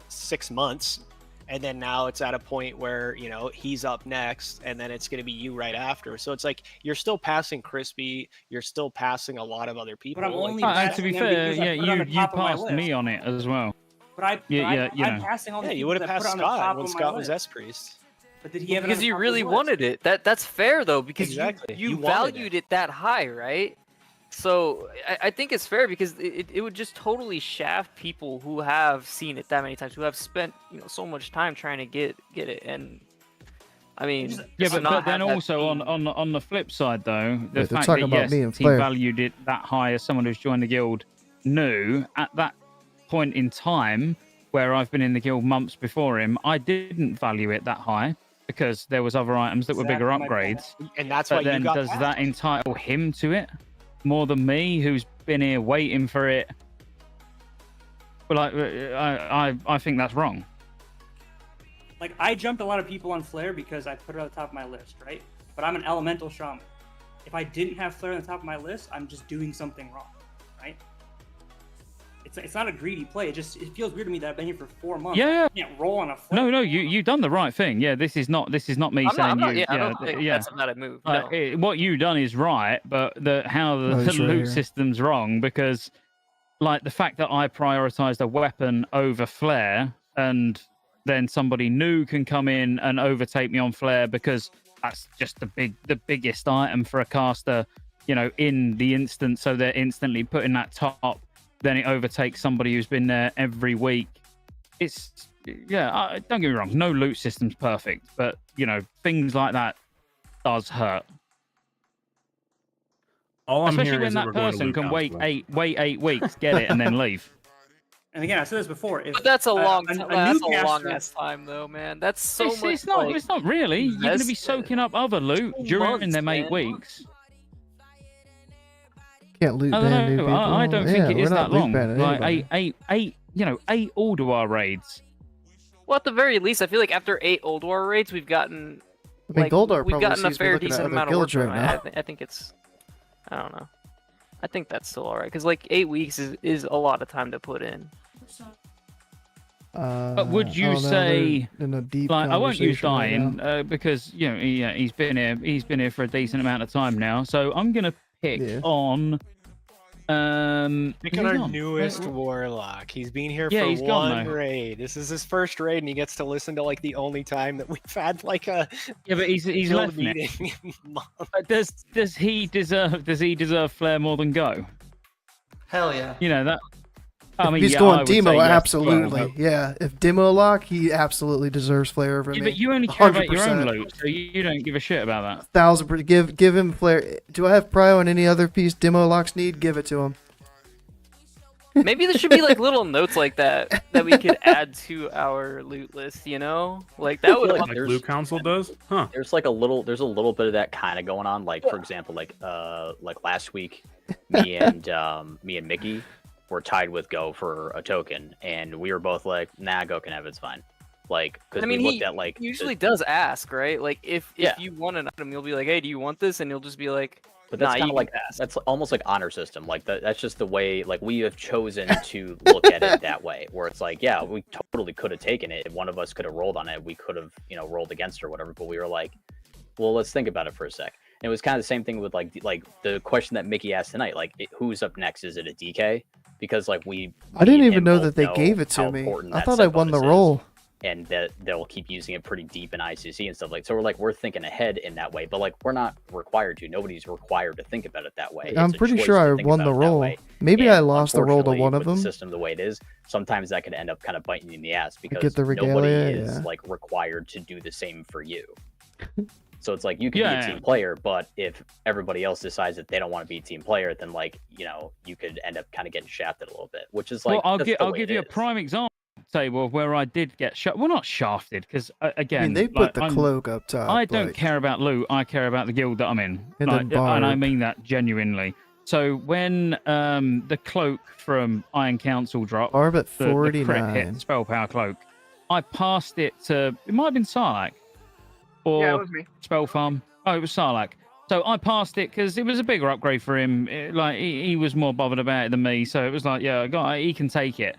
6 months. And then now it's at a point where, he's up next and then it's going to be you right after. So it's like you're still passing Crispy. You're still passing a lot of other people. But I'm Like, only And to be passing them fair, because I yeah, put it on the you top of my passed me list. on it as well. But I'm you know. passing all the yeah, you people would have that passed put it on the Scott top when of my Scott was list. S-Priest. But did he have it on Because the you top of really his list? wanted it. That's fair though, because Exactly. you You wanted valued it that high, right? So I think it's fair because it would just totally shaft people who have seen it that many times, who have spent so much time trying to get it. And I mean, Yeah, to but not then have that also be- on the flip side though, the they're fact talking that about yes, me and he Flair. valued it that high as someone who's joined the guild new at that point in time where I've been in the guild months before him, I didn't value it that high because there was other items that were bigger Exactly my point. upgrades. And that's But why then you got does passed. that entitle him to it more than me, who's been here waiting for it? Well, I think that's wrong. Like I jumped a lot of people on Flare because I put it on the top of my list, right? But I'm an elemental shaman. If I didn't have Flare on the top of my list, I'm just doing something wrong, right? it's not a greedy play. It feels weird to me that I've been here for 4 months. Yeah. I can't roll on a flip. No, you've done the right thing. Yeah, this is not me saying you. I don't think that's not a move. No. What you've done is right, but how the it's right loot here. system's wrong, because like the fact that I prioritized a weapon over flare, and then somebody new can come in and overtake me on flare because that's just the biggest item for a caster, in the instant. So they're instantly putting that top. Then it overtakes somebody who's been there every week. It's don't get me wrong, no loot system's perfect, but things like that does hurt. All I'm Especially hearing when is that that we're going to person loot can wait council. 8 weeks, get it, and then leave. And again, I said this before. If, But that's a long, a that's new a long caster- ass time though, man. That's so it's, much. it's not. like, It's not really. You're going to be investment. soaking up other loot 2 during months, them 8 man. weeks. Can't loot I ban don't new know. people. I don't think Yeah, it we're is not that loot long. banning Like anybody. eight Ulduar raids. Well, at the very least, I feel like after 8 Old War raids, we've gotten. I mean, Goldar we've probably gotten a sees me fair looking at decent other amount of work guilds right done. now. I think it's. I don't know. I think that's still alright because like 8 weeks is a lot of time to put in. But would I you don't know, say, they're in a deep like, I won't use conversation right dying because he's been here for a decent amount of time now. So I'm gonna pick on. Pick is on he our gone? newest warlock. He's been here Yeah, for he's gone one now. raid. This is his first raid, and he gets to listen to like the only time that we've had like a Yeah, but he's guild left now. meeting. in months. Does he deserve flare more than go? Hell yeah. That. I If mean, he's yeah, I going would say demo, yes, absolutely. well, Yeah, if demo lock, he absolutely deserves flare over yeah, me. but you only care about your own 100%. loot, so you don't give a shit about that. 1000%. Give him flare. Do I have prio on any other piece demo locks need? Give it to him. Maybe there should be like little notes like that we could add to our loot list. Like that would. like Like loot council does? Huh. There's a little bit of that kind of going on. Like for example, like last week, me and Mickey were tied with Go for a token, and we were both like, nah, Go can have it, it's fine. Like, because I mean, we looked he at like usually does ask, right? Like if Yeah. you want an item, you'll be like, hey, do you want this? And you'll just be like, But that's nah, kind you of like can pass. that's almost like honor system. Like that's just the way like we have chosen to look at it that way. Where it's like, yeah, we totally could have taken it. If one of us could have rolled on it, we could have rolled against it or whatever. But we were like, well, let's think about it for a sec. And it was kind of the same thing with like the question that Mickey asked tonight. Like, who's up next? Is it a DK? Because like I didn't me and even him know both that they gave it how to me. important I that thought set I won the bonus is, roll. and that they'll keep using it pretty deep in ICC and stuff like. So we're thinking ahead in that way, but like we're not required to. Nobody's required to think about it that way. I'm It's a pretty choice sure to I think won about the it that roll. way. Maybe And I lost the roll to unfortunately, one of with them. the system the way it is, sometimes that could end up kind of biting you in the ass because get the nobody regalia, is yeah. like required to do the same for you. So it's like you can be Yeah. a team player, but if everybody else decides that they don't want to be a team player, then like you could end up kind of getting shafted a little bit, which is like Well, that's the I'll way give it you a is. prime example table where I did get shot. Well, not shafted because again, I mean, they put like, the I'm- cloak up top. I don't like, care about loot. I care about the guild that I'm in, And like, then and I Barb. mean that genuinely. So when the cloak from Iron Council dropped, Barb at the crit 49. hit spell power cloak, I passed it to. It might have been Sarlacc or Yeah, it was me. Spell Farm. Oh, it was Sarlacc. So I passed it because it was a bigger upgrade for him. Like he was more bothered about it than me. So it was like, yeah, he can take it.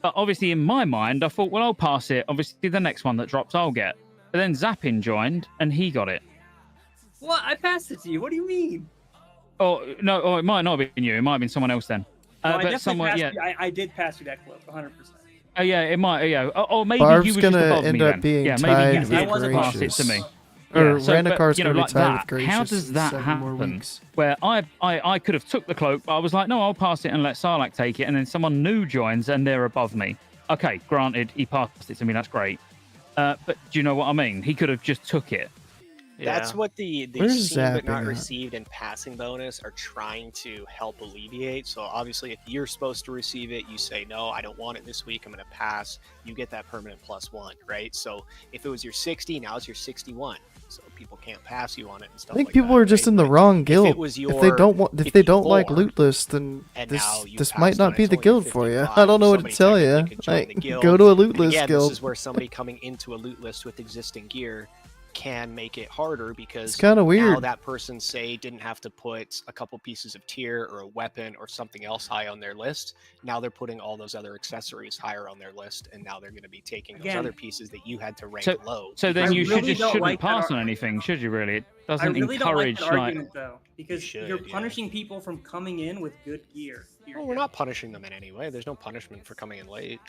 But obviously, in my mind, I thought, well, I'll pass it. Obviously, the next one that drops, I'll get. But then Zappin joined, and he got it. What? I passed it to you. What do you mean? Oh no! Oh, it might not have been you. It might have been someone else then. No, I But definitely someone, passed yeah. you. I did pass you that cloak, 100%. Oh yeah, it might. Yeah. Oh, maybe Barb's he was just gonna above end me up then. being Yeah, tied maybe he with did pass it to me. Gracious. Or Yeah, so, but, Ranikar's you know, gonna be like tied that. with How Gracious does in that 7 more happen? weeks. Where I could have took the cloak, but I was like, no, I'll pass it and let Sarlacc take it, and then someone new joins and they're above me. Okay, granted, he passed it to me. That's great. But do you know what I mean? He could have just took it. That's what the Where's seen but zapping not at? received and passing bonus are trying to help alleviate. So obviously, if you're supposed to receive it, you say no, I don't want it this week. I'm going to pass. You get that permanent +1, right? So if it was your 60, now it's your 61. So people can't pass you on it and I stuff think like people that, are just right? in the But wrong if guild. it was If your they don't want, if they don't like 54, loot list, then and this now you this might passed not on be it's the only guild for you. 55, I don't know what to somebody tell technically you. could join Like, the guild. go to a loot And list again, guild. this is where somebody coming into a loot list with existing gear can make it harder because It's kinda now weird. that person, say, didn't have to put a couple pieces of tier or a weapon or something else high on their list. Now they're putting all those other accessories higher on their list, and now they're going to be taking those Again- other pieces that you had to rank So, low. so then I you really don't shouldn't like that pass on ar- anything, should you? Really, it I doesn't really don't like encourage that argument though, because should, you're yeah. punishing people from coming in with good gear. Well, we're not punishing them in any way. There's no punishment for coming in late.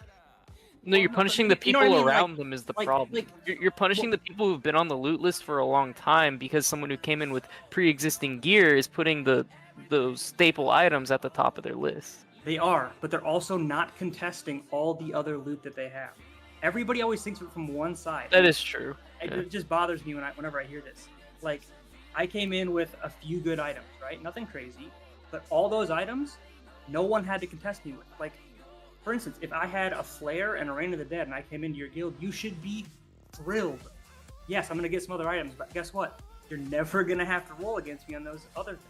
No, you're punishing the you know people what I mean? Like- around them is the problem. You're punishing the people who've been on the loot list for a long time because someone who came in with pre-existing gear is putting those staple items at the top of their list. They are, but they're also not contesting all the other loot that they have. Everybody always thinks of it from one side. That is true. It Yeah. just bothers me whenever I hear this. Like, I came in with a few good items, right? Nothing crazy, but all those items, no one had to contest me with. Like, for instance, if I had a flare and a Reign of the Dead and I came into your guild, you should be thrilled. Yes, I'm gonna get some other items, but guess what? You're never gonna have to roll against me on those other things.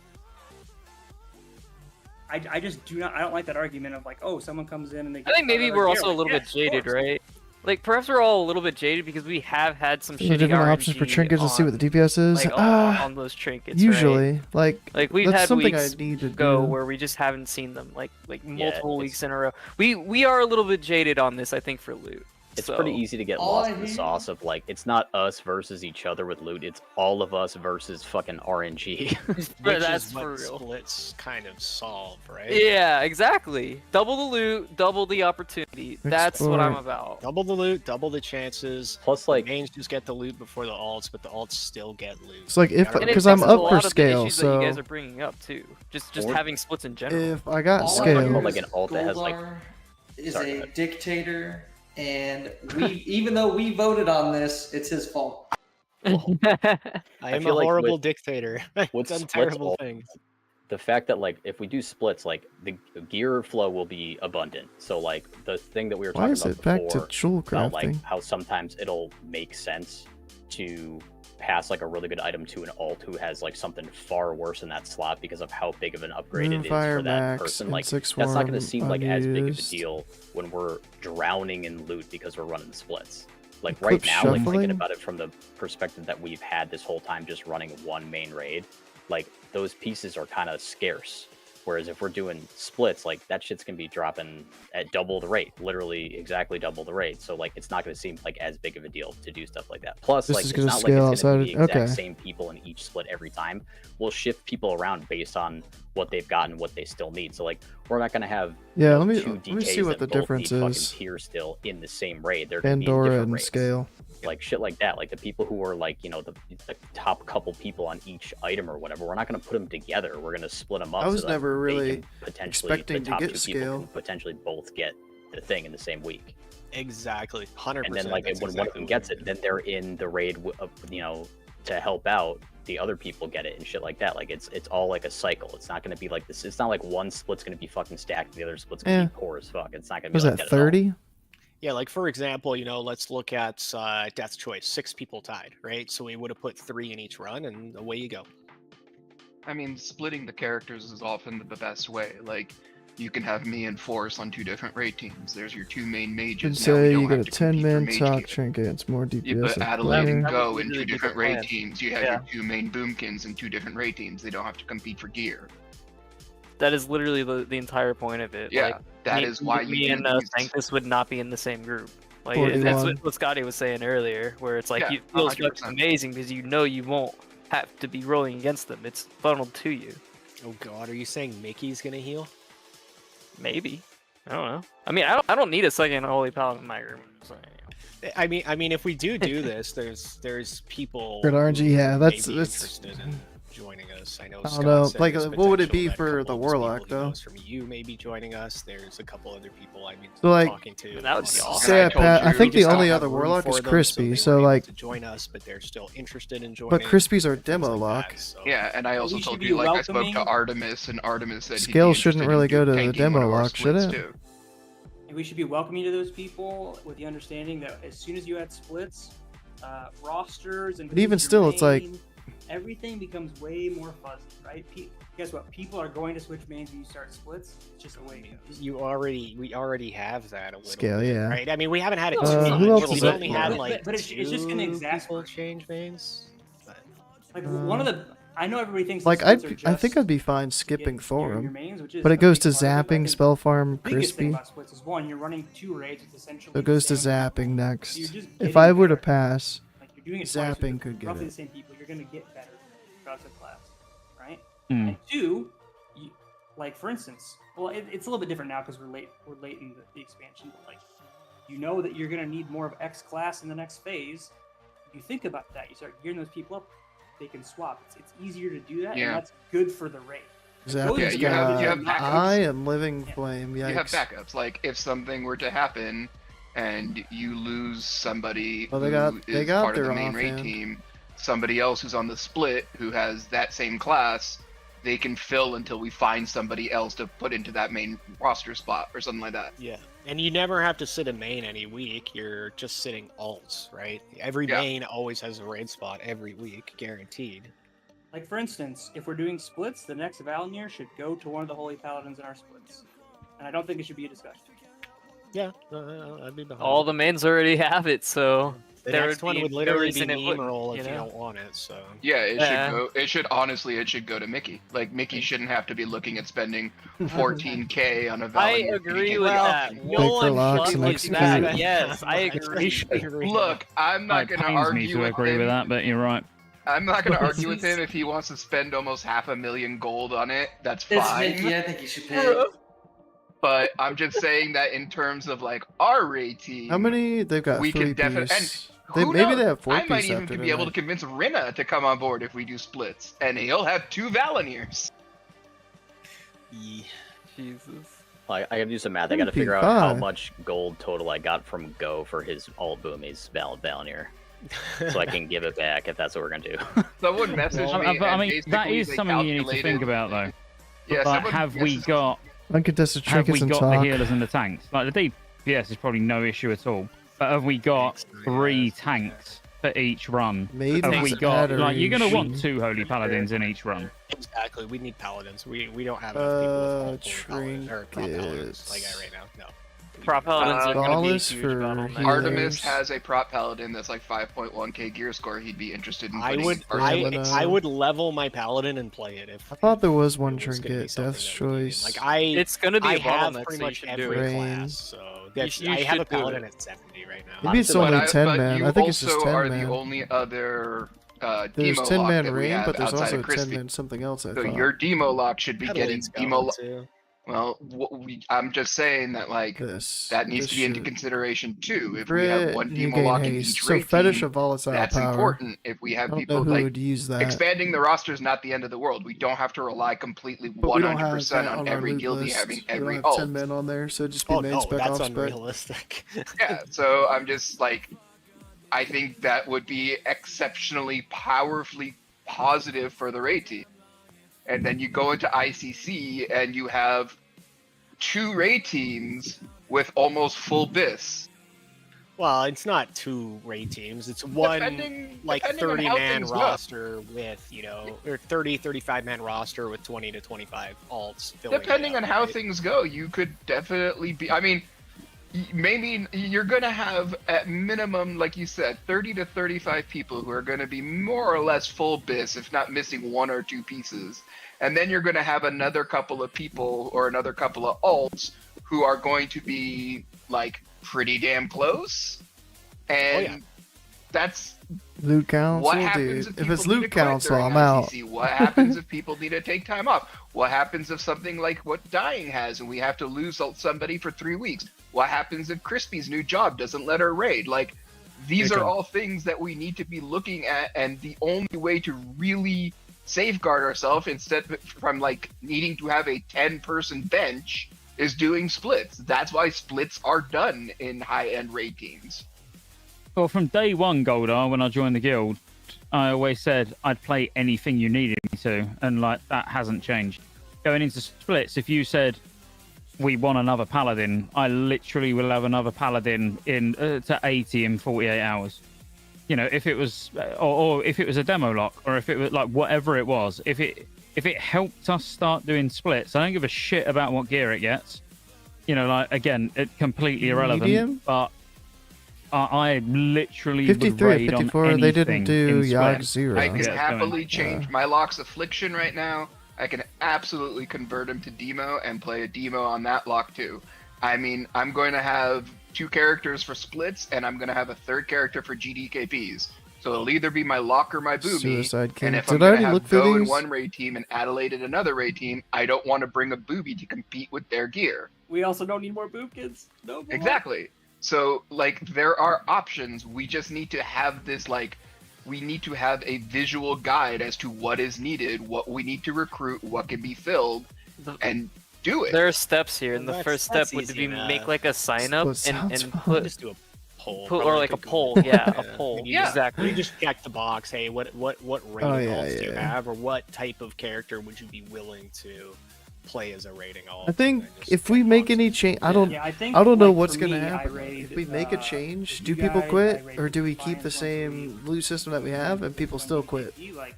I just do not. I don't like that argument of like, oh, someone comes in and they. I get think maybe another we're gear. also a Like, little bit yes, of jaded, course. right? Like, perhaps we're all a little bit jaded because we have had some There's shitty different RNG options for trinkets to see what the on- DPS is. like, Ah, on those trinkets, usually, right? like we've that's had something weeks I need to go do. where we just haven't seen them, like multiple it's- weeks in a row. We are a little bit jaded on this, I think, for loot. It's So- pretty easy to get All lost I in the hear- sauce of like it's not us versus each other with loot. It's all of us versus fucking RNG. But Which that's is for what real. splits kind of solve, right? Yeah, exactly. Double the loot, double the opportunity. That's what I'm about. Double the loot, double the chances. Plus, like, the mains just get the loot before the alts, but the alts still get loot. It's like if And it because I'm fixes a up lot for of the scale, issues that you guys so are bringing up too. Just Or- having splits in general. if I got All I scale, hear like an alt that has like Ulduar is Sorry, go a ahead. dictator, and we even though we voted on this, it's his fault. I am a feel like horrible with- dictator. I've with done splits terrible all- things. the fact that like if we do splits, like the gear flow will be abundant. So like the thing that we were Why talking is about it back to before jewel about like crafting? how sometimes it'll make sense to pass like a really good item to an alt who has like something far worse in that slot because of how big of an upgrade it is Moonfire for that Max person. and Like Six that's not going Worm to seem like as big of a unused. deal when we're drowning in loot because we're running splits. Like right Eclipse now, like thinking Shuffling? about it from the perspective that we've had this whole time just running one main raid, like those pieces are kind of scarce. Whereas if we're doing splits, like that shit's gonna be dropping at double the rate, literally exactly double the rate. So like it's not gonna seem like as big of a deal to do stuff like that. Plus, This like is it's gonna not scale like it's gonna be the outside- exact okay. same people in each split every time. We'll shift people around based on what they've gotten, what they still need. So like we're not gonna have Yeah, you know, let me- two let me DKs see what that the both difference need fucking is. tier still in the same raid. They're gonna be in Pandora different and raids. scale. Like shit like that, like the people who are like, you know, the top couple people on each item or whatever, we're not going to put them together. We're going to split them up. I was so that never they really can potentially expecting the to top get two scale. people can potentially both get the thing in the same week. Exactly, 100%. And then like that's when one of exactly them what gets we it, then they're in the raid, you know, to help out. The other people get it and shit like that. Like it's all like a cycle. It's not going to be like this. It's not like one split's going to be fucking stacked, the other split's going to Yeah. be poor as fuck. It's not going to be Was like that that at all. 30? Yeah, like for example, you know, let's look at Death's Choice. 6 people tied, right? So we would have put 3 in each run, and away you go. I mean, splitting the characters is often the best way. Like, you can have me and Force on 2 different raid teams. There's your 2 main You mages. can Now we say don't you have get a to compete for 10-man mage talk gear. trinket. It's more You DPS. put and Adelaide and flatter. Go in really 2 good different plan. raid teams. You have Yeah. your 2 main Boomkins in 2 different raid teams. They don't have to compete for gear. That is literally the entire point of it. Yeah, like, that me, is why me you do and these- Sanctus would not be in the same group. Like 41. that's what Scotty was saying earlier, where it's like Yeah, it feels 100%. fucking amazing because you know you won't have to be rolling against them. It's funneled to you. Oh god, are you saying Mickey's gonna heal? Maybe. I don't know. I mean, I don't need a second holy paladin in my group. So, I mean, if we do this, there's people. Good RNG, who yeah, may that's- be that's- interested in joining us. I know. I don't Scott know, said like, there's what would it potential be that a for couple the of those warlock, people he though? knows from you may be joining us. There's a couple other people I've been So, like, talking to. that would be awesome. Say I, told I you, think we the just only don't other have room warlock for is them, Crispy, they so weren't able like, to join us, but they're still interested in joining. but Crispy's our and things demo like lock. that, so- Yeah, and I also we should told be you, like I spoke welcoming- to Artemis, and Artemis said he'd be Scale shouldn't interested really in go to the tanking demo one of our lock, should splits, it? too. And we should be welcoming to those people with the understanding that as soon as you add splits, rosters and But even who's your still, it's like, main, everything becomes way more fuzzy, right? Guess what? People are going to switch mains when you start splits. It's just the way it goes. We already have that a little Scale, bit, yeah. right? I mean, we haven't had it too No, much. who else We've is it? only had like but it's just gonna two exasperate. people change mains. Like one of the, I know everybody thinks Like the splits are I think just I'd be fine to skipping get for gear in your him, mains, which is but a it goes big to part of it, but I zapping, think spell farm, the biggest thing crispy. about splits is one, you're running 2 raids with essentially So it goes to the same zapping next. you're just If getting I were to better. pass, Like you're doing it twice with zapping could get roughly it. the same people. You're gonna get better throughout the class, right? Hmm. And 2, like for instance, well, it's a little bit different now because we're late in the expansion. But like, you know that you're gonna need more of X class in the next phase. You think about that. You start gearing those people up. They can swap. It's easier to do that, Yeah. and that's good for the raid. Zapping's you have got backups. I am living flame. Yikes. You have backups. Like if something were to happen and you lose somebody Well, who they is got part of the their main raid offhand. team, somebody else who's on the split who has that same class, they can fill until we find somebody else to put into that main roster spot or something like that. Yeah, and you never have to sit a main any week. You're just sitting alts, right? Every Yeah. main always has a raid spot every week, guaranteed. Like for instance, if we're doing splits, the next Valinir should go to one of the Holy Paladins in our splits, and I don't think it should be a discussion. Yeah, I'd be behind. All the mains already have it, so The there next would one be would no literally be reason it meme wouldn't, roll if you you know? don't want it. So Yeah, Yeah. should go. It should honestly, it should go to Mickey. Like Mickey shouldn't have to be looking at spending 14K on a Valinor. I if he agree can't with get that. options. No Big for one locks and fucks with that. execute. Yes, I agree. Look, I'm not It going to pains me argue to with agree him. with that, but you're right. I'm not going to argue with him if he wants to spend almost $500,000 gold on it. That's fine. It's Mickey. I think you should pay. But I'm just saying that in terms of like our raid team, How many? They've got we 3 can definitely. And piece. who Maybe knows? they have 4 I might piece even after be able to tonight. convince Rinna to come on board if we do splits, and he'll have 2 Valinirs. Jesus. I gotta do some math. I gotta That'd be figure out how fine. much gold total I got from Go for his alt boomies Valinir, so I can give it back if that's what we're gonna do. Someone messaged me. But I and mean, that basically is they something you need to calculated- think about, though. Yeah, Like, someone have we messaged- got Uncontested have we trinkets and got the talk. healers and the tanks? Like the DPS is probably no issue at all. But have we got 3 tanks for each run? Maidens Have we got like you're gonna want adoration. 2 holy paladins in each run? exactly, we need paladins. We don't have enough people with multiple paladins, or prop paladins trinkets. like that right now. No. Prop paladins are going to be a Flawless huge for bottleneck. healers. Artemis has a prop paladin that's like 5.1k gear score. He'd be interested in. I putting would in Artemis. I would level my paladin and play it if I thought there was one it was gonna be trinket, something Death's that we needed. Choice. Like It's going to be I a have bottleneck, pretty so you much should do every it. Rain. class, so that's, you I have a should do paladin it. at 70 right now. Maybe it's Honestly, only But 10 but man. you I think it's just also 10 are man. the only other There's demo 10 lock man that we rain, have but there's outside also of 10 Crispy. man something else. I So thought. your demo lock should be getting Petaling's demo. going too. Well, I'm just saying that like This that needs this to be into should- consideration too. If we have Crit, one you demo gain lock in haste. each So raid fetish team, of volatile that's power. important. If we have I don't people know who like would use that. expanding the roster is not the end of the world. We don't have to rely completely But we don't have 100% that on on our every loot guildy list. having We don't every have ult. 10 men on there, so it'd just be Oh main no, spec that's off spec. unrealistic. Yeah, so I'm just like, I think that would be exceptionally powerfully positive for the raid team. And then you go into ICC and you have 2 raid teams with almost full BIS. Well, it's not 2 raid teams. It's one Depending like on how 30-man things go. roster with, or 35-man roster with 20 to 25 alts. filling it Depending out, on how right? things go, you could definitely be. I mean, maybe you're going to have at minimum, like you said, 30 to 35 people who are going to be more or less full BIS, if not missing 1 or 2 pieces. And then you're going to have another couple of people or another couple of alts who are going to be like pretty damn close. And that's Loot council, what happens dude. if If it's people need loot to quit council, during I'm out. ICC? What happens if people need to take time off? What happens if something like what Dying has and we have to lose somebody for 3 weeks? What happens if Crispy's new job doesn't let her raid? Like, these are all things that we need to be looking at, and the only way to really safeguard ourselves instead from like needing to have a 10-person bench is doing splits. That's why splits are done in high-end raid teams. Well, from day one, Goldar, when I joined the guild, I always said I'd play anything you needed me to, and like that hasn't changed. Going into splits, if you said we want another paladin, I literally will have another paladin in to 80 in 48 hours. you know, if it was, or if it was a demo lock, or if it was like whatever it was, if it helped us start doing splits, I don't give a shit about what gear it gets. You know, like again, it's completely irrelevant. Medium? But I literally 53 would or raid 54, on they didn't anything do in Yogg Split. 0. I can Yeah, it's happily going- change my Lock's Affliction right now. I can absolutely convert him to Demo and play a Demo on that lock too. I mean, I'm going to have 2 characters for splits, and I'm going to have a 3rd character for GDKPs. So it'll either be my Lock or my Boomy. Suicide King. And if Did I'm I going already to look have for Go in these? one raid team and Adelaide in another raid team, I don't want to bring a Booby to compete with their gear. We also don't need more Boomkins. No more. Exactly. So, like, there are options. We just need to have this, like, we need to have a visual guide as to what is needed, what we need to recruit, what can be filled, and do it. There are steps here, and the Well, first that's step would easy be enough. make like a sign up Split and sounds put Just do a poll. put or probably like a could poll. Google. Yeah, a poll. And you just, Exactly. You just check the box. Hey, what rating Oh, yeah, alts do you yeah. have, or what type of character would you be willing to play as a rating alt? I think And just if we check make boxes. any change, I don't Yeah, I think, know like, what's for gonna me, I happen. raid, If we make a the change, you do people guys, quit, I raid or do we keep Defiance the once a same week. loot system that we have and people still quit? Like,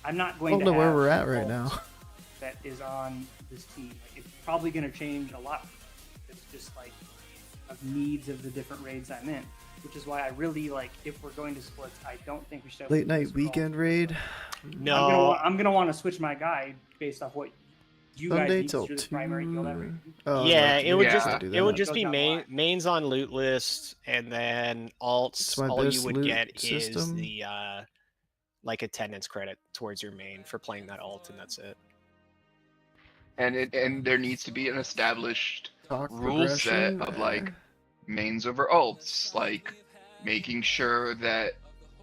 I'm not I going don't to know where have we're at right alt now. That is on this team. Like, it's probably going to change a lot. It's just like of needs of the different raids I'm in, which is why I really like. If we're going to splits, I don't think we should have Late night Lucas with alt. weekend raid. No. I'm gonna want to switch my guy based off what you guys Sunday need, 'cause till you're the primary guild every. 2. Oh, Yeah, no, it would yeah, just don't do it would that. just Goes be down the line. mains on loot list, and then alts. It's my All you best would loot get system. is the like attendance credit towards your main for playing that alt, and that's it. And there needs to be an established Talk rule set progression, of like mains over alts, like making sure that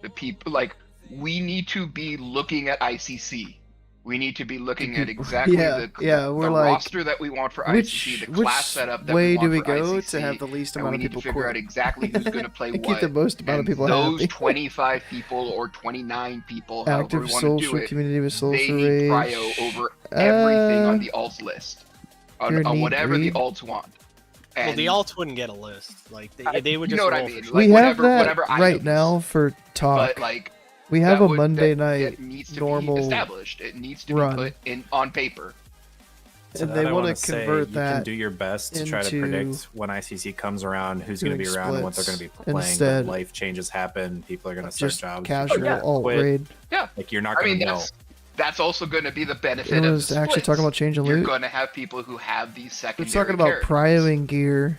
the people like we need to be looking at ICC. We need to be looking at exactly Yeah, yeah, we're the like, roster that we want for ICC, the class setup that way we want do we for go ICC, to have the least and amount we of need people to figure quit? out exactly who's going to play And what. keep the most amount of and people those happy. 25 people or 29 people, however Active we want to do social it, community with social they need rage. prio over everything on the Uh, alts list, you're a on neat whatever the breed. alts want. Well, And the alts wouldn't get a list. Like they would you just know what I roll mean, for like, we have that whatever right items. now for talk. But like we have that a would- Monday that night needs to normal be established. It needs to run. be put in on paper. To and that, they I want wanna to say convert you that can do your best to try to into predict when ICC comes around, who's going to be doing around, and what they're going to be splits playing. instead but life changes happen. People are going to start just jobs. casual people are gonna alt quit. raid. Yeah, Like you're not I going mean to know. that's also going to be the benefit It of was the actually splits. talking about changing You're loot. going to have people who have these We're secondary talking about characters. prioing gear.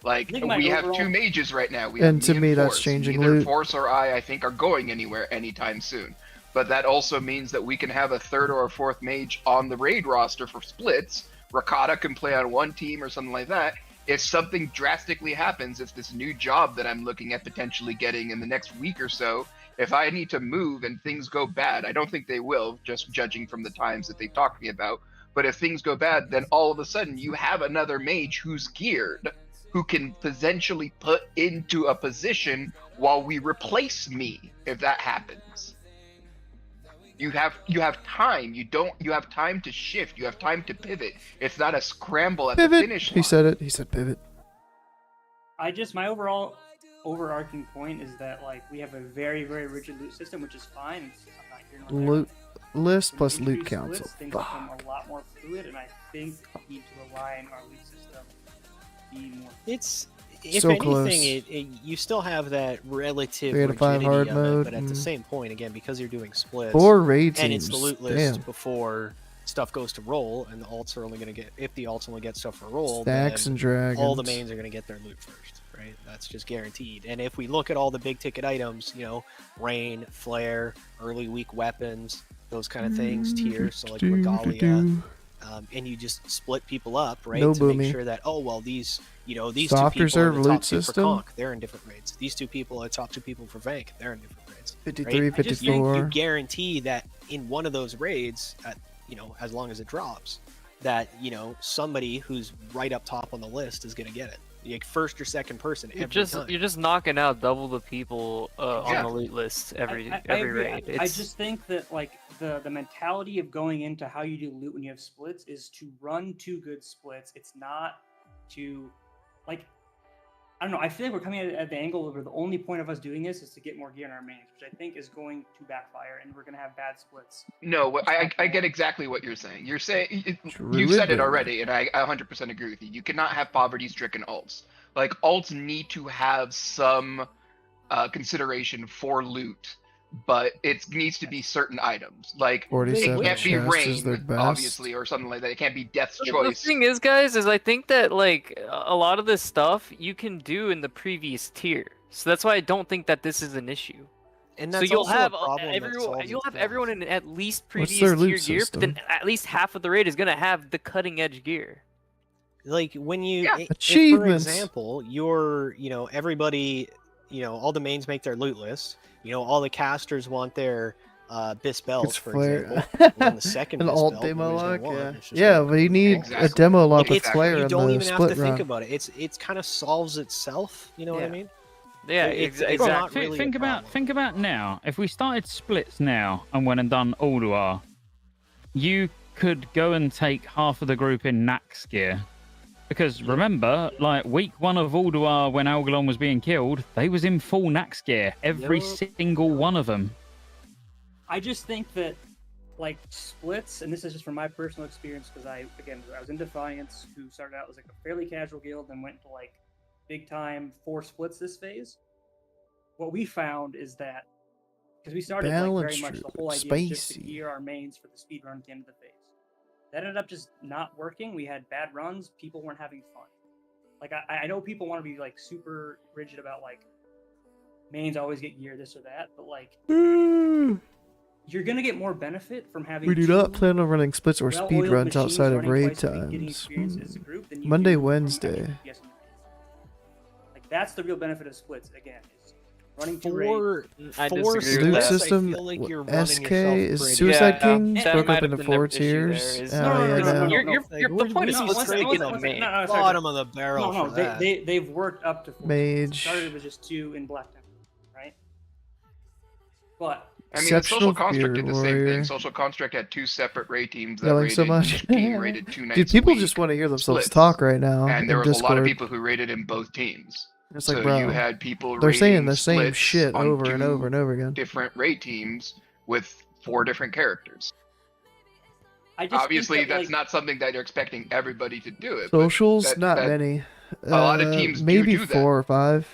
Like think my we have overall- 2 mages right now. We And have to me, that's Force. changing Neither loot. Force or I think, are going anywhere anytime soon. But that also means that we can have a 3rd or a 4th mage on the raid roster for splits. Rakata can play on one team or something like that. If something drastically happens, if this new job that I'm looking at potentially getting in the next week or so, if I need to move and things go bad, I don't think they will, just judging from the times that they talked to me about. But if things go bad, then all of a sudden you have another mage who's geared, who can potentially put into a position while we replace me if that happens. You have time. You have time to shift. You have time to pivot. It's not a scramble at the Pivot. finish line. He said it. He said pivot. My overall overarching point is that like we have a very rigid loot system, which is fine. I'm not here nor there. Loot list When plus we loot introduce council. splits, things become a lot more fluid, and I think we need to rely on our loot system to be more. It's if So anything, close. you still have that relative 3 out of 5 rigidity hard of it, mode, but at the and same point, again, because you're doing splits, 4 raid and it's the teams, loot list damn. before stuff goes to roll, and the alts are only going to get if the alts only get stuff for roll, Stacks then and dragons. all the mains are going to get their loot first, right? That's just guaranteed. And if we look at all the big ticket items, you know, rain, flare, early week weapons, those kind of things, tiers, so like Regalia. And you just split people up, right? No to boomy. make sure that these these Softer 2 people serve are the top loot 2 system? for Conk, they're in different raids. These 2 people are the top 2 people for Vank, they're in different raids. 53, right? I just- you 54. guarantee that in one of those raids, as long as it drops, that somebody who's right up top on the list is going to get it. Like first or second person every time. You're just knocking out double the people Yeah. on the loot list every I every agree. raid. I just think that like the mentality of going into how you do loot when you have splits is to run 2 good splits. It's not to like I don't know. I feel like we're coming at the angle where the only point of us doing this is to get more gear in our mains, which I think is going to backfire, and we're going to have bad splits. No, I get exactly what you're saying. You're saying you said it already, and I 100% agree with you. You cannot have poverty-stricken alts. Like alts need to have some consideration for loot, but it needs to be certain items. Like it 47 can't be chest is their rain, best. obviously, or something like that. It can't be Death's The Choice. thing is, guys, is I think that like a lot of this stuff you can do in the previous tier, so that's why I don't think that this is an issue. And So that's you'll also a have problem that everyone, solves you'll have itself. everyone in at least What's previous their tier loot gear, but then system? at least half of the raid is gonna have the cutting edge gear. Like when you if, for Achievements. example, you're everybody, all the mains make their loot list. All the casters want their bis bells, It's for flare. example. And then the second An bis alt belt, demo nobody's gonna lock, want. yeah. It's just Yeah, gonna but you be need exactly. a demo lock with It's- flare You in don't the even have split to think run. about it. It's kind of solves itself. You know what I Yeah. mean? Yeah, It's exactly. not really a Think about now. If we started splits now and went and done Ulduar, you could go and take half of the group in Nax gear. Because remember, like week 1 of Ulduar when Algalon was being killed, they was in full Nax gear. Every single one of them. I just think that, like, splits, and this is just from my personal experience, because I was in Defiance, who started out as like a fairly casual guild, and went to like big time 4 splits this phase. What we found is that because we started like very much the whole idea of just to spicy. gear our mains for the speed run at the end of the phase. That ended up just not working. We had bad runs. People weren't having fun. Like I know people want to be like super rigid about like mains always get gear this or that, but like you're gonna get more benefit from having. We do not plan on running splits or speed well-oiled runs machines outside of running raid twice a week, getting times. experience as a group than you Monday, do from Wednesday. actual DPS in the mains. Like that's the real benefit of splits. Again, is running two For raids. I for disagree Loot with that. system, I feel like you're SK running is yourself Suicide Yeah, King that broke might up have into been 4 the issue there, tiers. is- Oh, No, yeah, no, no. The point is No, just one second, taking one a second, main. no, sorry, Bottom of the barrel No, for that. they've worked up to 4. Mage. Started with just 2 in Black Temple, right? But I mean, Social Exceptional Construct Fear did the same thing. Warrior. Social Construct had 2 separate raid teams that Yelling raided, so much. each team raided 2 nights Dude, people a week, just want to hear themselves splits. talk right now And there in was a lot of Discord. people who raided in both teams. It's So like, bro, you had people they're saying raiding the same splits shit on over and 2 over and over again. different raid teams with 4 different characters. I just Obviously, think that, that's like, not something that you're expecting everybody to do it. but Socials, that- not that- many. A lot of teams maybe do that. 4 or 5.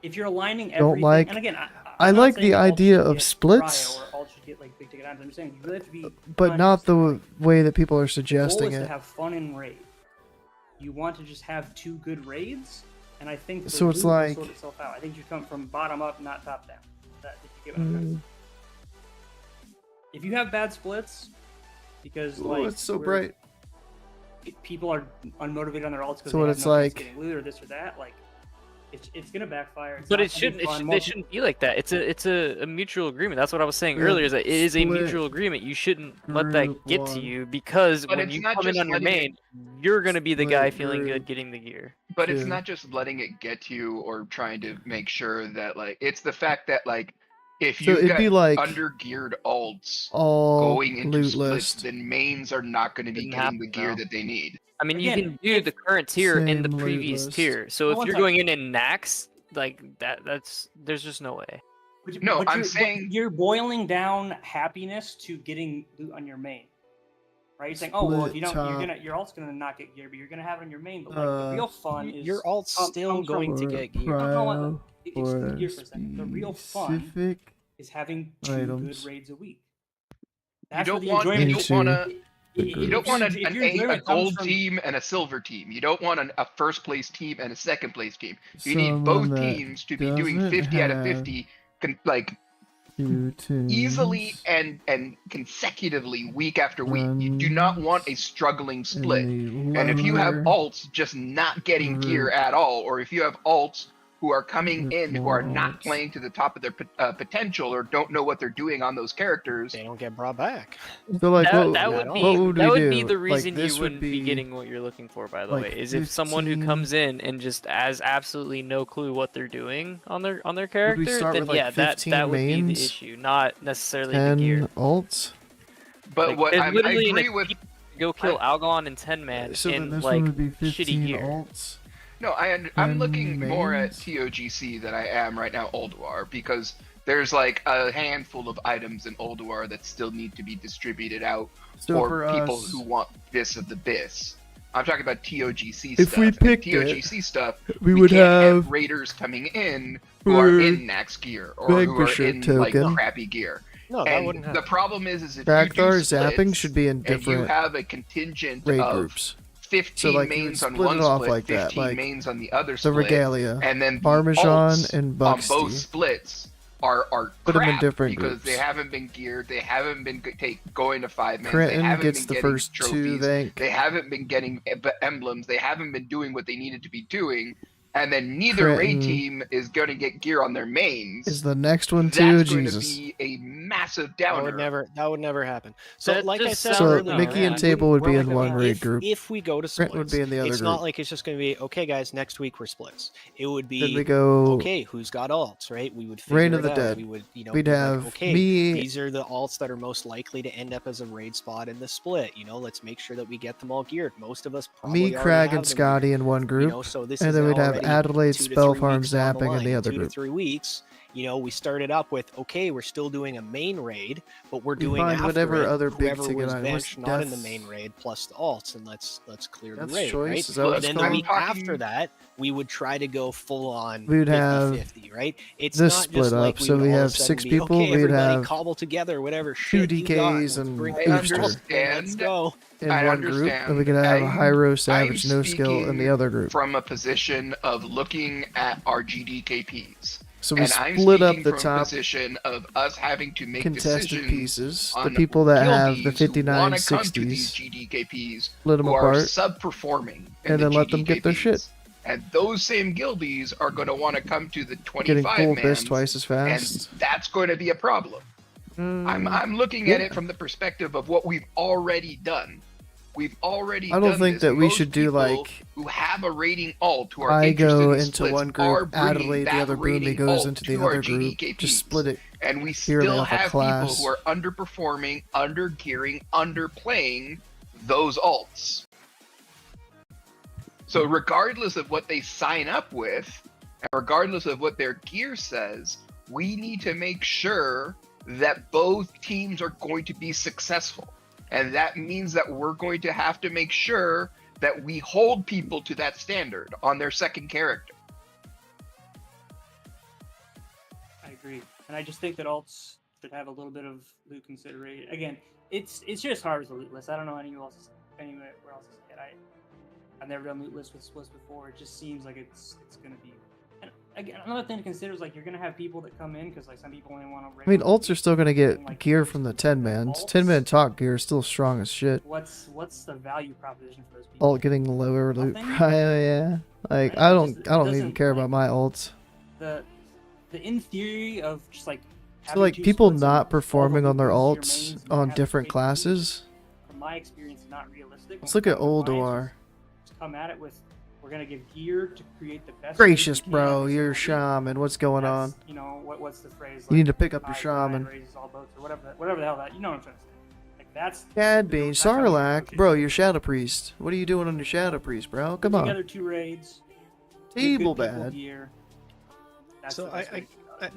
if you're aligning Don't everything, like. and again, I I'm not like saying the that all idea should of get splits, Cryo or all should get like big ticket items. I'm just saying you really have to be. but not conscious. the way that people are The goal suggesting is to it. have fun in raid. You want to just have 2 good raids, and I think the So it's loot will like- sort itself out. I think you come from bottom up, not top down. That, if you get what I'm saying. If you have bad splits, because Ooh, like it's so we're- bright. people are unmotivated on their alts because So they what have it's no chance like- getting loot or this or that. Like, it's gonna backfire. It's But not it gonna be shouldn't. fun. They shouldn't be like that. It's a mutual agreement. That's what I was saying Yeah, earlier. Is that it is a split mutual agreement. You shouldn't let that group get to one. you because But when it's you not come in just on your letting main, you're gonna be the guy Split feeling group. good getting the gear. But it's too. not just letting it get to you or trying to make sure that like it's the fact that like if So you it'd got be like under-geared alts all going into loot splits, list. then mains are not going to be Didn't getting the happen, gear though. that they need. I mean, you Again, can do the current tier in the Same loot previous list. tier. So No, if one you're second. going in Nax, like that's there's just no way. No, I'm you're, saying- you're boiling down happiness to getting loot on your main, right? You're saying, oh well, if you don't, your alt's gonna not get gear, but you're gonna have it on your main. But like the real fun is Your alt's still comes from- going to get gear. No, excuse for me here for a second. The real fun specific is having 2 items. good raids a week. You That's where don't the want enjoyment you is. don't want to the you don't groups. want If your a enjoyment comes gold from- team and a silver team. You don't want a first place team and a second place team. You need both Someone that teams to be doing doesn't 50 out of have 50 like 2 tunes. easily and consecutively week after week. You do not want a struggling split. And if you have alts just not getting gear at all, or if you have alts who are coming in who are not playing to the top of their potential or don't know what they're doing on those characters, They don't get brought back. So like, what, that what would be would that we would be do? the Like, reason this you would wouldn't be getting what you're looking for. By the like way, is if someone who 15 comes in and just has absolutely no clue what they're doing on their character, start then with, like, yeah, that 15 would be the mains, issue, not necessarily the 10 gear. alts. but Like, what there's I literally an agree with go kill Algalon and 10 man So then in this like one would be shitty 15 gear. alts. No, I'm And looking more at mains? TOGC than I am right now Ulduar, because there's like a handful of items in Ulduar that still need to be distributed out So for for people us- who want this of the BIS. I'm talking about TOGC If stuff. we And picked it, TOGC stuff, we would can't have raiders coming in who are for in max gear or who are Vanquisher in like token. crappy gear. No, that and wouldn't the happen. problem is if Ragnar you do zapping splits should be in and you different have a contingent raid of groups. 15 So like you would mains on split one it off split, like 15 that, like mains on the other the split, Regalia, and then the Parmesan alts and on Bugsty. both splits are Put 'em in crap different because groups. they haven't been geared, they haven't been going to 5-man, they Crinton haven't gets been the getting first 2 trophies, Vank. they haven't been getting emblems, they haven't been doing what they needed to be doing, and then neither Crinton raid team is going to get gear on their mains. Is the next one too? That's going Jesus. to be a massive That downer. would never happen. So That like I just said So earlier, Mickey and man, Table would we're be like, in one okay, raid group. If we go to Brent splits, would be in the other it's group. not like it's just going to be, okay, guys, next week we're splits. It would be, Then we go okay, who's got alts, right? We would figure Reign it of the out. Dead. We would, you know, We'd be like, have okay, me- these are the alts that are most likely to end up as a raid spot in the split. You know, let's make sure that we get them all geared. Most of us probably Me, already Crag, have and them Scotty geared, in one you group, know, so this and is then we'd have already Adelaide 2 to Spell 3 Farm weeks down zapping in the line. other 2 to group. 3 weeks. You know, we started up with, okay, we're still doing a main raid, but we're We doing find after whatever it, other big whoever ticket was item. What's benched not in the Death's- main raid plus the alts, and let's clear the Death's raid, Choice? right? Is that what And it's then the called? week after that, we would try to go full on We would have 50-50, right? It's this not split just like up, we so would we all of a have sudden 6 be, people, okay, we'd everybody have cobble together whatever 2 shit you got, DKs let's and bring I Booster let's go. in I one group, and we understand. could have a Hyro I'm Savage no skill in the other group. From a position of looking at our GDKPs. So we and I'm split up speaking the from a top position of us having to make contested decisions pieces. The on people that have the guildies who wanna come to these 5960s, GDKPs split 'em who are apart, subperforming in and the then let them get their shit. GDKPs. And those same guildies are going to want to come to the Getting 25 full mans, bis twice as fast. and that's going to be a problem. I'm looking at it from the perspective of what we've already done. We've already I don't done think this. that we Most should do people like who have a rating alt who are I interested go in into splits one are group, bringing Adelaide the that other Boomy rating goes alt into to the our other group. GDKPs. Just split it. And we purely still off a have people class. who are underperforming, undergearing, underplaying those alts. So regardless of what they sign up with, and regardless of what their gear says, we need to make sure that both teams are going to be successful. And that means that we're going to have to make sure that we hold people to that standard on their second character. I agree, and I just think that alts should have a little bit of loot consideration. Again, it's just hard with the loot list. I don't know anywhere else to say it. I've never done loot lists with splits before. It just seems like it's gonna be. And again, another thing to consider is like you're gonna have people that come in because like some people only want to. I mean, ults are still gonna get gear from the 10-mans. 10-man talk gear is still strong as shit. What's the value proposition for those people? Alt getting lower loot Nothing? prio, yeah. Like I don't even care about my ults. The in theory of just like. So having like two people splits and not all the performing on their loot alts versus your mains and on having different to pay classes. From my experience, not realistic. Let's look at Ulduar. Just come at it with, we're gonna give gear to create the best. Gracious, raid we can bro, every you're a single week. shaman. What's going on? That's, you know what's the phrase? You need to pick up your high tide shaman. raises all boats, or whatever the hell that. You know what I'm trying to say? Like that's. Cad Bean, Sarlacc, bro, you're Shadow Priest. What are you doing on your Shadow Priest, bro? Come Put on. together 2 raids. get Table good people bad. gear. That's So the best way to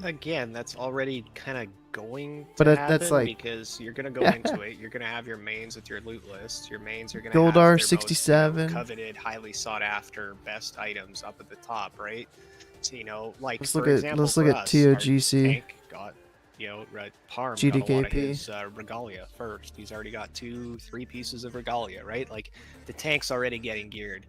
again, that's already kind of going to But that's happen like- because you're gonna go into it. You're gonna have your mains with your loot list. Your mains are gonna Goldar have their most, 67. coveted, highly sought after, best items up at the top, right? So like Let's for look at- example, let's look for at us, our TOGC. tank got Red Parm got a lot of GDKP. his regalia first. He's already got 2-3 pieces of regalia, right? Like the tank's already getting geared.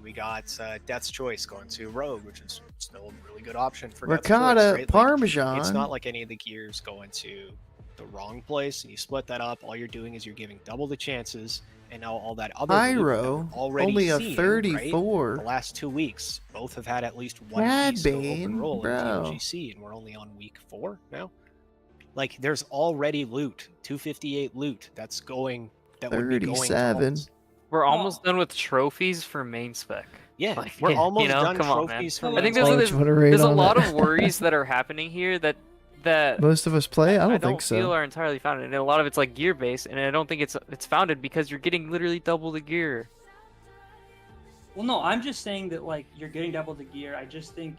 We got Death's Choice going to Rogue, which is still a really good option for Death's Ricotta, Choice, right? Like, Parmesan. it's not like any of the gears going to the wrong place, and you split that up. All you're doing is you're giving double the chances, and now all that other loot that Pyro, we're already only a seeing, 34. Right? The last 2 weeks, both have had at least one Cad piece go Bane, open roll in bro. TOGC, and we're only on week 4 now. Like, there's already loot, 258 loot that's going. That would be going to 37. alts. We're almost done with trophies for main spec. Yeah, Like, we're almost you know, done come on, man. trophies for I think main there's, spec. there's a lot of worries that are happening here that Most of us play? I don't don't think feel so. are entirely founded, and a lot of it's like gear based, and I don't think it's founded because you're getting literally double the gear. Well, no, I'm just saying that like you're getting double the gear. I just think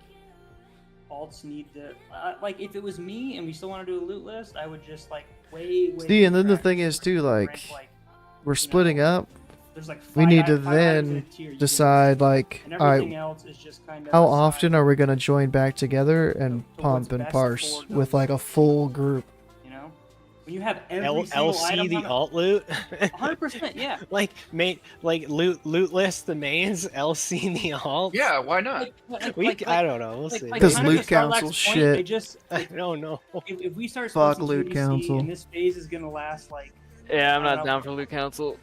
alts need to like if it was me and we still want to do a loot list, I would just like way. See, and then the thing is too, like, we're splitting up. There's like We need to five items in a then tier you can decide, like, and all everything right, else is just kind of how aside often are we gonna join back together and to pump what's and best parse for with those, like a full group? you know, when you have every single LC item the on alt loot. 100%, yeah. Like loot list the mains, LC the alt. Yeah, why not? I don't know. We'll see. Because kind of loot to Sarlacc's council point, shit. I just I don't know. if we start Fuck splitting loot TOGC council. and this phase is gonna last like Yeah, I'm I don't not know, down for loot council.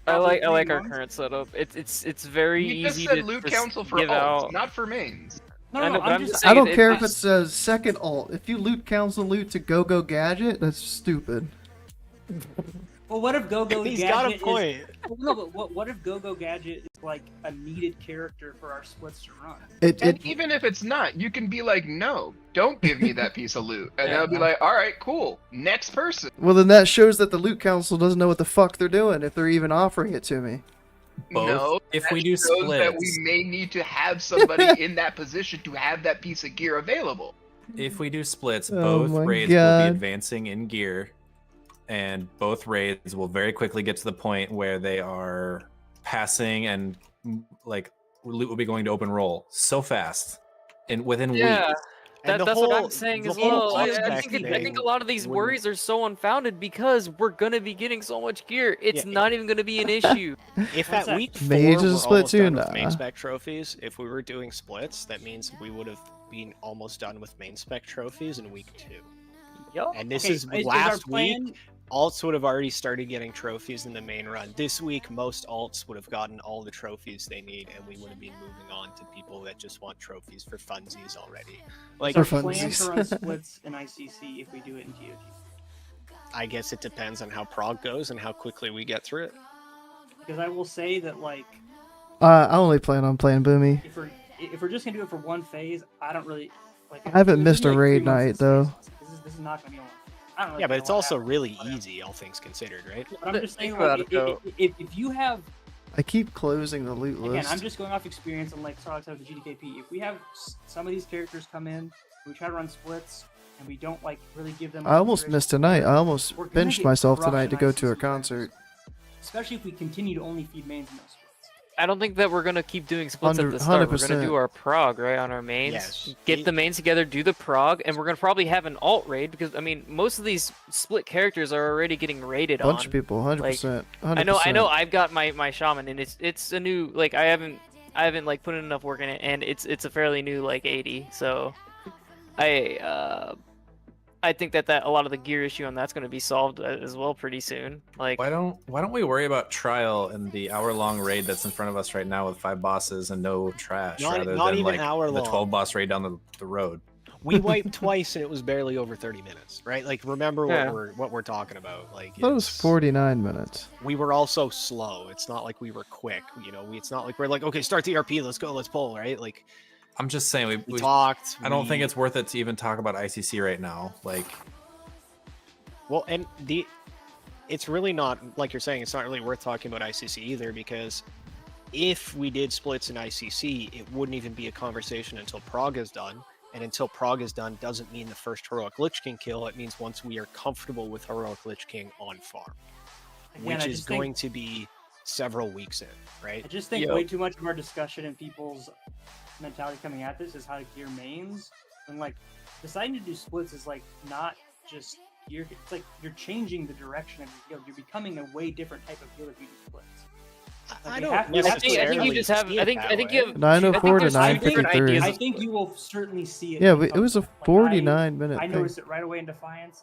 I probably like 3 our months. current setup. It's very You just easy said to loot just council for give alts, out. not for mains. No, I know, no, but I'm I'm just I don't saying care if it's a second alt. If you loot council loot to go gadget, that's stupid. Well, what if Go-Go He's Gadget got a is... point. Well, no, but what if Go-Go Gadget is like a needed character for our splits to run? And even if it's not, you can be like, no, don't give me that piece of loot. And they'll be like, all right, cool. Next person. Well, then that shows that the loot council doesn't know what the fuck they're doing if they're even offering it to me. No, If that we do shows that we splits. may need to have somebody in that position to have that piece of gear available. If we do splits, Oh both my raids will God. be advancing in gear, and both raids will very quickly get to the point where they are passing and like loot will be going to open roll so fast, and within Yeah. weeks. That's what I'm saying as well. I think a lot of these wouldn't- worries are so unfounded because we're gonna be getting so much gear. It's not even gonna be an issue. If at week 4 Mage is we're a split almost too? done with main Nah. spec trophies, if we were doing splits, that means we would have been almost done with main spec trophies in week 2. Yup. And this Okay, is our last plan- week. Alts would have already started getting trophies in the main run. This week, most alts would have gotten all the trophies they need, and we would have been moving on to people that just want trophies for funsies already. Like What's our plan to run splits in ICC if we do it in TOG? I guess it depends on how prog goes and how quickly we get through it. Because I will say that like I only plan on playing Boomy. if we're just gonna do it for one phase, I don't really like. I haven't if missed we a do, like, 3 raid months night this though. phase, this is not gonna be long. I don't really Yeah, but care it's what also happens. really easy, all things considered, right? But I'm just saying, Think about like, it, though. if you have I keep closing the loot again, list. I'm just going off experience and like Sarlacc said with the GDKP. If we have some of these characters come in, we try to run splits, and we don't like really give them. I almost missed tonight. I almost We're gonna benched get myself crushed tonight to in go to a ICC concert. especially if we continue to only feed mains in those splits. I don't think that we're gonna keep doing splits at the 100%. start. We're gonna do our prog right on our mains. Yes. Get the mains together, do the prog, and we're gonna probably have an alt raid because I mean most of these split characters are already getting raided Bunch on. of people, 100%. I know. I've got my shaman, and it's a new like I haven't like put in enough work in it, and it's a fairly new like 80. So I think that a lot of the gear issue on that's going to be solved as well pretty soon. Like Why don't we worry about trial and the hour-long raid that's in front of us right now with 5 bosses and no trash, Not rather even than like hour-long. the 12 boss raid down the road. We wiped twice and it was barely over 30 minutes, right? Like remember Yeah. what we're talking about. Like That was 49 minutes. we were also slow. It's not like we were quick. You know, it's not like we're like, okay, start the RP, let's go, let's pull, right? Like I'm just saying we talked. I don't think it's worth it to even talk about ICC right now. Like, well, and it's really not like you're saying. It's not really worth talking about ICC either because if we did splits in ICC, it wouldn't even be a conversation until Prague is done. And until Prague is done doesn't mean the first heroic Lich King kill. It means once we are comfortable with heroic Lich King on farm, Again, which I is just think- going to be several weeks in, right? I just think way too much of our discussion and people's mentality coming at this is how to gear mains, and like deciding to do splits is like not just gear. It's like you're changing the direction of your guild. You're becoming a way different type of guild if you do splits. Like, I you don't have- you have to- I think you just have. I think you have. 904 to I think there's different 953. ideas I of think you will certainly see it. Yeah, become it was a like, 49-minute I thing. noticed it right away in Defiance.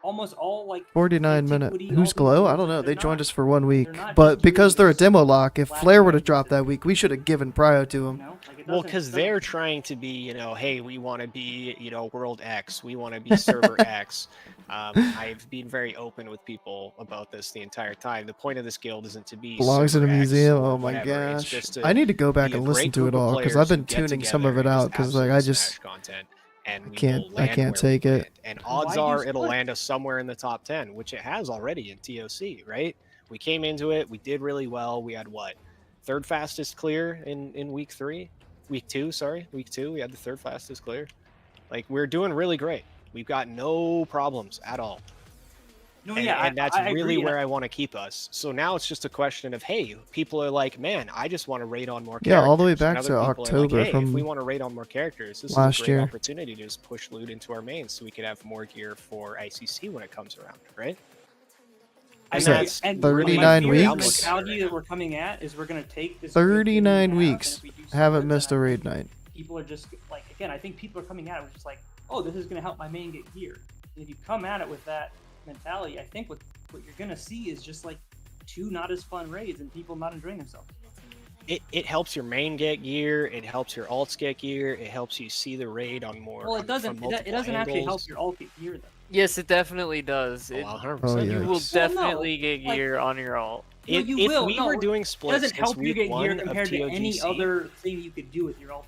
Almost all like 49 minute. Antiquity, Who's all Glow? these I don't know. things, They they're joined not- us for 1 week. they're not But just because they're a demo lock, if black Flare and would have white dropped that week, we should have given Prio to him. Well, because they're trying to be, you know, hey, we want to be, you know, World X, we want to be Server X. I've been very open with people about this the entire time. The point of this guild isn't to be Belongs in a Server X museum. or Oh my whatever. It's gosh. just to I need to go back be a and listen great to it group of all because players I've been who get tuning some together of it and out just because like I absolutely just smash content, and we can't will I land can't where take we it. land. And odds Why do are it'll split? land us somewhere in the top 10, which it has already in TOC, right? We came into it, we did really well. We had what? third fastest clear in week 2. Sorry, week 2 we had the third fastest clear. Like, we're doing really great. We've got no problems at all. No, and, yeah, and that's I really agree, where I want to keep us. So now it's just a question of, hey, people are like, man, I just want to raid on more characters. Yeah, all the way back And to other people are October like, hey, if from we want to raid on more characters, this is last a great year. opportunity to just push loot into our mains so we could have more gear for ICC when it comes around, right? Is And that that's 39 The weeks? mentality that we're coming at is we're going to take this. 39 weeks. Haven't missed a raid night. People are just like, again, I think people are coming at it with just like, oh, this is going to help my main get gear. And if you come at it with that mentality, I think what you're going to see is just like 2 not as fun raids and people not enjoying themselves. It helps your main get gear, it helps your alts get gear, it helps you see the raid on more. Well, it doesn't. It doesn't actually help your alt get gear though. Yes, it definitely does. It, 100%. you will yikes. definitely get gear on your alt. No, If you will. we No, were doing it splits doesn't since help you week get gear 1 of compared to any TOGC, other thing you could do with your alt.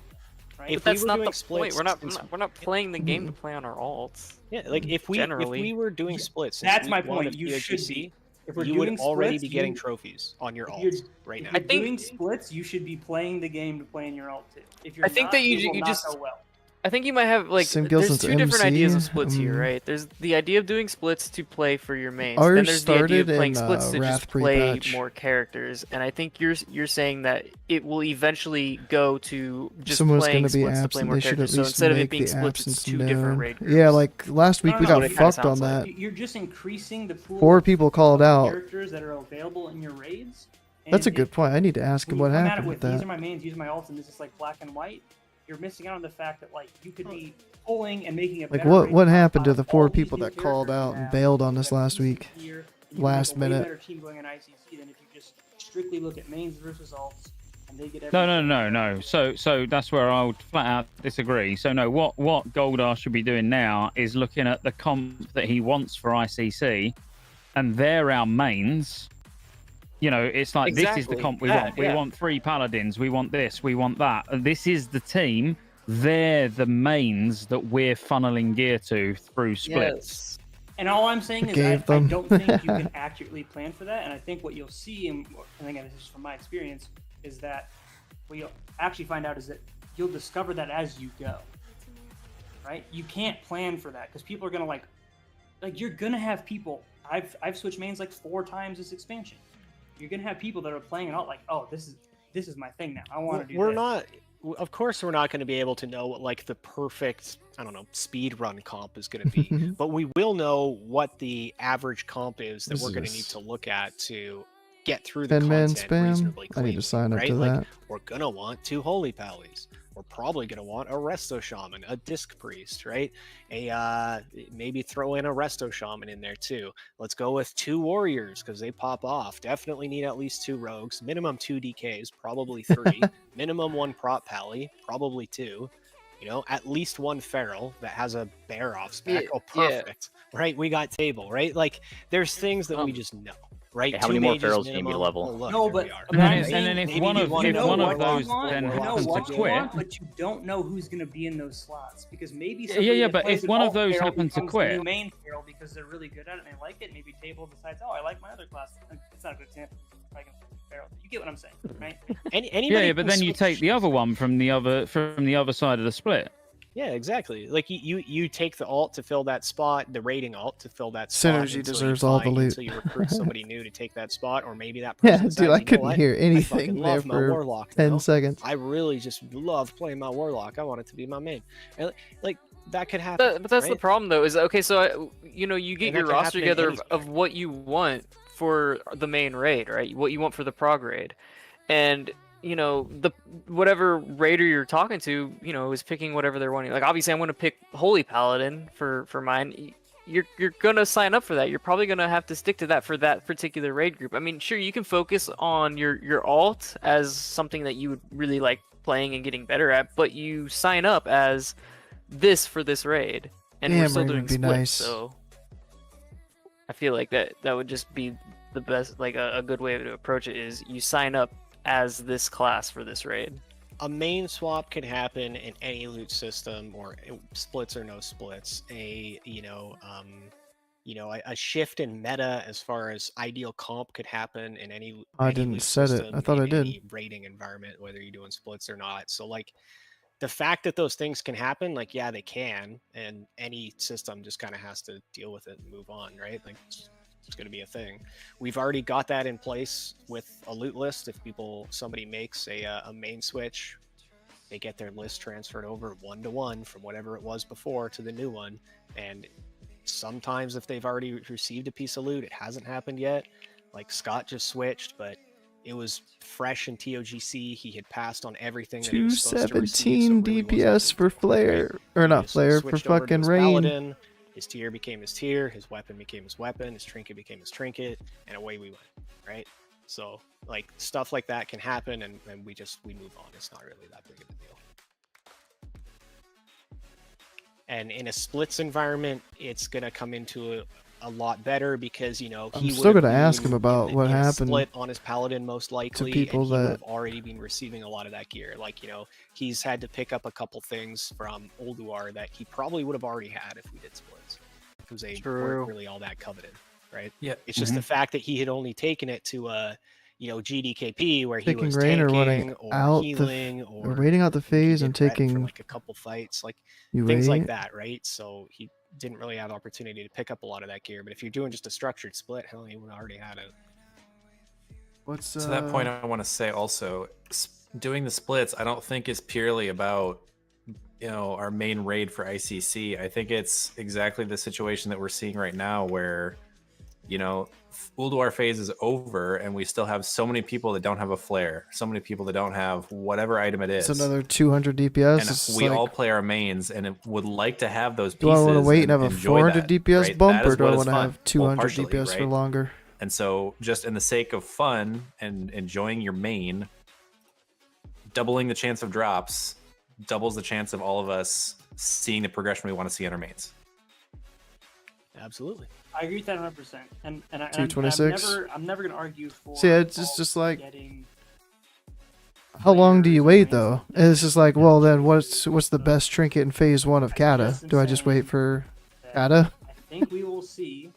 Right? If But that's we were not doing the point. splits We're not, since- we're not playing the game to play on our alts. Yeah, like if we generally. were doing splits, since That's my week 1 point. of You should TOGC, be. If we're you would doing already splits, be getting you- trophies on your If you're, alts right if now. you're doing splits, you should be playing the game to play in your alt too. If you're I think not, that it you will not just. go well. I think you might have like Sim there's Gilson's 2 different MC, ideas of splits here, right? There's the idea of doing splits to play for your mains. Then Ours there's the idea of started playing in, splits to Wrath just play pre-patch. more characters. And I think you're saying that it will eventually go to just Someone's playing gonna be splits to play absent. more They should at characters. So least instead of it make being the splits, it's absence 2 different known. raid groups. Yeah, like last week we No, got it kinda fucked on sounds like. that. You're just increasing the pool. 4 of people called out. characters that are available in your raids. That's a And good point. I need to ask him when what you come at happened it with with these that. are my mains, these are my alts, and this is like black and white. You're missing out on the fact that like you could be pulling and making a Like better what raid happened to out the of 4 all these people new that called characters out you and have, bailed on that us have last decent week? gear, and you can Last make a way minute. better team going in ICC than if you just strictly look at mains versus alts and they get No. So that's where I would flat out disagree. So no, what Goldar should be doing now is looking at the comp that he wants for ICC, and they're our mains. You know, it's like this is the Exactly. comp we Yeah, want. We yeah. want 3 paladins. We want this. We want that. And this is the team. They're the mains that we're funneling gear to through splits. And all I'm saying is Gave I them. don't think you can accurately plan for that. And I think what you'll see, and again, this is from my experience, is that what you'll actually find out is that you'll discover that as you go. Right? You can't plan for that because people are gonna like you're gonna have people. I've switched mains like 4 times this expansion. You're gonna have people that are playing it out like, oh, this is my thing now. I want to do. We're this. not. Of course, we're not going to be able to know what like the perfect, I don't know, speed run comp is going to be, but we will know what the average comp is that What we're is going to this? need to look at to get through the 10-man content spam? reasonably I need to cleanly, sign up right? to Like, that. we're gonna want 2 holy pallies. We're probably gonna want a resto shaman, a disc priest, right? Maybe throw in a resto shaman in there too. Let's go with 2 warriors because they pop off. Definitely need at least 2 rogues, minimum 2 DKs, probably 3, minimum 1 prop pally, probably 2. You know, at least 1 feral that has a bear off spec. Yeah, Oh, yeah. perfect. Right? We got table, right? Like, there's things that we just know. Right? Hey, how 2 many more mages ferals do you need me to minimum. level? Oh, look, No, there but we are. but I'm And saying then if maybe one you of know if one what of you those want, then you know happens to what you quit. want, but you don't know who's going to be in those slots because maybe Yeah, somebody yeah, that but plays if an one of alt those feral happen to becomes the quit- new main feral because they're really good at it and they like it. Maybe table decides, oh, I like my other class. It's not a good example. I can feral. You get what I'm saying, right? Yeah, but then you take the other one from the other side of the split. Yeah, exactly. Like you take the alt to fill that spot, the rating alt to fill that spot. Synergy until deserves you all the find- loot. Until you recruit somebody new to take that spot, or maybe that Yeah, person dude, decides, I "You know couldn't what? hear I anything fucking there love my for warlock 10 now. seconds. I really just love playing my warlock. I want it to be my main." And, like that could happen. But that's the right? problem, though. Is okay. So you know, you get And that your can roster happen in together any of what you want for the main raid, right? What you want for the prog raid, and you know the whatever raider you're talking to, you know, is picking whatever they're wanting. Like obviously, I'm going to pick Holy Paladin for mine. You're gonna sign up for that. You're probably gonna have to stick to that for that particular raid group. I mean, sure, you can focus on your alt as something that you would really like playing and getting better at, but you sign up as this for this raid, and we're Damn, still raid doing would be splits. nice. So I feel like that would just be the best, like a good way to approach it is you sign up as this class for this raid. A main swap can happen in any loot system, or splits or no splits. you know, a shift in meta as far as ideal comp could happen in any I any didn't loot set it. system, I thought in I did. any rating environment, whether you're doing splits or not. So like the fact that those things can happen, like yeah, they can, and any system just kind of has to deal with it and move on, right? Like it's going to be a thing. We've already got that in place with a loot list. If somebody makes a main switch, they get their list transferred over 1-to-1 from whatever it was before to the new one. And sometimes if they've already received a piece of loot, it hasn't happened yet. Like Scott just switched, but it was fresh in TOGC. He had passed on everything that he was supposed to receive. 217 DPS for flare, or not flare, for Switched over to fucking his rain. Paladin. His tier became his tier, his weapon became his weapon, his trinket became his trinket, and away we went, right? So, like, stuff like that can happen, and we move on. It's not really that big of a deal. And in a splits environment, it's going to come into a lot better because, you know, I'm still gonna ask him about what happened split on his Paladin most likely, people and he would that have already been receiving a lot of that gear. Like, you know, he's had to pick up a couple things from Ulduar that he probably would have already had if we did splits, because they weren't really all that coveted, right? Yeah. It's just the fact that he had only taken it to you know, GDKP where he Taking was rain or tanking running or out healing the, or waiting out the phase and for taking like a couple fights, like You things like wait. that, right? So he didn't really have the opportunity to pick up a lot of that gear. But if you're doing just a structured split, hell, he would have already had it. What's To that point, I want to say also, doing the splits, I don't think is purely about, you know, our main raid for ICC. I think it's exactly the situation that we're seeing right now where, you know, Ulduar phase is over and we still have so many people that don't have a flare, so many people that don't have whatever item it is. It's another 200 DPS. And It's we like, all play our mains and would like to have those do pieces. I want to wait and have a enjoy 400 that, DPS right? bump, That or is do what I is want to fun. have Well, 200 partially, DPS for right? longer? And so, just in the sake of fun and enjoying your main, doubling the chance of drops doubles the chance of all of us seeing the progression we want to see in our mains. Absolutely. I agree with that 100%. And 226? I'm never gonna argue for. See, it's just like, getting how long do you wait though? And it's just like, well, then what's the best trinket in phase 1 of Kata? Do I just wait for Kata I think we will see.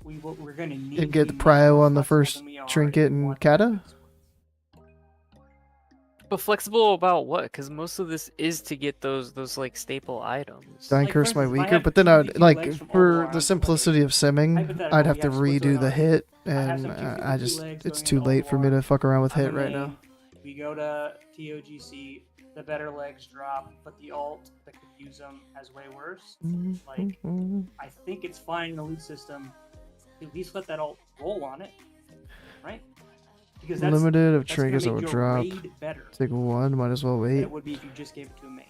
We're gonna need and get to the be prio more on the flexible first than we are trinket in in one Kata? But flexible about what? Because most of this is to get those like staple items. Dying Curse my weaker, but then I would, like, for the simplicity of simming, I'd have to redo the hit, and I just, it's too late for me to fuck around with hit right now. We go to TOGC, the better legs drop, but the alt that could use them has way worse. Like, I think it's fine in the loot system to at least let that alt roll on it, right? Because that's Limited of that's gonna trinkets that make would your drop. raid better Take one, might as well than wait. it would be if you just gave it to a main.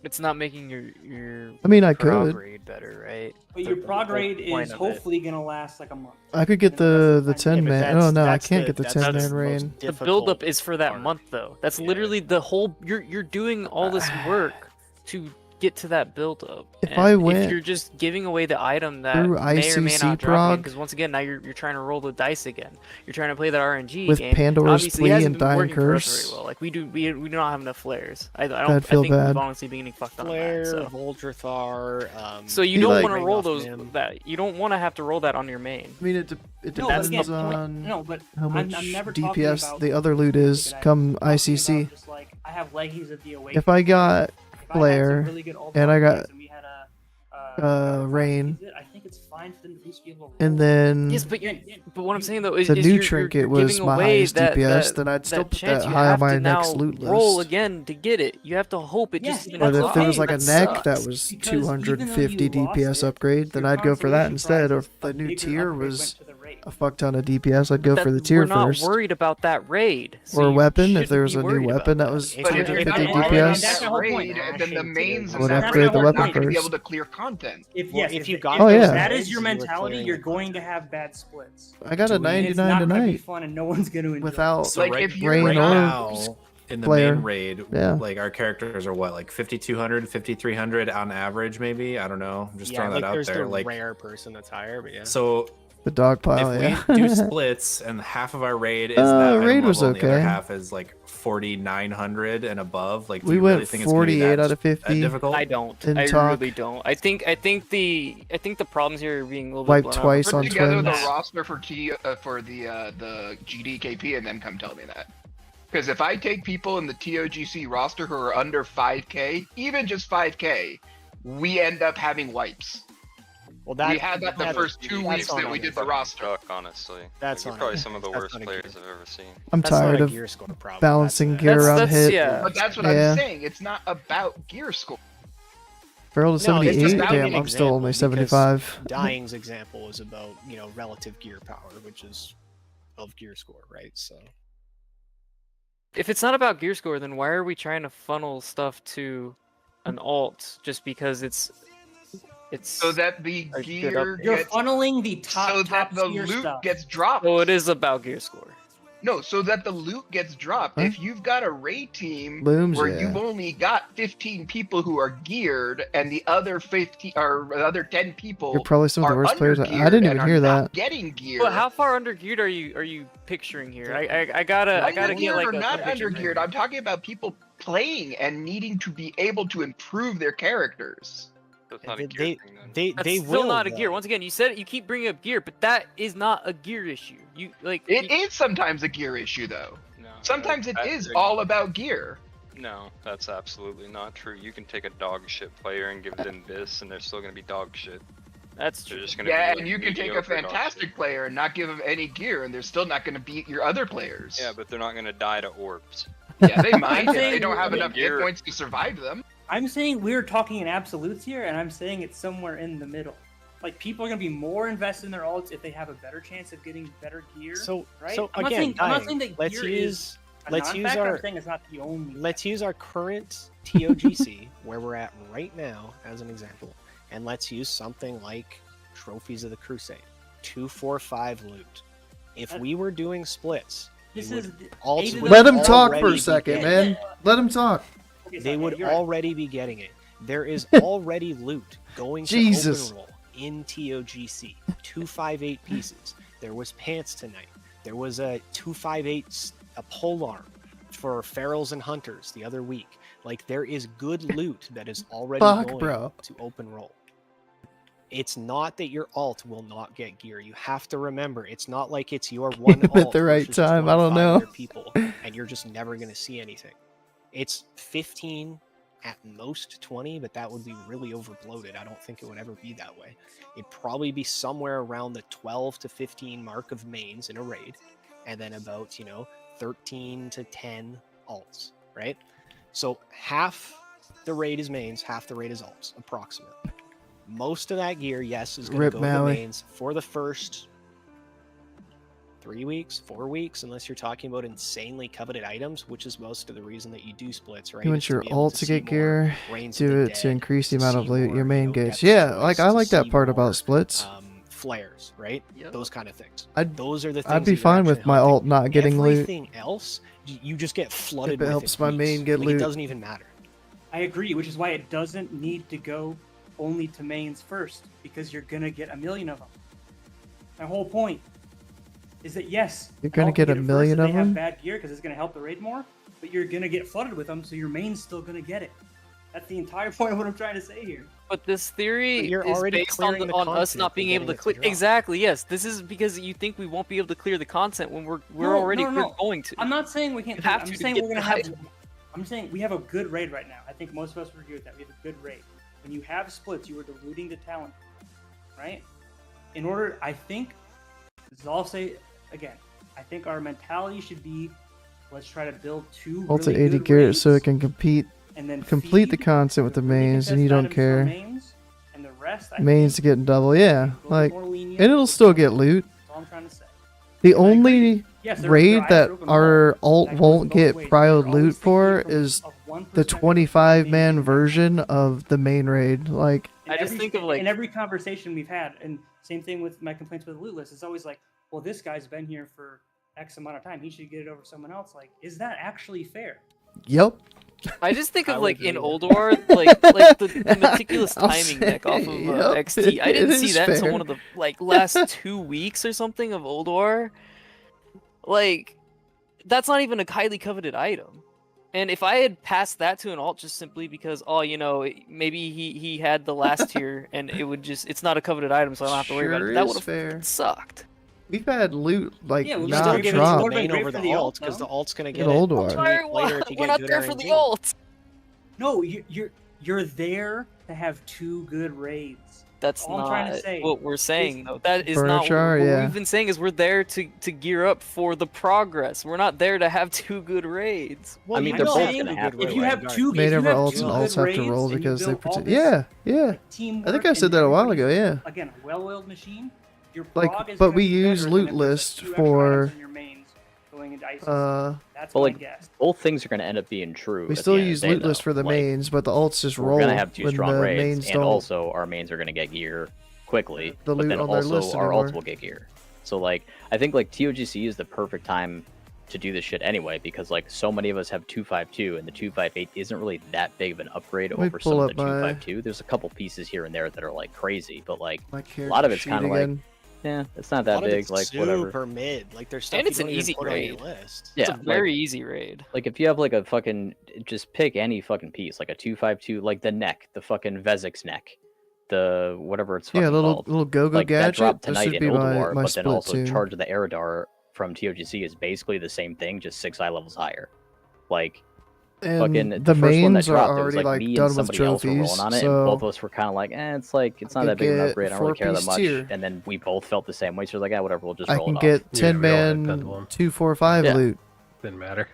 It's not making your I mean, I prog could. raid better, right? But your prog raid point is of it. hopefully gonna last like a month. I could get the 10 but man. that's- Oh no, I that's can't the- get the that's 10 the man rain. The difficult buildup is for that month though. That's literally the whole. You're doing all this work to get to that buildup. If I if went you're just giving away the item that through may or may ICC not drop prog because once again now you're trying to roll the dice again. You're trying to play that RNG with game. and Pandora's obviously it Plea hasn't and been Dying working for us Curse, very well. Like we do not have enough flares. I don't. I'd feel I think bad. we've honestly been getting fucked on Flare, that. So. Voldrathar. So you Be don't like- want to roll off those. Nim. That you don't want to have to roll that on your main. I mean, it No, but depends again, on no, but how much I'm never talking DPS about the other loot is come ICC. Just like I have leggings of the Awakening. If I got If I had some Flare really good alt and I got upgrades and we had Rain, I think it's fine for them to at least be able to roll. and then Yes, but what I'm saying though is, the is new you're trinket was giving my away highest that, DPS, that, then I'd still put chance that you high on have my to next now loot roll list. again to get it. You have to hope it just even But has if there was a like a that neck that sucks. was Because even though 250 you lost DPS it, upgrade, then your I'd go for that consolation instead. Or prize if the a new bigger tier upgrade was went to the raid. a fuck ton of DPS, I'd go for the tier We're not first. worried about that raid. So Or you weapon, if shouldn't there was be a new worried about weapon that that. was If But you're if 250 you're already DPS, in that raid, then the mains I would and upgrade the are weapon not going to be first. able to clear content. If Well, yes, if you if got Oh, those yeah. that legs, is your you were mentality, clearing you're the going to have bad splits. I got a And it's 99 not gonna be tonight fun, and no one's going to enjoy. without So Like, right, if you're rain right or now in the Flare. main raid, Yeah. like our characters are what, like 5,200, 5,300 on average, maybe. I don't know. I'm just Yeah, throwing like that out there's there. the Like, rare person that's higher, but yeah. so The dog pile, if yeah. we do splits and half of our raid is that item raid was level and the other okay. half is like 4,900 and above, like do We you went really think it's gonna be 48 that, out of 50. that difficult? I don't. Didn't I talk. really don't. I think the problems here are being a little Wiped bit blown twice out. on Put together the twins. roster for the GDKP and then come tell me that. Because if I take people in the TOGC roster who are under 5k, even just 5k, we end up having wipes. Well, we had that the first 2 weeks that we did the roster. Suck, honestly. That's You're on probably us. some of the That's worst not a players gear. I've ever seen. I'm That's not tired a of gear score problem. balancing That's gear around that's hit. yeah. But that's what Yeah. I'm saying. It's not about gear score. Barrel to No, it's just 78. about Damn, an I'm still only example, because 75. Dying's example is about, relative gear power, which is of gear score, right? So If it's not about gear score, then why are we trying to funnel stuff to an alt just because it's So that the a good gear update? You're gets funneling the top so top that the tier loot stuff. gets dropped. So it is about gear score. No, so that the loot gets dropped. Huh? If you've got a raid team Looms, where yeah. you've only got 15 people who are geared and the other 15 or the other 10 people You're probably some of the are worst players. I under-geared didn't and even are hear not that. getting gear. Well, how far under geared are you picturing here? I gotta get Under-geared like or a not picture. under-geared, I'm talking about people playing and needing to be able to improve their characters. That's not a they gear thing then. they That's they still will not a though. gear. Once again, you said it, you keep bringing up gear, but that is not a gear issue. You like It is sometimes a gear issue though. No, Sometimes it that- is that- all about gear. No, that's absolutely not true. You can take a dog shit player and give them this, and they're still gonna be dog shit. That's They're true. just gonna Yeah, be, and you can take a mediocre dog fantastic shit. player and not give them any gear, and they're still not going to beat your other players. Yeah, but they're not gonna die to orbs. Yeah, they might if saying they don't have we're- enough hit Gear- points to survive them. I'm saying we're talking in absolutes here, and I'm saying it's somewhere in the middle. Like people are gonna be more invested in their ults if they have a better chance of getting better gear. So right? so I'm again, not Dying, saying that let's gear use is a let's use non-factor, our I'm saying it's not the only. let's use our current TOGC where we're at right now as an example, and let's use something like Trophies of the Crusade, 245 loot. If we were doing splits, This we is would the- alt- eight of would them Let him talk for already a be second, getting man. Let him talk. Okay, They sorry, would you're right. already be getting it. There is already loot going Jesus. to open roll in TOGC. 258 pieces. There was pants tonight. There was a 258 a polearm for ferals and hunters the other week. Like there is good loot that is already Fuck, going bro. to open roll. It's not that your alt will not get gear. You have to remember, it's not like it's your one Him at alt the right versus time, I don't know. 25 other people, and you're just never going to see anything. It's 15 at most 20, but that would be really overbloated. I don't think it would ever be that way. It'd probably be somewhere around the 12 to 15 mark of mains in a raid, and then about 13 to 10 alts, right? So half the raid is mains, half the raid is alts, approximately. Most of that gear, yes, is going Rip to go to the Maui. mains for the first 3 weeks, 4 weeks, unless you're talking about insanely coveted items, which is most of the reason that you do splits, right? You want is to your be able alt to to see get more gear, Reigns of do the it to Dead, increase the to amount of see loot your more, main depth gets. Yeah, choice, like I to like that see part more, about splits. Flares, right? Yep. Those kind of things. I'd- Those are the things I'd be that you're fine with actually my hunting. alt not getting loot. Everything else, you just get flooded If it with helps in my weeks. main get Like, loot. It doesn't even matter. I agree, which is why it doesn't need to go only to mains first, because you're gonna get a million of them. My whole point is that yes, You're gonna help get you a it first million if of they have them? bad gear because it's gonna help the raid more, but you're gonna get flooded with them, so your main's still gonna get it. That's the entire point of what I'm trying to say here. But this theory But you're is already based on, clearing the on us content not and being able to getting it to clear. drop. Exactly. Yes. This is because you think we won't be able to clear the content when we're No, already no. going to. I'm not saying we can't. You do it. have I'm to just saying get we're gonna the have. item. I'm saying we have a good raid right now. I think most of us would agree with that. We have a good raid. When you have splits, you are diluting the talent, right? In order, I think, this is all I'll say again. I think our mentality should be, let's try to build two Alt really at 80 good gear raids, so it can and then complete the feed content with the really mains, and you contested don't items for care. Mains, and the rest, I Mains think, getting double, yeah. little bit Like, more lenient and it'll with still the- get loot. That's all I'm trying to say. The only Yes, there raid are that open our alt That goes won't both get ways. prio You're always loot for thinking is of 1% the of 25-man version of the main raid. Like, I just think of like in every conversation we've had, and same thing with my complaints with the loot list. It's always like, well, this guy's been here for X amount of time. He should get it over someone else. Like, is that actually fair? Yep. I just think I of would like in agree. Ulduar, like the meticulous I'll timing deck off of say, yep, XT. I it didn't see is that until fair. one of the like last 2 weeks or something of Ulduar. Like, that's not even a highly coveted item. And if I had passed that to an alt just simply because, oh, you know, maybe he had the last tier and it would just, it's not a coveted item, so I don't have to worry about Sure it. That is would have fair. sucked. We've had loot like Yeah, well, You're Not still not giving it to drop. the Would've been main great over for the the alt alt, because though. the alt's gonna In get it Ulduar. Sorry, later if you we're get not good there for the RNG. alt. No, you're there to have 2 good raids. That's All I'm trying to not say what we're saying, is- though. That is Furniture, not what yeah. we've been saying. Is we're there to gear up for the progress. We're not there to have 2 good raids. I mean, I'm they're both saying gonna have if to you win. have 2, Main if you over have alts 2 and good alts have to raids roll and you because they build all protect. this, Yeah, yeah. like, teamwork I think I said and that a while everybody's, ago. Yeah. Again, a well-oiled machine. Your Like, prog is but gonna we be use better loot than if there's, list 2 extra for items in your mains going into ICC. That's But my like guess. both things are going to end up being true. We at still the end use of the loot day, list though. for the Like, mains, but the alts just we're roll gonna have 2 when strong the raids, mains and don't. also our mains are gonna get gear quickly. The but loot then on their also list our anymore. alts will get gear. So like I think like TOGC is the perfect time to do this shit anyway, because like so many of us have 252 and the 258 isn't really that big of an upgrade Let me over pull some of up the my- 252. There's a couple pieces here and there that are like crazy, but like My a lot of character it's sheet kind of like again. yeah, it's not A that lot of big. it's Like super whatever. mid. Like there's stuff And it's you an don't even easy put on your raid. list. Yeah, It's a very like, easy raid. like if you have like a fucking just pick any fucking piece, like a 252, like the neck, the fucking Vezik's neck, the whatever it's fucking Yeah, called. little go-go Like that gadget. dropped This tonight should in be Ulduar, my but then split also tune. Charge of the Eridar from TOGC is basically the same thing, just 6 eye levels higher. Like fucking And the the first one that mains are dropped, it was already like like me done and with somebody else were trophies, rolling on it, and both so of us were kind of like, it's like it's I not could that big of an get upgrade. I don't really care that 4-piece much. tier. And then we both felt the same way, so we're like, yeah, whatever, we'll just I roll can it get off. 10 we all had man Pendulum. 245 Yeah. loot. Didn't matter.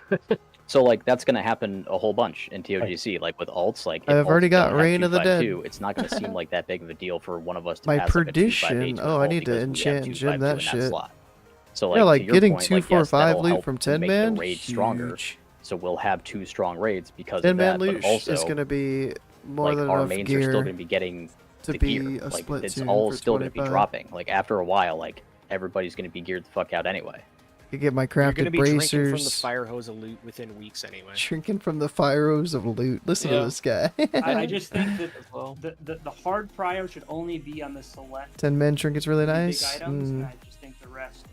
So like that's gonna happen a whole bunch in TOGC. Like with alts, like if I've already alts got don't have Reign of the Dead. 252, it's not gonna seem like that big of a deal for one of us to My pass like a 258 perdition. to an Oh, I alt need to because we have enchant and gem 252 that in shit. slot. So Yeah, like, like to your getting point, like, yes, 245 that'll loot help from 10 make man. the raid stronger. Huge. So we'll have 2 strong raids because 10 of man that. loot But also, is gonna be more like than our enough mains gear are still gonna be getting to the be gear. a Like split it's tune all for still gonna be 25. dropping. Like after a while, like everybody's gonna be geared the fuck out anyway. You get my You're gonna crafted be drinking from the bracers. fire hose of loot within weeks anyway. Drinking from the fire hose of loot. Listen to Yeah. this guy. I just think that As well. the hard prio should only be on the select 10 men trinkets really big nice. items, and Mm. I just think the rest.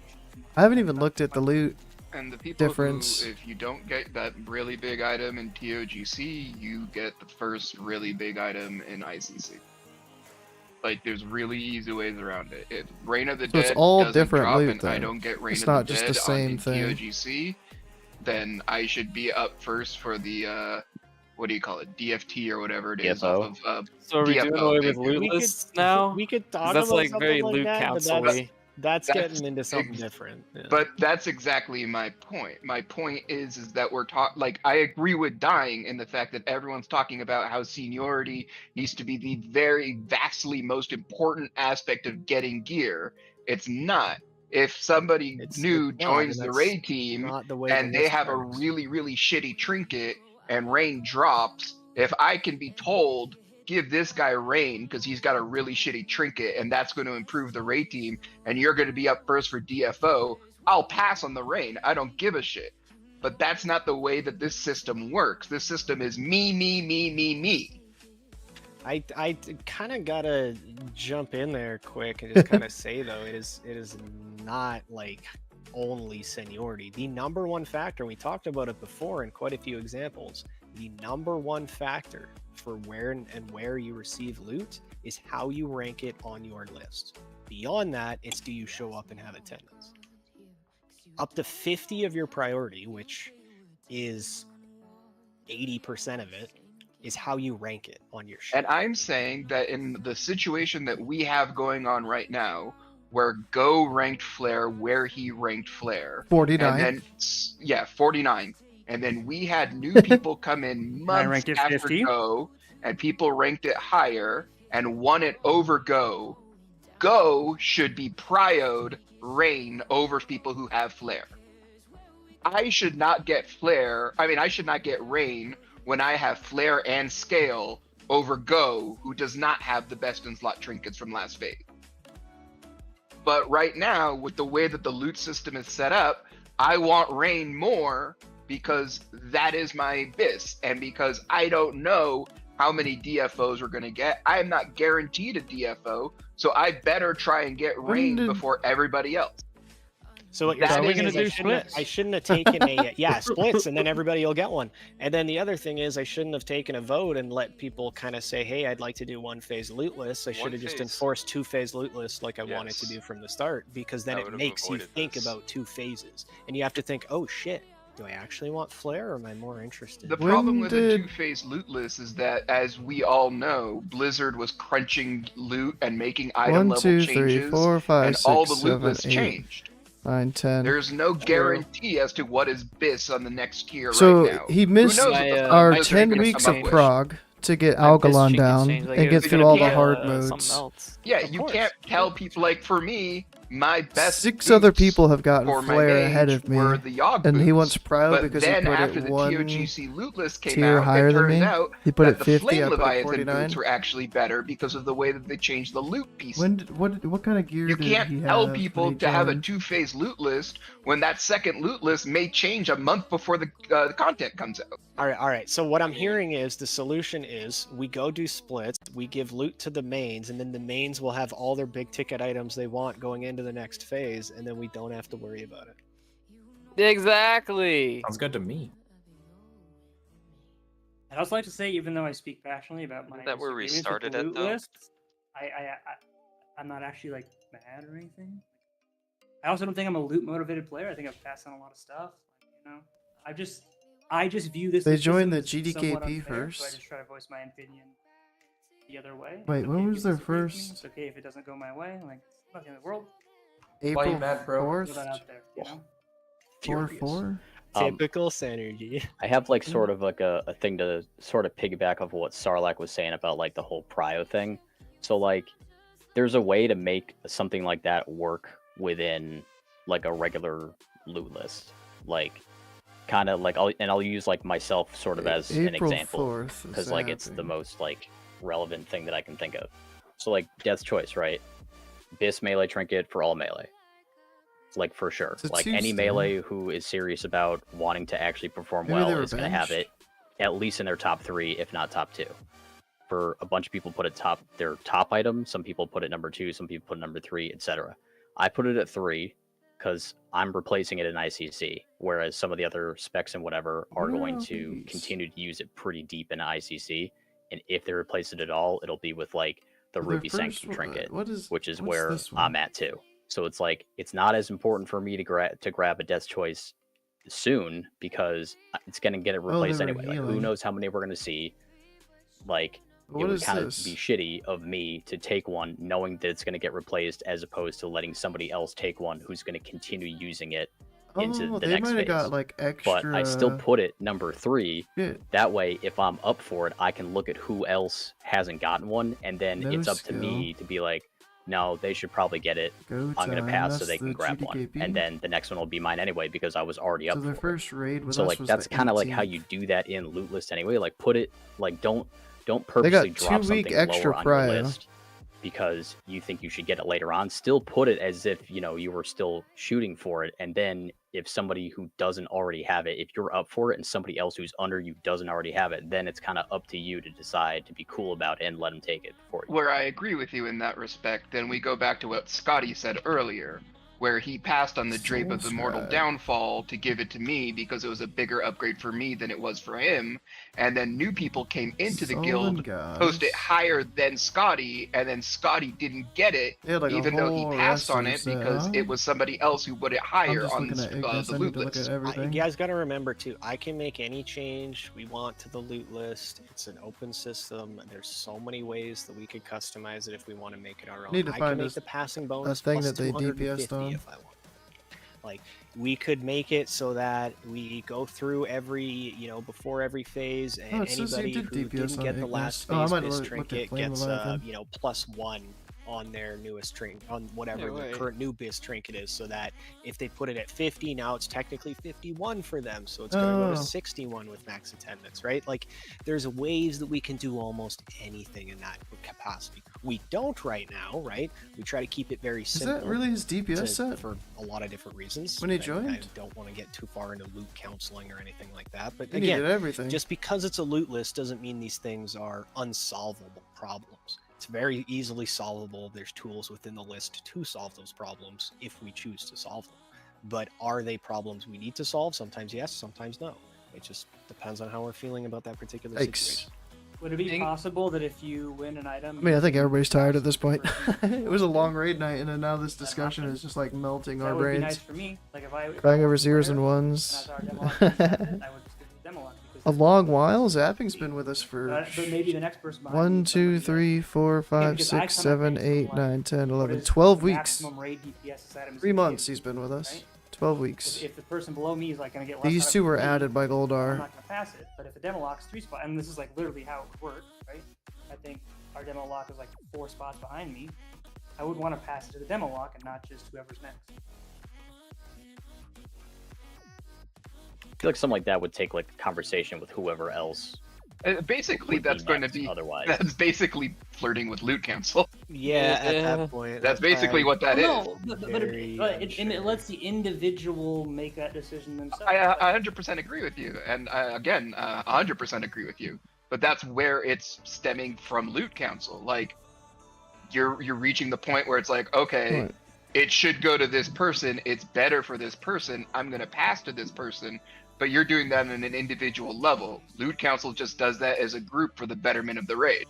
I haven't even looked at the loot And the people difference. who, if you don't get that really big item in TOGC, you get the first really big item in ICC. Like, there's really easy ways around it. If Reign of the So it's Dead all doesn't different drop loot and I then. don't get Reign It's of not the just Dead the same in thing. TOGC, then I should be up first for the what do you call it, DFT or whatever it is DFO? off of So are we DFO, doing away with thank you. loot lists now? We could 'Cause talk that's about like something very like loot that, but council-y. that's That's getting into something different. Yeah. But that's exactly my point. My point is that we're like, I agree with Dying in the fact that everyone's talking about how seniority needs to be the very vastly most important aspect of getting gear. It's not. If somebody new it's not, joins and the that's raid team not the way and the they list have a works. really, really shitty trinket and rain drops, if I can be told, give this guy rain because he's got a really shitty trinket and that's going to improve the raid team, and you're going to be up first for DFO, I'll pass on the rain. I don't give a shit. But that's not the way that this system works. This system is me, me, me, me, me. I kind of gotta jump in there quick and just kind of say though, it is not like only seniority. The number one factor, we talked about it before in quite a few examples, the number one factor for where and where you receive loot is how you rank it on your list. Beyond that, it's do you show up and have attendance. Up to 50 of your priority, which is 80% of it, is how you rank it on your sheet. And I'm saying that in the situation that we have going on right now, where Go ranked Flare where he ranked Flare. 49. And then, yeah, 49. And then we had new people come in months ranked it after 50. Go, and people ranked it higher and won it over Go. Go should be prioed Rain over people who have Flare. I should not get Flare, I should not get Rain when I have Flare and Scale over Go, who does not have the best in slot trinkets from last fade. But right now, with the way that the loot system is set up, I want Rain more because that is my BIS, and because I don't know how many DFOs we're gonna get. I am not guaranteed a DFO, so I better try and get rain before everybody else. So what you're That saying is- is I shouldn't have taken a splits, and then everybody will get one. And then the other thing is I shouldn't have taken a vote and let people kind of say, hey, I'd like to do one phase loot list. I should have just enforced 2 phase loot lists like I wanted to do from the start, because then it makes you think about 2 phases, and you have to think, oh shit, do I actually want flare, or am I more interested? The problem with a 2-phase loot list is that, as we all know, Blizzard was crunching loot and making item 1, level 2, changes, 3, 4, 5, and 6, all the loot 7, lists 8, changed. 9, 10. There's no guarantee as to what is BIS on the next tier So right now. he Who missed knows what the fuck our Blizzard 10 gonna weeks come of up with. prog to get My BIS Algalon streak has down changed, like, and it get was through gonna all be, the hard something modes. else. Yeah, Of you course. can't tell people, like, for me, my best 6 other boots people have gotten for my flare ahead mage of me, were the Yogg and he boots. wants Prio But because he then put after it the 1 TOGC loot list came tier out, higher it than turns me. out He put that it the 50, Flame I put it Leviathan 49. boots were actually better because of the way that they changed the loot pieces. What kind of gear You did he can't have tell when people he to have a joined? 2-phase loot list when that second loot list may change a month before the content comes out. All right. So what I'm hearing is the solution is we go do splits, we give loot to the mains, and then the mains will have all their big ticket items they want going into the next phase, and then we don't have to worry about it. Exactly. Sounds good to me. I'd also like to say, even though I speak passionately about my Isn't that where we disagreements with started the at, loot though? lists, I'm not actually like mad or anything. I also don't think I'm a loot motivated player. I think I've passed on a lot of stuff. You know, I just view this. They system joined the as somewhat GDKP unfair, So I first. just try to voice my opinion the other way. Wait, It's when okay if was you their disagree with me, first? It's okay if it doesn't go my way. Like, it's nothing in the world. Why you April mad, bro? 4th? Put that out there, you know. 4-4? Typical synergy. I have like sort of like a thing to sort of piggyback off what Sarlacc was saying about like the whole Prio thing. So like there's a way to make something like that work within like a regular loot list. Like kind of like I'll use like myself sort of as an April example 4th is because like it's the happening. most like relevant thing that I can think of. So like Death's Choice, right? BIS melee trinket for all melee. Like for sure. It's a Like any Tuesday. melee who is serious about wanting to actually perform Maybe they well were is going to have benched. it at least in their top 3, if not top 2. For a bunch of people put it their top item, some people put it number 2, some people put it number 3, etc. I put it at 3 because I'm replacing it in ICC, whereas some of the other specs and whatever are What going are to these? continue to use it pretty deep in ICC, and if they replace it at all, it'll be with like the The Ruby first Sanctum one- trinket, what's which is this where one? I'm at too. So it's like it's not as important for me to grab a Death's Choice soon because it's gonna get it Oh, they replaced were anyway. Like who healing. knows how many we're gonna see. Like What it would is kind of this? be shitty of me to take one knowing that it's gonna get replaced as opposed to letting somebody else take one who's gonna continue using it into Oh, the they next might have phase. got like extra. But I still put it number 3. Shit. That way, if I'm up for it, I can look at who else hasn't gotten one, and then No it's up skill. to me to be like, no, they should probably get it. Go I'm gonna time, pass so that's they can the grab one, GDKP? and then the next one will be mine anyway because I was already up So their for it. first raid with So us like was that's the kind of like how 18th. you do that in loot list anyway. Like put it like don't They purposely got drop 2 week something extra lower on your prio. list because you think you should get it later on. Still put it as if you know you were still shooting for it, and then if somebody who doesn't already have it, if you're up for it and somebody else who's under you doesn't already have it, then it's kind of up to you to decide to be cool about it and let them take it before you. Where I agree with you in that respect, then we go back to what Scotty said earlier, where he passed on the Drape of Immortal Soulscribe. Downfall to give it to me because it was a bigger upgrade for me than it was for him, and then new people came into the Sullen guild, Gods. posted it higher than Scotty, and then Scotty didn't get it, They had like a even though he whole passed on rest it of because set, it huh? was somebody else who put it I'm higher just on looking at Ignis. the I need loot to look list. at everything. You guys got to remember too, I can make any change we want to the loot list. It's an open system. There's so many ways that we could customize it if we want to make it our own. Need to I find can make us the passing a bonus thing plus that they 250 DPS'd on. if I want. Like we could make it so that we go through every, before every phase, and Oh, it says you anybody did who DPS didn't on get the Ignis. last Oh, I phase might have BIS looked at trinket Flame gets Leviathan. +1 on their newest trinket, on whatever No the way. current newest trinket is, so that if they put it at 50, now it's technically 51 for them, so it's going to go to Oh. 61 with max attendance, right? Like, there's ways that we can do almost anything in that capacity. We don't right now, right? We try to keep it very Is simple. that really his DPS set? For a lot of different reasons. When he I joined? don't want to get too far into loot counseling or anything like that. But He again, needed everything. just because it's a loot list doesn't mean these things are unsolvable problems. It's very easily solvable. There's tools within the list to solve those problems if we choose to solve them. But are they problems we need to solve? Sometimes yes, sometimes no. It just depends on how we're feeling about that particular Yikes. situation. Would it be possible that if you win an item, I mean, I think everybody's tired at this point. It was a long raid night, and then now this discussion is just like melting our that would be brains. nice for me. Like if I Crying over zeros and ones. I would stick with demo lock A long while. Zapping's been with us for but maybe the next person behind 1, 2, 3, 4, 5, because I 6, come 7, up with 8, 9, 10, 11, is 12 the weeks. maximum raid DPS this item is 3 gonna months give, he's been with us. right? 12 weeks. If the person below me is like going to get less These out of two it were than me, added by I'm Goldar. not going to pass it. But if a demo lock's 3 spots, and this is like literally how it would work, right? I think our demo lock is like 4 spots behind me. I would want to pass it to the demo lock and not just whoever's next. I feel like something like that would take like a conversation with whoever else. Basically, would be that's going to next be otherwise. That's basically flirting with loot council. Yeah, at that point. That's basically what that is. No, but it lets the individual make that decision themselves. I 100% agree with you, and again, 100% agree with you. But that's where it's stemming from loot council. Like, you're reaching the point where it's like, okay, Right. it should go to this person. It's better for this person. I'm gonna pass to this person. But you're doing that on an individual level. Loot council just does that as a group for the betterment of the raid.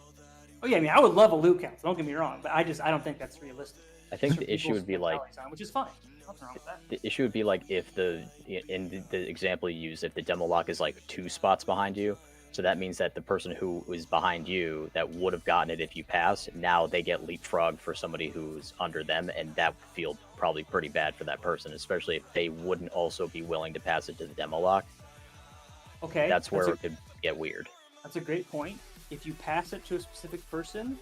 Oh yeah, I mean, I would love a loot council. Don't get me wrong, but I don't think that's realistic. I think Some the issue people would be spend like tallies on it, which is fine. Nothing wrong with that. the issue would be like if in the example you use, if the demo lock is like 2 spots behind you, so that means that the person who is behind you that would have gotten it if you pass, now they get leapfrogged for somebody who's under them, and that would feel probably pretty bad for that person, especially if they wouldn't also be willing to pass it to the demo lock. Okay. That's where a, it could get weird. That's a great point. If you pass it to a specific person,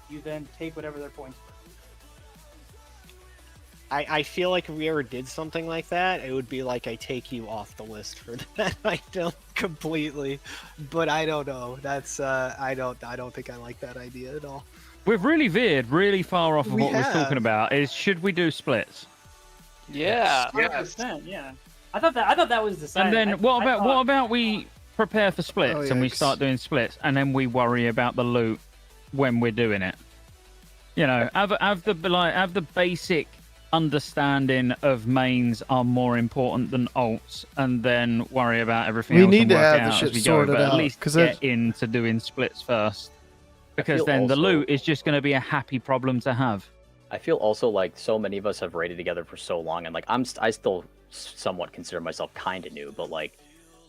you then take whatever their points were. I feel like if we ever did something like that, it would be like I take you off the list for that item completely. But I don't know. That's I don't think I like that idea at all. We've really veered really far off of We what we're have. talking about. Is should we do splits? Yeah. 100%, yeah. I thought that was decided. And then what about we prepare for splits and we yikes. start doing splits, and then we worry about the loot when we're doing it. You know, have the basic understanding of mains are more important than alts, and then worry about everything We else need and to work have it the out shit as we go. sorted But at out, least 'cause get that- into doing splits first, because feel then the also- loot is just going to be a happy problem to have. I feel also like so many of us have raided together for so long, and like I still somewhat consider myself kind of new, but like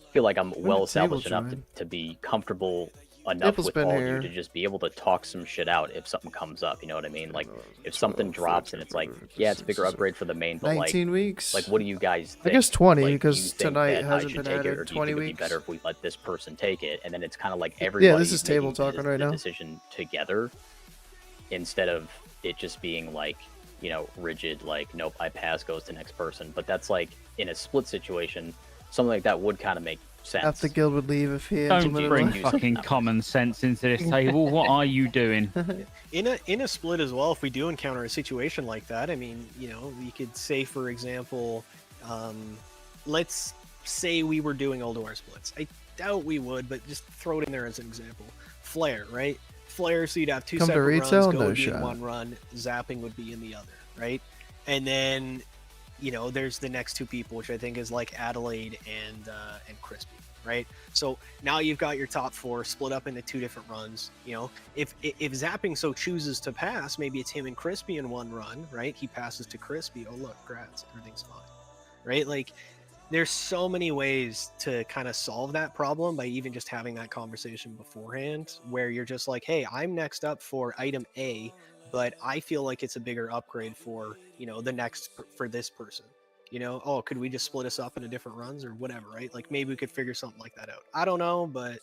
I feel like I'm well established enough to be comfortable enough Table's with been all here. of you to just be able to talk some shit out if something comes up. You know what I mean? Like if something drops and it's like, yeah, it's a bigger upgrade for the main, but 19 like, weeks. like what do you guys I think? guess 20 Like, do because you think tonight that I hasn't should been take it, added. or do you 20 think it'd be weeks. better if we let this person take it? And then it's kind of like everybody this is table talking right now. decision together instead of it just being like, you know, rigid, like, nope, I pass, goes to next person. But that's like in a split situation, something like that would kind of make sense. Half the guild would leave if he Don't implemented bring one. fucking common sense into this table. What are you doing? In a split as well, if we do encounter a situation like that, I mean, you know, we could say, for example, let's say we were doing Ulduar splits. I doubt we would, but just throw it in there as an example. Flare, right? Flare, so you'd have 2 Come to separate retail? runs, Go No would be in shot. one run, Zapping would be in the other, right? And then, you know, there's the next 2 people, which I think is like Adelaide and Crispy, right? So now you've got your top 4 split up into 2 different runs. You know, if Zapping so chooses to pass, maybe it's him and Crispy in one run, right? He passes to Crispy. Oh look, grats, everything's fine, right? Like, there's so many ways to kind of solve that problem by even just having that conversation beforehand, where you're just like, hey, I'm next up for item A, but I feel like it's a bigger upgrade for, you know, the next for this person. You know, oh, could we just split us up into different runs or whatever, right? Like maybe we could figure something like that out. I don't know, but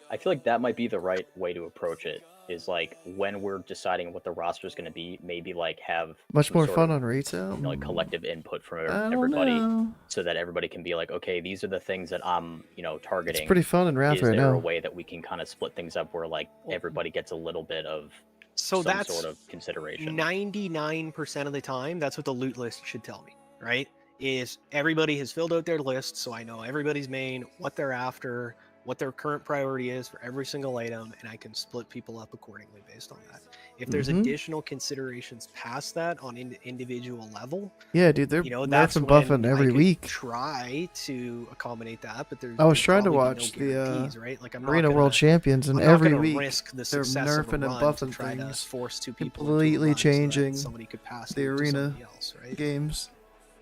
I feel like that might be the right way to approach it. is like when we're deciding what the roster is going to be, maybe like have Much some more sort fun of, on retail. you know, like collective input from I don't everybody, know. so that everybody can be like, okay, these are the things that I'm, you know, targeting. It's pretty fun in Wrath Is right there a now. way that we can kind of split things up where like everybody gets a little bit of So some that's sort of consideration? 99% of the time, that's what the loot list should tell me, right? Is everybody has filled out their list, so I know everybody's main, what they're after, what their current priority is for every single item, and I can split people up accordingly based on that. If there's Mhm. additional considerations past that on individual level, Yeah, dude, they're you know, nerfing that's buffing when every I could week. try to accommodate that, but there's I was there'd trying to probably be watch no the guarantees, right? Like I'm Arena not World gonna, Champions, and I'm not every gonna week risk the they're success of a nerfing and run buffing to try to things, force two people completely into a run so that changing somebody could pass the loot to arena somebody else, right? games.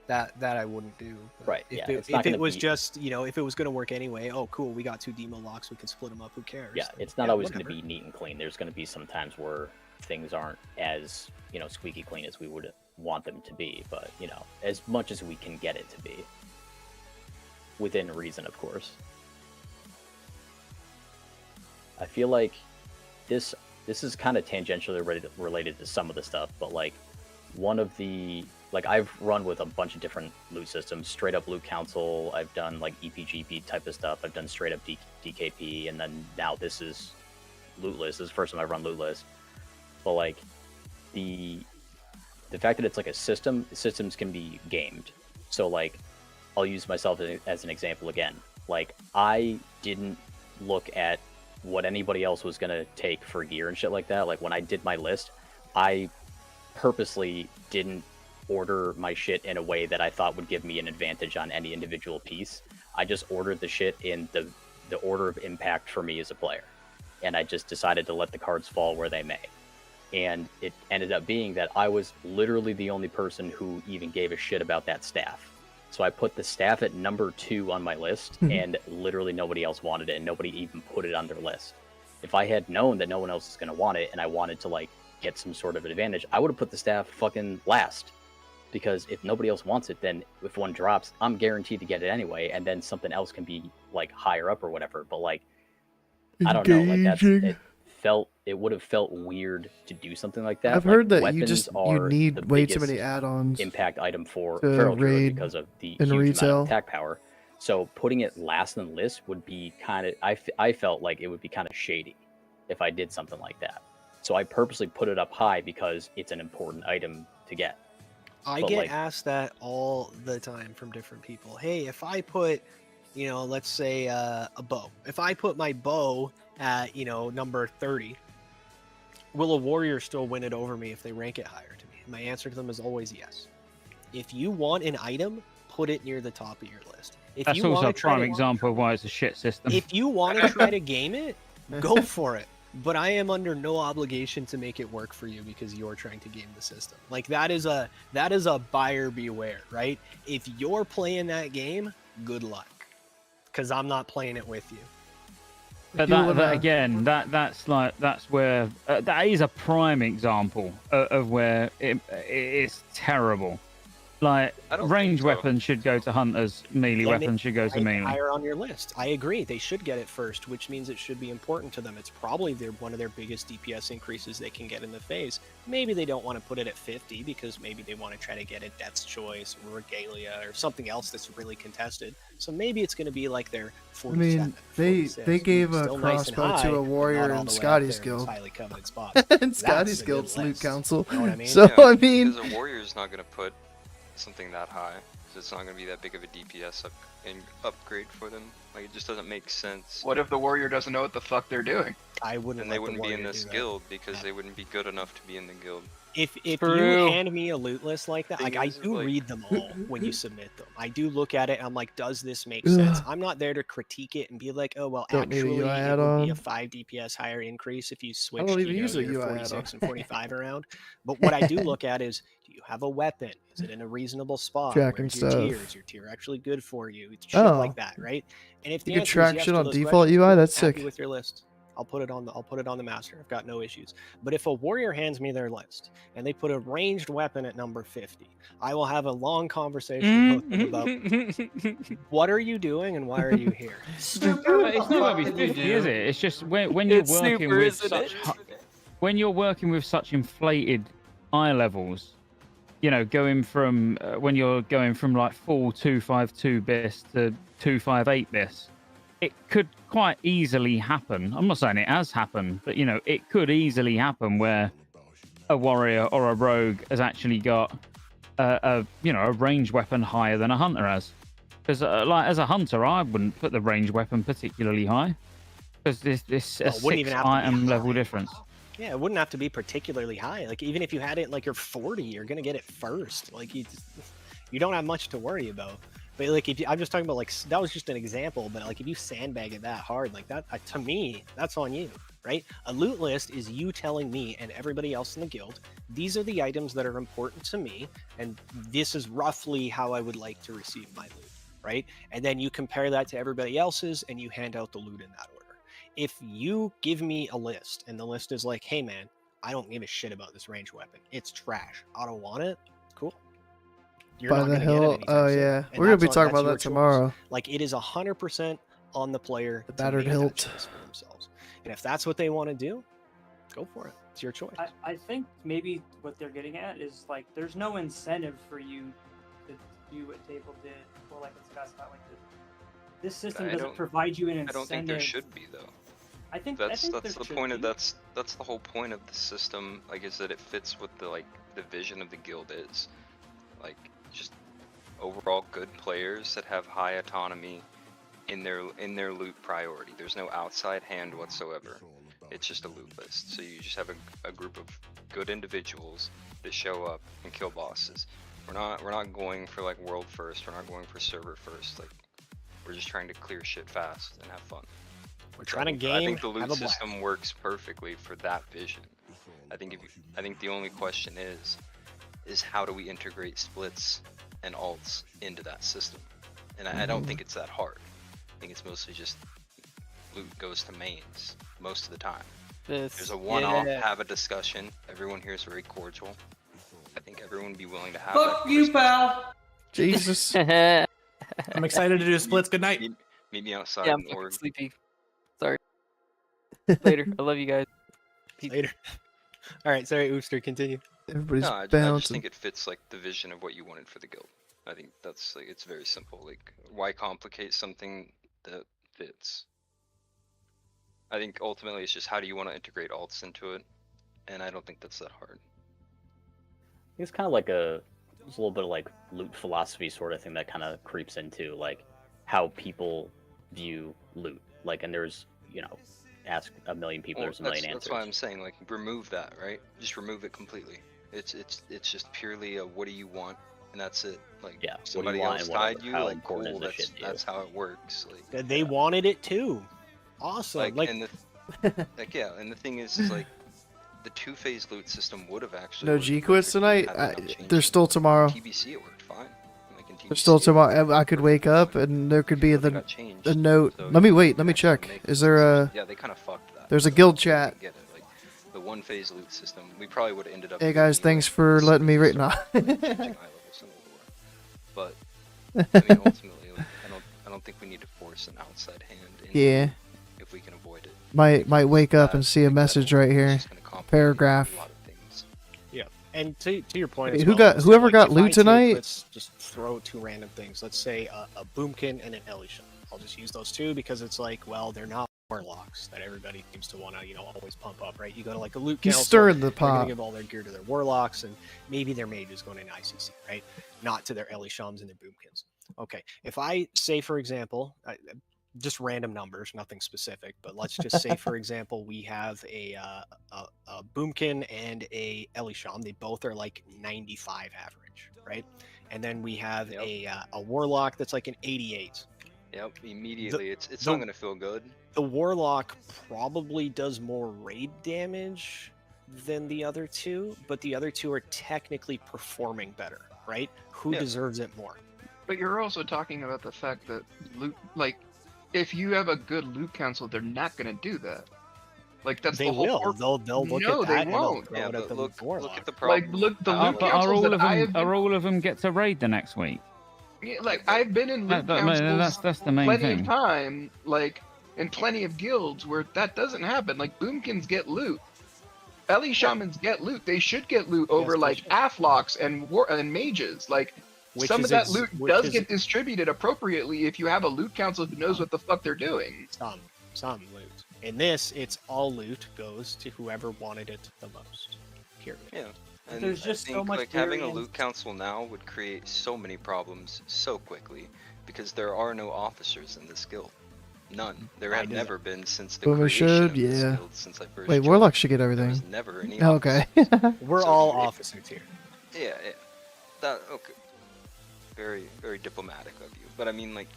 That I wouldn't do. But Right, If yeah, it, it's not if it gonna was be- just, you know, if it was going to work anyway, oh cool, we got 2 demo locks, we can split them up. Who cares? Yeah, Then, it's not yeah, always going whatever. to be neat and clean. There's going to be some times where things aren't as, you know, squeaky clean as we would want them to be, but, you know, as much as we can get it to be. Within reason, of course. I feel like this is kind of tangentially related to some of the stuff, but like one of the, like I've run with a bunch of different loot systems, straight up loot council, I've done like EPGP type of stuff, I've done straight up DKP, and then now this is loot list. This is the first time I've run loot list. But like the fact that it's like a system, systems can be gamed. So like I'll use myself as an example again. Like I didn't look at what anybody else was gonna take for gear and shit like that. Like when I did my list, I purposely didn't order my shit in a way that I thought would give me an advantage on any individual piece. I just ordered the shit in the order of impact for me as a player. And I just decided to let the cards fall where they may. And it ended up being that I was literally the only person who even gave a shit about that staff. So I put the staff at number 2 on my list, and literally nobody else wanted it, and nobody even put it on their list. If I had known that no one else is going to want it, and I wanted to like get some sort of advantage, I would have put the staff fucking last. Because if nobody else wants it, then if one drops, I'm guaranteed to get it anyway, and then something else can be like higher up or whatever. But like, I don't know, like it would have felt weird to do something like that. I've Like, heard that you weapons just are need the way too biggest many add-ons impact item for to Feral Druid raid because of the in huge amount retail. of attack power. So putting it last on the list would be kind of, I felt like it would be kind of shady if I did something like that. So I purposely put it up high because it's an important item to get. I But, get like, asked that all the time from different people. Hey, if I put, you know, let's say a bow. If I put my bow at, you know, number 30, will a warrior still win it over me if they rank it higher to me? My answer to them is always yes. If you want an item, put it near the top of your list. If That's you also wanna a try prime to- example of why it's a shit system. If you want to try to game it, go for it. But I am under no obligation to make it work for you because you're trying to game the system. Like that is a buyer beware, right? If you're playing that game, good luck, because I'm not playing it with you. But that again, that's where that is a prime example of where it is terrible. Like range weapons should go to hunters, melee Then weapons should go to rank melee. higher on your list. I agree. They should get it first, which means it should be important to them. It's probably one of their biggest DPS increases they can get in the phase. Maybe they don't want to put it at 50 because maybe they want to try to get a Death's Choice or Regalia or something else that's really contested. So maybe it's going to be like their I 47. mean, they 46, gave a still nice and crossbow high, to a but warrior not all in the way up Scotty's there in those guild. highly coveted spots. And Scotty's That's a guild's good loot list. council. You know what I mean? So Yeah, I mean, because a warrior's not gonna put something that high, because it's not gonna be that big of a DPS upgrade for them. Like it just doesn't make sense. What if the warrior doesn't know what the fuck they're doing? I wouldn't. And they wouldn't be in this guild because they wouldn't be good enough to be in the guild. If you True. hand me a loot list like that, like I do read them all when you submit them. I do look at it and I'm like, does this make sense? I'm not there to critique it and be like, oh well, Don't need a actually UI it would be add-on. a 5 DPS higher increase if you switch don't even you know, use a your UI 46 and add-on. 45 around. But what I do look at is, do you have a weapon? Is it in a reasonable spot? Tracking Where's your stuff. tier? Is your tier actually good for you? It's shit Oh. like that, right? And if the You can answer is track yes shit to on those default questions, UI? cool, That's happy sick. with your list. I'll put it on the master. I've got no issues. But if a warrior hands me their list and they put a ranged weapon at number 50, I will have a long conversation with them about what are you doing and why are you here? It's not going to be 50, is it? It's just when you're It's working super, with isn't such it? when you're working with such inflated eye levels, you know, going from when you're going from like full 252 bis to 258 bis, it could quite easily happen. I'm not saying it has happened, but you know, it could easily happen where a warrior or a rogue has actually got a ranged weapon higher than a hunter has. Because like as a hunter, I wouldn't put the ranged weapon particularly high, because this a Well, it wouldn't even 6 have to be item level high. difference. Yeah, it wouldn't have to be particularly high. Like even if you had it like you're 40, you're gonna get it first. Like you don't have much to worry about. But like if you, I'm just talking about like that was just an example. But like if you sandbag it that hard, like that to me, that's on you, right? A loot list is you telling me and everybody else in the guild, these are the items that are important to me, and this is roughly how I would like to receive my loot, right? And then you compare that to everybody else's, and you hand out the loot in that order. If you give me a list and the list is like, hey man, I don't give a shit about this ranged weapon. It's trash. I don't want it. Cool. You're By not the gonna get it hill. anytime Oh soon. yeah, And we're gonna be that's talking that's about your that choice. tomorrow. Like it is 100% on the player The to battered make that hilt. choice for themselves. And if that's what they want to do, go for it. It's your choice. I think maybe what they're getting at is like there's no incentive for you to do what Table did, or like what Scott about like this system I doesn't don't- provide you an I incentive. don't think there should be though. I think That's there the should point of be. that's the whole point of the system. Like, is that it fits what the vision of the guild is. Like, just overall good players that have high autonomy in their loot priority. There's no outside hand whatsoever. It's just a loot list. So you just have a group of good individuals that show up and kill bosses. We're not going for like world first. We're not going for server first. Like, we're just trying to clear shit fast and have fun. We're trying to I game, think the have loot a blast. system works perfectly for that vision. I think the only question is how do we integrate splits and alts into that system? And I don't think it's that hard. I think it's mostly just loot goes to mains most of the time. There's a one-off, have a discussion. Everyone here is very cordial. I think everyone would be willing to have Fuck that you, pal. Jesus. I'm excited to do splits. Good night. Meet me outside Yeah, I'm in fucking org. sleepy. Sorry. Later. I love you guys. Peace. Later. All right, sorry, Ooster, continue. Everybody's No, I just bouncing. think it fits like the vision of what you wanted for the guild. I think that's like it's very simple. Like, why complicate something that fits? I think ultimately it's just how do you want to integrate alts into it, and I don't think that's that hard. It's kind of like there's a little bit of like loot philosophy sort of thing that kind of creeps into like how people view loot. Like, and there's, you know, ask a million people, Well, there's a million that's answers. why I'm saying like remove that, right? Just remove it completely. It's just purely a what do you want, and that's it. Like, Yeah, what do you somebody want else and what- tied you, how like important cool. is this shit to you? That's how it works. Like, They wanted it too. Awesome. Like, and the like yeah, and the thing is like the two-phase loot system would have actually No worked G quiz perfectly tonight. had they not changed They're it. still tomorrow. TBC it worked fine. Like in TBC, There's still tomorrow. I could wake up and there could be they the got changed, a note. so Let me you wait. could Let me actually check. make Is there a? Yeah, they kind of fucked that. There's a guild chat. I get it. Like the one-phase loot system, we probably would have ended up. Hey with guys, anyway, thanks for letting me right now. changing high levels in Ulduar. But I mean, ultimately, like, I don't think we need to force an outside hand in Yeah. if we can avoid it. Might wake up and see a message right here. Paragraph. yeah. And to your point, Wait, as who well, got- is whoever like, got if loot I take, tonight? Let's just throw two random things. Let's say a Boomkin and an Elisham. I'll just use those two because it's like, well, they're not warlocks that everybody seems to want to, you know, always pump up, right? You go to like a loot He's council, stirring the they're gonna pot. give all their gear to their warlocks, and maybe their mage is going in ICC, right? Not to their Elishams and their Boomkins. Okay, if I say, for example, just random numbers, nothing specific, but let's just say, for example, we have a Boomkin and a Elisham. They both are like 95 average, right? And then we have a Warlock that's like an 88. Yep, immediately. It's the- not gonna feel good. The Warlock probably does more raid damage than the other two, but the other two are technically performing better, right? Who Yeah. deserves it more? But you're also talking about the fact that loot, like, if you have a good loot council, they're not gonna do that. Like that's They the whole. will. They'll look no, at they that and they'll won't. throw it at the Warlock. at the Like, look, the loot But councils are all that of I them have been, are all of them get to raid the next week? yeah, like I've been in loot That- councils that's the main plenty thing. of time, like in plenty of guilds where that doesn't happen. Like Boomkins get loot. Ellie shamans get loot. They should get loot over like Aflocks and mages. Like Which some is of that ex- loot which does is- get distributed appropriately if you have a loot council who knows what the fuck they're doing. Some loot. In this, it's all loot goes to whoever wanted it the most. Period. Yeah. And There's just I so think, much like having a variance. loot council now would create so many problems so quickly because there are no officers in this guild. None. There have never been since the Boomer creation should, of this yeah. guild since I first Wait, joined. Warlock should get There everything. was never any Okay. We're So all if- officers here. Yeah, yeah. That okay. Very, very diplomatic of you. But I mean, like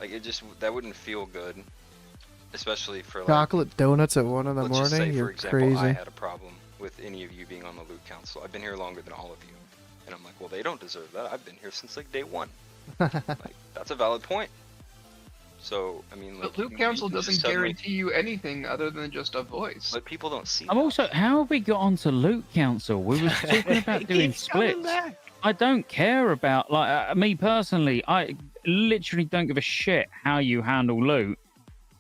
it just that wouldn't feel good, especially for like. Chocolate donuts at 1 in the Let's just say, morning? for You're example, crazy. I had a problem with any of you being on the loot council. I've been here longer than all of you, and I'm like, well, they don't deserve that. I've been here since like day one. Like that's a valid point. So I mean, like But loot you council can just doesn't suddenly- guarantee you anything other than just a voice. But people don't see. I'm also. How have we got onto loot council? We were talking about doing splits. I don't care about me personally. I literally don't give a shit how you handle loot.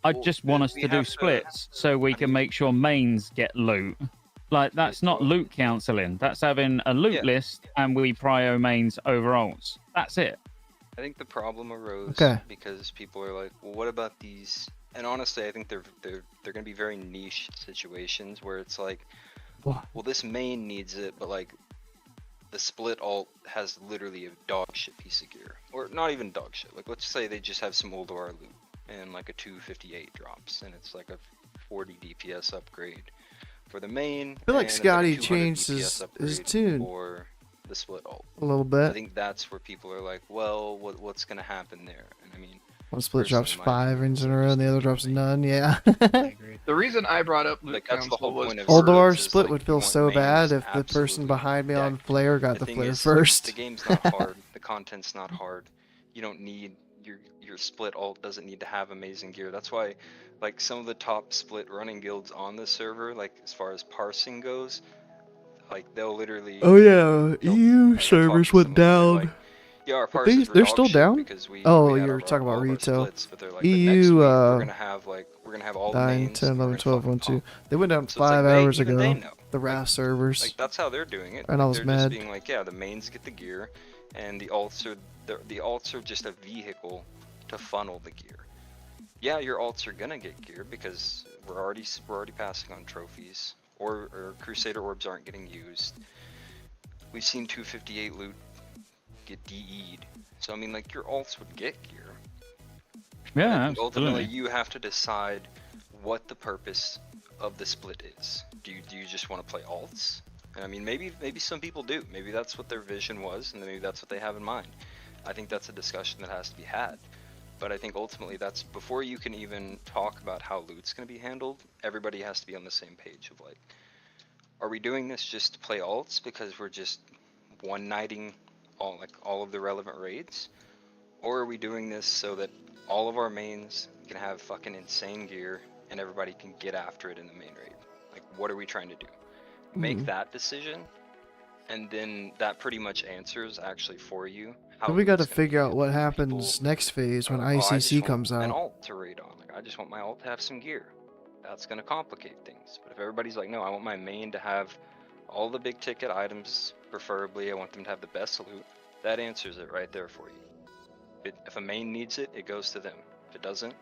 I just want us to do splits so we can make sure mains get loot. Like that's not loot counseling. That's having a loot list and we prio mains over alts. That's it. I think the problem arose Okay. because people are like, well, what about these? And honestly, I think they're going to be very niche situations where it's like, What? well, this main needs it, but like the split alt has literally a dog shit piece of gear, or not even dog shit. Like let's say they just have some Ulduar loot and like a 258 drops, and it's like a 40 DPS upgrade for the main. I feel like and it's Scotty a 200 changed DPS his upgrade tune for the split alt. a little I bit. think that's where people are like, well, what's gonna happen there? And I mean, One split drops personally, my 5 rings in a row and the other drops none. Yeah. The reason I brought up loot Like, that's the council whole was point of Oldor is, split like, would you feel want so mains bad if the person absolutely behind me on decked. flare got the thing flare is, first. The game's not hard. The content's not hard. You don't need your split alt doesn't need to have amazing gear. That's why, like some of the top split running guilds on the server, like as far as parsing goes, like they'll literally. Oh yeah, EU servers went down. Yeah, our But parsers were they're dog still shit down? because we Oh, we had you're our- talking all about of our retail. splits, but they're like, the next EU week we're gonna have all the 9, mains, 10, and we're 11, gonna 12, fucking 1, 2. pump. They went down So it's like 5 they- hours even ago. they know. The RAS servers. Like that's how they're doing it. And I was they're mad. just being like, yeah, the mains get the gear, and the alts are just a vehicle to funnel the gear. Yeah, your alts are gonna get gear because we're already passing on trophies, or Crusader orbs aren't getting used. We've seen 258 loot get DE'd, so I mean, like your alts would get gear. But I Yeah, think ultimately absolutely. you have to decide what the purpose of the split is. Do you just want to play alts? And I mean, maybe some people do. Maybe that's what their vision was, and maybe that's what they have in mind. I think that's a discussion that has to be had. But I think ultimately that's before you can even talk about how loot's going to be handled. Everybody has to be on the same page of like, are we doing this just to play alts because we're just one-nighting all of the relevant raids, or are we doing this so that all of our mains can have fucking insane gear and everybody can get after it in the main raid? Like, what are we trying to do? Make Mhm. that decision, and then that pretty much answers actually for you how Then we got to loot's gonna be figure out what handled. happens next phase when Oh, I just ICC want comes an out. alt to raid on. Like, I just want my alt to have some gear. That's gonna complicate things. But if everybody's like, no, I want my main to have all the big ticket items, preferably, I want them to have the best loot. That answers it right there for you. If a main needs it, it goes to them. If it doesn't,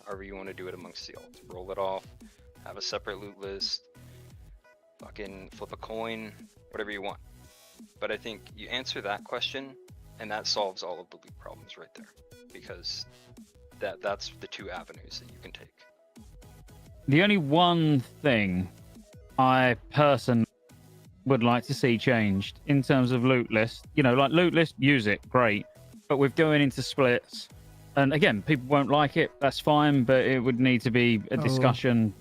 however you want to do it amongst the alts. Roll it off, have a separate loot list, fucking flip a coin, whatever you want. But I think you answer that question, and that solves all of the loot problems right there. Because that's the two avenues that you can take. The only one thing I personally would like to see changed in terms of loot list, like loot list, use it, great. But with going into splits, and again, people won't like it, that's fine, but it would need to be a Oh. discussion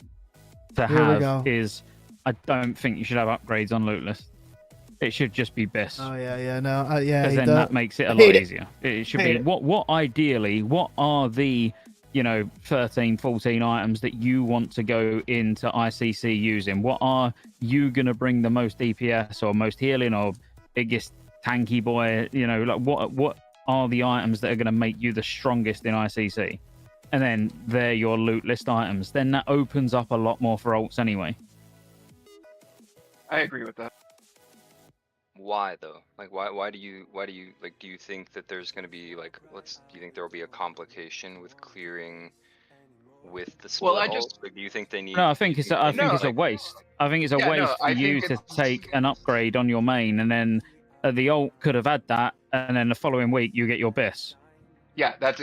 to Here we have go. is I don't think you should have upgrades on loot list. It should just be BIS. Oh yeah, no, yeah. Because then that makes it a lot hate it. easier. It should Hate be it. what ideally, what are the 13, 14 items that you want to go into ICC using? What are you gonna bring the most DPS or most healing or biggest tanky boy? Like what are the items that are gonna make you the strongest in ICC? And then they're your loot list items. Then that opens up a lot more for alts anyway. I agree with that. Why though? Like why do you like, do you think that there's gonna be like, do you think there will be a complication with clearing with the split Well, I ult? just Like, do you think they need? No, I think it's they need, a like- waste. I think it's a Yeah, no, waste for I you think to it's- take an upgrade on your main, and then the ult could have had that, and then the following week you get your BIS. Yeah, that's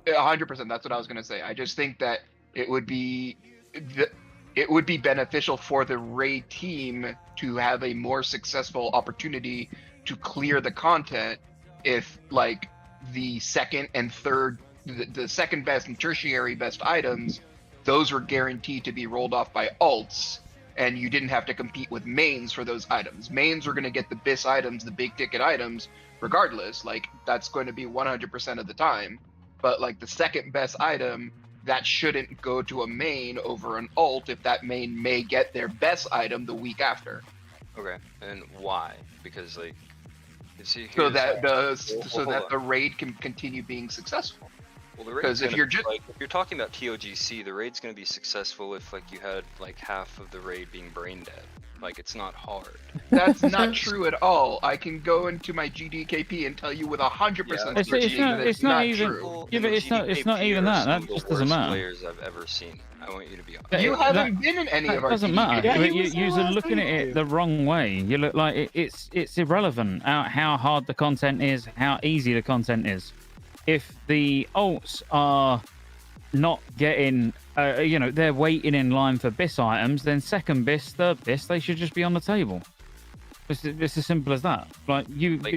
100%. That's what I was gonna say. I just think that it would be beneficial for the raid team to have a more successful opportunity to clear the content if, like, the second and third, the second best and tertiary best items, those were guaranteed to be rolled off by alts, and you didn't have to compete with mains for those items. Mains are going to get the BIS items, the big ticket items, regardless. Like, that's going to be 100% of the time. But, like, the second best item, that shouldn't go to a main over an alt if that main may get their best item the week after. Okay, and why? Because like, So that the raid can continue being successful. Well, the raid's Because if gonna you're be, just like, if you're talking about TOGC, the raid's gonna be successful if like you had like half of the raid being brain dead. Like, it's not hard. That's not true at all. I can go into my GDKP and tell you with 100% certainty that it's not true. Yeah, but it's not even that. That just doesn't matter. Players I've ever seen. I want you to be honest. You haven't been in any of our doesn't matter. GDKP. You're looking at it the wrong way. You look like it's irrelevant how hard the content is, how easy the content is. If the alts are not getting, they're waiting in line for BIS items, then second BIS, third BIS, they should just be on the table. It's as simple as that. Like,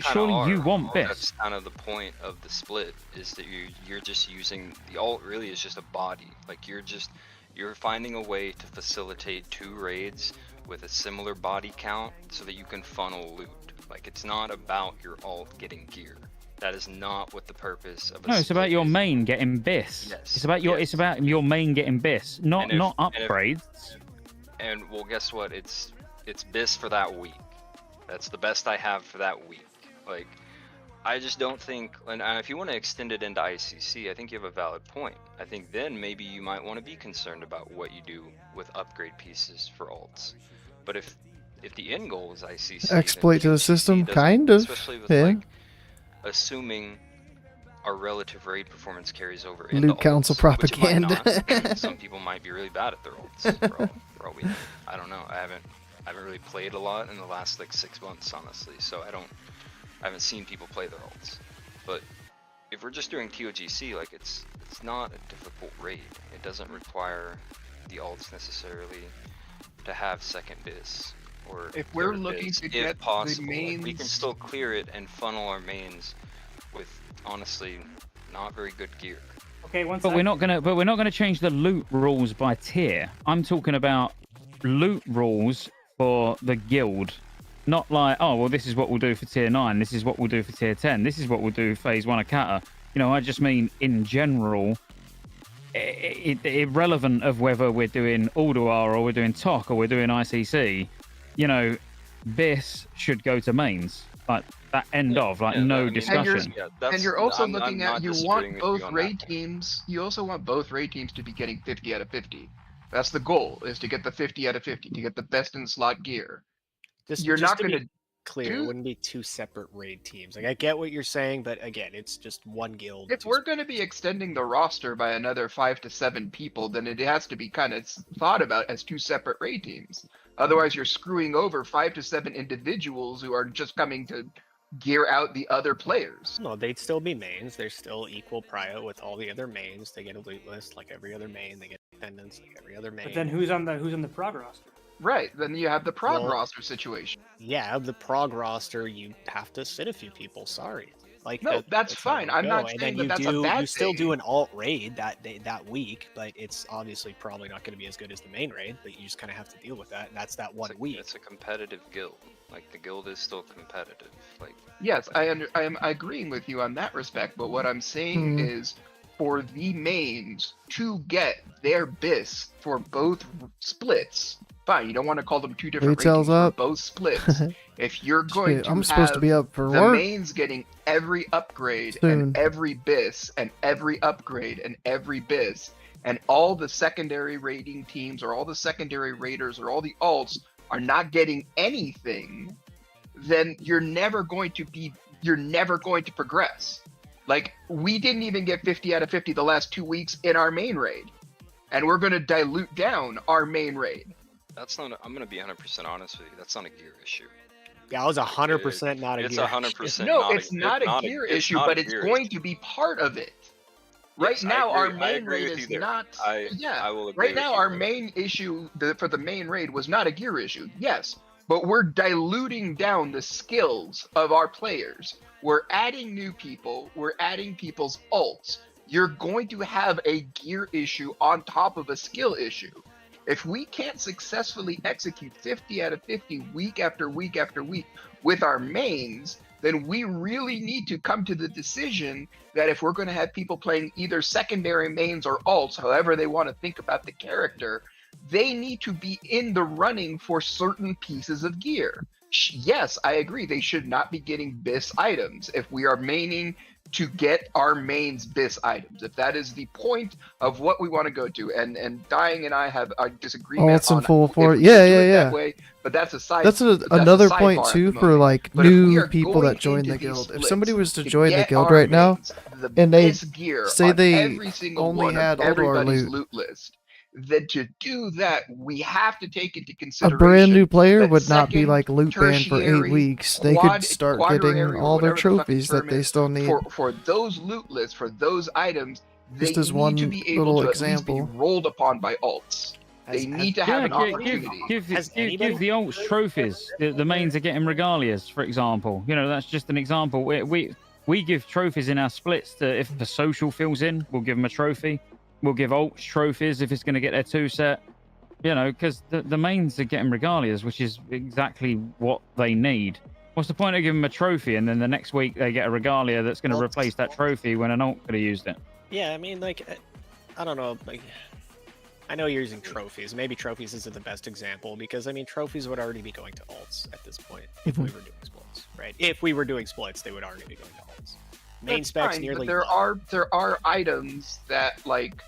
surely you want BIS. That's kind of the point of the split, is that you're just using the alt. Really is just a body. Like, you're finding a way to facilitate 2 raids with a similar body count so that you can funnel loot. Like, it's not about your alt getting gear. That is not what the purpose of a No, it's split about your is. main getting BIS. Yes. It's about your main getting BIS, not upgrades. And well, guess what? It's BIS for that week. That's the best I have for that week. Like, I just don't think, and if you want to extend it into ICC, I think you have a valid point. I think then maybe you might want to be concerned about what you do with upgrade pieces for alts. But if the end goal is ICC, Exploit to the system, kind of. Especially with Yeah. like, assuming our relative raid performance carries over into Loot council alts, which it might propaganda. not. I mean, some people might be really bad at their alts. For all we know. I don't know. I haven't really played a lot in the last like 6 months, honestly. So I haven't seen people play their alts. But if we're just doing TOGC, like, it's not a difficult raid. It doesn't require the alts necessarily to have second BIS. Or If we're third looking BIS, to if get the possible, like, we can mains- still clear it and funnel our mains with honestly not very good gear. Okay, one But sec. we're not gonna change the loot rules by tier. I'm talking about loot rules for the guild. Not like, oh well, this is what we'll do for tier 9, this is what we'll do for tier 10, this is what we'll do phase 1 of Kata. I just mean in general, irrelevant of whether we're doing Ulduar or we're doing TOC or we're doing ICC, BIS should go to mains. Like, that end of, like, no discussion. And you're also looking I'm at, not you disagreeing want with both you on raid teams, you also want both raid teams to be getting 50 out of 50. That's the goal, is to get the 50 out of 50, to get the best in slot gear. You're not to be going to clear. It wouldn't be 2 separate raid teams. Like, I get what you're saying, but again, it's just one guild. If we're going to be extending the roster by another 5 to 7 people, then it has to be kind of thought about as 2 separate raid teams. Otherwise, you're screwing over 5 to 7 individuals who are just coming to gear out the other players. No, they'd still be mains. They're still equal prio with all the other mains. They get a loot list like every other main. They get attendance like every other main. But then who's on the prog roster? Right, then you have the prog Well, roster situation. Yeah, the prog roster, you have to sit a few people. Sorry. Like, No, that's how fine. it I'm go. not And saying then that you that's a bad You still thing. do an alt raid that day, that week, but it's obviously probably not going to be as good as the main raid. But you just kind of have to deal with that, and that's that one week. It's a competitive guild. Like, the guild is still competitive. Like, Yes, I am agreeing with you on that respect, but what I'm saying is for the mains to get their BIS for both splits, fine, you don't want to call them 2 different Retail's ratings for up. both splits. If you're going Shit, to I'm supposed to have be up for the work mains getting every upgrade soon. and every BIS and every upgrade and every BIS, and all the secondary rating teams or all the secondary raiders or all the alts are not getting anything, then you're never going to progress. Like, we didn't even get 50 out of 50 the last 2 weeks in our main raid, and we're going to dilute down our main raid. That's not. I'm gonna be 100% honest with you. That's not a gear issue. Yeah, it was 100% not a It's gear. 100% No, not it's a, not a gear issue, but it's going to be part of it. Right Yes, I now, our agree- I main agree raid with you is there. not. I will agree Right with now, you our there. main issue for the main raid was not a gear issue. Yes, but we're diluting down the skills of our players. We're adding new people. We're adding people's ults. You're going to have a gear issue on top of a skill issue. If we can't successfully execute 50 out of 50 week after week after week with our mains, then we really need to come to the decision that if we're going to have people playing either secondary mains or alts, however they want to think about the character, they need to be in the running for certain pieces of gear. Yes, I agree. They should not be getting BIS items if we are maining to get our mains BIS items. If that is the point of what we want to go to, and Dying and I have a disagreement Alts and on full if for we yeah, should do yeah, it yeah. that way, but that's a side. That's that's a another sidebar point at the too for moment. like But if we new are people going that join into the these guild. If splits somebody was to to join the get guild our right now, mains, the and they BIS gear say on they every single only one had of Ulduar everybody's loot, loot list, then to do that, we have to take into a consideration brand new player that would not be second, like loot banned for 8 tertiary, weeks. They could start getting quadrary, or all their whatever the fucking trophies that term they is, still need. for those loot lists, for those items, they Just as need to one be able little to at least be example. rolled upon by alts. They need to have an opportunity. Give the alts trophies. The mains are getting regalias, for example. You know, that's just an example. We give trophies in our splits to, if the social fills in, we'll give them a trophy. We'll give alts trophies if it's going to get their 2 set. You know, because the mains are getting regalias, which is exactly what they need. What's the point of giving them a trophy and then the next week they get a regalia that's going to replace that trophy when an alt could have used it? Yeah, I mean, like, I don't know, like, I know you're using trophies. Maybe trophies isn't the best example because, I mean, trophies would already be going to alts at this point if we were doing splits, right? If we were doing splits, they would already be going to alts. Main That's specs fine, nearly. but there are items that like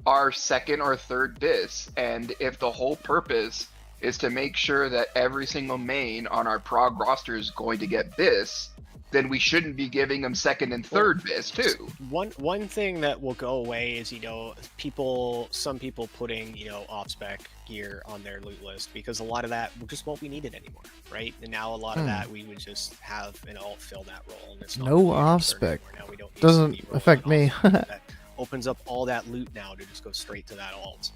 are second or third BIS, and if the whole purpose is to make sure that every single main on our prog roster is going to get BIS, then we shouldn't be giving them second and third BIS too. One thing that will go away is, you know, some people putting, you know, off spec gear on their loot list because a lot of that just won't be needed anymore, right? And now a lot of that we would just have an alt fill that role, and it's not No really a off concern spec. anymore. Now we don't need Doesn't somebody rolling affect an me. off spec. That opens up all that loot now to just go straight to that alt.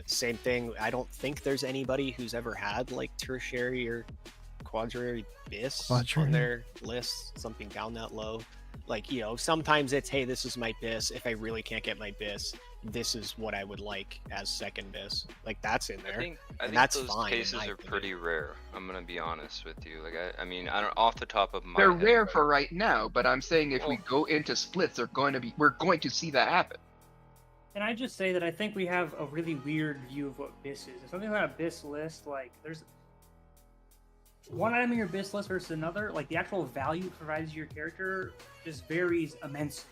Same thing. I don't think there's anybody who's ever had like tertiary or quadrary BIS on their list, something down that low. Like, you know, sometimes it's, hey, this is my BIS. If I really can't get my BIS, this is what I would like as second BIS. Like, that's in there. I think that's those fine. cases are pretty rare. I'm gonna be honest with you. Like, I mean, I don't off the top of my They're head, rare right? for right now, but I'm saying if we go into splits, we're going to see that happen. Can I just say that I think we have a really weird view of what BIS is. If something on a BIS list, like there's one item in your BIS list versus another, like the actual value it provides to your character just varies immensely.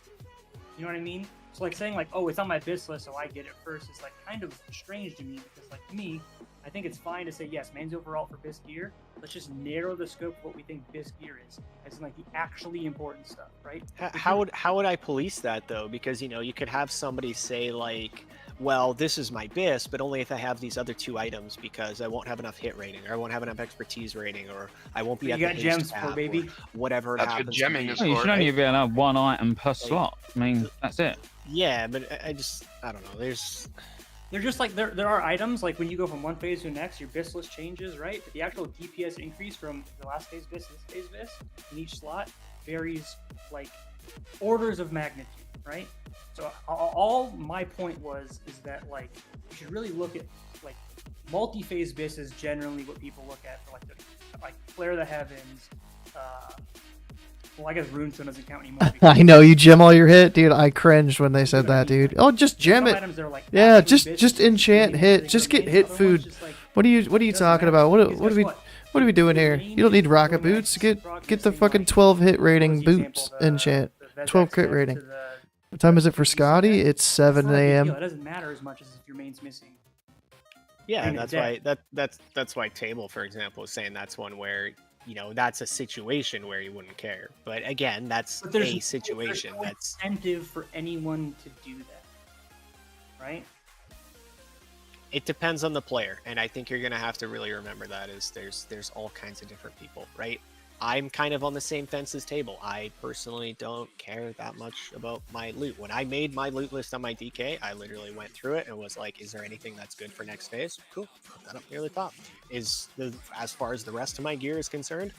You know what I mean? So like saying like, oh, it's on my BIS list, so I get it first, is like kind of strange to me because like to me, I think it's fine to say yes, mains overall for BIS gear. Let's just narrow the scope of what we think BIS gear is, as in like the actually important stuff, right? How would I police that though? Because, you know, you could have somebody say like, well, this is my BIS, but only if I have these other 2 items because I won't have enough hit rating, or I won't have enough expertise rating, or I won't be You at got the gems haste for, tab, baby. or whatever it That's what happens. gemming to is be. You for, should only right? be able to have 1 item per slot. I mean, that's it. Yeah, but I don't know. They're just like there are items like when you go from one phase to the next, your BIS list changes, right? But the actual DPS increase from the last phase BIS to this phase BIS in each slot varies like orders of magnitude, right? So all my point was is that like you should really look at like multi-phase BIS is generally what people look at for like Flare the Heavens. Well, I guess Runestone doesn't count anymore. I know you gem all your hit, dude. I cringed when they said that, dude. Oh, just gem it. Yeah, just enchant hit. Just get hit food. What are you talking about? What are we doing here? You don't need rocket boots. Get the fucking 12 hit rating boots enchant. 12 crit rating. What time is it for Scotty? It's 7 a.m. It doesn't matter as much as if your main's missing Yeah, Bring it that's down. why that's why Table, for example, is saying that's one where that's a situation where you wouldn't care. But again, that's But there's a no, situation. there's no That's incentive for anyone to do that, right? it depends on the player, and I think you're gonna have to really remember that is there's all kinds of different people, right? I'm kind of on the same fence as Table. I personally don't care that much about my loot. When I made my loot list on my DK, I literally went through it and was like, is there anything that's good for next phase? Cool, put that up near the top. As far as the rest of my gear is concerned,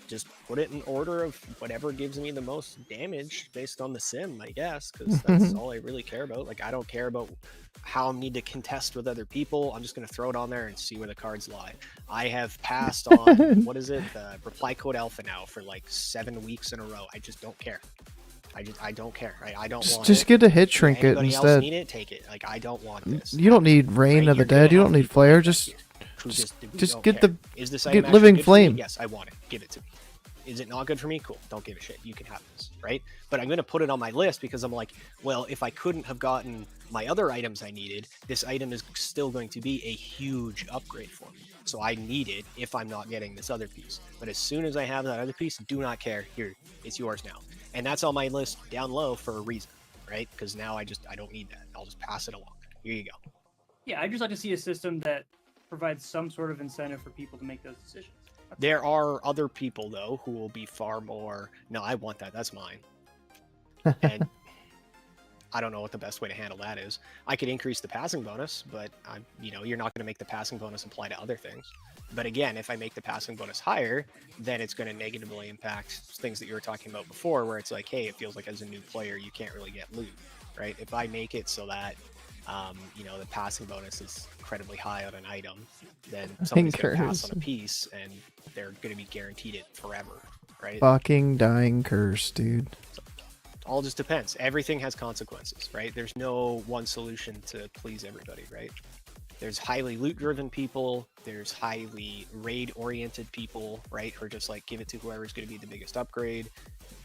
just put it in order of whatever gives me the most damage based on the sim, I guess, because that's all I really care about. Like, I don't care about how I need to contest with other people. I'm just going to throw it on there and see where the cards lie. I have passed on, what is it, the reply code alpha now for like 7 weeks in a row. I just don't care. I don't care. I don't want just it. get a hit If trinket anybody else instead. need it, take it. Like, I don't want this. You don't need Reign of the You're gonna Dead. You have don't need people Flare. like that Just here who just don't get care. the Is this get item actually Living good for me? Flame. Yes, I want it. Give it to me. Is it not good for me? Cool. Don't give a shit. You can have this, right? But I'm going to put it on my list because I'm like, well, if I couldn't have gotten my other items I needed, this item is still going to be a huge upgrade for me. So I need it if I'm not getting this other piece. But as soon as I have that other piece, do not care. Here, it's yours now. And that's on my list down low for a reason, right? Because now I don't need that. I'll just pass it along. Here you go. Yeah, I'd just like to see a system that provides some sort of incentive for people to make those decisions. There are other people, though, who will be far more, no, I want that. That's mine. And I don't know what the best way to handle that is. I could increase the passing bonus, but you're not going to make the passing bonus apply to other things. But again, if I make the passing bonus higher, then it's going to negatively impact things that you were talking about before, where it's like, hey, it feels like as a new player, you can't really get loot, right? If I make it so that, the passing bonus is incredibly high on an item, then somebody's going to pass on a piece, and they're going to be guaranteed it forever, right? Fucking dying curse, dude. All just depends. Everything has consequences, right? There's no one solution to please everybody, right? There's highly loot-driven people. There's highly raid-oriented people, right? Who are just like, give it to whoever's going to be the biggest upgrade.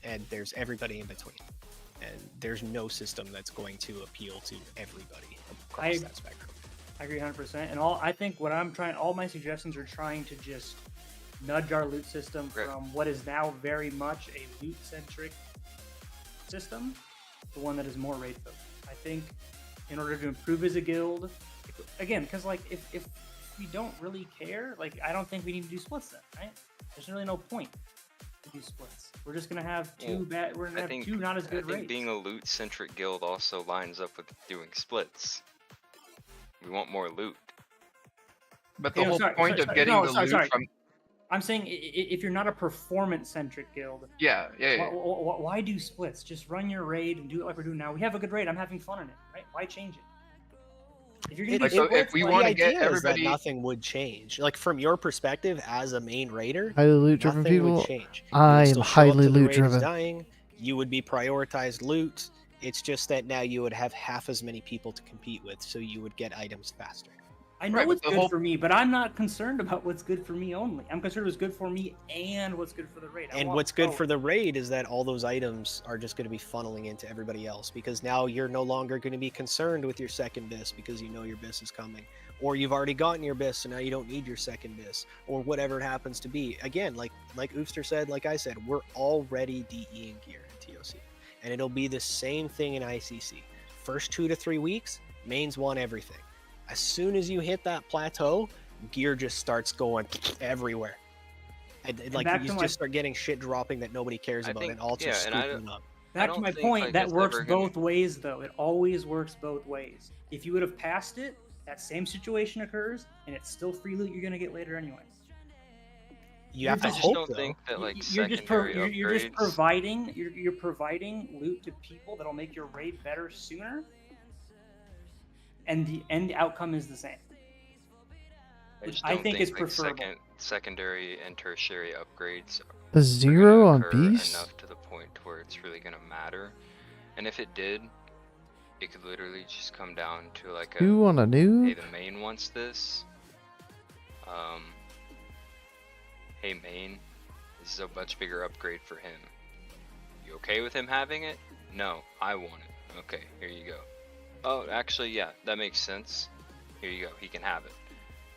And there's everybody in between. And there's no system that's going to appeal to everybody across that spectrum. I agree 100%. And all my suggestions are trying to just nudge our loot system from what is now very much a loot-centric system to one that is more raid focused. I think in order to improve as a guild, again, because like if we don't really care, like I don't think we need to do splits then, right? There's really no point to do splits. We're just gonna have two two not as good I think raids. being a loot-centric guild also lines up with doing splits. We want more loot. But the whole point of getting the loot from... I'm saying if you're not a performance-centric guild, yeah. Why do splits? Just run your raid and do it like we're doing now. We have a good raid. I'm having fun in it, right? Why change it? If you're gonna do splits, if we want to get everybody, nothing would change. Like from your perspective as a main raider, Highly loot-driven nothing people. would change. I am You'd still show up highly to the raid as loot-driven. dying. You would be prioritized loot. It's just that now you would have half as many people to compete with, so you would get items faster. I know what's good for me, but I'm not concerned about what's good for me only. I'm concerned what's good for me and what's good for the raid. And what's good for the raid is that all those items are just going to be funneling into everybody else, because now you're no longer going to be concerned with your second bis because you know your bis is coming, or you've already gotten your bis, so now you don't need your second bis, or whatever it happens to be. Again, like Oofster said, like I said, we're already DEing gear in TOC, and it'll be the same thing in ICC. First 2 to 3 weeks, mains want everything. As soon as you hit that plateau, gear just starts going everywhere. And like you just start getting shit dropping that nobody cares about, and all just scooping up. Back to my point, that works both ways though. It always works both ways. If you would have passed it, that same situation occurs, and it's still free loot you're gonna get later anyways. You have to hope though. Think that like you're just upgrades... providing loot to people that'll make your raid better sooner. And the end outcome is the same. I think it's preferable. Secondary and tertiary upgrades. The zero on occur Beast? Enough to the point where it's really gonna matter. And if it did, it could literally just come down to like a. You want a new? Hey, the main wants this. Hey main, this is a much bigger upgrade for him. You okay with him having it? No, I want it. Okay, here you go. Oh, actually, yeah, that makes sense. Here you go. He can have it.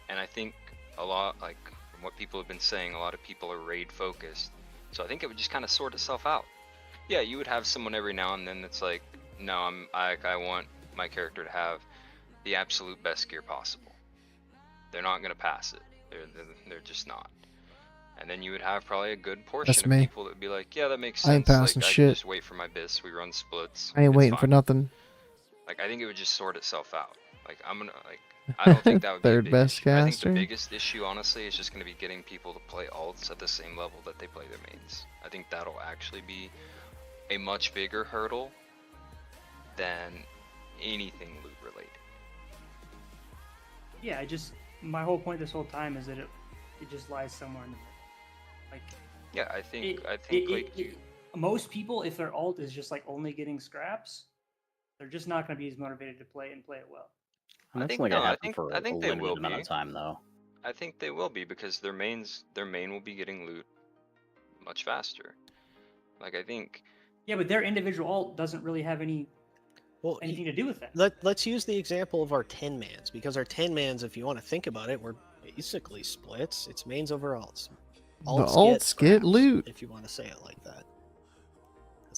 And I think a lot, like from what people have been saying, a lot of people are raid focused. So I think it would just kind of sort itself out. Yeah, you would have someone every now and then that's like, no, I want my character to have the absolute best gear possible. They're not gonna pass it. They're just not. And then you would have probably a good portion That's of me. people that would be like, yeah, that makes I ain't sense. passing Like I shit. can just wait for my bis. We run splits. I ain't it's waiting for fine. nothing. Like I think it would just sort itself out. Like I don't think that would be a Third big best issue. I think the caster. biggest issue, honestly, is just going to be getting people to play alts at the same level that they play their mains. I think that'll actually be a much bigger hurdle than anything loot related. Yeah, my whole point this whole time is that it just lies somewhere in the middle. Like, yeah, I think most people, if their alt is just like only getting scraps, they're just not going to be as motivated to play and play it well. And I that's think only gonna no, I happen think for I think a they limited will amount be. of time, though. I think they will be because their main will be getting loot much faster. Like I think. Yeah, but their individual alt doesn't really have anything to do with that. Let's use the example of our 10-mans, because our 10-mans, if you want to think about it, we're basically splits. It's mains over alts. The alts get scraps, loot. if you want to say it like that.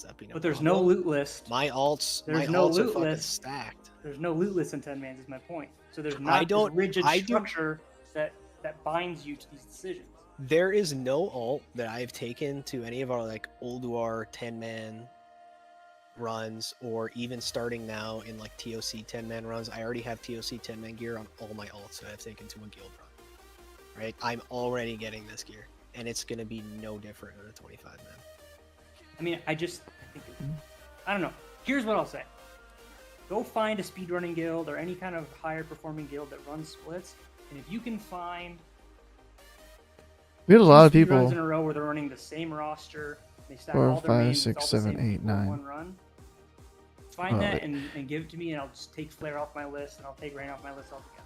That'd be But there's no loot list. My alts, There's my no alts loot are fucking list. stacked. There's no loot list in 10 mans is my point. So there's not this rigid structure that binds you to these decisions. There is no alt that I've taken to any of our like Ulduar 10-man runs, or even starting now in like TOC 10-man runs. I already have TOC 10-man gear on all my alts that I've taken to a guild run. Right? I'm already getting this gear, and it's gonna be no different in a 25-man. I mean, I think I don't know. Here's what I'll say. Go find a speedrunning guild or any kind of higher performing guild that runs splits, and if you can find We had a lot of speedruns people. in a row where they're running the same roster, they stack 4, all their 5, mains, 6, it's all the 7, same 8, people in 9. one run. Find that and give it to me, and I'll just take Flare off my list, and I'll take Rain off my list altogether.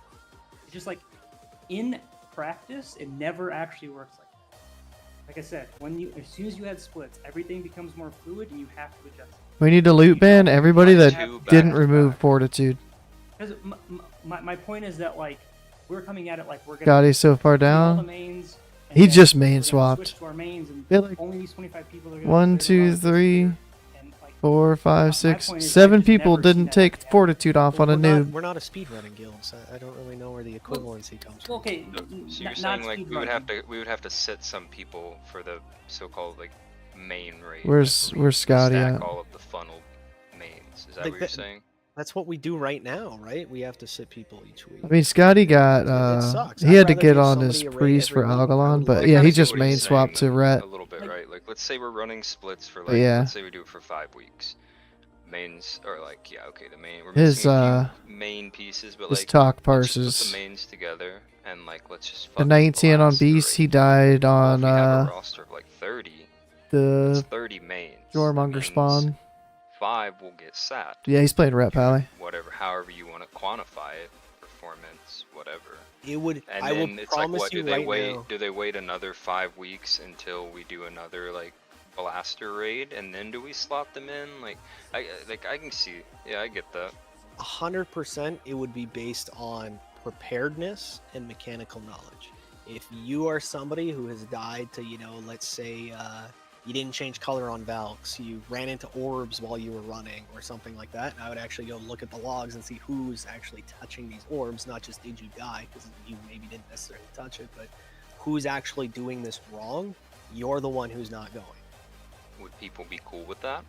It's just like, in practice, it never actually works like that. Like I said, as soon as you add splits, everything becomes more fluid, and you have to adjust. We need to loot ban everybody that didn't remove fortitude. Because my point is that, like, we're coming at it like we're God, gonna he's so far do all the down. mains, and He then just we're main gonna swapped. switch to our mains, and Yeah, like, only these 25 people are gonna 1, play the 2, run. 3, 4, 5, 6, point is I 7 just people never see didn't that take fortitude off on a noob. We're not a speedrunning guild, so I don't really know where the equivalency comes from. Okay, So you're saying like we would have to sit some people for the so-called like main raid. Where's like, Scotty stack at? all of the funneled mains. Is that Like what you're saying? That's what we do right now, right? We have to sit people each week. I mean, Scotty got sucks. he I'd had to rather get give on his somebody a raid priest for every week. I Algalon, would but love yeah, I he see just what he's main saying swapped to Ret. a little bit, right? Like let's say we're running splits for But like yeah. let's say we do it for 5 weeks. Mains or like yeah, okay, the main we're His missing a few main pieces, but his like talk let's just put parses. the mains together and like let's just The fucking 19 on blast the Beast, raid. he died Well, on if we have a roster of like 30, the that's 30 mains. Jormonger spawn. 5 will get sat. Yeah, he's playing Ret Pally. Whatever, however you want to quantify it, performance, whatever. It would. And I will then it's like, promise what you do they right wait? now. Do they wait another 5 weeks until we do another like blaster raid, and then do we slot them in? Like I can see. Yeah, I get that. 100%, it would be based on preparedness and mechanical knowledge. If you are somebody who has died to, let's say you didn't change color on Valks, you ran into orbs while you were running or something like that, I would actually go look at the logs and see who's actually touching these orbs, not just did you die, because you maybe didn't necessarily touch it, but who's actually doing this wrong. You're the one who's not going. Would people be cool with that?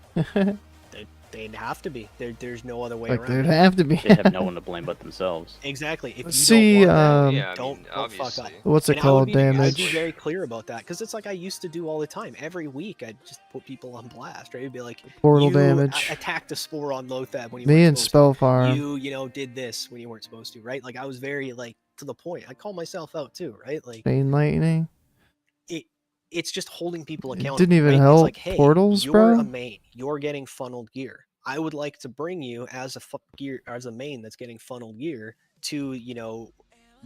They'd have to be. There's no other way Like, around. there'd have to be. They have no one to blame but themselves. Exactly. If Let's you see, don't want that, Yeah, I don't mean, fuck up. obviously. What's it And I would called? be- I'd be Damage. very clear about that, because it's like I used to do all the time. Every week, I'd just put people on blast, right? It'd be like, Portal you damage. attacked a spore on Lothab when you Me weren't and supposed Spell to. Farm. You did this when you weren't supposed to, right? Like I was very like to the point. I call myself out too, right? Like Chain Lightning. it's just holding people It accountable. didn't even right? help It's like, hey, portals, you're bro. a main. You're getting funneled gear. I would like to bring you as a main that's getting funneled gear to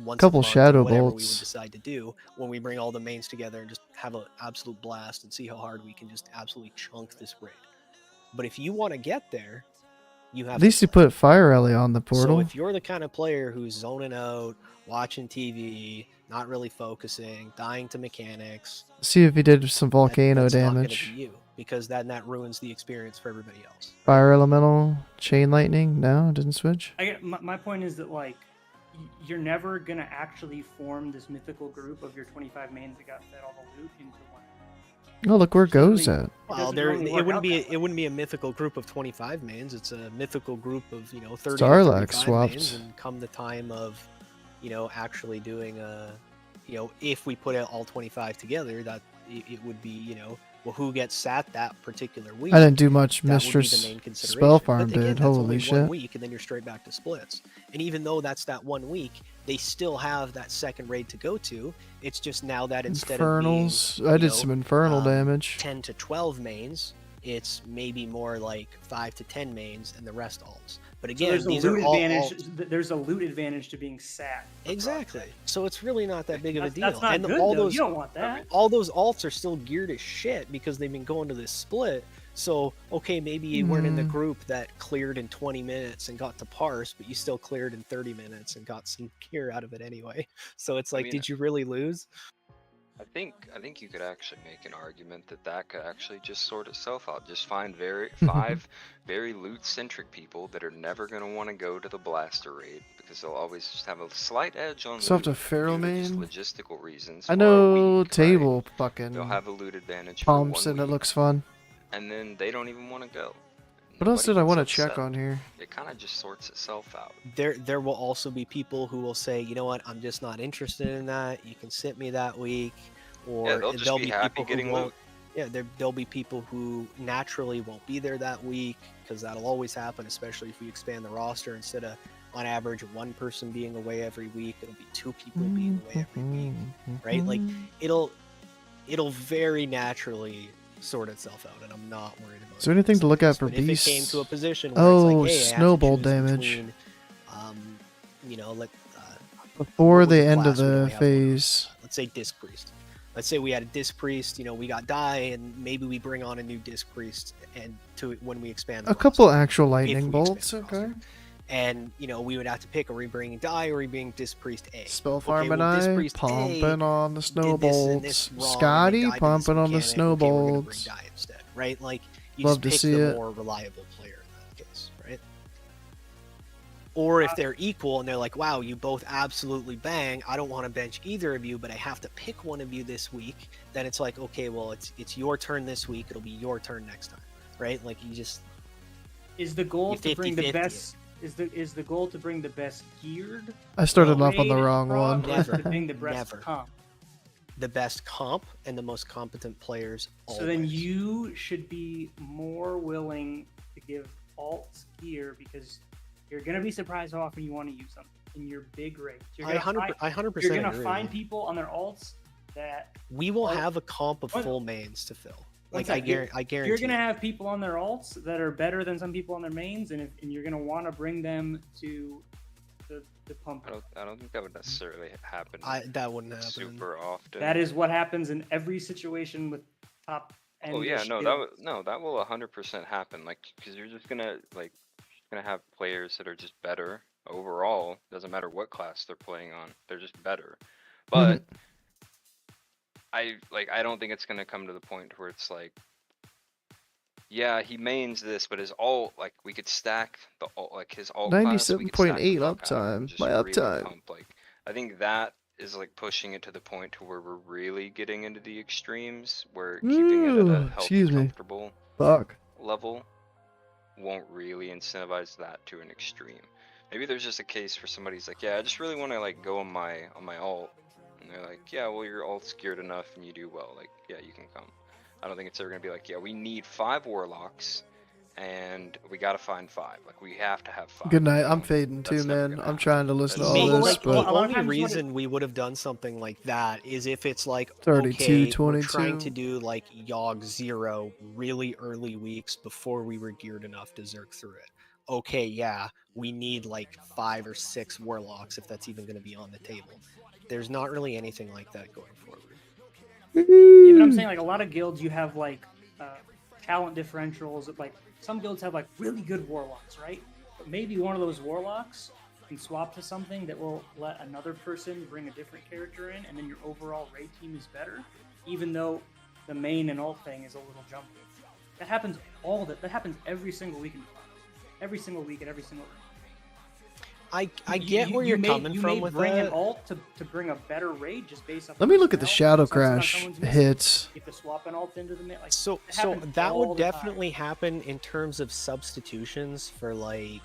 once Couple a month, shadow or whatever we would bolts. decide to do when we bring all the mains together and just have an absolute blast and see how hard we can just absolutely chunk this raid. But if you want to get there, you have At least you put Fire Alley on the So portal. if you're the kind of player who's zoning out, watching TV, not really focusing, dying to mechanics, See if he did some volcano that's not going to damage. be you, because then that ruins the experience for everybody else. Fire Elemental, Chain Lightning. No, didn't switch. My point is that like you're never gonna actually form this mythical group of your 25 mains that got fed all the loot into one. Oh, look where Go's at. Well, doesn't normally work out it wouldn't be a mythical group of 25 mains. It's a mythical group of 30 to Starlax 35 swapped. mains, and come the time of actually doing if we put it all 25 together, that it would be well, who gets sat that particular week. I didn't do much That would be the Mistress main consideration. Spell But Farm again, did. that's Holy only shit. 1 week, and then you're straight back to splits. And even though that's that 1 week, they still have that second raid to go to. It's just now that instead Infernals. of being, I did some infernal damage. 10 to 12 mains, it's maybe more like 5 to 10 mains and the rest alts. But again, there's these a are loot all advantage. There's a loot advantage to being sat. exactly. So it's really not that big of a deal. That's not and good, all though. those You don't want that. all those alts are still geared as shit because they've been going to this split. So okay, maybe you weren't in the group that cleared in 20 minutes and got to parse, but you still cleared in 30 minutes and got some gear out of it anyway. So it's like, mean, did you really lose? I think you could actually make an argument that could actually just sort itself out. Just find five very loot centric people that are never gonna want to go to the blaster raid because they'll always just have a slight edge on So loot after Feral due to just Main? logistical reasons. I for a know week, Table right? fucking They'll have a loot advantage for pumps 1 and it week, looks fun. and then they don't even want to go. What else Nobody did I gets want to check upset. on here? It kind of just sorts itself out. There will also be people who will say, you know what, I'm just not interested in that. You can sit me that week, or Yeah, they'll just there'll be be happy people who getting won't. loot. Yeah, there'll be people who naturally won't be there that week because that'll always happen, especially if we expand the roster. Instead of on average 1 person being away every week, it'll be 2 people being away every week, right? Like it'll very naturally sort itself out, and I'm not worried about. Is there anything to look at for But if it beasts? came to a position where Oh, it's like, hey, I have to snowball choose damage. between, Before what was the the end class of we the only have phase. let's say disc priest. Let's say we had a disc priest, we got die, and maybe we bring on a new disc priest, and to when we expand. The A couple roster, actual if lightning we expand bolts, the okay. roster. And we would have to pick: are we bringing die, or are we bringing disc priest A? Spell Okay, Farm and well, Disc I Priest A pumping on the did this and this snowbolts. wrong, and they Scotty died to this pumping on the mechanic. Okay, we're gonna bring snowbolts. die instead, right? Like you Love just to pick see the it. more reliable player in that case, right? Or if they're equal and they're like, wow, you both absolutely bang, I don't want to bench either of you, but I have to pick one of you this week, then it's like, okay, well, it's your turn this week, it'll be your turn next time, right? Like you just Is the goal you to bring the 50-50 best? Is the goal to bring the best geared? I started off on the raid wrong frog, one. or is it to Never, bring the best never. comp? the best comp and the most competent players. So then you should be more willing to give alts gear because you're gonna be surprised how often you want to use them in your big raids. You're gonna I 100% You're gonna agree. find people on their alts that We will are- have a comp of What? full mains to fill. One Like I, second. I guarantee. You're gonna have people on their alts that are better than some people on their mains, and you're gonna want to bring them to the pump. I don't think that would necessarily happen. That wouldn't happen super often. That is what happens in every situation with top. Oh yeah, end-ish no, builds. that will 100% happen. Like, because you're just gonna have players that are just better overall. Doesn't matter what class they're playing on, they're just better. But I don't think it's gonna come to the point where it's like, yeah, he mains this, but his alt, like, we could stack the alt, like his alt class. We could stack the 97.8 fuck out of it and uptime. just My really uptime. pump. Like, I think that is like pushing it to the point to where we're really getting into the extremes, where keeping it at a Ooh, healthy, excuse me. comfortable Fuck. level won't really incentivize that to an extreme. Maybe there's just a case for somebody who's like, yeah, I just really want to like go on my alt, and they're like, yeah, well, your alt's geared enough and you do well, like, yeah, you can come. I don't think it's ever gonna be like, yeah, we need 5 warlocks and we gotta find 5. Like, we have to have 5. Good night. I'm fading too, man. I'm trying to listen to all Maybe, this, like, but the only reason we would have done something like that is if it's like 32, okay, we're 22. trying to do like Yogg 0 really early weeks before we were geared enough to Zerg through it. Okay, yeah, we need like 5 or 6 warlocks if that's even going to be on the table. There's not really anything like that going forward. Yeah, but I'm saying like a lot of guilds you have like talent differentials. Like some guilds have like really good warlocks, right? But maybe one of those warlocks can swap to something that will let another person bring a different character in, and then your overall raid team is better, even though the main and ult thing is a little jumpy. That happens that happens every single week in every single week and every single. I get where you're coming from with bring that. an ult to bring a better raid just based off. Let me look at the personnel. Shadow Something on Crash someone's missing. hits. You have to swap an ult into the mid. Like, So it so happens that all would the time. definitely happen in terms of substitutions for like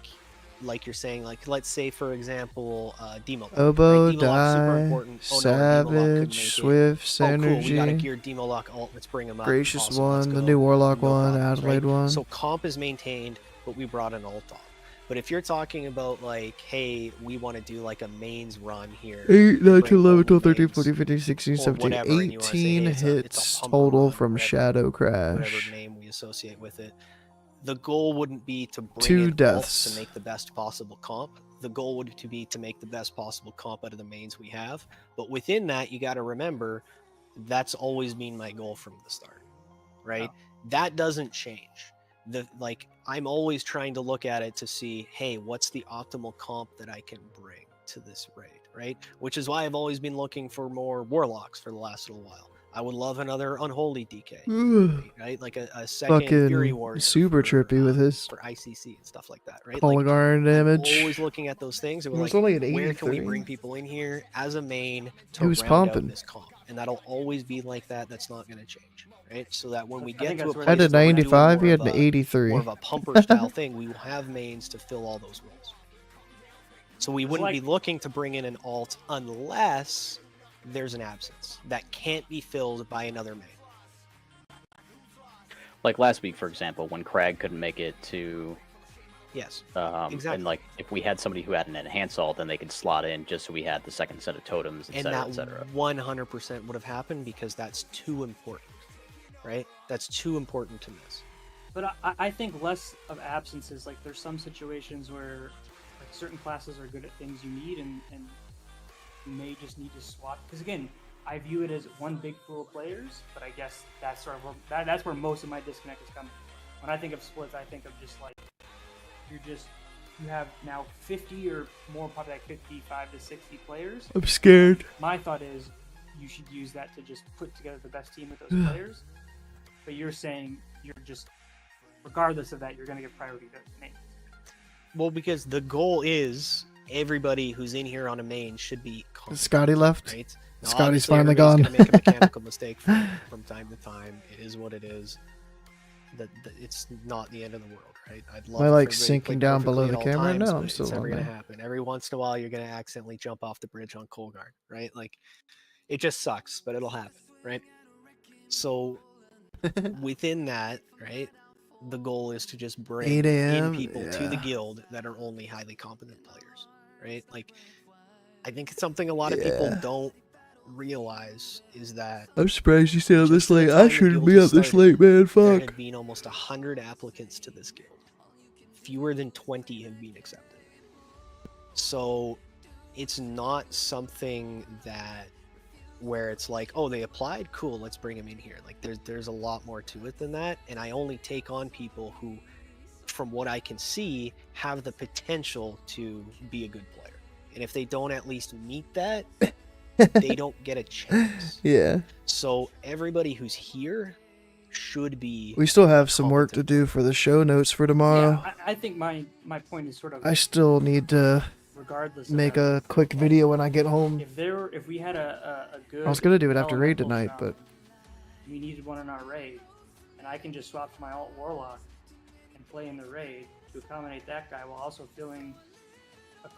you're saying, like let's say for example, Demo. Oboe, right? Demo Lock's super Die, important. Oh, no, our Demo Lock couldn't make Savage, it. Swift, Oh, cool. We got a Synergy, geared Demo Lock ult. Let's bring him up. Gracious Awesome, let's one, the go. new Warlock No one, problems, Adelaide right? one. So comp is maintained, but we brought an ult off. But if you're talking about like, hey, we want to do like a mains run here. 8, 9, 10, 11, 12, bring 13, mains 14, 15, 16, or 17, whatever, and you wanna say, 18 hey, it's a hits pumper total run, from whatever- Shadow whatever Crash. name we associate with it. The goal wouldn't be to bring 2 in deaths. ults to make the best possible comp. The goal would to be to make the best possible comp out of the mains we have. But within that, you got to remember that's always been my goal from the start, right? That doesn't change. I'm always trying to look at it to see, hey, what's the optimal comp that I can bring to this raid, right? Which is why I've always been looking for more warlocks for the last little while. I would love another unholy DK, right? Like a second Fury Fucking Warrior super trippy with his for ICC and stuff like that, right? calling iron damage. Always looking at those things. And It we're was like, only an where can we 83. bring people in here as a main to Who's round pumping? out this comp? And that'll always be like that. That's not going to change, right? So that when we I get think to a that's where place I did where we're doing 95, more he of had an a- 83. more of a pumper style thing, we will have mains to fill all those roles. So we wouldn't be looking to bring in an alt unless there's an absence that can't be filled by another main. Like last week, for example, when Crag couldn't make it to. Yes. Exactly. And like, if we had somebody who had an enhanced ult, then they could slot in just so we had the second set of totems, And etc., that etc. 100% would have happened because that's too important, right? That's too important to miss. But I think less of absences. Like there's some situations where like certain classes are good at things you need, and you may just need to swap. Because again, I view it as one big pool of players, but I guess that's sort of that's where most of my disconnect is coming. When I think of splits, I think of just like you have now 50 or more, probably like 55 to 60 players. I'm scared. My thought is you should use that to just put together the best team with those players. But you're saying you're just, regardless of that, you're going to give priority to main. Well, because the goal is everybody who's in here on a main should be competent, Scotty left. right? Now, Scotty's obviously, finally everybody's gone. gonna make a mechanical mistake from time to time. It is what it is. That it's not the end of the world, right? I'd love Am I, for like, everybody to sinking play down perfectly below at the all camera? times, No, I'm but still it's never on gonna there. happen. Every once in a while, you're gonna accidentally jump off the bridge on Colgarn, right? Like, it just sucks, but it'll happen, right? So within that, right, the goal is to just bring 8 in a.m., people to the yeah. guild that are only highly competent players, right? Like, I think it's something a lot of people Yeah. don't realize is that I'm surprised you stayed up this just at the late. time I the shouldn't guild be was up this started, late, man. there Fuck. had been almost 100 applicants to this guild. Fewer than 20 have been accepted. So it's not something that where it's like, oh, they applied, cool, let's bring them in here. Like there's a lot more to it than that, and I only take on people who, from what I can see, have the potential to be a good player. And if they don't at least meet that, they don't get a chance. Yeah. So everybody who's here should be. We still have some work to do for the show notes for tomorrow. Yeah, I think my point is sort of. I still need to regardless of make that, a quick video when I get home. if we had a good. I was gonna do it after raid elemental tonight, but we needed one in our raid, and I can just swap to my alt warlock and play in the raid to accommodate that guy while also filling.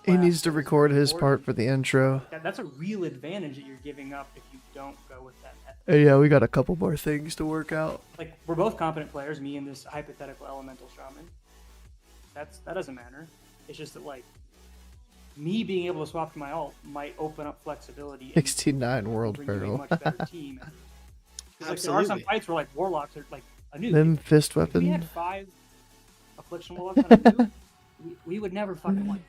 he needs to record his part for the intro. That's a real advantage that you're giving up if you don't go with that method. And yeah, we got a couple more things to work out. Like we're both competent players, me and this hypothetical elemental shaman. That doesn't matter. It's just that like me being able to swap to my alt might open up flexibility. and 69 world bring you a barrel. much better team. 'Cause, like, there are some Absolutely. fights where like warlocks are like a noob. Them fist If we weapon. had 5 affliction warlocks on a noob, we would never fucking win.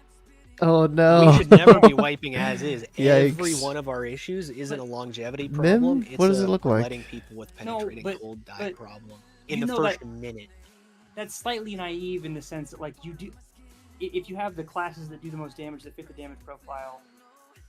Oh no. We should never be wiping as is. Every Yikes. one of our issues isn't a longevity Mim? problem. It's What does a it look like? letting people with penetrating cold die problem. in you the know first that minute. that's slightly naive in the sense that like you do, if you have the classes that do the most damage that fit the damage profile,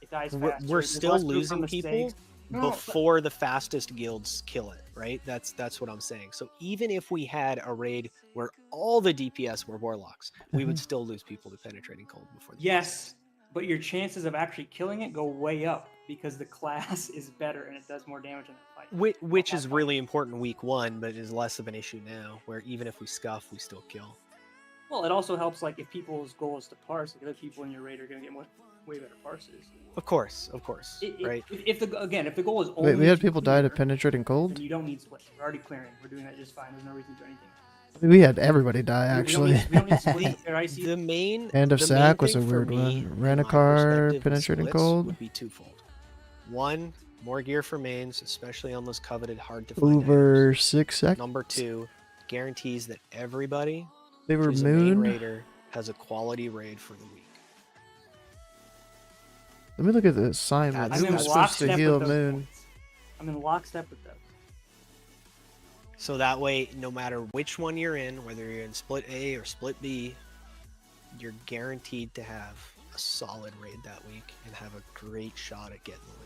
it dies faster. We're there's still less room for losing people mistakes. No, but- before the fastest guilds kill it, right? That's what I'm saying. So even if we had a raid where all the DPS were warlocks, we would still lose people to penetrating cold before the Yes, but your chances of actually killing it go way up because the class is better and it does more damage in the fight. which is really important week 1, but is less of an issue now, where even if we scuff, we still kill. Well, it also helps like if people's goal is to parse, like other people in your raid are going to get way better parses. Of course, right? If the goal is only Wait, we had to people die to clear, penetrating cold? then you don't need splits. We're already clearing. We're doing that just fine. There's no reason to do anything. We had everybody die, We actually. don't need splits. I see. The main Hand of the Sack main was a thing for weird me, one. in my Rent-a-car perspective with penetrating splits, cold. would be twofold. One, more gear for mains, especially on those coveted, hard to find Over items. 6 seconds. Number 2, guarantees that everybody They were who's a main moon. raider has a quality raid for the week. Let me look at the assignment. That's- Who was that's- supposed to lockstep heal with those moon? points. I'm in lockstep with those. So that way, no matter which one you're in, whether you're in split A or split B, you're guaranteed to have a solid raid that week and have a great shot at getting the loot.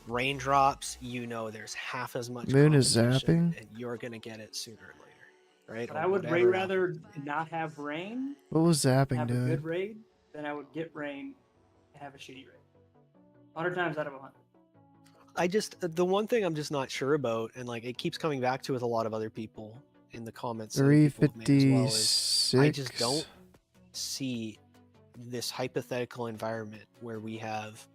Raindrops, you know there's half as much Moon is competition, zapping? and you're gonna get it sooner or later, right? But Or I would way whatever rather not have rain, What was zapping have a doing? good raid, than I would get rain and have a shitty raid. 100 times out of 100. I just the one thing I'm just not sure about, and like it keeps coming back to with a lot of other people in the comments, that other people have made as well, is I just 356. don't see this hypothetical environment where we have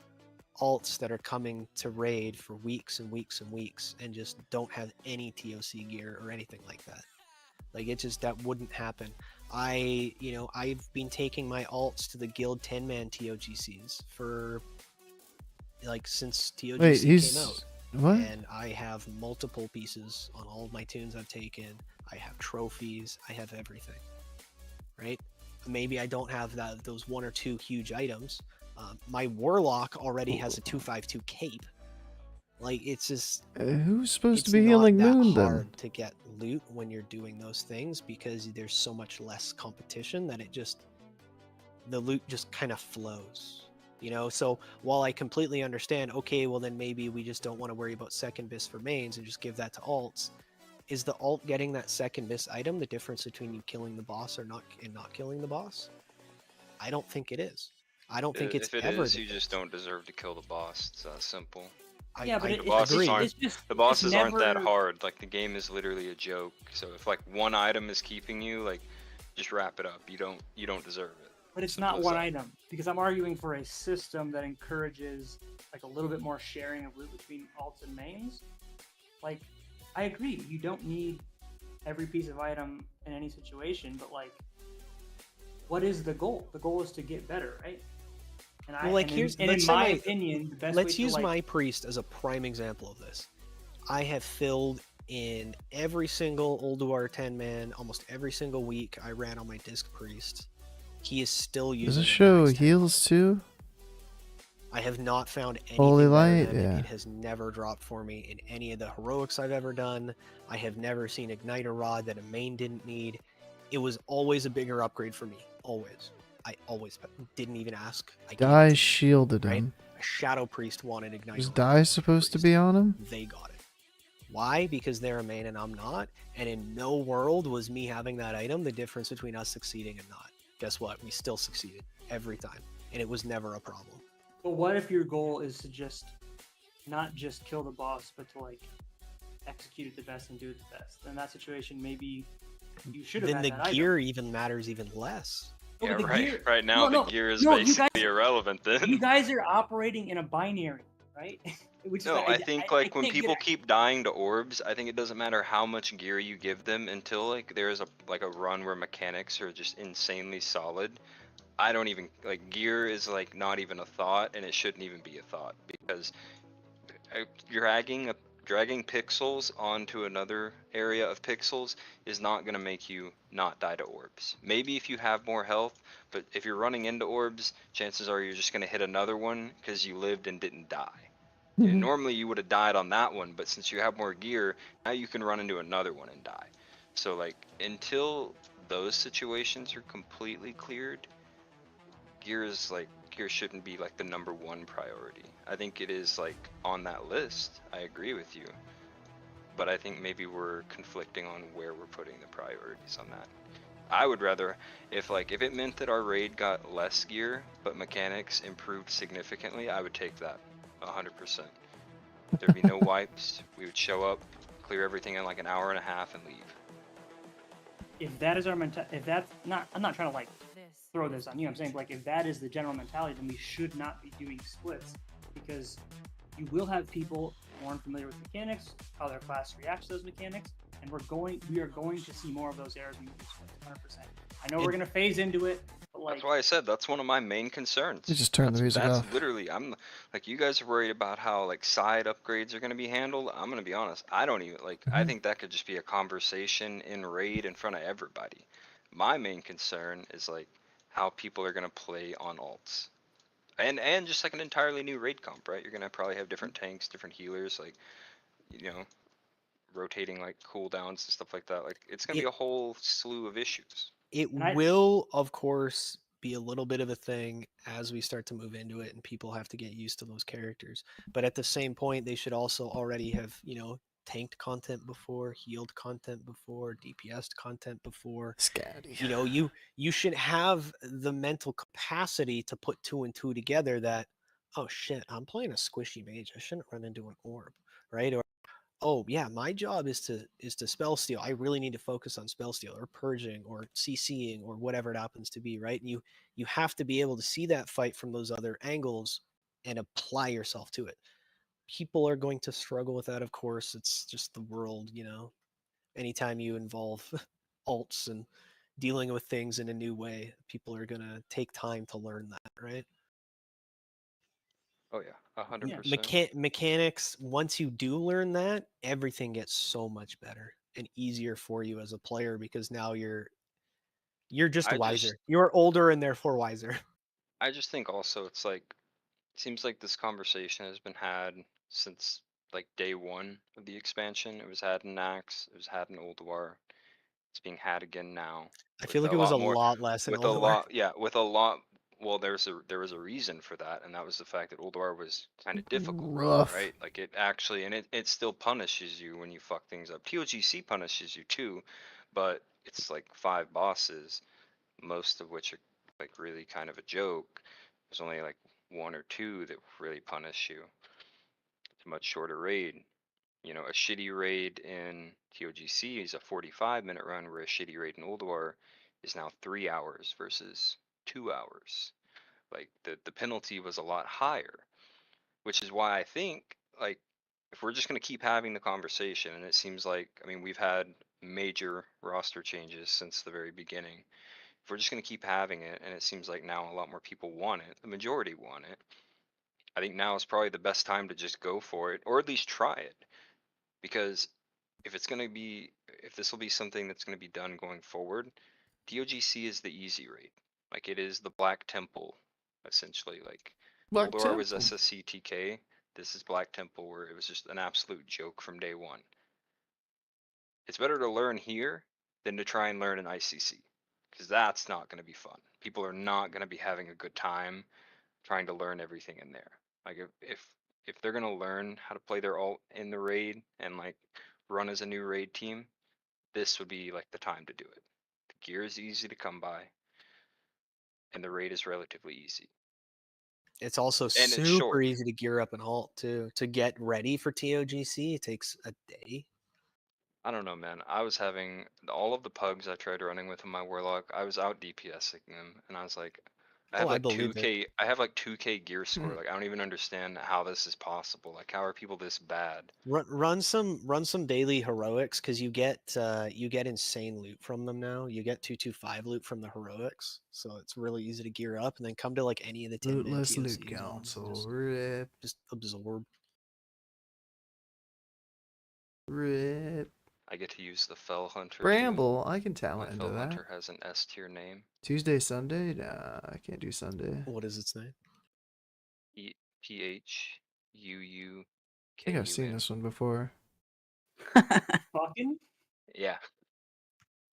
alts that are coming to raid for weeks and weeks and weeks and just don't have any TOC gear or anything like that. Like it just that wouldn't happen. I've been taking my alts to the guild 10-man TOGCs for like since TOGC Wait, came he's out. what? And I have multiple pieces on all of my tunes I've taken. I have trophies. I have everything. Right? Maybe I don't have those 1 or 2 huge items. My warlock already has a 252 cape. Like it's just Who's supposed it's to be not healing that moon then? hard to get loot when you're doing those things because there's so much less competition that the loot just kind of flows. You know, so while I completely understand, okay, well then maybe we just don't want to worry about second bis for mains and just give that to alts. Is the alt getting that second bis item the difference between you killing the boss or not killing the boss? I don't think it is. I don't think it's if it ever is, the you just don't deserve to kill the boss. It's that simple. Yeah, but The bosses aren't it's the bosses aren't that never- hard. Like the game is literally a joke. So if like one item is keeping you, like just wrap it up. You don't deserve it. But it's Simple not as one that. item because I'm arguing for a system that encourages like a little bit more sharing of loot between alts and mains. Like, I agree, you don't need every piece of item in any situation, but like, what is the goal? The goal is to get better, right? And Well, like and here's in let's say my opinion, the best way let's to, use like, my priest as a prime example of this. I have filled in every single Ulduar 10-man almost every single week I ran on my disc priest. He is still Does using it show heals too? I have not found anything Holy better light, than it. yeah. It has never dropped for me in any of the heroics I've ever done. I have never seen Igniter Rod that a main didn't need. It was always a bigger upgrade for me. Always. I always didn't even ask. I gave it Die to them, shielded right? him. A Shadow Priest wanted Igniter Was Rod. Die supposed to be on him? They got it. Why? Because they're a main and I'm not. And in no world was me having that item the difference between us succeeding and not. Guess what? We still succeeded every time. And it was never a problem. But what if your goal is to just not just kill the boss, but to like execute it the best and do it the best? In that situation, maybe you should have Then had the that gear even matters even less. No, Yeah, but the right. gear- Right now No, the gear is no, you basically guys- irrelevant. Then You guys are operating in a binary, right? Which is no, I think like when can't get people it. keep dying to orbs, I think it doesn't matter how much gear you give them until like there's a run where mechanics are just insanely solid. I don't even like gear is like not even a thought, and it shouldn't even be a thought because dragging pixels onto another area of pixels is not going to make you not die to orbs. Maybe if you have more health, but if you're running into orbs, chances are you're just going to hit another one because you lived and didn't die. And normally you would have died on that one, but since you have more gear, now you can run into another one and die. So like until those situations are completely cleared, gear shouldn't be like the #1 priority. I think it is like on that list. I agree with you. But I think maybe we're conflicting on where we're putting the priorities on that. I would rather if it meant that our raid got less gear but mechanics improved significantly, I would take that 100%. There'd be no wipes. We would show up, clear everything in like an hour and a half, and leave. If that is our mentality, if that's not, I'm not trying to like throw this on you. I'm saying like if that is the general mentality, then we should not be doing splits because you will have people who aren't familiar with mechanics, how their class reacts to those mechanics, and we are going to see more of those errors when we do splits, 100%. I know we're gonna phase into it, but like That's why I said that's one of my main concerns. You just turn the music That's off. literally, I'm like, you guys are worried about how like side upgrades are gonna be handled. I'm gonna be honest, I don't even like. I think that could just be a conversation in raid in front of everybody. My main concern is like how people are gonna play on alts, and just like an entirely new raid comp, right? You're gonna probably have different tanks, different healers, like rotating like cooldowns and stuff like that. Like it's gonna be a whole slew of issues. It And I- will, of course, be a little bit of a thing as we start to move into it and people have to get used to those characters. But at the same point, they should also already have, tanked content before, healed content before, DPS content before. Scatty. You should have the mental capacity to put 2 and 2 together that, oh shit, I'm playing a squishy mage. I shouldn't run into an orb, right? Or oh yeah, my job is to spell steal. I really need to focus on spell steal or purging or CCing or whatever it happens to be, right? And you have to be able to see that fight from those other angles and apply yourself to it. People are going to struggle with that, of course. It's just the world, Anytime you involve alts and dealing with things in a new way, people are gonna take time to learn that, right? Oh yeah, 100%. Mechanics, once you do learn that, everything gets so much better and easier for you as a player because now you're just wiser. You're older and therefore wiser. I just think also it's like, it seems like this conversation has been had since like day 1 of the expansion. It was had in Nax, it was had in Ulduar. It's being had again now. I feel with like it was a more, lot less in with a Ulduar. lot, yeah, with a lot. Well, there was a reason for that, and that was the fact that Ulduar was kind of difficult, Rough. right? Like it actually, and it still punishes you when you fuck things up. TOGC punishes you too, but it's like 5 bosses, most of which are like really kind of a joke. There's only like 1 or 2 that really punish you. It's a much shorter raid. A shitty raid in TOGC is a 45-minute run, where a shitty raid in Ulduar is now 3 hours versus 2 hours. Like the penalty was a lot higher, which is why I think like if we're just gonna keep having the conversation, and it seems like, I mean, we've had major roster changes since the very beginning. If we're just gonna keep having it, and it seems like now a lot more people want it, the majority want it, I think now is probably the best time to just go for it, or at least try it. Because if this will be something that's going to be done going forward, TOGC is the easy raid. Like it is the Black Temple, essentially. Like Black Ulduar was Temple. SSC TK. This is Black Temple, where it was just an absolute joke from day 1. It's better to learn here than to try and learn in ICC, because that's not going to be fun. People are not going to be having a good time trying to learn everything in there. Like if they're gonna learn how to play their alt in the raid and like run as a new raid team, this would be like the time to do it. The gear is easy to come by, and the raid is relatively easy. It's also And it's super short. easy to gear up an alt too. To get ready for TOGC, it takes a day. I don't know, man. I was having all of the pugs I tried running with in my warlock. I was out DPSing them, and I was like, I have Oh, I like believe it. 2K. I have like 2K gear score. Like I don't even understand how this is possible. Like how are people this bad? Run some daily heroics because you get insane loot from them now. You get 225 loot from the heroics, so it's really easy to gear up and then come to like any of the 10-man Lootless loot TOCs on council. and Rip. just absorb. Rip. I get to use the Fell Hunter. Bramble. Too. I can talent My into Fell that. Hunter has an S tier name. Tuesday, Sunday? Nah, I can't do Sunday. What is its name? PH UU. I think I've seen this one before. Fucking? Yeah.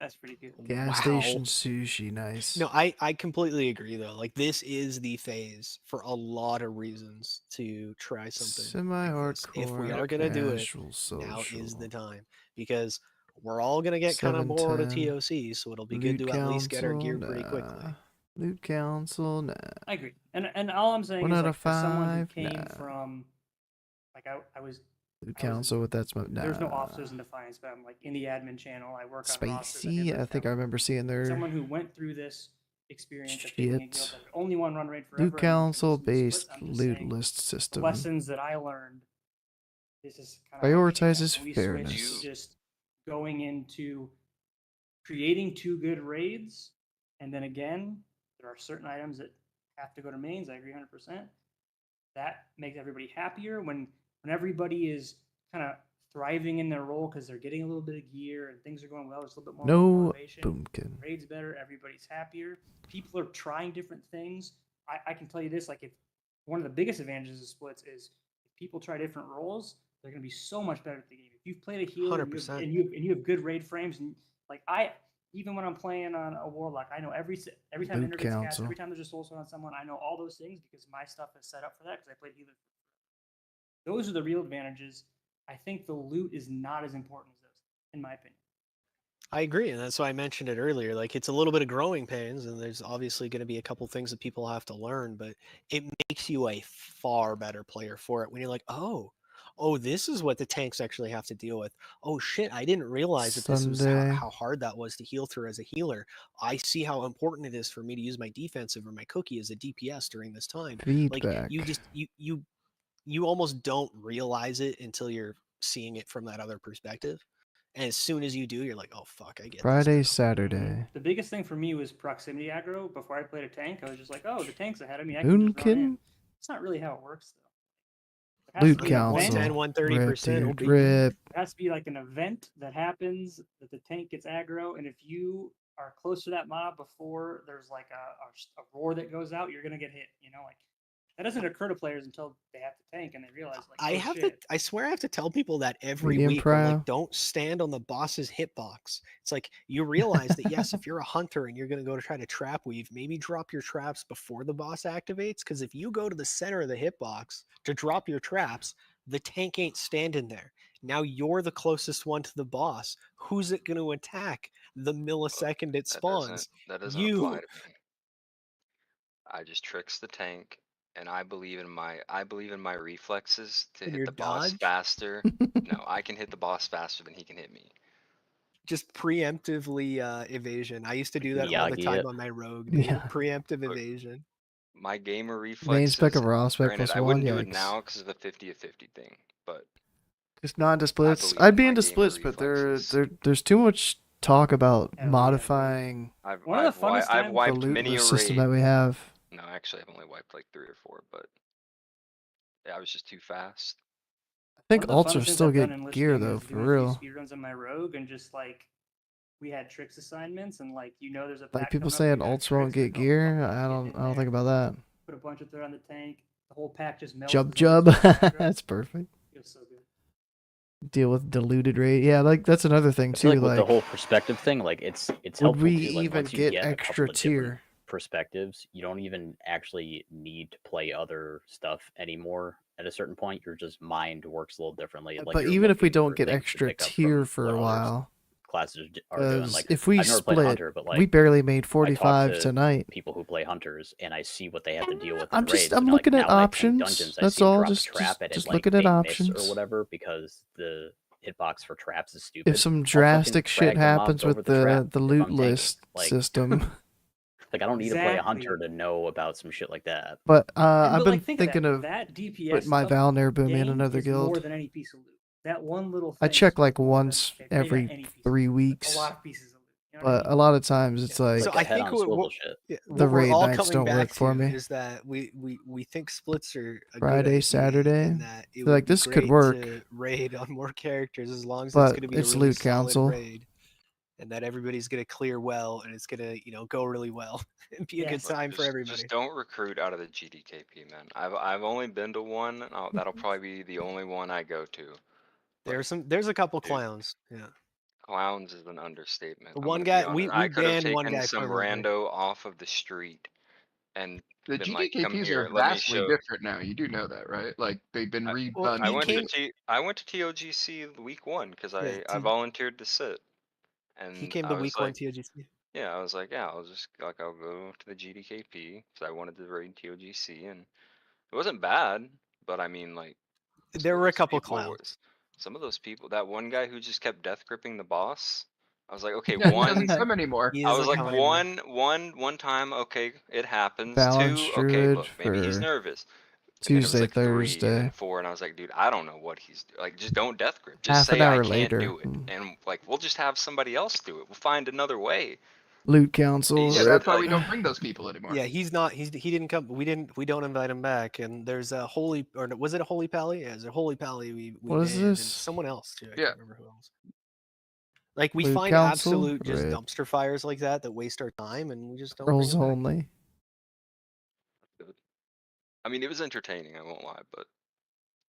That's pretty good. Gas station sushi, nice. No, I completely agree though. Like this is the phase for a lot of reasons to try something like this. If we Semi-hardcore, are gonna do it, casual, now is the social. time because we're all gonna get kind of bored of 710. TOC, so it'll be Loot good to at least get our council, gear pretty quickly. nah. Loot council, nah. I agree. And all I'm saying 1 is out like of for someone who 5, came nah. from like I was Loot council with that smoke, nah. there's no officers in Defiance, but I'm like in the admin channel. I work on rosters. Spicy, I think I remember seeing their Someone who went through this experience of taking a guild shit. that would only one run raid forever. Loot and council listen to splits, based I'm just loot saying, list the system. lessons that I learned. This is kind of Prioritizes we fairness. switched to just going into creating 2 good raids, and then again, there are certain items that have to go to mains. I agree 100%. That makes everybody happier when everybody is kind of thriving in their role because they're getting a little bit of gear and things are going well. There's a little bit more No motivation. Boomkin. Raids better. Everybody's happier. People are trying different things. I can tell you this: like, if one of the biggest advantages of splits is if people try different roles, they're going to be so much better at the game. If you've played a healer and 100%. you have good raid frames, and like even when I'm playing on a warlock, I know every time Loot Ender gets cast, council. every time there's a soul stone on someone, I know all those things because my stuff is set up for that because I played healer. Those are the real advantages. I think the loot is not as important as those, in my opinion. I agree, and that's why I mentioned it earlier. Like it's a little bit of growing pains, and there's obviously going to be a couple things that people have to learn, but it makes you a far better player for it when you're like, oh, this is what the tanks actually have to deal with. Oh shit, I didn't realize that this was Sunday. how hard that was to heal through as a healer. I see how important it is for me to use my defensive or my cookie as a DPS during this time. Like Feedback. you just you almost don't realize it until you're seeing it from that other perspective. And as soon as you do, you're like, oh fuck, I get this. Friday, Saturday. The biggest thing for me was proximity aggro. Before I played a tank, I was just like, oh, the tank's ahead of me. I can just run in. Boomkin. It's not really how it works, though. There has Loot to be an event. council. 130% Rip, dude, rip. There has to be like an event that happens that the tank gets aggro, and if you are close to that mob before there's like a roar that goes out, you're gonna get hit. You know, like that doesn't occur to players until they have to tank and they realize like, I swear I have to tell people that every Medium week. I'm like, prio. don't stand on the boss's hitbox. It's like you realize that yes, if you're a hunter and you're gonna go to try to trap weave, maybe drop your traps before the boss activates. Because if you go to the center of the hitbox to drop your traps, the tank ain't standing there. Now you're the closest one to the boss. Who's it gonna attack? The millisecond it spawns. That doesn't You. apply to me. I just tricks the tank, and I believe in my reflexes to And hit your the boss dodge? faster. No, I can hit the boss faster than he can hit me. Just preemptively evasion. I used to do that all the Miyagi time it. on my rogue. Dude. Yeah. Preemptive evasion. My gamer Main reflexes. spec of raw spec Granted, plus I 1. wouldn't do it Yikes. now because of the 50-50 thing, but Just not into splits. believe I'd in be my into gamer splits, but reflexes. there's too much talk about Hell yeah, modifying One of the funnest I've times- the wiped loot many a list system raid. that we have. No, actually, I've only wiped like 3 or 4, but yeah, I was just too fast. I think One of the alts are funnest things still I've done get in gear listening though, is for doing a real. few speedruns on my rogue and just like we had tricks assignments and like there's a Like pack people coming up, saying we got alts won't tricks, get gear. I don't think about that. put a bunch of thread on the tank. The whole pack just melts. Jub as long as jub. it's aggro. That's perfect. Feels so good. Deal with diluted rate. Yeah, like that's another thing I feel too. like with the Like, whole perspective thing, like it's would helpful we too. Like even once you get get a extra couple of different tier? perspectives, you don't even actually need to play other stuff anymore. At a certain point, your just mind works a little differently. Like But you're even if we looking don't for get things to extra pick up tier from for what a other while, classes are doing. because Like if we I've never played split, Hunter, but like we barely made I talk 45 to tonight. people who play Hunters, and I see what they have to deal with in I'm raids. just I'm and like looking at now when I tank options. dungeons, I That's see 'em all. drop a Just trap and just like looking at they miss options. or whatever because the hitbox for traps is stupid. If some I'll fucking drastic shit frag the mobs happens over with the trap the if loot I'm tanking. list Like, system, like I don't need to play a hunter Exactly. to know about some shit like that. but And I've but been like think of thinking that. of That DPS putting my of the Valner boom in game another is more guild. than any piece of loot. That one little I thing. check is like more than once okay, maybe not every any piece. 3 A weeks, lot of pieces of loot. You know what I but mean? a lot of times it's like It's like a I think head-on swivel shit. yeah, the what we're raid all nights coming don't back work for to me. is that we think splits are a good Friday, idea, Saturday, and that it feel would like be this could great work, to raid on more characters as long as it's but going to be a it's really loot solid council. raid. and that everybody's gonna clear well, and it's gonna go really well and be a good Look, time for everybody. Just don't recruit out of the GDKP, man. I've only been to one. And that'll probably be the only one I go to. There's a couple dude, clowns. Yeah. Clowns is an understatement. The I'm one gonna be guy honest. we I could have banned one taken guy some permanently. rando off of the street and The been like, "Come GDKPs here, are let me vastly show." different now. You do know that, right? Like they've been redone. I he went came- I went to TOGC week 1 because I volunteered to sit, He and came I to was week one like, TOGC. yeah, I was like, yeah, I'll just like I'll go to the GDKP because I wanted to raid TOGC, and it wasn't bad, but I mean like There were a couple clowns. some of those people, that one guy who just kept death gripping the boss. I was like, okay, Yeah, he one. doesn't come anymore. I was like, one time, okay, it happens. Balance 2, okay, druid look, maybe he's for nervous. And then it was Tuesday, like 3, and Thursday. then 4, and I was like, dude, I don't know what he's like. Just don't death grip. Just Half an say I hour can't later. do it, and like we'll just have somebody else do it. We'll find another way. Loot council. He's Yeah, just, that's why like- we don't bring those people anymore. Yeah, he didn't come. We don't invite him back. And there's a holy, or was it a holy pally? Yeah, there's a holy pally. We What is banned, and this? someone else too. I Yeah. can't remember who else. Like we Loot find council? absolute just Right. dumpster fires like that waste our time, and we just don't. Girls bring 'em back. only. I mean, it was entertaining. I won't lie, but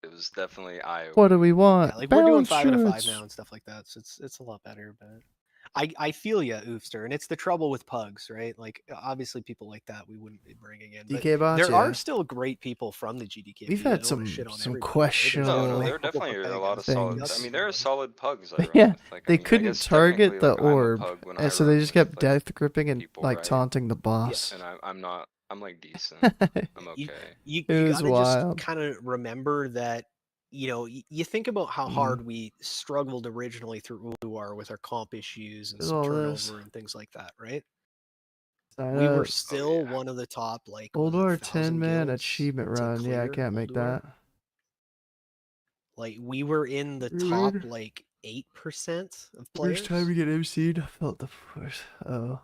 it was definitely eye-opening. What do we want? Yeah, like we're doing Balance 5 out of 5 druids. now and stuff like that, so it's a lot better. But I feel ya, Oofster, and it's the trouble with pugs, right? Like obviously people like that we wouldn't be bringing in. But DK bots, there yeah. are still great people from the GDK. We've had some questionable No, there definitely are a lot of solid. I things. mean, there are solid pugs. I run Yeah, with. Like, I they mean, I couldn't guess target technically, the like, I'm a orb, pug when I and so they run just with, kept like, death gripping and people, like right? taunting the boss. And I'm not. I'm like decent. I'm okay. You It was gotta wild. just kind of remember that you think about how Mm. hard we struggled originally through Ulduar with our comp issues and There's some all turnover this. and things like that, right? Sign We were up. still one of the top, like, was it Ulduar 1,000 10-man guilds achievement to run. Yeah, I clear can't make Ulduar? that. Like we were in the Really? top like 8% of First players. time we get MC'd, I felt the force. Oh.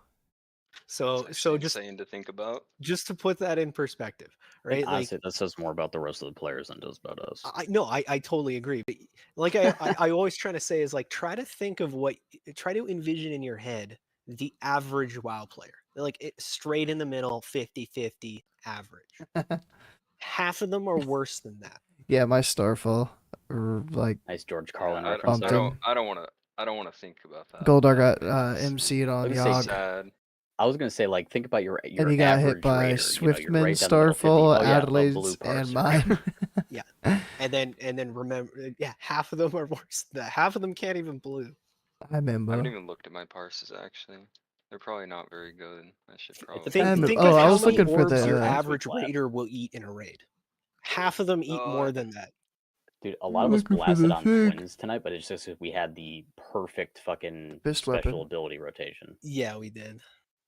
So It's so actually just insane to think about. just to put that in perspective, right? Like Honestly, that says more about the rest of the players than it does about us. I totally agree. But like I always try to say is like try to think of try to envision in your head the average WoW player. Like straight in the middle, 50-50 average. Half of them are worse than that. Yeah, my Starfall. Like Nice George Carlin I, reference. I there. don't. I don't want to. I don't want to think about that. Goldar got MC'd on Let me say Yogg. Sad. I was gonna say, like, think about your And he got hit average by raider, Swiftman, you're right down the middle, 50. Starfall, Oh, yeah, a Adelaide's, blue and parser. mine. Yeah. And then remember, yeah, half of them are worse than that. Half of them can't even blue. I remember. I haven't even looked at my parses actually. They're probably not very good. I should probably. Think oh, of I how was many looking for orbs your the average raider will eat in a raid. Half of them eat more than that. Dude, a lot of us looking for blasted the on thing. twins tonight, but it's just because we had the perfect fucking Fist special weapon. ability rotation. Yeah, we did.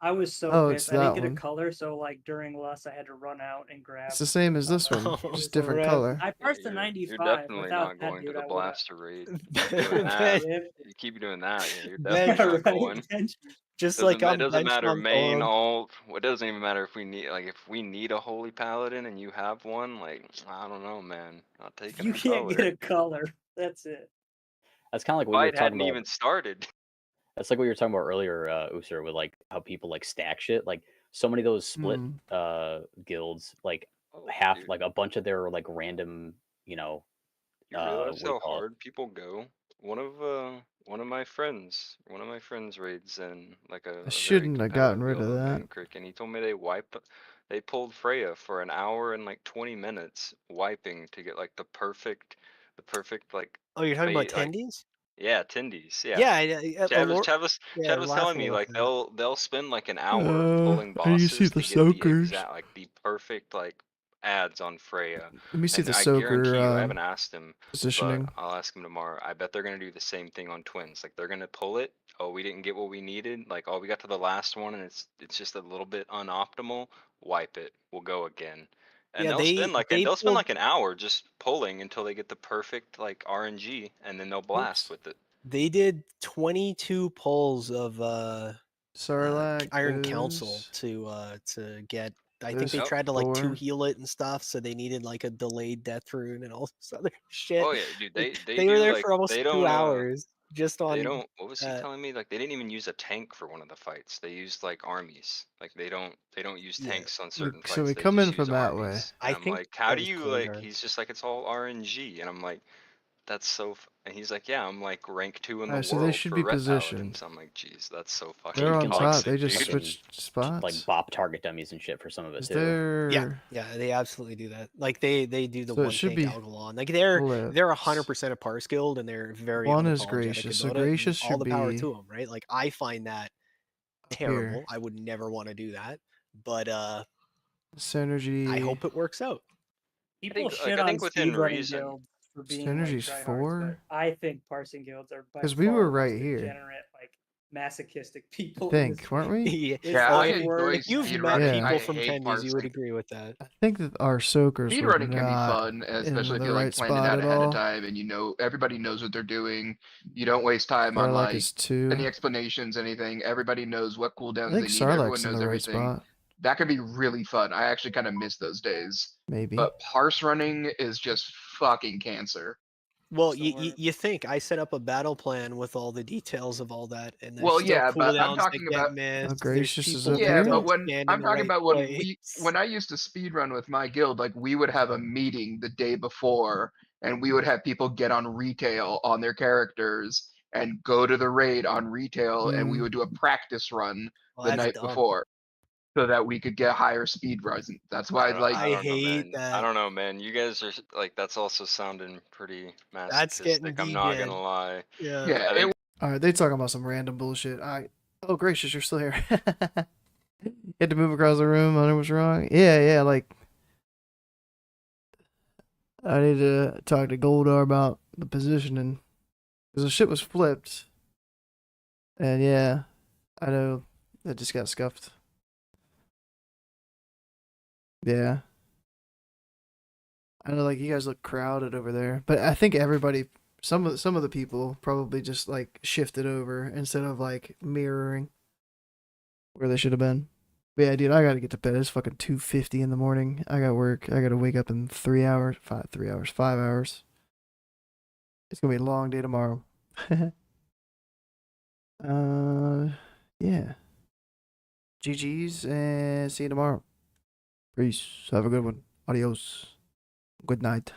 I was so Oh, it's pissed. I didn't that get one. a color, so like during Lust, I had to run out and grab. It's the same as this one, just different color. I parsed the You're 95. definitely Without not that, going dude, to the I would've- blaster raid. You keep doing that. You keep doing that. Yeah, you're definitely not going. Just Doesn't like ma- I'm it doesn't benched matter on main Thorn. alt. It doesn't even matter if we need a holy paladin and you have one. Like I don't know, man. Not taking. You a can't color. get a color. That's it. That's kind of like what we were Fight talking hadn't about. even started. That's like what you were talking about earlier, User, with like how people like stack shit. Like so many of those split guilds, like half, like a bunch of their like random, You what realize do you how call it? hard people go. One of my friends raids in like a I very shouldn't have gotten competitive rid of guild in that. Vancouver, and he told me they pulled Freya for an hour and like 20 minutes wiping to get like the perfect like Oh, you're talking about bait, like tendies? yeah, tendies, yeah. Yeah, Chad was yeah, Chad was telling laughing me about like that. they'll spend like an hour pulling I need to see bosses the to get the soakers. exact like the perfect like ads on Freya. Let me see And the I soaker, guarantee you, I haven't asked him, positioning. but I'll ask him tomorrow. I bet they're gonna do the same thing on twins. Like they're gonna pull it. Oh, we didn't get what we needed. Like oh, we got to the last one and it's just a little bit unoptimal. Wipe it. We'll go again. And Yeah, they'll spend they spend pulled like an hour just pulling until they get the perfect like RNG, and then they'll blast with it. They did 22 pulls of Sarlacc, Iron Council to get. I think they There's tried to like 2 4. heal it and stuff, so they needed like a delayed death rune and all this other shit. Oh yeah, dude. They were do there like for almost they 2 don't hours. just on. They don't. What was he uh, telling me? Like they didn't even use a tank for one of the fights. They used like armies. Like they don't use Yeah. tanks on certain So we fights. They come in just from use that way. armies. I And I'm think like, how that do was you like? clear. He's just like, it's all RNG, and I'm like, that's so. And he's like, yeah, I'm like rank 2 in the Alright, so they world should for be ret positioned. paladins. I'm like, jeez, that's so You They're fucking on can like top. toxic, They just dude. fucking switched spots. like bop target dummies and shit for some of it Is too. there? Yeah, they absolutely do that. Like they do the So it one should tank be Algalon. Like they're flipped. 100% a Parse guild, and they're very One is unapologetic gracious, so about it. And gracious all should the power be to them, right? Like I find that up terrible. here. I would never want to do that, but Synergy. I hope it works out. People think, like, shit I on think within speedrunning reason. guilds for being like Synergy's tryhards, 4? but I think parsing guilds are by 'Cause we far were the most right here. degenerate, like masochistic people I in think, this weren't game. we? Yeah. It's Yeah, I the If, enjoy worst. if you've met speedrunning. Yeah. I people from hate Tendies, you would parsing. agree with that. I think that our soakers were Speedrunning can be not fun, especially in if the you like right plan it spot out at ahead of all. time and you know everybody knows what they're doing. You don't waste time on Sarlacc like is 2. any explanations, anything. Everybody knows what I cooldowns think they need. Everyone Sarlacc's in knows the right everything. spot. That can be really fun. I actually kind of miss those days. Maybe. But parse running is just fucking cancer. Well, It's the you worst. you think I set up a battle plan with all the details of all that, and there's Well, still yeah, but I'm cooldowns talking that get about missed. There's Gracious is people up that yeah, here. but don't when stand in I'm the talking right about place. when I used to speed run with my guild, like we would have a meeting the day before and we would have people get on retail on their characters and go to the raid on retail and we Mm. would do a practice run Well, the that's night dumb. before so that we could get higher speed runs. That's why I don't, like I don't know, hate man. that. I don't know, man. You guys are like, that's also sounding pretty That's getting masochistic. I'm not degen. gonna lie. Yeah. yeah, I think Alright, they talking about some random bullshit. Oh, gracious, you're still here. You had to move across the room. I know what's wrong. Yeah, like I need to talk to Goldar about the positioning because the shit was flipped. And yeah, I know that just got scuffed. Yeah. I know, like you guys look crowded over there, but I think everybody, some of the people probably just like shifted over instead of like mirroring where they should have been. But yeah, dude, I gotta get to bed. It's fucking 2:50 in the morning. I got work. I gotta wake up in 3 hours, 5 hours. It's gonna be a long day tomorrow. Yeah. GG's and see you tomorrow. Peace. Have a good one. Adios. Good night.